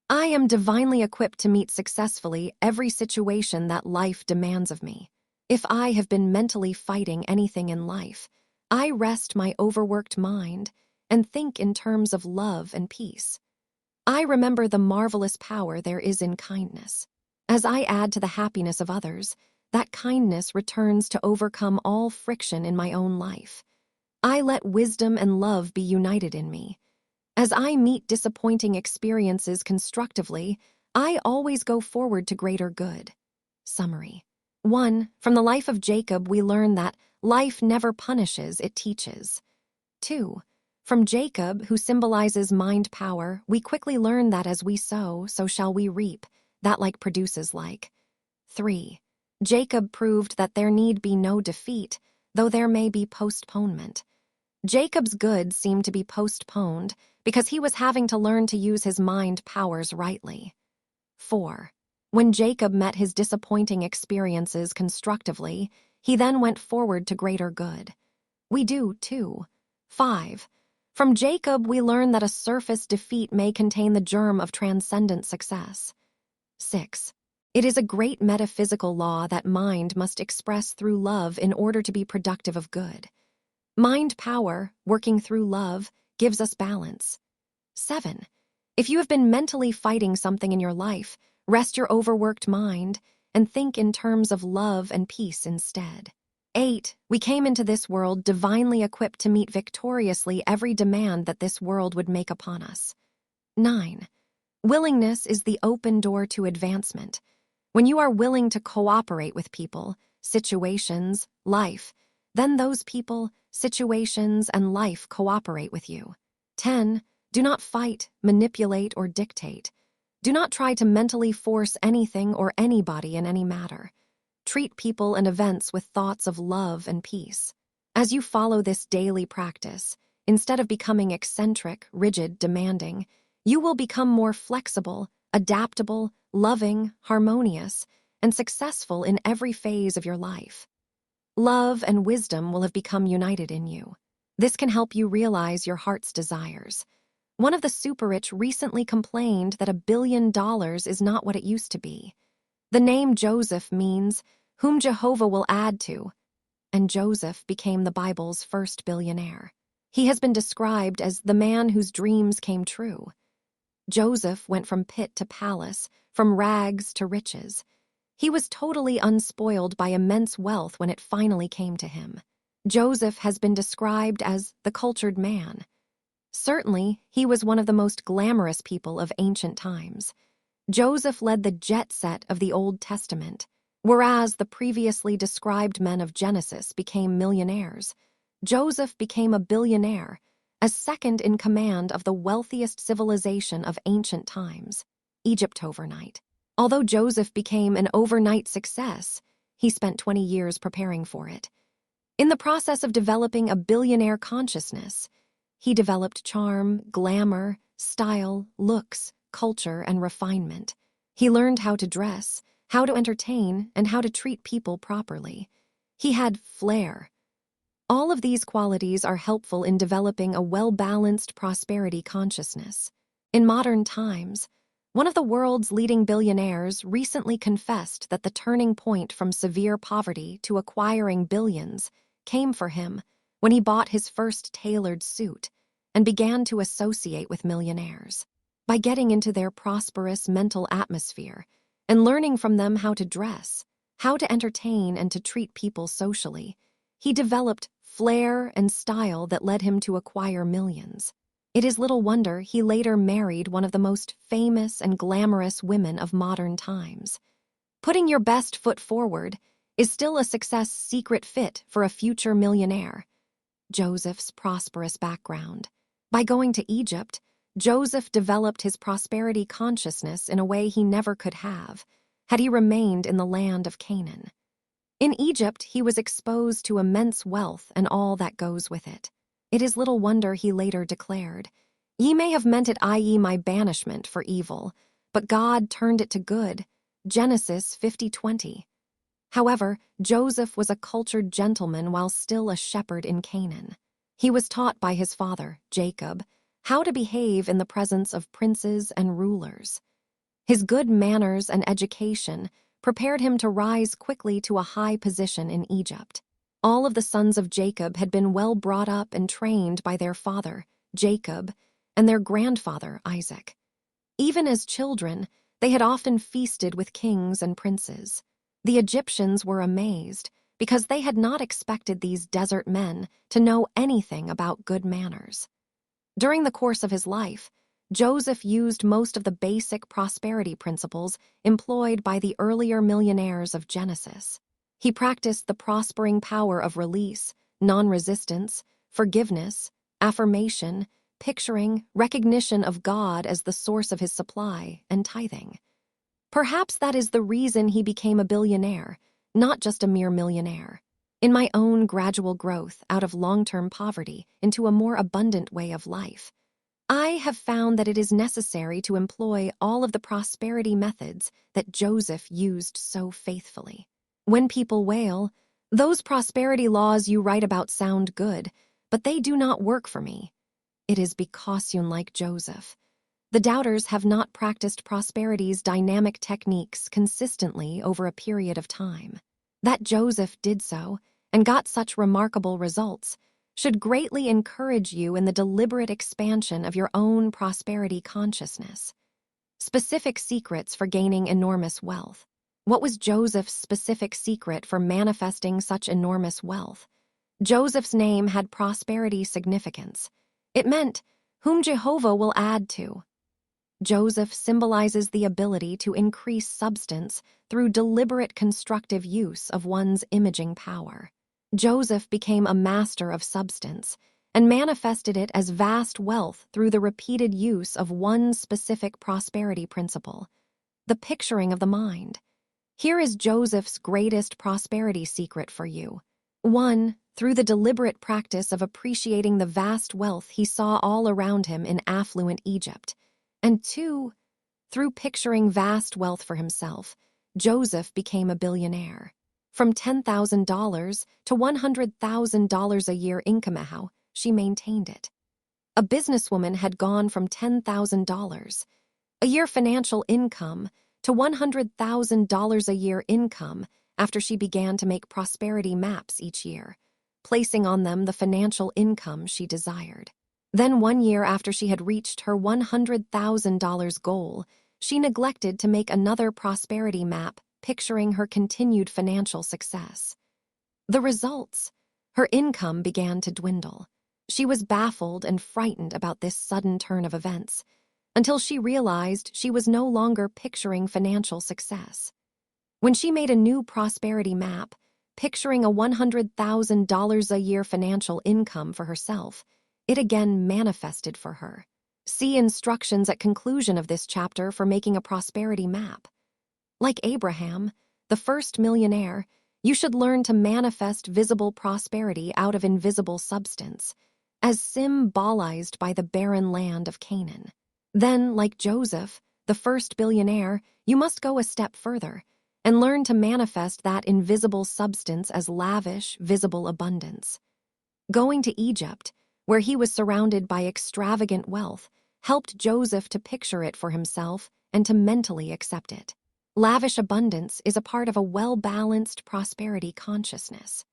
I am divinely equipped to meet successfully every situation that life demands of me. If I have been mentally fighting anything in life, I rest my overworked mind and think in terms of love and peace. I remember the marvelous power there is in kindness. As I add to the happiness of others, that kindness returns to overcome all friction in my own life. I let wisdom and love be united in me. As I meet disappointing experiences constructively, I always go forward to greater good. Summary. 1. From the life of Jacob, we learn that life never punishes, it teaches. 2. From Jacob, who symbolizes mind power, we quickly learn that as we sow, so shall we reap, that like produces like. 3. Jacob proved that there need be no defeat, though there may be postponement. Jacob's good seemed to be postponed because he was having to learn to use his mind powers rightly. 4. When Jacob met his disappointing experiences constructively, he then went forward to greater good. We do, too. 5. From Jacob, we learn that a surface defeat may contain the germ of transcendent success. 6. It is a great metaphysical law that mind must express through love in order to be productive of good. Mind power, working through love, gives us balance. 7. If you have been mentally fighting something in your life, rest your overworked mind and think in terms of love and peace instead. 8. We came into this world divinely equipped to meet victoriously every demand that this world would make upon us. 9. Willingness is the open door to advancement. When you are willing to cooperate with people, situations, life, then those people, situations, and life cooperate with you. 10. Do not fight, manipulate, or dictate. Do not try to mentally force anything or anybody in any matter. Treat people and events with thoughts of love and peace. As you follow this daily practice, instead of becoming eccentric, rigid, demanding, you will become more flexible, adaptable, loving, harmonious, and successful in every phase of your life. Love and wisdom will have become united in you. This can help you realize your heart's desires. One of the super-rich recently complained that $1 billion is not what it used to be. The name Joseph means, whom Jehovah will add to, and Joseph became the Bible's first billionaire. He has been described as the man whose dreams came true. Joseph went from pit to palace, from rags to riches. He was totally unspoiled by immense wealth when it finally came to him. Joseph has been described as the cultured man. Certainly, he was one of the most glamorous people of ancient times. Joseph led the jet set of the Old Testament. Whereas the previously described men of Genesis became millionaires, Joseph became a billionaire, as second in command of the wealthiest civilization of ancient times, Egypt overnight. Although Joseph became an overnight success, he spent 20 years preparing for it. In the process of developing a billionaire consciousness, he developed charm, glamour, style, looks, culture, and refinement. He learned how to dress, how to entertain, and how to treat people properly. He had flair. All of these qualities are helpful in developing a well-balanced prosperity consciousness. In modern times, one of the world's leading billionaires recently confessed that the turning point from severe poverty to acquiring billions came for him when he bought his first tailored suit and began to associate with millionaires. By getting into their prosperous mental atmosphere and learning from them how to dress, how to entertain, and to treat people socially, he developed flair and style that led him to acquire millions. It is little wonder he later married one of the most famous and glamorous women of modern times. Putting your best foot forward is still a success secret fit for a future millionaire. Joseph's prosperous background. By going to Egypt, Joseph developed his prosperity consciousness in a way he never could have had he remained in the land of Canaan. In Egypt, he was exposed to immense wealth and all that goes with it. It is little wonder he later declared, "Ye may have meant it, i.e., my banishment, for evil, but God turned it to good." Genesis 50:20. However, Joseph was a cultured gentleman while still a shepherd in Canaan. He was taught by his father, Jacob, how to behave in the presence of princes and rulers. His good manners and education prepared him to rise quickly to a high position in Egypt. All of the sons of Jacob had been well brought up and trained by their father, Jacob, and their grandfather, Isaac. Even as children, they had often feasted with kings and princes. The Egyptians were amazed because they had not expected these desert men to know anything about good manners. During the course of his life, Joseph used most of the basic prosperity principles employed by the earlier millionaires of Genesis. He practiced the prospering power of release, non-resistance, forgiveness, affirmation, picturing, recognition of God as the source of his supply, and tithing. Perhaps that is the reason he became a billionaire, not just a mere millionaire. In my own gradual growth out of long-term poverty into a more abundant way of life, I have found that it is necessary to employ all of the prosperity methods that Joseph used so faithfully. When people wail, "Those prosperity laws you write about sound good, but they do not work for me," it is because you're like Joseph. The doubters have not practiced prosperity's dynamic techniques consistently over a period of time. That Joseph did so and got such remarkable results should greatly encourage you in the deliberate expansion of your own prosperity consciousness. Specific secrets for gaining enormous wealth. What was Joseph's specific secret for manifesting such enormous wealth? Joseph's name had prosperity significance. It meant, "whom Jehovah will add to." Joseph symbolizes the ability to increase substance through deliberate constructive use of one's imaging power. Joseph became a master of substance and manifested it as vast wealth through the repeated use of one specific prosperity principle, the picturing of the mind. Here is Joseph's greatest prosperity secret for you. 1. Through the deliberate practice of appreciating the vast wealth he saw all around him in affluent Egypt. And 2. Through picturing vast wealth for himself, Joseph became a billionaire. From $10,000 to $100,000 a year income, she maintained it. A businesswoman had gone from $10,000 a year financial income to $100,000 a year income after she began to make prosperity maps each year, placing on them the financial income she desired. Then 1 year after she had reached her $100,000 goal, she neglected to make another prosperity map picturing her continued financial success. The results: her income began to dwindle. She was baffled and frightened about this sudden turn of events, until she realized she was no longer picturing financial success. When she made a new prosperity map, picturing a $100,000 a year financial income for herself, it again manifested for her. See instructions at conclusion of this chapter for making a prosperity map. Like Abraham, the first millionaire, you should learn to manifest visible prosperity out of invisible substance, as symbolized by the barren land of Canaan. Then, like Joseph, the first billionaire, you must go a step further and learn to manifest that invisible substance as lavish, visible abundance. Going to Egypt, where he was surrounded by extravagant wealth, helped Joseph to picture it for himself and to mentally accept it. Lavish abundance is a part of a well-balanced prosperity consciousness.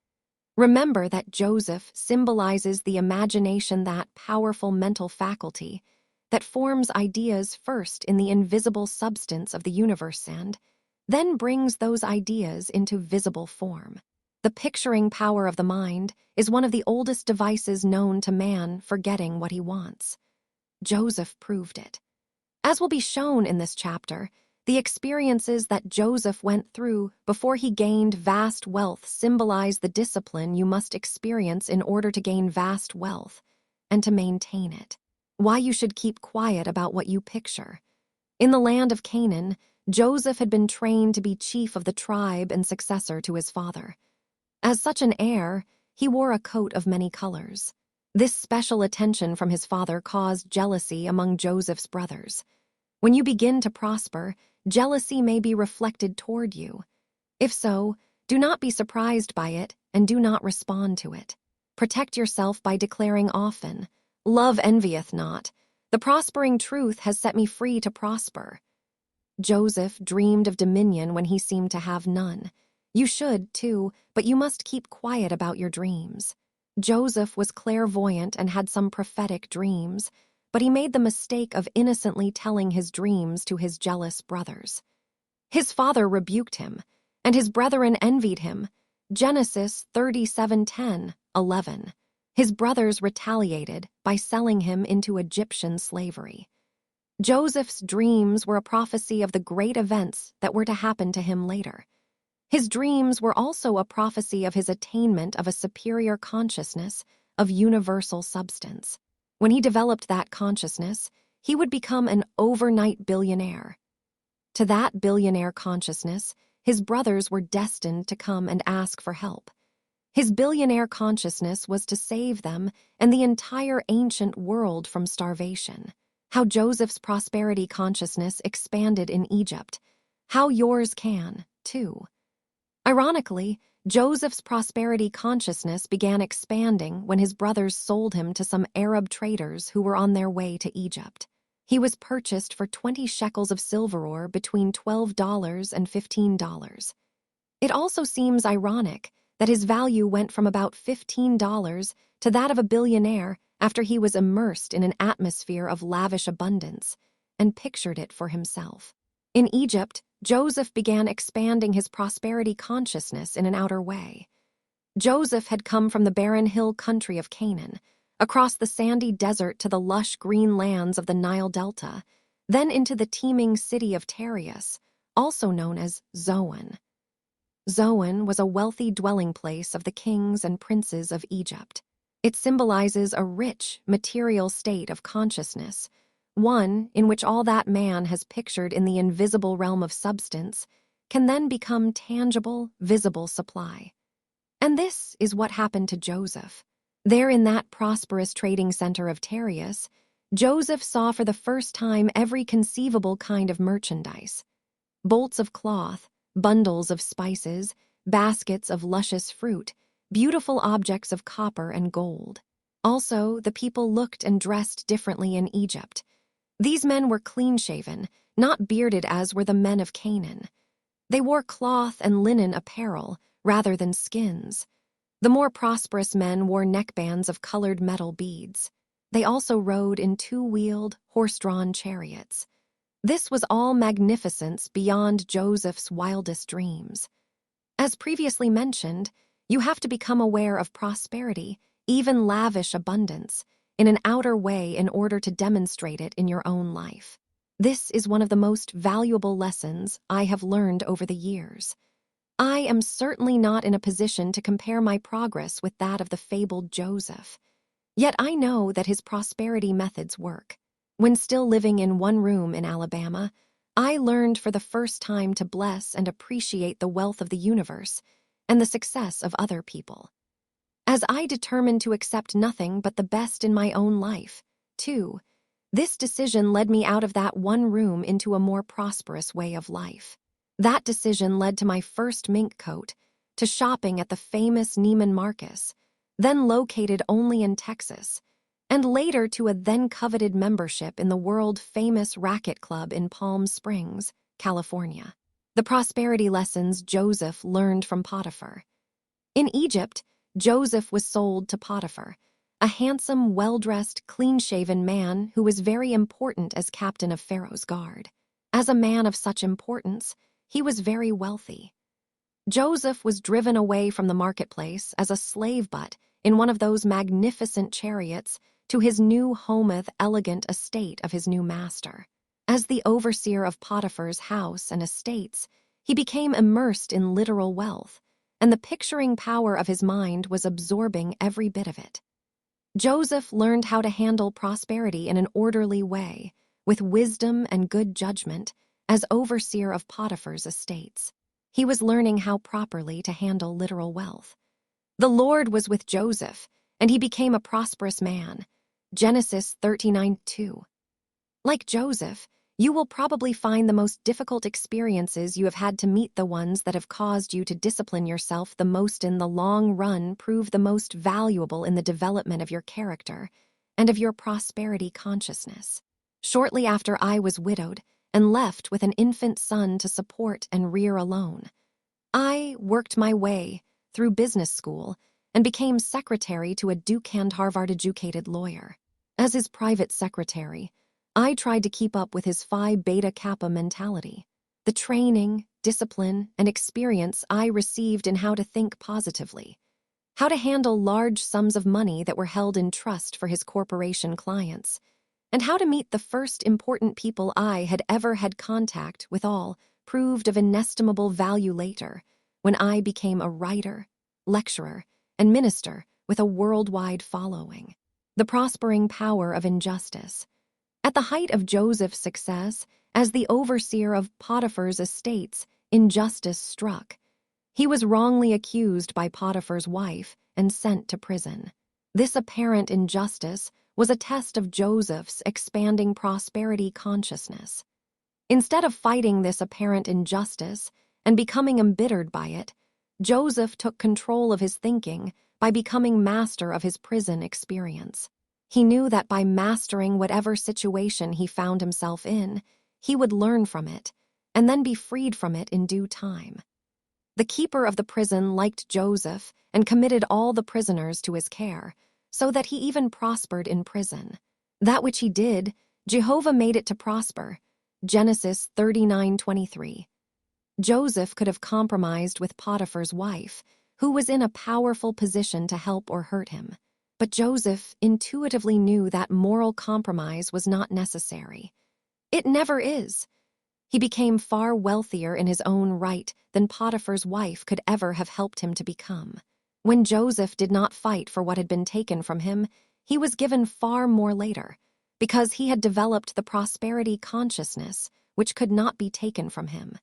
Remember that Joseph symbolizes the imagination, that powerful mental faculty that forms ideas first in the invisible substance of the universe and then brings those ideas into visible form. The picturing power of the mind is one of the oldest devices known to man for getting what he wants. Joseph proved it. As will be shown in this chapter, the experiences that Joseph went through before he gained vast wealth symbolize the discipline you must experience in order to gain vast wealth and to maintain it. Why you should keep quiet about what you picture. In the land of Canaan, Joseph had been trained to be chief of the tribe and successor to his father. As such an heir, he wore a coat of many colors. This special attention from his father caused jealousy among Joseph's brothers. When you begin to prosper, jealousy may be reflected toward you. If so, do not be surprised by it and do not respond to it. Protect yourself by declaring often, "Love envieth not. The prospering truth has set me free to prosper." Joseph dreamed of dominion when he seemed to have none. You should, too, but you must keep quiet about your dreams. Joseph was clairvoyant and had some prophetic dreams, but he made the mistake of innocently telling his dreams to his jealous brothers. His father rebuked him, and his brethren envied him. Genesis 37:10-11. His brothers retaliated by selling him into Egyptian slavery. Joseph's dreams were a prophecy of the great events that were to happen to him later. His dreams were also a prophecy of his attainment of a superior consciousness of universal substance. When he developed that consciousness, he would become an overnight billionaire. To that billionaire consciousness, his brothers were destined to come and ask for help. His billionaire consciousness was to save them and the entire ancient world from starvation. How Joseph's prosperity consciousness expanded in Egypt. How yours can, too. Ironically, Joseph's prosperity consciousness began expanding when his brothers sold him to some Arab traders who were on their way to Egypt. He was purchased for 20 shekels of silver ore between $12 and $15. It also seems ironic that his value went from about $15 to that of a billionaire after he was immersed in an atmosphere of lavish abundance and pictured it for himself. In Egypt, Joseph began expanding his prosperity consciousness in an outer way. Joseph had come from the barren hill country of Canaan, across the sandy desert to the lush green lands of the Nile Delta, then into the teeming city of Tarius, also known as Zoan. Zoan was a wealthy dwelling place of the kings and princes of Egypt. It symbolizes a rich, material state of consciousness, one in which all that man has pictured in the invisible realm of substance can then become tangible, visible supply. And this is what happened to Joseph. There in that prosperous trading center of Tarius, Joseph saw for the first time every conceivable kind of merchandise. Bolts of cloth, bundles of spices, baskets of luscious fruit, beautiful objects of copper and gold. Also, the people looked and dressed differently in Egypt. These men were clean-shaven, not bearded as were the men of Canaan. They wore cloth and linen apparel rather than skins. The more prosperous men wore neckbands of colored metal beads. They also rode in two-wheeled, horse-drawn chariots. This was all magnificence beyond Joseph's wildest dreams. As previously mentioned, you have to become aware of prosperity, even lavish abundance, in an outer way in order to demonstrate it in your own life. This is one of the most valuable lessons I have learned over the years. I am certainly not in a position to compare my progress with that of the fabled Joseph. Yet I know that his prosperity methods work. When still living in one room in Alabama, I learned for the first time to bless and appreciate the wealth of the universe and the success of other people. As I determined to accept nothing but the best in my own life, too, this decision led me out of that one room into a more prosperous way of life. That decision led to my first mink coat, to shopping at the famous Neiman Marcus, then located only in Texas, and later to a then-coveted membership in the world-famous racket club in Palm Springs, California. The prosperity lessons Joseph learned from Potiphar. In Egypt, Joseph was sold to Potiphar, a handsome, well-dressed, clean-shaven man who was very important as captain of Pharaoh's guard. As a man of such importance, he was very wealthy. Joseph was driven away from the marketplace as a slave butt in one of those magnificent chariots to his new hometh elegant estate of his new master. As the overseer of Potiphar's house and estates, he became immersed in literal wealth, and the picturing power of his mind was absorbing every bit of it. Joseph learned how to handle prosperity in an orderly way, with wisdom and good judgment, as overseer of Potiphar's estates. He was learning how properly to handle literal wealth. The Lord was with Joseph, and he became a prosperous man. Genesis 39:2. Like Joseph, you will probably find the most difficult experiences you have had to meet the ones that have caused you to discipline yourself the most in the long run prove the most valuable in the development of your character and of your prosperity consciousness. Shortly after I was widowed and left with an infant son to support and rear alone. I worked my way through business school and became secretary to a Duke and Harvard-educated lawyer. As his private secretary, I tried to keep up with his Phi Beta Kappa mentality. The training, discipline, and experience I received in how to think positively, how to handle large sums of money that were held in trust for his corporation clients, and how to meet the first important people I had ever had contact with all proved of inestimable value later, when I became a writer, lecturer, and minister with a worldwide following. The prospering power of injustice. At the height of Joseph's success, as the overseer of Potiphar's estates, injustice struck. He was wrongly accused by Potiphar's wife and sent to prison. This apparent injustice was a test of Joseph's expanding prosperity consciousness. Instead of fighting this apparent injustice and becoming embittered by it, Joseph took control of his thinking by becoming master of his prison experience. He knew that by mastering whatever situation he found himself in, he would learn from it and then be freed from it in due time. The keeper of the prison liked Joseph and committed all the prisoners to his care, so that he even prospered in prison. That which he did, Jehovah made it to prosper. Genesis 39:23. Joseph could have compromised with Potiphar's wife, who was in a powerful position to help or hurt him. But Joseph intuitively knew that moral compromise was not necessary. It never is. He became far wealthier in his own right than Potiphar's wife could ever have helped him to become. When Joseph did not fight for what had been taken from him, he was given far more later, because he had developed the prosperity consciousness which could not be taken from him.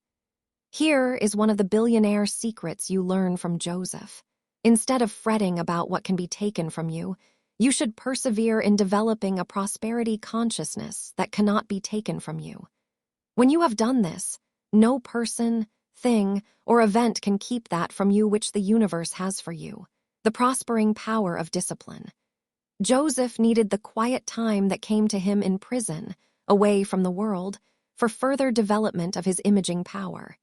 Here is one of the billionaire secrets you learn from Joseph. Instead of fretting about what can be taken from you, you should persevere in developing a prosperity consciousness that cannot be taken from you. When you have done this, no person, thing, or event can keep that from you which the universe has for you. The prospering power of discipline. Joseph needed the quiet time that came to him in prison, away from the world, for further development of his imaging power.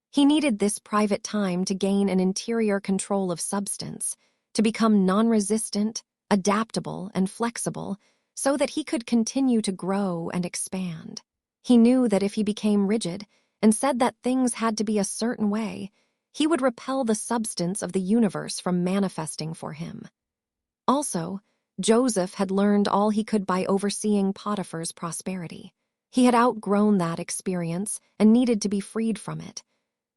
He needed this private time to gain an interior control of substance, to become non-resistant, adaptable, and flexible, so that he could continue to grow and expand. He knew that if he became rigid and said that things had to be a certain way, he would repel the substance of the universe from manifesting for him. Also, Joseph had learned all he could by overseeing Potiphar's prosperity. He had outgrown that experience and needed to be freed from it.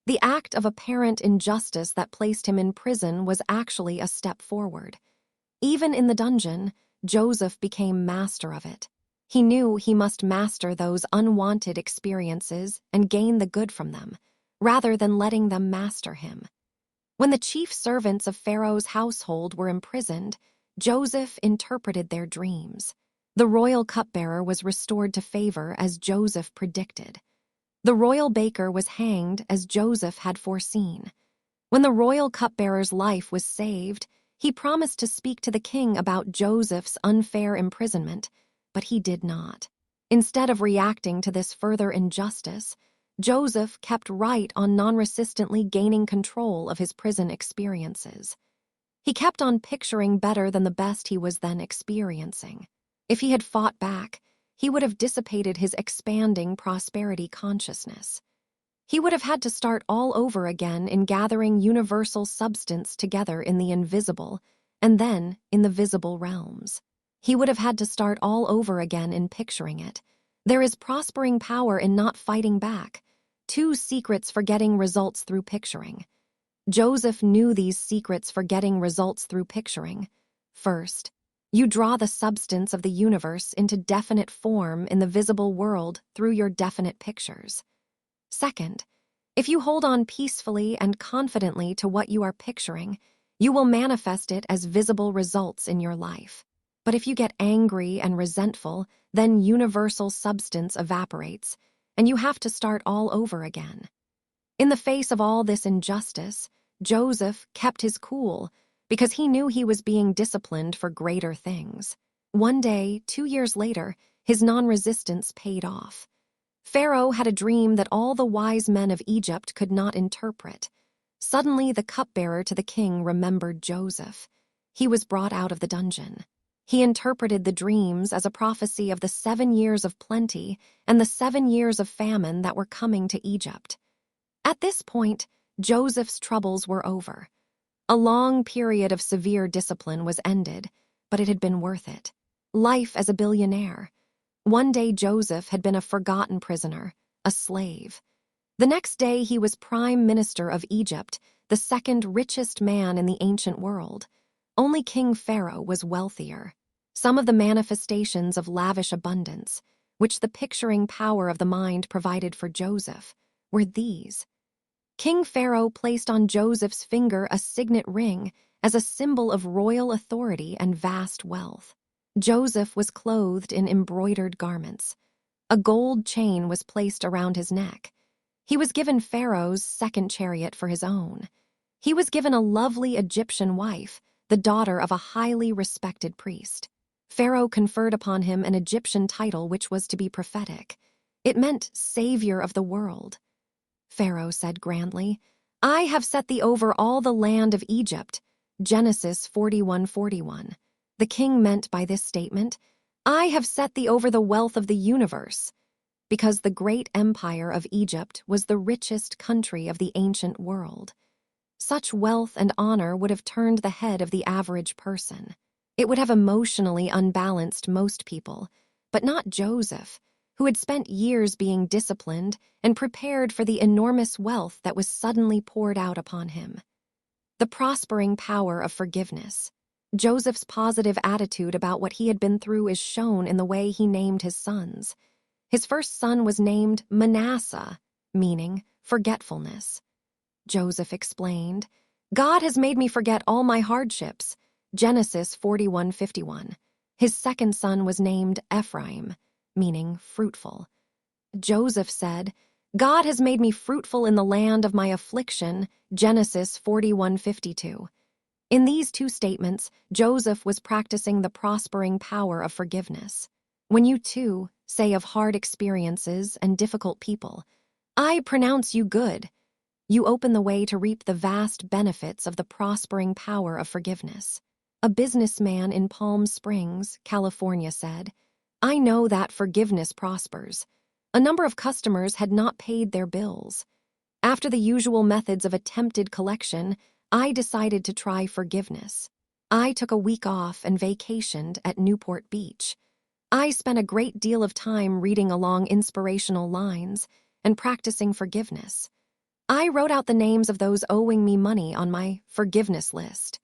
The act of apparent injustice that placed him in prison was actually a step forward. Even in the dungeon, Joseph became master of it. He knew he must master those unwanted experiences and gain the good from them, rather than letting them master him. When the chief servants of Pharaoh's household were imprisoned, Joseph interpreted their dreams. The royal cupbearer was restored to favor as Joseph predicted. The royal baker was hanged as Joseph had foreseen. When the royal cupbearer's life was saved, he promised to speak to the king about Joseph's unfair imprisonment, but he did not. Instead of reacting to this further injustice, Joseph kept right on non-resistantly gaining control of his prison experiences. He kept on picturing better than the best he was then experiencing. If he had fought back, he would have dissipated his expanding prosperity consciousness. He would have had to start all over again in gathering universal substance together in the invisible, and then in the visible realms. He would have had to start all over again in picturing it. There is prospering power in not fighting back. 2 secrets for getting results through picturing. Joseph knew these secrets for getting results through picturing. First, you draw the substance of the universe into definite form in the visible world through your definite pictures. Second, if you hold on peacefully and confidently to what you are picturing, you will manifest it as visible results in your life. But if you get angry and resentful, then universal substance evaporates, and you have to start all over again. In the face of all this injustice, Joseph kept his cool because he knew he was being disciplined for greater things. One day, 2 years later, his non-resistance paid off. Pharaoh had a dream that all the wise men of Egypt could not interpret. Suddenly, the cupbearer to the king remembered Joseph. He was brought out of the dungeon. He interpreted the dreams as a prophecy of the 7 years of plenty and the 7 years of famine that were coming to Egypt. At this point, Joseph's troubles were over. A long period of severe discipline was ended, but it had been worth it. Life as a billionaire. One day Joseph had been a forgotten prisoner, a slave. The next day he was prime minister of Egypt, the second richest man in the ancient world. Only King Pharaoh was wealthier. Some of the manifestations of lavish abundance, which the picturing power of the mind provided for Joseph, were these. King Pharaoh placed on Joseph's finger a signet ring as a symbol of royal authority and vast wealth. Joseph was clothed in embroidered garments. A gold chain was placed around his neck. He was given Pharaoh's second chariot for his own. He was given a lovely Egyptian wife, the daughter of a highly respected priest. Pharaoh conferred upon him an Egyptian title which was to be prophetic. It meant savior of the world. Pharaoh said grandly, "I have set thee over all the land of Egypt." Genesis 41:41. The king meant by this statement, "I have set thee over the wealth of the universe," because the great empire of Egypt was the richest country of the ancient world. Such wealth and honor would have turned the head of the average person. It would have emotionally unbalanced most people, but not Joseph, who had spent years being disciplined and prepared for the enormous wealth that was suddenly poured out upon him. The prospering power of forgiveness. Joseph's positive attitude about what he had been through is shown in the way he named his sons. His first son was named Manasseh, meaning forgetfulness. Joseph explained, "God has made me forget all my hardships." Genesis 41:51. His second son was named Ephraim, meaning fruitful. Joseph said, "God has made me fruitful in the land of my affliction." Genesis 41:52. In these two statements, Joseph was practicing the prospering power of forgiveness. When you, too, say of hard experiences and difficult people, "I pronounce you good," you open the way to reap the vast benefits of the prospering power of forgiveness. A businessman in Palm Springs, California said, "I know that forgiveness prospers." A number of customers had not paid their bills. After the usual methods of attempted collection, I decided to try forgiveness. I took a week off and vacationed at Newport Beach. I spent a great deal of time reading along inspirational lines and practicing forgiveness. I wrote out the names of those owing me money on my forgiveness list.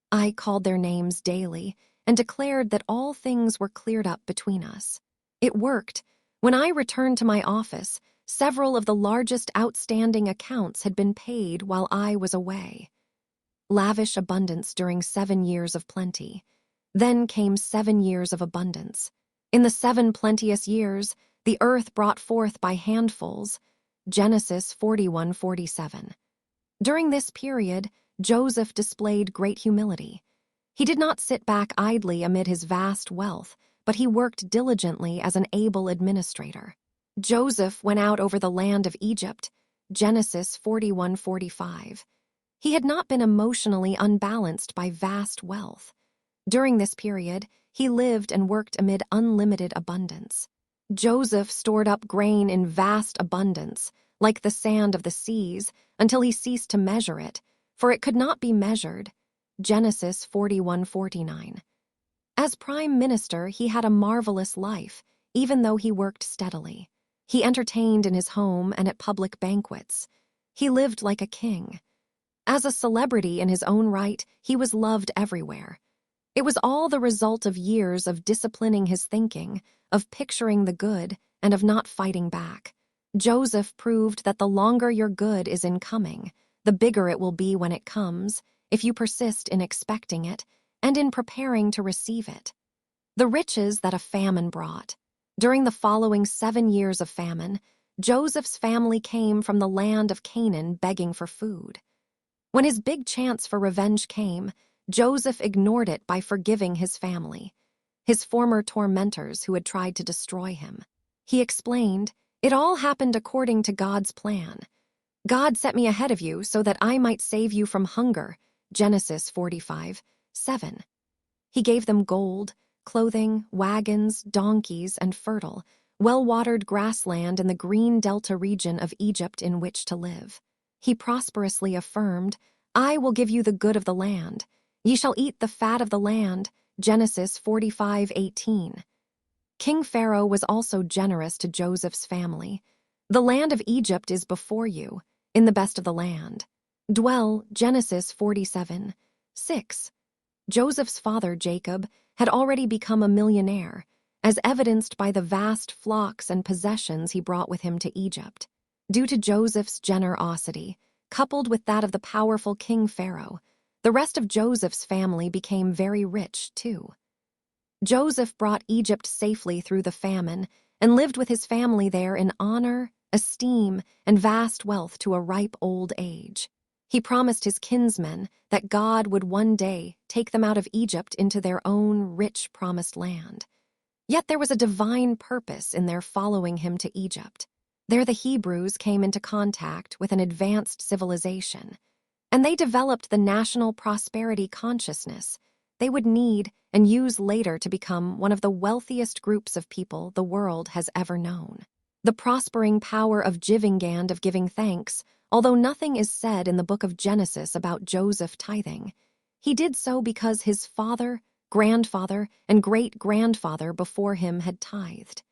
I called their names daily and declared that all things were cleared up between us. It worked. When I returned to my office, several of the largest outstanding accounts had been paid while I was away. Lavish abundance during 7 years of plenty. Then came 7 years of abundance. In the 7 plenteous years, the earth brought forth by handfuls. Genesis 41:47. During this period, Joseph displayed great humility. He did not sit back idly amid his vast wealth, but he worked diligently as an able administrator. Joseph went out over the land of Egypt. Genesis 41:45. He had not been emotionally unbalanced by vast wealth. During this period, he lived and worked amid unlimited abundance. Joseph stored up grain in vast abundance, like the sand of the seas, until he ceased to measure it, for it could not be measured. Genesis 41:49. As prime minister, he had a marvelous life, even though he worked steadily. He entertained in his home and at public banquets. He lived like a king. As a celebrity in his own right, he was loved everywhere. It was all the result of years of disciplining his thinking, of picturing the good, and of not fighting back. Joseph proved that the longer your good is in coming, the bigger it will be when it comes, if you persist in expecting it and in preparing to receive it. The riches that a famine brought. During the following 7 years of famine, Joseph's family came from the land of Canaan begging for food. When his big chance for revenge came, Joseph ignored it by forgiving his family, his former tormentors who had tried to destroy him. He explained, It all happened according to God's plan. God set me ahead of you so that I might save you from hunger. Genesis 45:7. He gave them gold, clothing, wagons, donkeys, and fertile, well-watered grassland in the green delta region of Egypt in which to live. He prosperously affirmed, I will give you the good of the land. Ye shall eat the fat of the land. Genesis 45:18. King Pharaoh was also generous to Joseph's family. The land of Egypt is before you, in the best of the land. Dwell, Genesis 47:6. Joseph's father, Jacob, had already become a millionaire, as evidenced by the vast flocks and possessions he brought with him to Egypt. Due to Joseph's generosity, coupled with that of the powerful King Pharaoh, the rest of Joseph's family became very rich, too. Joseph brought Egypt safely through the famine and lived with his family there in honor, esteem, and vast wealth to a ripe old age. He promised his kinsmen that God would one day take them out of Egypt into their own rich promised land. Yet there was a divine purpose in their following him to Egypt. There the Hebrews came into contact with an advanced civilization, and they developed the national prosperity consciousness they would need and use later to become one of the wealthiest groups of people the world has ever known. The prospering power of Jivingand of giving thanks, although nothing is said in the book of Genesis about Joseph tithing. He did so because his father, grandfather, and great-grandfather before him had tithed.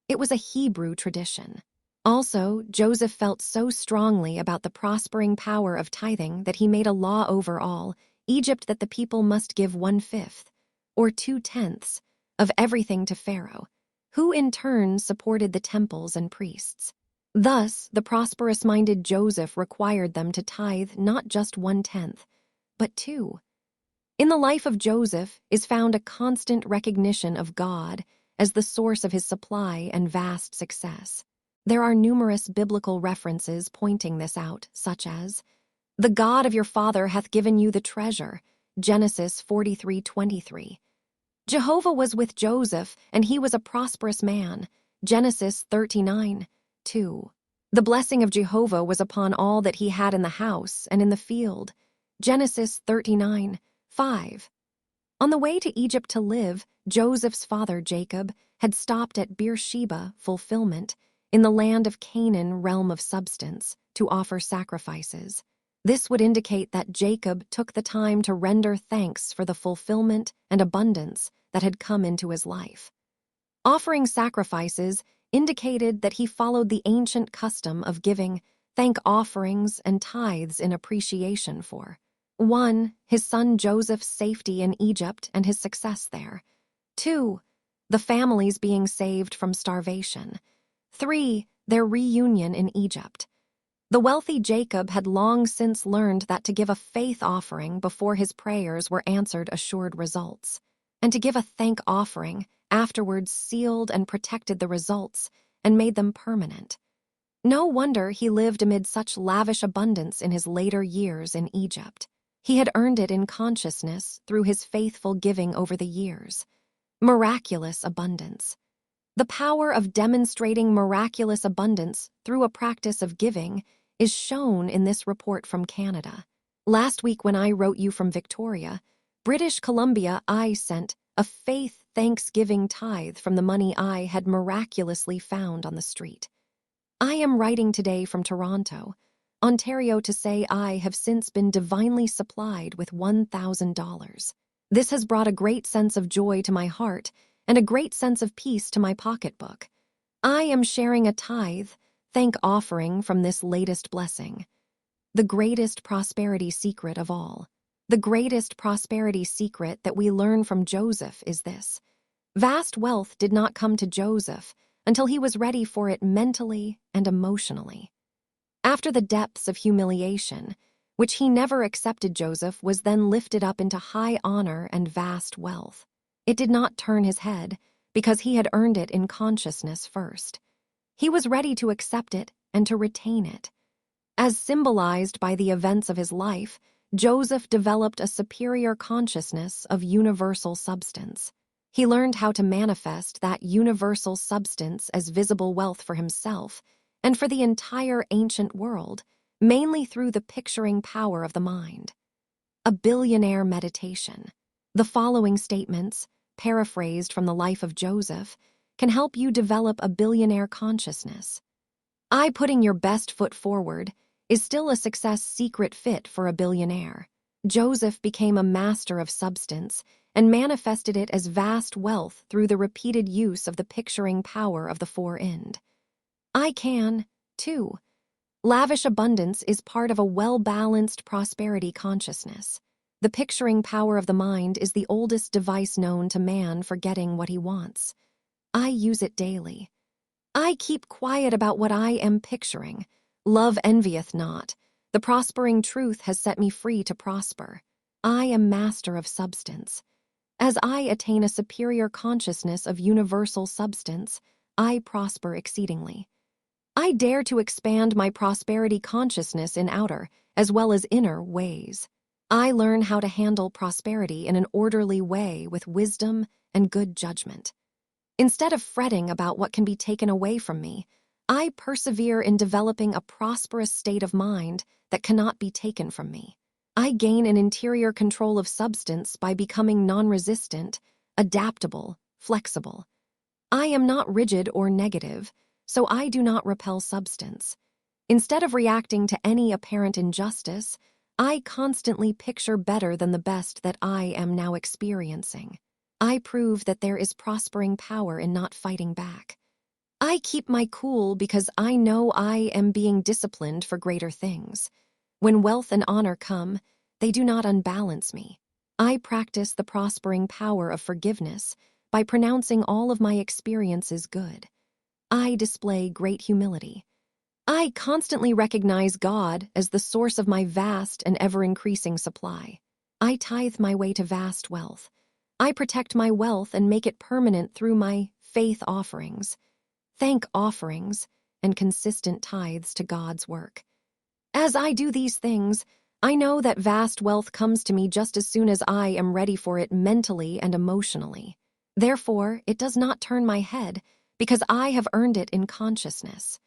It was a Hebrew tradition. Also, Joseph felt so strongly about the prospering power of tithing that he made a law over all Egypt that the people must give 1/5, or 2/10, of everything to Pharaoh, who in turn supported the temples and priests. Thus, the prosperous-minded Joseph required them to tithe not just 1/10, but 2. In the life of Joseph is found a constant recognition of God as the source of his supply and vast success. There are numerous biblical references pointing this out, such as, the God of your father hath given you the treasure, Genesis 43:23. Jehovah was with Joseph, and he was a prosperous man, Genesis 39:2. The blessing of Jehovah was upon all that he had in the house and in the field, Genesis 39:5. On the way to Egypt to live, Joseph's father, Jacob, had stopped at Beersheba, fulfillment, in the land of Canaan, realm of substance, to offer sacrifices. This would indicate that Jacob took the time to render thanks for the fulfillment and abundance that had come into his life. Offering sacrifices indicated that he followed the ancient custom of giving thank offerings and tithes in appreciation for 1. His son Joseph's safety in Egypt and his success there. 2. The families being saved from starvation. 3. Their reunion in Egypt. The wealthy Jacob had long since learned that to give a faith offering before his prayers were answered assured results, and to give a thank offering afterwards sealed and protected the results and made them permanent. No wonder he lived amid such lavish abundance in his later years in Egypt. He had earned it in consciousness through his faithful giving over the years. Miraculous abundance. The power of demonstrating miraculous abundance through a practice of giving is shown in this report from Canada. Last week when I wrote you from Victoria, British Columbia, I sent a faith Thanksgiving tithe from the money I had miraculously found on the street. I am writing today from Toronto, Ontario, to say I have since been divinely supplied with $1,000. This has brought a great sense of joy to my heart and a great sense of peace to my pocketbook. I am sharing a tithe, thank offering from this latest blessing. The greatest prosperity secret of all. The greatest prosperity secret that we learn from Joseph is this. Vast wealth did not come to Joseph until he was ready for it mentally and emotionally. After the depths of humiliation, which he never accepted, Joseph was then lifted up into high honor and vast wealth. It did not turn his head, because he had earned it in consciousness first. He was ready to accept it and to retain it. As symbolized by the events of his life, Joseph developed a superior consciousness of universal substance. He learned how to manifest that universal substance as visible wealth for himself and for the entire ancient world, mainly through the picturing power of the mind. A billionaire meditation. The following statements, paraphrased from the life of Joseph, can help you develop a billionaire consciousness. Putting your best foot forward is still a success secret fit for a billionaire. Joseph became a master of substance and manifested it as vast wealth through the repeated use of the picturing power of the four-ind. I can, too. Lavish abundance is part of a well-balanced prosperity consciousness. The picturing power of the mind is the oldest device known to man for getting what he wants. I use it daily. I keep quiet about what I am picturing. Love envieth not. The prospering truth has set me free to prosper. I am master of substance. As I attain a superior consciousness of universal substance, I prosper exceedingly. I dare to expand my prosperity consciousness in outer, as well as inner, ways. I learn how to handle prosperity in an orderly way with wisdom and good judgment. Instead of fretting about what can be taken away from me, I persevere in developing a prosperous state of mind that cannot be taken from me. I gain an interior control of substance by becoming non-resistant, adaptable, flexible. I am not rigid or negative, so I do not repel substance. Instead of reacting to any apparent injustice, I constantly picture better than the best that I am now experiencing. I prove that there is prospering power in not fighting back. I keep my cool because I know I am being disciplined for greater things. When wealth and honor come, they do not unbalance me. I practice the prospering power of forgiveness by pronouncing all of my experiences good. I display great humility. I constantly recognize God as the source of my vast and ever-increasing supply. I tithe my way to vast wealth. I protect my wealth and make it permanent through my faith offerings, thank offerings, and consistent tithes to God's work. As I do these things, I know that vast wealth comes to me just as soon as I am ready for it mentally and emotionally. Therefore, it does not turn my head, because I have earned it in consciousness.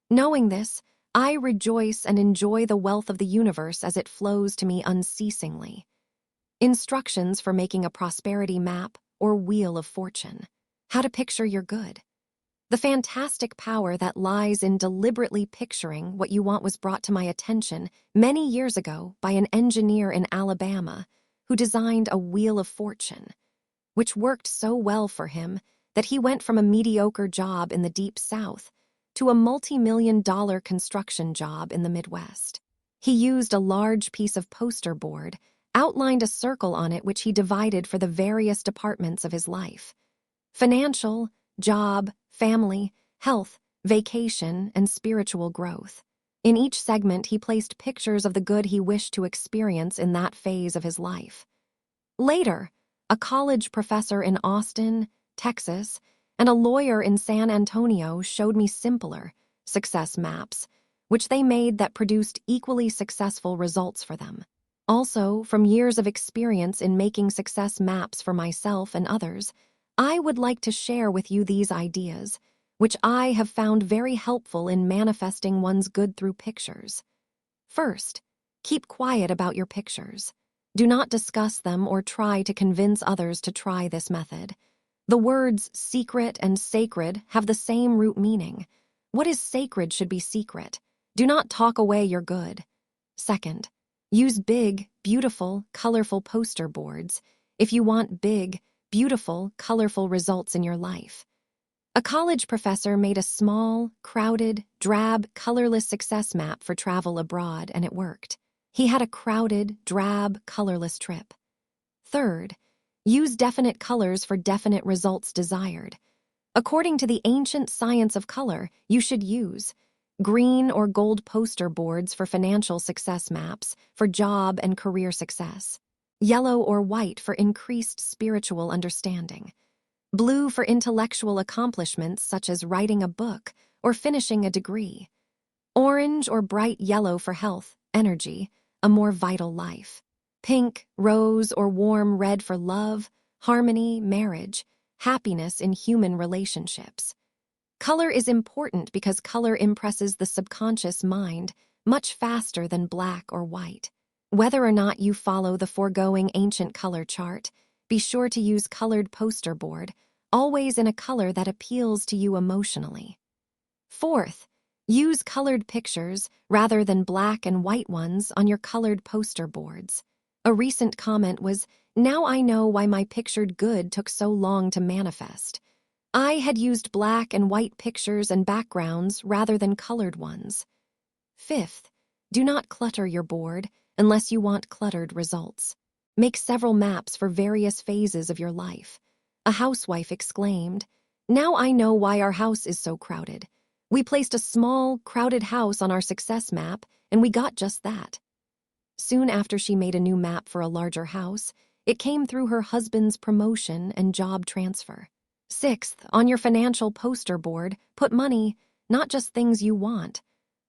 Knowing this, I rejoice and enjoy the wealth of the universe as it flows to me unceasingly. Instructions for making a prosperity map or wheel of fortune. How to picture your good. The fantastic power that lies in deliberately picturing what you want was brought to my attention many years ago by an engineer in Alabama who designed a wheel of fortune, which worked so well for him that he went from a mediocre job in the Deep South to a multi-million-dollar construction job in the Midwest. He used a large piece of poster board, outlined a circle on it which he divided for the various departments of his life: financial, job, family, health, vacation, and spiritual growth. In each segment, he placed pictures of the good he wished to experience in that phase of his life. Later, a college professor in Austin, Texas, and a lawyer in San Antonio showed me simpler success maps, which they made that produced equally successful results for them. Also, from years of experience in making success maps for myself and others, I would like to share with you these ideas, which I have found very helpful in manifesting one's good through pictures. First, keep quiet about your pictures. Do not discuss them or try to convince others to try this method. The words secret and sacred have the same root meaning. What is sacred should be secret. Do not talk away your good. Second, use big, beautiful, colorful poster boards if you want big, beautiful, colorful results in your life. A college professor made a small, crowded, drab, colorless success map for travel abroad, and it worked. He had a crowded, drab, colorless trip. Third, use definite colors for definite results desired. According to the ancient science of color, you should use green or gold poster boards for financial success maps, for job and career success; yellow or white for increased spiritual understanding; blue for intellectual accomplishments such as writing a book or finishing a degree; orange or bright yellow for health, energy, a more vital life; pink, rose, or warm red for love, harmony, marriage, happiness in human relationships. Color is important because color impresses the subconscious mind much faster than black or white. Whether or not you follow the foregoing ancient color chart, be sure to use colored poster board, always in a color that appeals to you emotionally. Fourth, use colored pictures rather than black and white ones on your colored poster boards. A recent comment was, "Now I know why my pictured good took so long to manifest. I had used black and white pictures and backgrounds rather than colored ones." Fifth, do not clutter your board unless you want cluttered results. Make several maps for various phases of your life. A housewife exclaimed, "Now I know why our house is so crowded. We placed a small, crowded house on our success map, and we got just that." Soon after she made a new map for a larger house, it came through her husband's promotion and job transfer. Sixth, on your financial poster board, put money, not just things you want.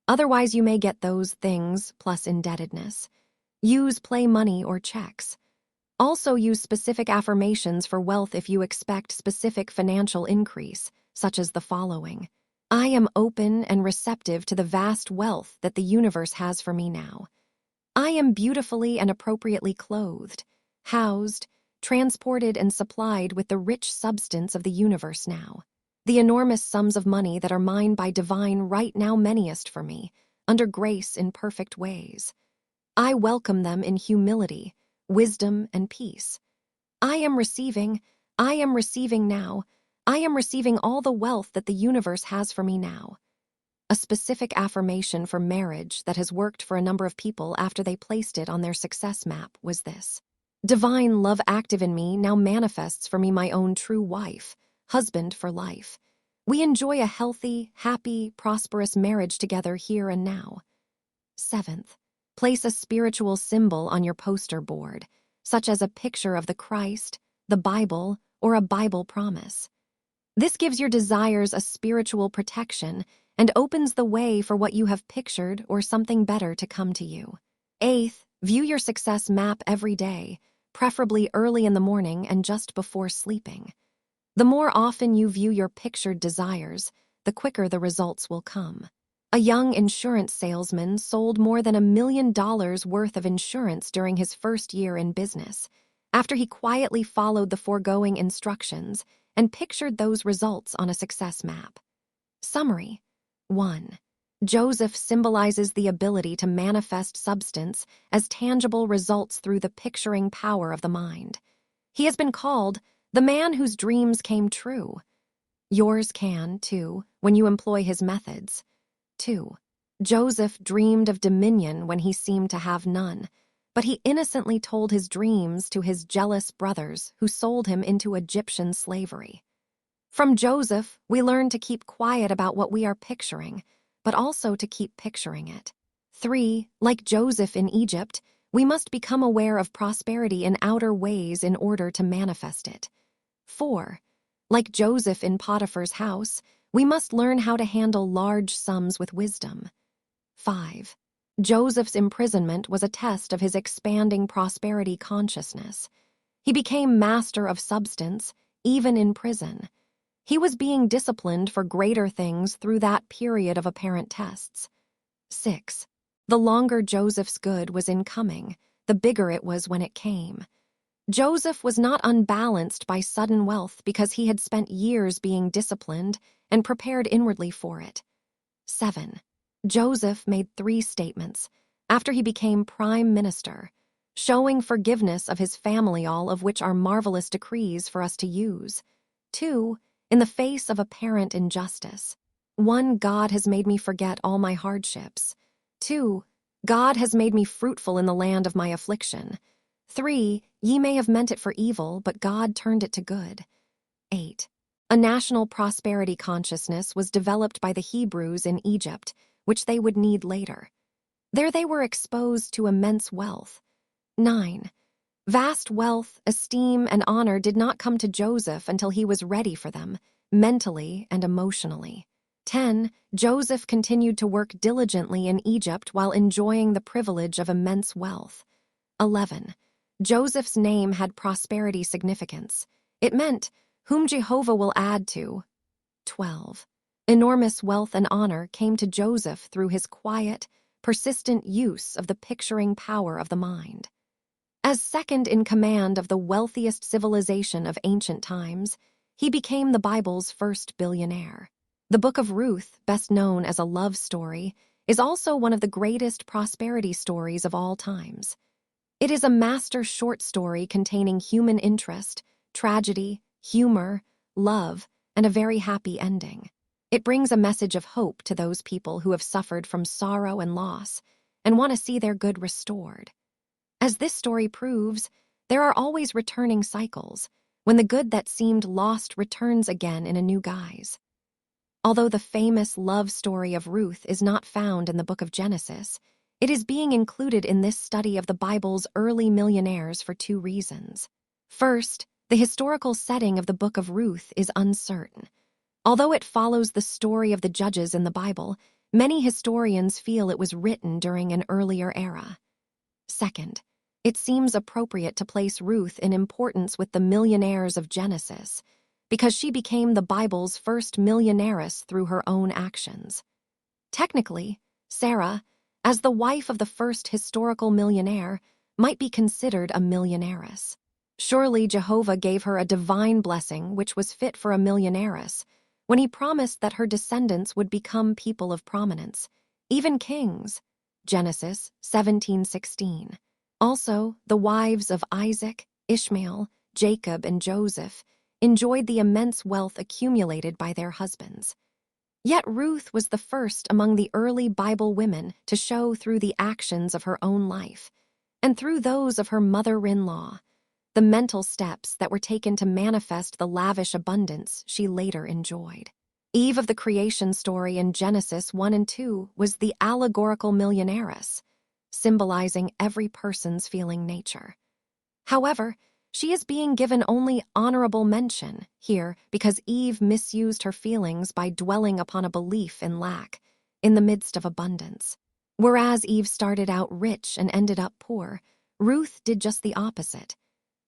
Otherwise, you may get those things plus indebtedness. Use play money or checks. Also use specific affirmations for wealth if you expect specific financial increase, such as the following. I am open and receptive to the vast wealth that the universe has for me now. I am beautifully and appropriately clothed, housed, transported and supplied with the rich substance of the universe now. The enormous sums of money that are mine by divine right now manyest for me, under grace in perfect ways. I welcome them in humility, wisdom, and peace. I am receiving now. I am receiving all the wealth that the universe has for me now. A specific affirmation for marriage that has worked for a number of people after they placed it on their success map was this. Divine love active in me now manifests for me my own true wife, husband for life. We enjoy a healthy, happy, prosperous marriage together here and now. Seventh, place a spiritual symbol on your poster board, such as a picture of the Christ, the Bible, or a Bible promise. This gives your desires a spiritual protection and opens the way for what you have pictured or something better to come to you. Eighth, view your success map every day, preferably early in the morning and just before sleeping. The more often you view your pictured desires, the quicker the results will come. A young insurance salesman sold more than $1 million worth of insurance during his first year in business, after he quietly followed the foregoing instructions and pictured those results on a success map. Summary. 1. Joseph symbolizes the ability to manifest substance as tangible results through the picturing power of the mind. He has been called the man whose dreams came true. Yours can, too, when you employ his methods. 2. Joseph dreamed of dominion when he seemed to have none, but he innocently told his dreams to his jealous brothers who sold him into Egyptian slavery. From Joseph, we learn to keep quiet about what we are picturing, but also to keep picturing it. 3. Like Joseph in Egypt, we must become aware of prosperity in outer ways in order to manifest it. 4. Like Joseph in Potiphar's house, we must learn how to handle large sums with wisdom. 5. Joseph's imprisonment was a test of his expanding prosperity consciousness. He became master of substance, even in prison. He was being disciplined for greater things through that period of apparent tests. 6. The longer Joseph's good was in coming, the bigger it was when it came. Joseph was not unbalanced by sudden wealth because he had spent years being disciplined and prepared inwardly for it. 7. Joseph made 3 statements after he became prime minister, showing forgiveness of his family, all of which are marvelous decrees for us to use. 2. In the face of apparent injustice. 1. God has made me forget all my hardships. 2. God has made me fruitful in the land of my affliction. 3. Ye may have meant it for evil, but God turned it to good. 8. A national prosperity consciousness was developed by the Hebrews in Egypt, which they would need later. There they were exposed to immense wealth. 9. Vast wealth, esteem, and honor did not come to Joseph until he was ready for them, mentally and emotionally. 10. Joseph continued to work diligently in Egypt while enjoying the privilege of immense wealth. 11. Joseph's name had prosperity significance. It meant, whom Jehovah will add to. 12. Enormous wealth and honor came to Joseph through his quiet, persistent use of the picturing power of the mind. As second in command of the wealthiest civilization of ancient times, he became the Bible's first billionaire. The Book of Ruth, best known as a love story, is also one of the greatest prosperity stories of all times. It is a master short story containing human interest, tragedy, humor, love, and a very happy ending. It brings a message of hope to those people who have suffered from sorrow and loss and want to see their good restored. As this story proves, there are always returning cycles, when the good that seemed lost returns again in a new guise. Although the famous love story of Ruth is not found in the Book of Genesis, it is being included in this study of the Bible's early millionaires for two reasons. First, the historical setting of the Book of Ruth is uncertain. Although it follows the story of the judges in the Bible, many historians feel it was written during an earlier era. Second, it seems appropriate to place Ruth in importance with the Millionaires of Genesis, because she became the Bible's first millionairess through her own actions. Technically, Sarah, as the wife of the first historical millionaire, might be considered a millionairess. Surely Jehovah gave her a divine blessing which was fit for a millionairess, when he promised that her descendants would become people of prominence, even kings. Genesis 17:16. Also, the wives of Isaac, Ishmael, Jacob, and Joseph enjoyed the immense wealth accumulated by their husbands. Yet Ruth was the first among the early Bible women to show through the actions of her own life, and through those of her mother-in-law, the mental steps that were taken to manifest the lavish abundance she later enjoyed. Eve of the creation story in Genesis 1 and 2 was the allegorical millionairess, symbolizing every person's feeling nature. However, she is being given only honorable mention here because Eve misused her feelings by dwelling upon a belief in lack in the midst of abundance. Whereas Eve started out rich and ended up poor, Ruth did just the opposite.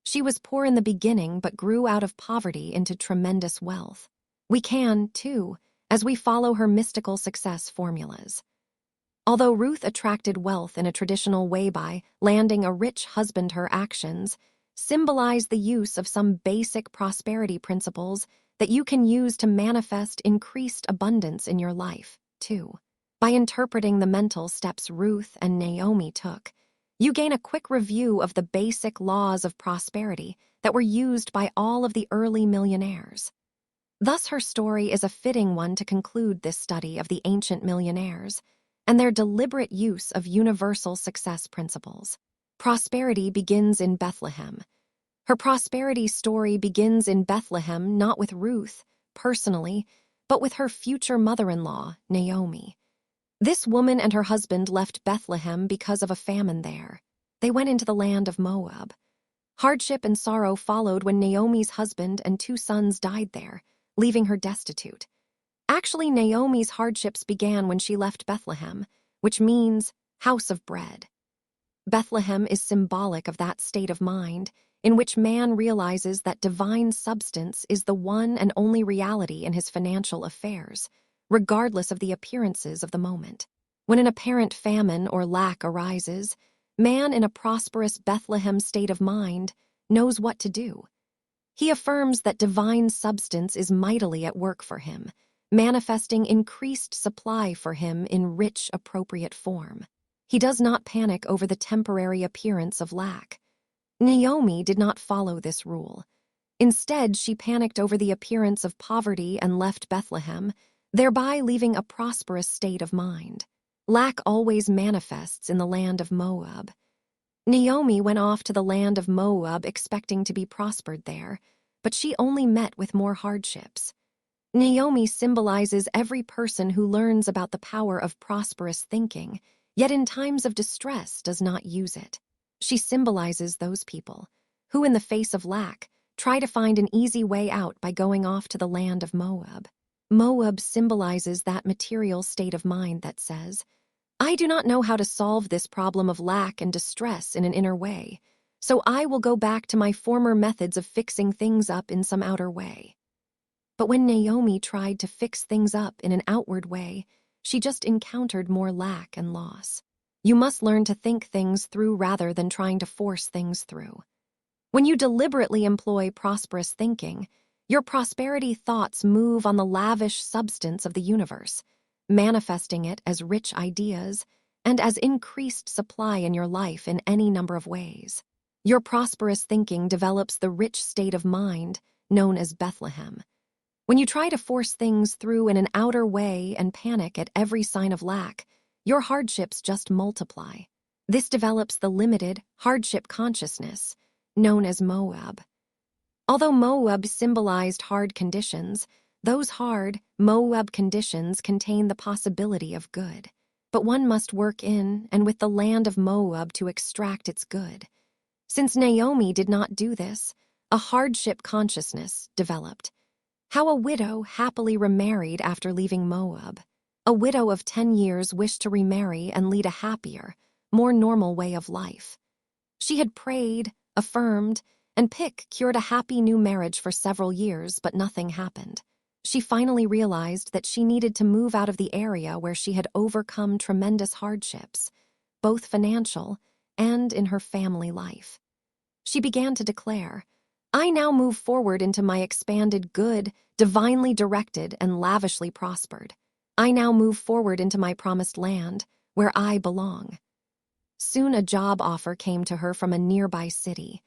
She was poor in the beginning but grew out of poverty into tremendous wealth. We can, too, as we follow her mystical success formulas. Although Ruth attracted wealth in a traditional way by landing a rich husband, her actions symbolize the use of some basic prosperity principles that you can use to manifest increased abundance in your life, too. By interpreting the mental steps Ruth and Naomi took, you gain a quick review of the basic laws of prosperity that were used by all of the early millionaires. Thus, her story is a fitting one to conclude this study of the ancient millionaires and their deliberate use of universal success principles. Prosperity begins in Bethlehem. Her prosperity story begins in Bethlehem not with Ruth, personally, but with her future mother-in-law, Naomi. This woman and her husband left Bethlehem because of a famine there. They went into the land of Moab. Hardship and sorrow followed when Naomi's husband and 2 sons died there, leaving her destitute. Actually, Naomi's hardships began when she left Bethlehem, which means house of bread. Bethlehem is symbolic of that state of mind in which man realizes that divine substance is the one and only reality in his financial affairs, regardless of the appearances of the moment. When an apparent famine or lack arises, man in a prosperous Bethlehem state of mind knows what to do. He affirms that divine substance is mightily at work for him, manifesting increased supply for him in rich, appropriate form. He does not panic over the temporary appearance of lack. Naomi did not follow this rule. Instead, she panicked over the appearance of poverty and left Bethlehem, thereby leaving a prosperous state of mind. Lack always manifests in the land of Moab. Naomi went off to the land of Moab expecting to be prospered there, but she only met with more hardships. Naomi symbolizes every person who learns about the power of prosperous thinking, yet in times of distress does not use it. She symbolizes those people who, in the face of lack, try to find an easy way out by going off to the land of Moab. Moab symbolizes that material state of mind that says, I do not know how to solve this problem of lack and distress in an inner way, So I will go back to my former methods of fixing things up in some outer way. But when Naomi tried to fix things up in an outward way, she just encountered more lack and loss. You must learn to think things through rather than trying to force things through. When you deliberately employ prosperous thinking, your prosperity thoughts move on the lavish substance of the universe, manifesting it as rich ideas and as increased supply in your life in any number of ways. Your prosperous thinking develops the rich state of mind known as Bethlehem. When you try to force things through in an outer way and panic at every sign of lack, your hardships just multiply. This develops the limited hardship consciousness, known as Moab. Although Moab symbolized hard conditions, those hard Moab conditions contain the possibility of good. But one must work in and with the land of Moab to extract its good. Since Naomi did not do this, a hardship consciousness developed. How a widow happily remarried after leaving Moab. A widow of 10 years wished to remarry and lead a happier, more normal way of life. She had prayed, affirmed, and cured a happy new marriage for several years, but nothing happened. She finally realized that she needed to move out of the area where she had overcome tremendous hardships, both financial and in her family life. She began to declare, I now move forward into my expanded good, divinely directed and lavishly prospered. I now move forward into my promised land, where I belong. Soon a job offer came to her from a nearby city.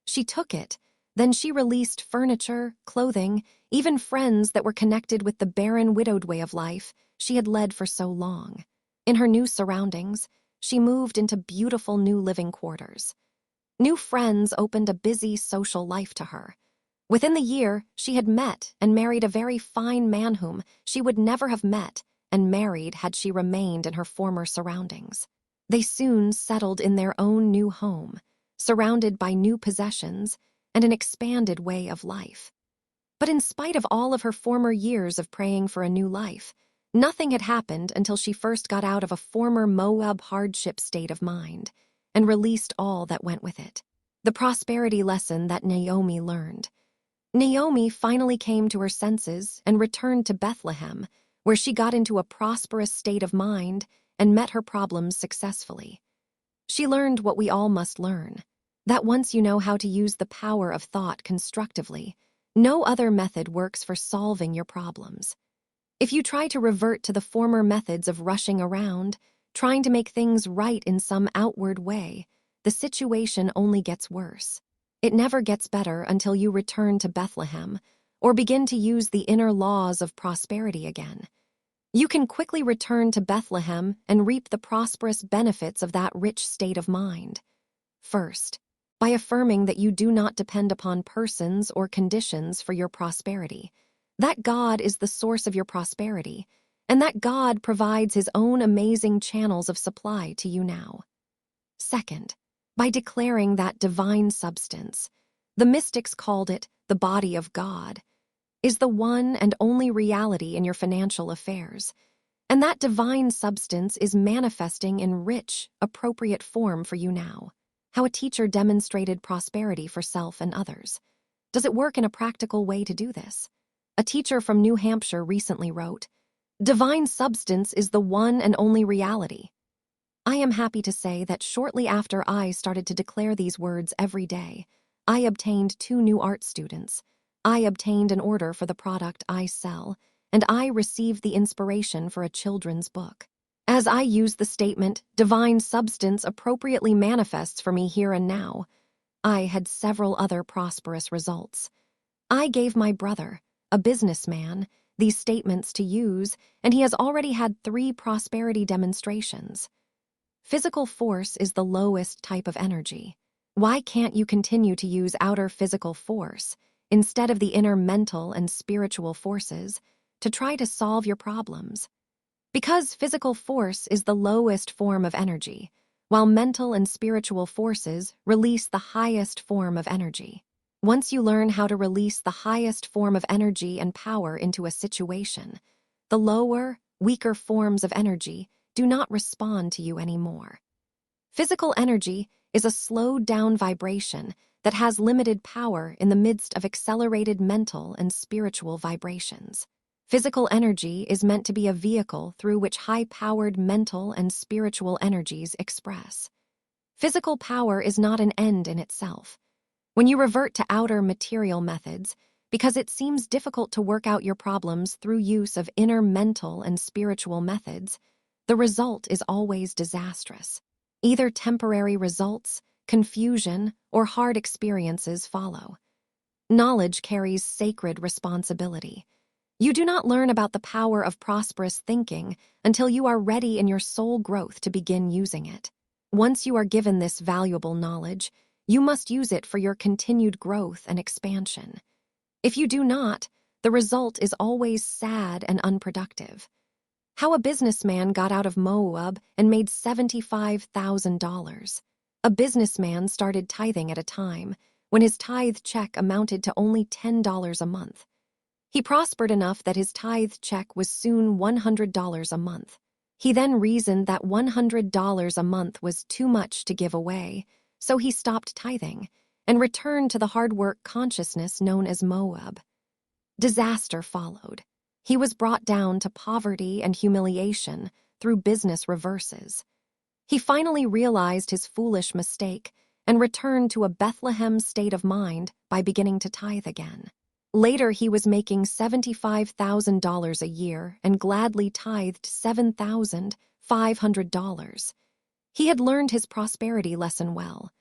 She took it. Then she released furniture, clothing, even friends that were connected with the barren, widowed way of life she had led for so long. In her new surroundings, she moved into beautiful new living quarters. New friends opened a busy social life to her. Within the year, she had met and married a very fine man whom she would never have met and married had she remained in her former surroundings. They soon settled in their own new home, surrounded by new possessions and an expanded way of life. But in spite of all of her former years of praying for a new life, nothing had happened until she first got out of a former Moab hardship state of mind and released all that went with it. The prosperity lesson that Naomi learned. Naomi finally came to her senses and returned to Bethlehem, where she got into a prosperous state of mind and met her problems successfully. She learned what we all must learn, that once you know how to use the power of thought constructively, no other method works for solving your problems. If you try to revert to the former methods of rushing around, trying to make things right in some outward way, the situation only gets worse. It never gets better until you return to Bethlehem or begin to use the inner laws of prosperity again. You can quickly return to Bethlehem and reap the prosperous benefits of that rich state of mind. First, by affirming that you do not depend upon persons or conditions for your prosperity, that God is the source of your prosperity, and that God provides His own amazing channels of supply to you now. Second, by declaring that divine substance, the mystics called it the body of God, is the one and only reality in your financial affairs, and that divine substance is manifesting in rich, appropriate form for you now. How a teacher demonstrated prosperity for self and others. Does it work in a practical way to do this? A teacher from New Hampshire recently wrote, Divine substance is the one and only reality. I am happy to say that shortly after I started to declare these words every day, I obtained 2 new art students. I obtained an order for the product I sell, and I received the inspiration for a children's book. As I use the statement, divine substance appropriately manifests for me here and now, I had several other prosperous results. I gave my brother, a businessman, these statements to use, and he has already had 3 prosperity demonstrations. Physical force is the lowest type of energy. Why can't you continue to use outer physical force, instead of the inner mental and spiritual forces, to try to solve your problems? Because physical force is the lowest form of energy, while mental and spiritual forces release the highest form of energy. Once you learn how to release the highest form of energy and power into a situation, the lower, weaker forms of energy do not respond to you anymore. Physical energy is a slowed-down vibration that has limited power in the midst of accelerated mental and spiritual vibrations. Physical energy is meant to be a vehicle through which high-powered mental and spiritual energies express. Physical power is not an end in itself. When you revert to outer material methods, because it seems difficult to work out your problems through use of inner mental and spiritual methods, the result is always disastrous. Either temporary results, confusion, or hard experiences follow. Knowledge carries sacred responsibility. You do not learn about the power of prosperous thinking until you are ready in your soul growth to begin using it. Once you are given this valuable knowledge, you must use it for your continued growth and expansion. If you do not, the result is always sad and unproductive. How a businessman got out of Moab and made $75,000. A businessman started tithing at a time when his tithe check amounted to only $10 a month. He prospered enough that his tithe check was soon $100 a month. He then reasoned that $100 a month was too much to give away, so he stopped tithing and returned to the hard work consciousness known as Moab. Disaster followed. He was brought down to poverty and humiliation through business reverses. He finally realized his foolish mistake and returned to a Bethlehem state of mind by beginning to tithe again. Later, he was making $75,000 a year and gladly tithed $7,500. He had learned his prosperity lesson well.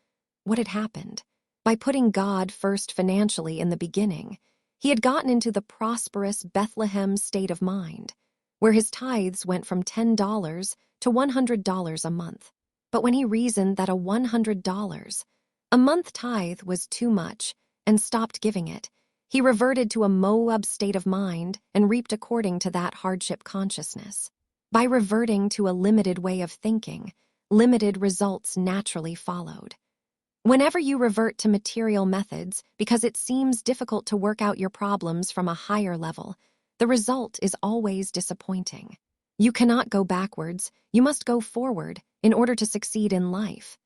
What had happened? By putting God first financially in the beginning, he had gotten into the prosperous Bethlehem state of mind, where his tithes went from $10 to $100 a month. But when he reasoned that a $100 a month tithe was too much and stopped giving it, he reverted to a Moab state of mind and reaped according to that hardship consciousness. By reverting to a limited way of thinking, limited results naturally followed. Whenever you revert to material methods because it seems difficult to work out your problems from a higher level, the result is always disappointing. You cannot go backwards, you must go forward in order to succeed in life.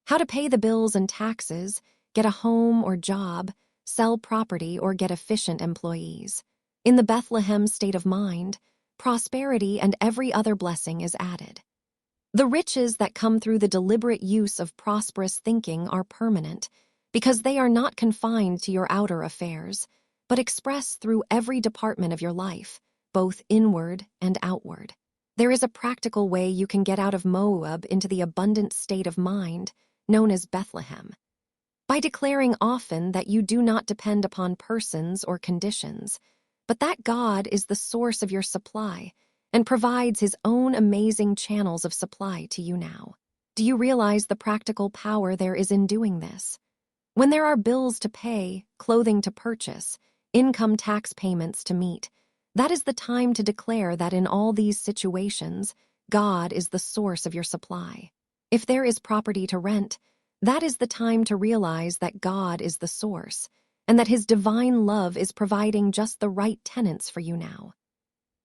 How to pay the bills and taxes, get a home or job, sell property, or get efficient employees. In the Bethlehem state of mind, prosperity and every other blessing is added. The riches that come through the deliberate use of prosperous thinking are permanent because they are not confined to your outer affairs, but express through every department of your life, both inward and outward. There is a practical way you can get out of Moab into the abundant state of mind known as Bethlehem. By declaring often that you do not depend upon persons or conditions, but that God is the source of your supply and provides his own amazing channels of supply to you now. Do you realize the practical power there is in doing this? When there are bills to pay, clothing to purchase, income tax payments to meet, that is the time to declare that in all these situations, God is the source of your supply. If there is property to rent, that is the time to realize that God is the source and that his divine love is providing just the right tenants for you now.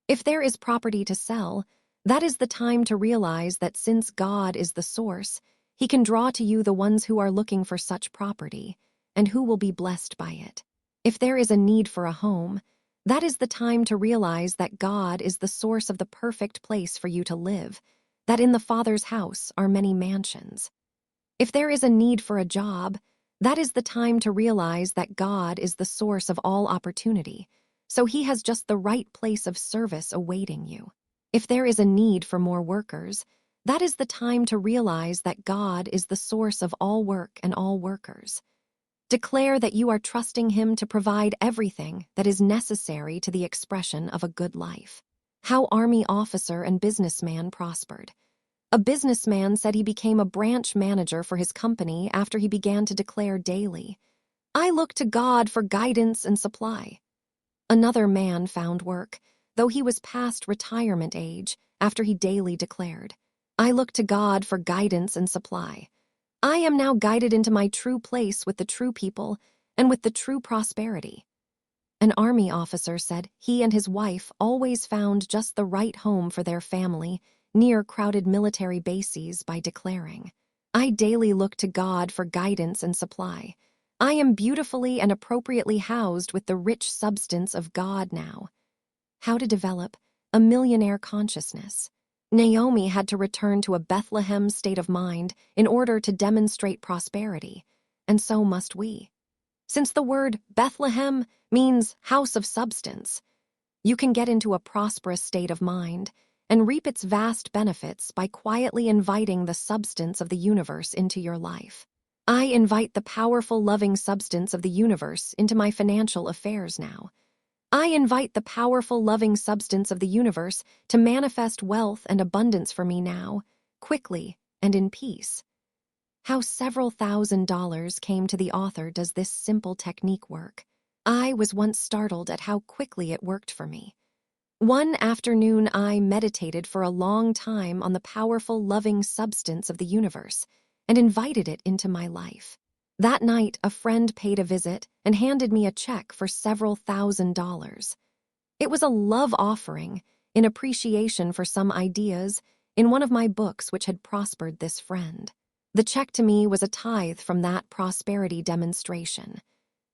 If there is property to sell, that is the time to realize that since God is the source, he can draw to you the ones who are looking for such property and who will be blessed by it. If there is a need for a home, that is the time to realize that God is the source of the perfect place for you to live, that in the Father's house are many mansions. If there is a need for a job, that is the time to realize that God is the source of all opportunity, so he has just the right place of service awaiting you. If there is a need for more workers, that is the time to realize that God is the source of all work and all workers. Declare that you are trusting him to provide everything that is necessary to the expression of a good life. How Army officer and businessman prospered. A businessman said he became a branch manager for his company after he began to declare daily, "I look to God for guidance and supply." Another man found work, though he was past retirement age, after he daily declared, "I look to God for guidance and supply. I am now guided into my true place with the true people and with the true prosperity." An Army officer said he and his wife always found just the right home for their family near crowded military bases by declaring, I daily look to God for guidance and supply. I am beautifully and appropriately housed with the rich substance of God now. How to develop a millionaire consciousness. Naomi had to return to a Bethlehem state of mind in order to demonstrate prosperity, and so must we. Since the word Bethlehem means house of substance, you can get into a prosperous state of mind and reap its vast benefits by quietly inviting the substance of the universe into your life. I invite the powerful, loving substance of the universe into my financial affairs now. I invite the powerful, loving substance of the universe to manifest wealth and abundance for me now, quickly and in peace. How several $1,000s came to the author does this simple technique work? I was once startled at how quickly it worked for me. One afternoon, I meditated for a long time on the powerful, loving substance of the universe and invited it into my life. That night, a friend paid a visit and handed me a check for several $1,000s. It was a love offering in appreciation for some ideas in one of my books which had prospered this friend. The check to me was a tithe from that prosperity demonstration.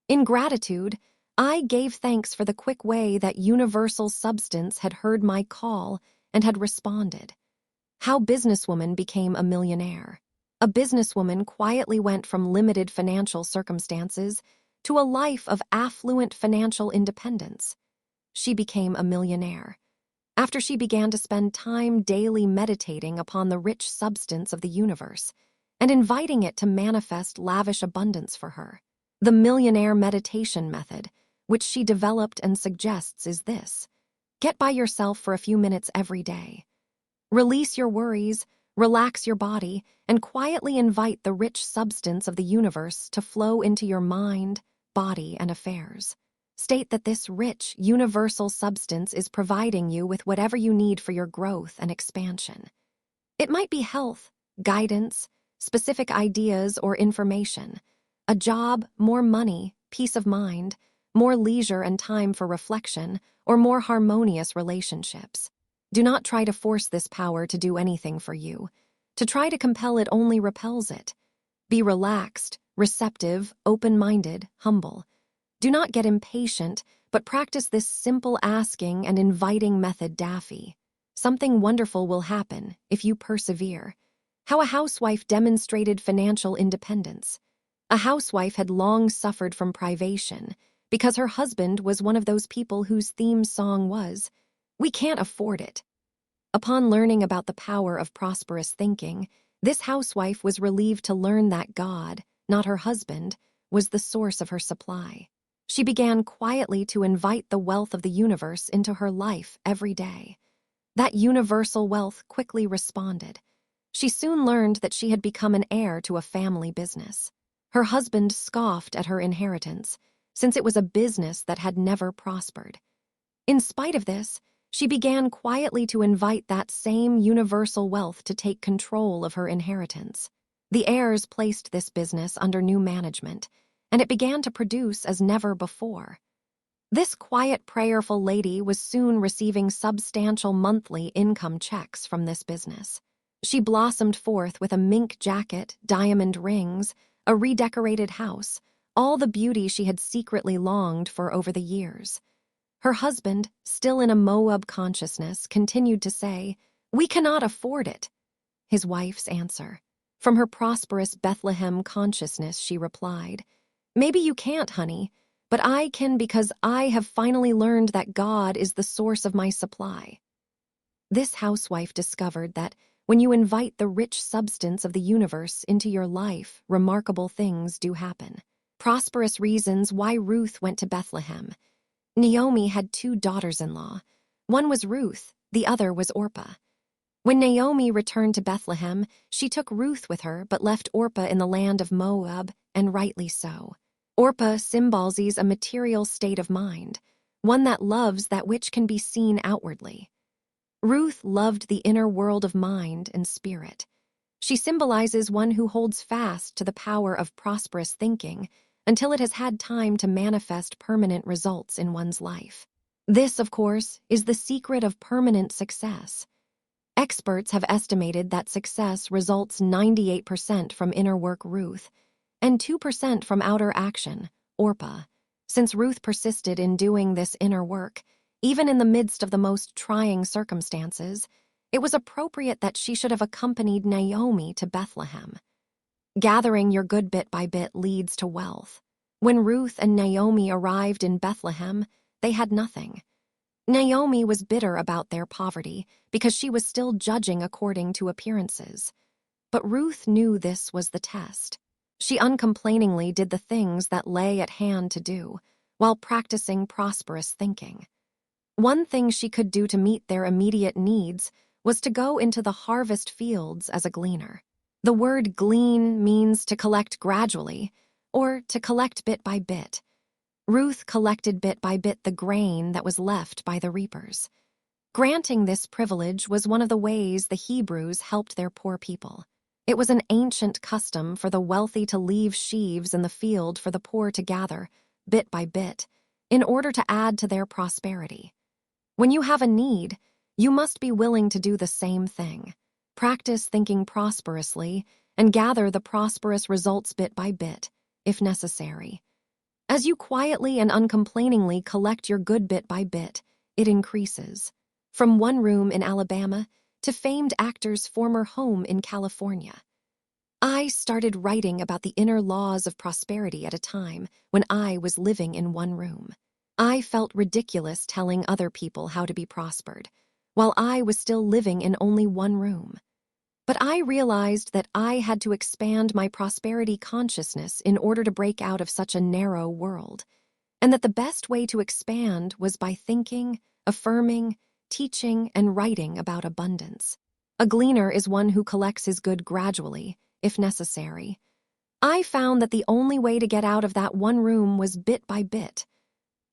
In gratitude, I gave thanks for the quick way that universal substance had heard my call and had responded. How businesswoman became a millionaire. A businesswoman quietly went from limited financial circumstances to a life of affluent financial independence. She became a millionaire after she began to spend time daily meditating upon the rich substance of the universe and inviting it to manifest lavish abundance for her. The millionaire meditation method, which she developed and suggests, is this. Get by yourself for a few minutes every day. Release your worries, relax your body, and quietly invite the rich substance of the universe to flow into your mind, body, and affairs. State that this rich, universal substance is providing you with whatever you need for your growth and expansion. It might be health, guidance, specific ideas or information, a job, more money, peace of mind, more leisure and time for reflection, or more harmonious relationships. Do not try to force this power to do anything for you. To try to compel it only repels it. Be relaxed, receptive, open-minded, humble. Do not get impatient, but practice this simple asking and inviting method daffy. Something wonderful will happen if you persevere. How a housewife demonstrated financial independence. A housewife had long suffered from privation because her husband was one of those people whose theme song was, "We can't afford it." Upon learning about the power of prosperous thinking, this housewife was relieved to learn that God, not her husband, was the source of her supply. She began quietly to invite the wealth of the universe into her life every day. That universal wealth quickly responded. She soon learned that she had become an heir to a family business. Her husband scoffed at her inheritance, since it was a business that had never prospered. In spite of this, she began quietly to invite that same universal wealth to take control of her inheritance. The heirs placed this business under new management, and it began to produce as never before. This quiet, prayerful lady was soon receiving substantial monthly income checks from this business. She blossomed forth with a mink jacket, diamond rings, a redecorated house, all the beauty she had secretly longed for over the years. Her husband, still in a Moab consciousness, continued to say, "We cannot afford it." His wife's answer. From her prosperous Bethlehem consciousness, she replied, "Maybe you can't, honey, but I can because I have finally learned that God is the source of my supply." This housewife discovered that when you invite the rich substance of the universe into your life, remarkable things do happen. Prosperous reasons why Ruth went to Bethlehem. Naomi had 2 daughters-in-law. One was Ruth, the other was Orpah. When Naomi returned to Bethlehem, she took Ruth with her but left Orpah in the land of Moab, and rightly so. Orpah symbolizes a material state of mind, one that loves that which can be seen outwardly. Ruth loved the inner world of mind and spirit. She symbolizes one who holds fast to the power of prosperous thinking until it has had time to manifest permanent results in one's life. This, of course, is the secret of permanent success. Experts have estimated that success results 98% from inner work, Ruth, and 2% from outer action, Orpah. Since Ruth persisted in doing this inner work, even in the midst of the most trying circumstances, it was appropriate that she should have accompanied Naomi to Bethlehem. Gathering your good bit by bit leads to wealth. When Ruth and Naomi arrived in Bethlehem, they had nothing. Naomi was bitter about their poverty because she was still judging according to appearances. But Ruth knew this was the test. She uncomplainingly did the things that lay at hand to do, while practicing prosperous thinking. One thing she could do to meet their immediate needs was to go into the harvest fields as a gleaner. The word glean means to collect gradually, or to collect bit by bit. Ruth collected bit by bit the grain that was left by the reapers. Granting this privilege was one of the ways the Hebrews helped their poor people. It was an ancient custom for the wealthy to leave sheaves in the field for the poor to gather, bit by bit, in order to add to their prosperity. When you have a need, you must be willing to do the same thing. Practice thinking prosperously and gather the prosperous results bit by bit, if necessary. As you quietly and uncomplainingly collect your good bit by bit, it increases. From one room in Alabama to famed actor's former home in California. I started writing about the inner laws of prosperity at a time when I was living in one room. I felt ridiculous telling other people how to be prospered, while I was still living in only one room. But I realized that I had to expand my prosperity consciousness in order to break out of such a narrow world, and that the best way to expand was by thinking, affirming, teaching, and writing about abundance. A gleaner is one who collects his good gradually, if necessary. I found that the only way to get out of that one room was bit by bit.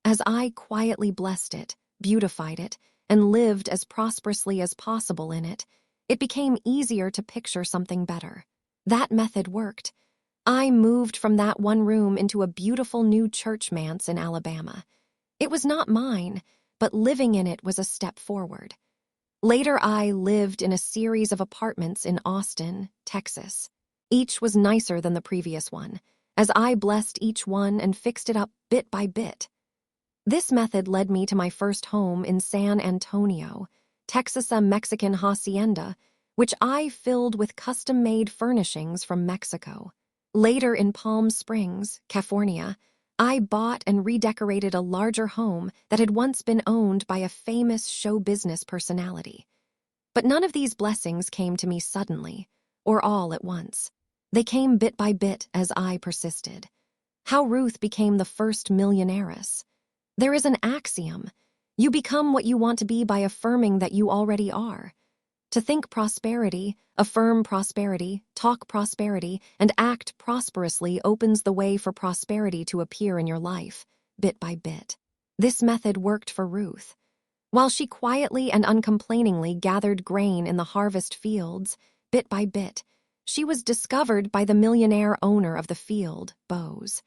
As I quietly blessed it, beautified it, and lived as prosperously as possible in it, it became easier to picture something better. That method worked. I moved from that one room into a beautiful new church manse in Alabama. It was not mine, but living in it was a step forward. Later, I lived in a series of apartments in Austin, Texas. Each was nicer than the previous one, as I blessed each one and fixed it up bit by bit. This method led me to my first home in San Antonio, Texas, a Mexican hacienda, which I filled with custom-made furnishings from Mexico. Later in Palm Springs, California, I bought and redecorated a larger home that had once been owned by a famous show business personality. But none of these blessings came to me suddenly, or all at once. They came bit by bit as I persisted. How Ruth became the first millionairess. There is an axiom. You become what you want to be by affirming that you already are. To think prosperity, affirm prosperity, talk prosperity, and act prosperously opens the way for prosperity to appear in your life, bit by bit. This method worked for Ruth. While she quietly and uncomplainingly gathered grain in the harvest fields, bit by bit, she was discovered by the millionaire owner of the field, Boaz.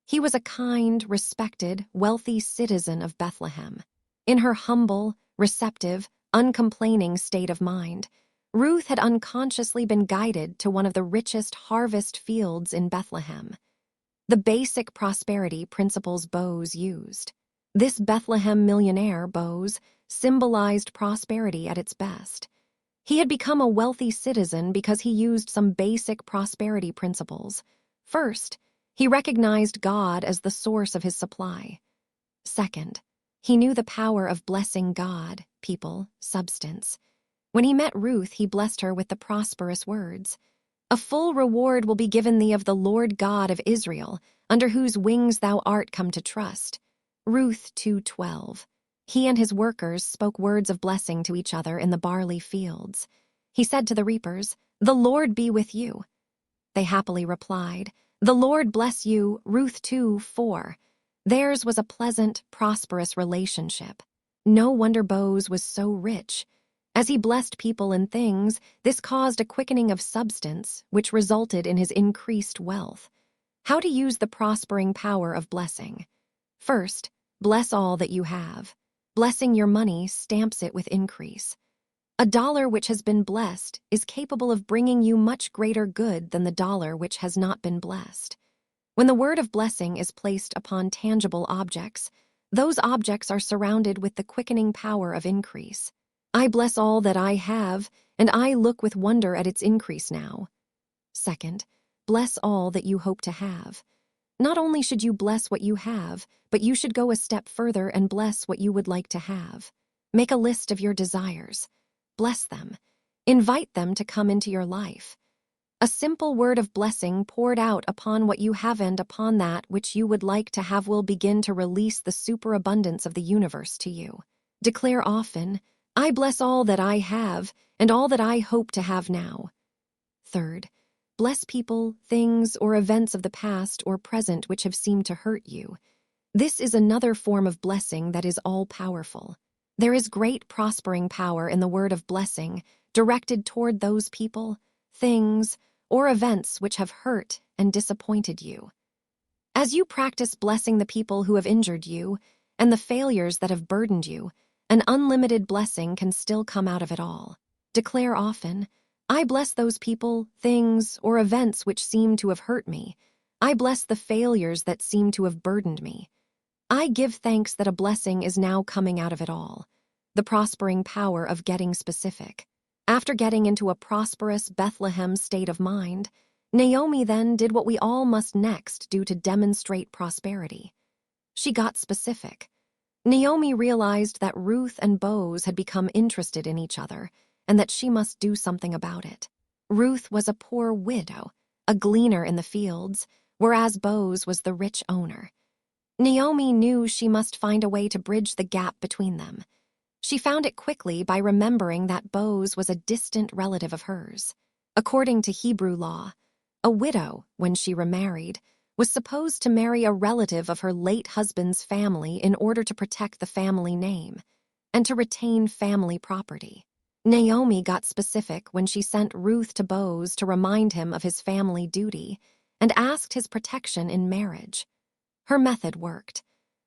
He was a kind, respected, wealthy citizen of Bethlehem. In her humble, receptive, uncomplaining state of mind, Ruth had unconsciously been guided to one of the richest harvest fields in Bethlehem. The basic prosperity principles Boaz used. This Bethlehem millionaire, Boaz, symbolized prosperity at its best. He had become a wealthy citizen because he used some basic prosperity principles. First, he recognized God as the source of his supply. Second, he knew the power of blessing God, people, substance. When he met Ruth, he blessed her with the prosperous words, "A full reward will be given thee of the Lord God of Israel, under whose wings thou art come to trust." Ruth 2:12. He and his workers spoke words of blessing to each other in the barley fields. He said to the reapers, "The Lord be with you." They happily replied, "The Lord bless you." Ruth 2:4. Theirs was a pleasant, prosperous relationship. No wonder Boaz was so rich. As he blessed people and things, this caused a quickening of substance, which resulted in his increased wealth. How to use the prospering power of blessing. First, bless all that you have. Blessing your money stamps it with increase. A dollar which has been blessed is capable of bringing you much greater good than the dollar which has not been blessed. When the word of blessing is placed upon tangible objects, those objects are surrounded with the quickening power of increase. I bless all that I have, and I look with wonder at its increase now. Second, bless all that you hope to have. Not only should you bless what you have, but you should go a step further and bless what you would like to have. Make a list of your desires. Bless them. Invite them to come into your life. A simple word of blessing poured out upon what you have and upon that which you would like to have will begin to release the superabundance of the universe to you. Declare often, I bless all that I have and all that I hope to have now. Third, bless people, things, or events of the past or present which have seemed to hurt you. This is another form of blessing that is all-powerful. There is great prospering power in the word of blessing directed toward those people, things, or events which have hurt and disappointed you. As you practice blessing the people who have injured you and the failures that have burdened you, an unlimited blessing can still come out of it all. Declare often, I bless those people, things, or events which seem to have hurt me. I bless the failures that seem to have burdened me. I give thanks that a blessing is now coming out of it all. The prospering power of getting specific. After getting into a prosperous Bethlehem state of mind, Naomi then did what we all must next do to demonstrate prosperity. She got specific. Naomi realized that Ruth and Boaz had become interested in each other and that she must do something about it. Ruth was a poor widow, a gleaner in the fields, whereas Boaz was the rich owner. Naomi knew she must find a way to bridge the gap between them. She found it quickly by remembering that Boaz was a distant relative of hers. According to Hebrew law, a widow, when she remarried, was supposed to marry a relative of her late husband's family in order to protect the family name and to retain family property. Naomi got specific when she sent Ruth to Boaz to remind him of his family duty and asked his protection in marriage. Her method worked.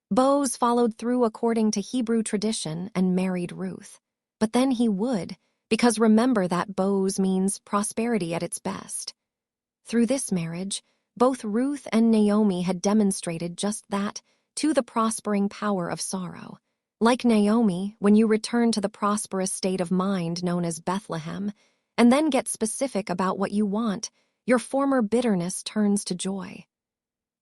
Boaz followed through according to Hebrew tradition and married Ruth. But then he would, because remember that Boaz means prosperity at its best. Through this marriage, both Ruth and Naomi had demonstrated just that to the prospering power of sorrow. Like Naomi, when you return to the prosperous state of mind known as Bethlehem, and then get specific about what you want, your former bitterness turns to joy.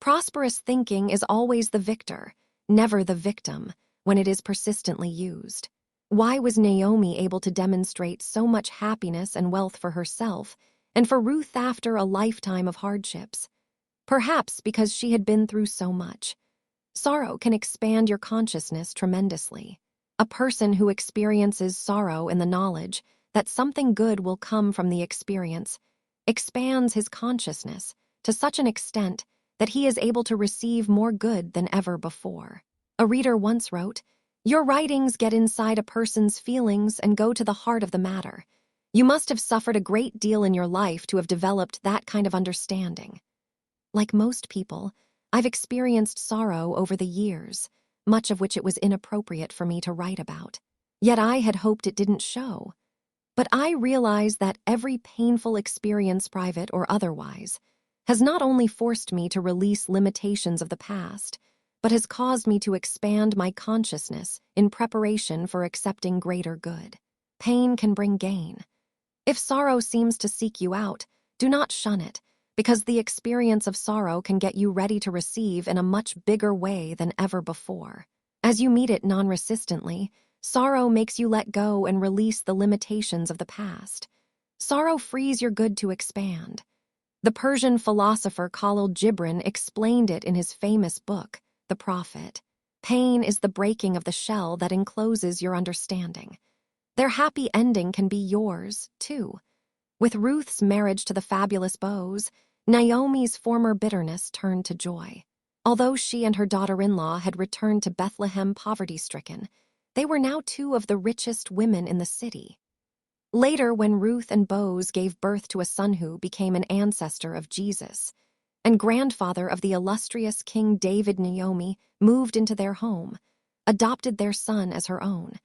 Prosperous thinking is always the victor, never the victim, when it is persistently used. Why was Naomi able to demonstrate so much happiness and wealth for herself and for Ruth after a lifetime of hardships? Perhaps because she had been through so much. Sorrow can expand your consciousness tremendously. A person who experiences sorrow in the knowledge that something good will come from the experience expands his consciousness to such an extent that he is able to receive more good than ever before. A reader once wrote, "Your writings get inside a person's feelings and go to the heart of the matter. You must have suffered a great deal in your life to have developed that kind of understanding." Like most people, I've experienced sorrow over the years, much of which it was inappropriate for me to write about. Yet I had hoped it didn't show. But I realize that every painful experience, private or otherwise, has not only forced me to release limitations of the past, but has caused me to expand my consciousness in preparation for accepting greater good. Pain can bring gain. If sorrow seems to seek you out, do not shun it, because the experience of sorrow can get you ready to receive in a much bigger way than ever before. As you meet it non-resistantly, sorrow makes you let go and release the limitations of the past. Sorrow frees your good to expand. The Persian philosopher Khalil Gibran explained it in his famous book, The Prophet. Pain is the breaking of the shell that encloses your understanding. Their happy ending can be yours, too. With Ruth's marriage to the fabulous Boaz, Naomi's former bitterness turned to joy. Although she and her daughter-in-law had returned to Bethlehem poverty-stricken, they were now two of the richest women in the city. Later, when Ruth and Boaz gave birth to a son who became an ancestor of Jesus, and grandfather of the illustrious King David, Naomi moved into their home, adopted their son as her own,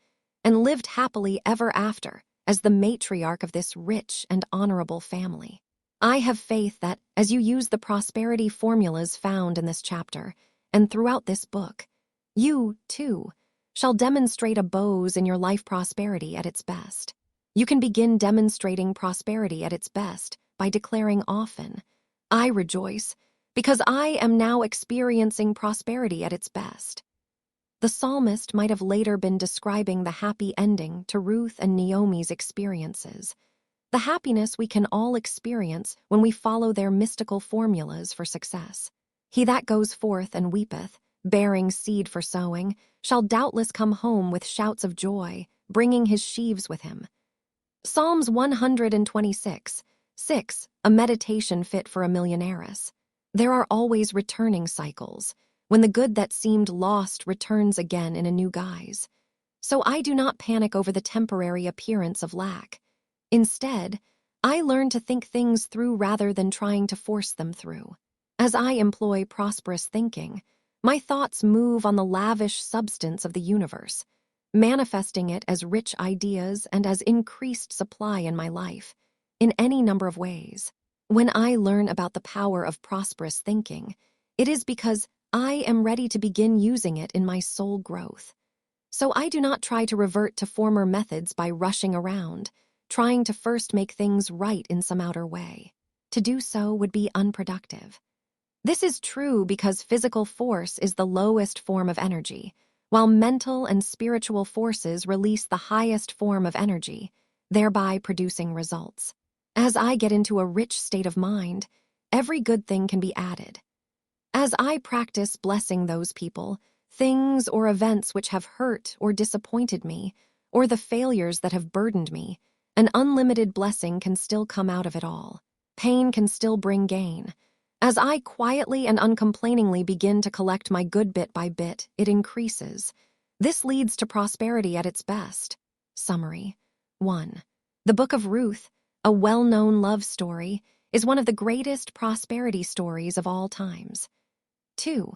and lived happily ever after as the matriarch of this rich and honorable family. I have faith that, as you use the prosperity formulas found in this chapter and throughout this book, you, too, shall demonstrate a Bose in your life prosperity at its best. You can begin demonstrating prosperity at its best by declaring often, I rejoice, because I am now experiencing prosperity at its best. The psalmist might have later been describing the happy ending to Ruth and Naomi's experiences, the happiness we can all experience when we follow their mystical formulas for success. He that goes forth and weepeth, bearing seed for sowing, shall doubtless come home with shouts of joy, bringing his sheaves with him. Psalms 126, 6, a meditation fit for a millionaires. There are always returning cycles, when the good that seemed lost returns again in a new guise. So I do not panic over the temporary appearance of lack. Instead, I learn to think things through rather than trying to force them through. As I employ prosperous thinking, my thoughts move on the lavish substance of the universe, manifesting it as rich ideas and as increased supply in my life, in any number of ways. When I learn about the power of prosperous thinking, it is because I am ready to begin using it in my soul growth. So I do not try to revert to former methods by rushing around, trying to first make things right in some outer way. To do so would be unproductive. This is true because physical force is the lowest form of energy, while mental and spiritual forces release the highest form of energy, thereby producing results. As I get into a rich state of mind, every good thing can be added. As I practice blessing those people, things or events which have hurt or disappointed me, or the failures that have burdened me, an unlimited blessing can still come out of it all. Pain can still bring gain. As I quietly and uncomplainingly begin to collect my good bit by bit, it increases. This leads to prosperity at its best. Summary. 1. The Book of Ruth, a well-known love story, is one of the greatest prosperity stories of all times. 2.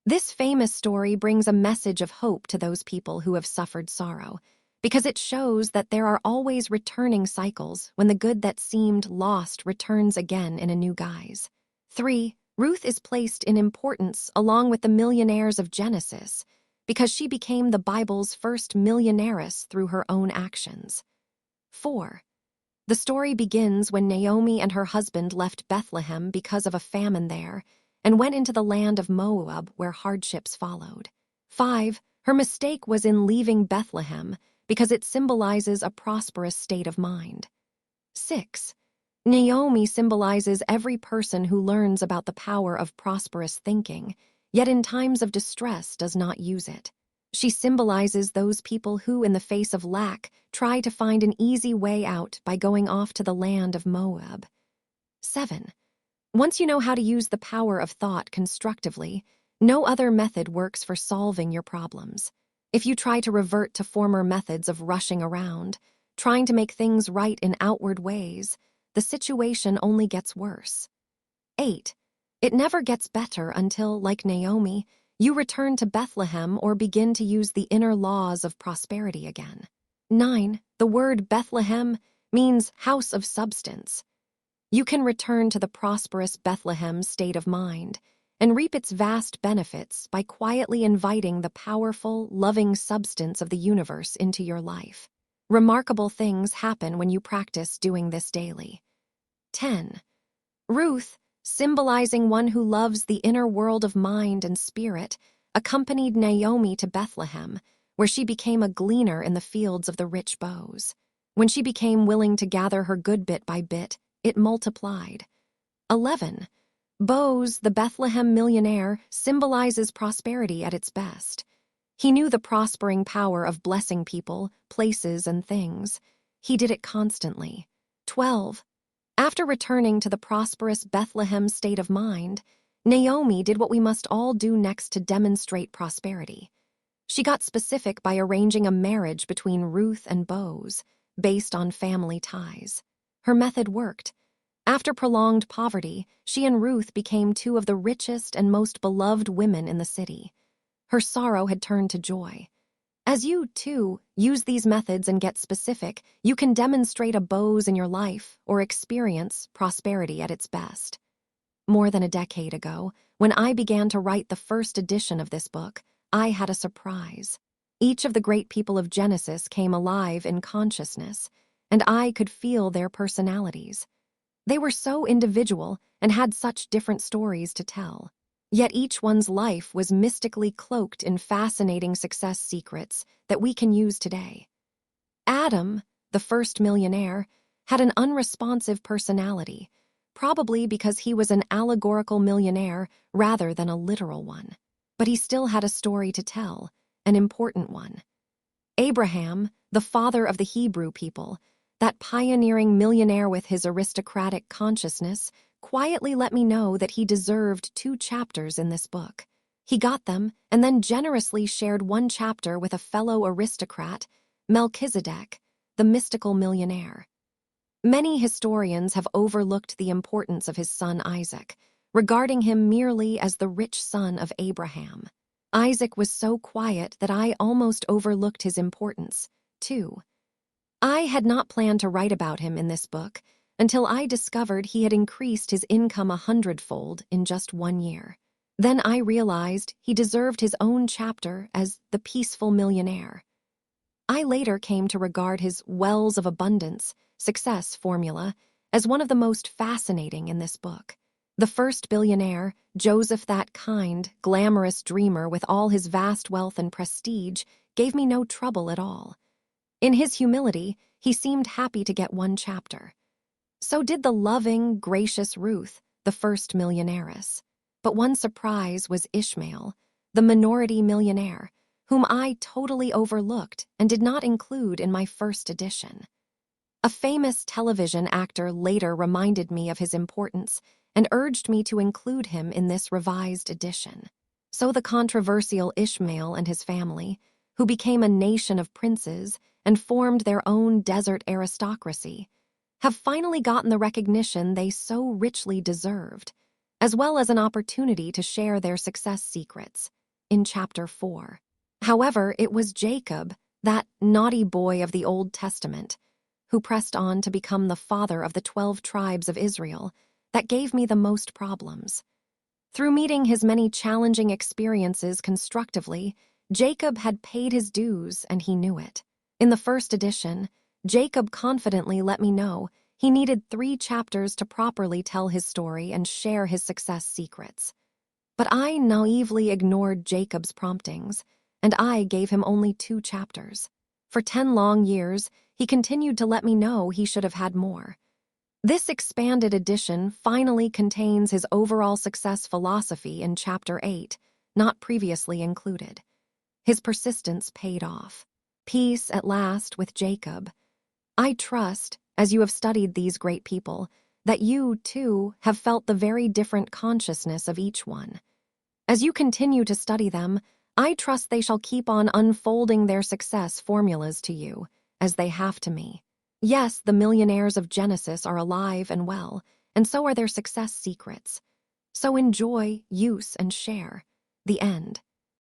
This famous story brings a message of hope to those people who have suffered sorrow, because it shows that there are always returning cycles when the good that seemed lost returns again in a new guise. 3. Ruth is placed in importance along with the Millionaires of Genesis because she became the Bible's first millionairess through her own actions. 4. The story begins when Naomi and her husband left Bethlehem because of a famine there and went into the land of Moab where hardships followed. 5. Her mistake was in leaving Bethlehem because it symbolizes a prosperous state of mind. 6. Naomi symbolizes every person who learns about the power of prosperous thinking, yet in times of distress does not use it. She symbolizes those people who, in the face of lack, try to find an easy way out by going off to the land of Moab. 7. Once you know how to use the power of thought constructively, no other method works for solving your problems. If you try to revert to former methods of rushing around, trying to make things right in outward ways, the situation only gets worse. 8. It never gets better until, like Naomi, you return to Bethlehem or begin to use the inner laws of prosperity again. 9. The word Bethlehem means house of substance. You can return to the prosperous Bethlehem state of mind and reap its vast benefits by quietly inviting the powerful, loving substance of the universe into your life. Remarkable things happen when you practice doing this daily. 10. Ruth, symbolizing one who loves the inner world of mind and spirit, accompanied Naomi to Bethlehem, where she became a gleaner in the fields of the rich Boaz. When she became willing to gather her good bit by bit, it multiplied. 11. Boaz, the Bethlehem millionaire, symbolizes prosperity at its best. He knew the prospering power of blessing people, places, and things. He did it constantly. 12. After returning to the prosperous Bethlehem state of mind, Naomi did what we must all do next to demonstrate prosperity. She got specific by arranging a marriage between Ruth and Boaz, based on family ties. Her method worked. After prolonged poverty, she and Ruth became two of the richest and most beloved women in the city. Her sorrow had turned to joy. As you, too, use these methods and get specific, you can demonstrate a bows in your life or experience prosperity at its best. More than a decade ago, when I began to write the first edition of this book, I had a surprise. Each of the great people of Genesis came alive in consciousness, and I could feel their personalities. They were so individual and had such different stories to tell. Yet each one's life was mystically cloaked in fascinating success secrets that we can use today. Adam, the first millionaire, had an unresponsive personality, probably because he was an allegorical millionaire rather than a literal one. But he still had a story to tell, an important one. Abraham, the father of the Hebrew people, that pioneering millionaire with his aristocratic consciousness, quietly let me know that he deserved 2 chapters in this book. He got them and then generously shared 1 chapter with a fellow aristocrat, Melchizedek, the mystical millionaire. Many historians have overlooked the importance of his son Isaac, regarding him merely as the rich son of Abraham. Isaac was so quiet that I almost overlooked his importance, too. I had not planned to write about him in this book until I discovered he had increased his income 100-fold in just 1 year. Then I realized he deserved his own chapter as the peaceful millionaire. I later came to regard his wells of abundance, success formula as one of the most fascinating in this book. The first billionaire, Joseph, that kind, glamorous dreamer with all his vast wealth and prestige, gave me no trouble at all. In his humility, he seemed happy to get 1 chapter. So did the loving, gracious Ruth, the first millionairess. But one surprise was Ishmael, the minority millionaire, whom I totally overlooked and did not include in my first edition. A famous television actor later reminded me of his importance and urged me to include him in this revised edition. So the controversial Ishmael and his family, who became a nation of princes and formed their own desert aristocracy, have finally gotten the recognition they so richly deserved, as well as an opportunity to share their success secrets in Chapter 4. However, it was Jacob, that naughty boy of the Old Testament, who pressed on to become the father of the 12 tribes of Israel, that gave me the most problems. Through meeting his many challenging experiences constructively, Jacob had paid his dues and he knew it. In the first edition, Jacob confidently let me know he needed 3 chapters to properly tell his story and share his success secrets. But I naively ignored Jacob's promptings, and I gave him only 2 chapters. For 10 long years, he continued to let me know he should have had more. This expanded edition finally contains his overall success philosophy in Chapter 8, not previously included. His persistence paid off. Peace at last with Jacob. I trust, as you have studied these great people, that you, too, have felt the very different consciousness of each one. As you continue to study them, I trust they shall keep on unfolding their success formulas to you, as they have to me. Yes, the millionaires of Genesis are alive and well, and so are their success secrets. So enjoy, use, and share. The end.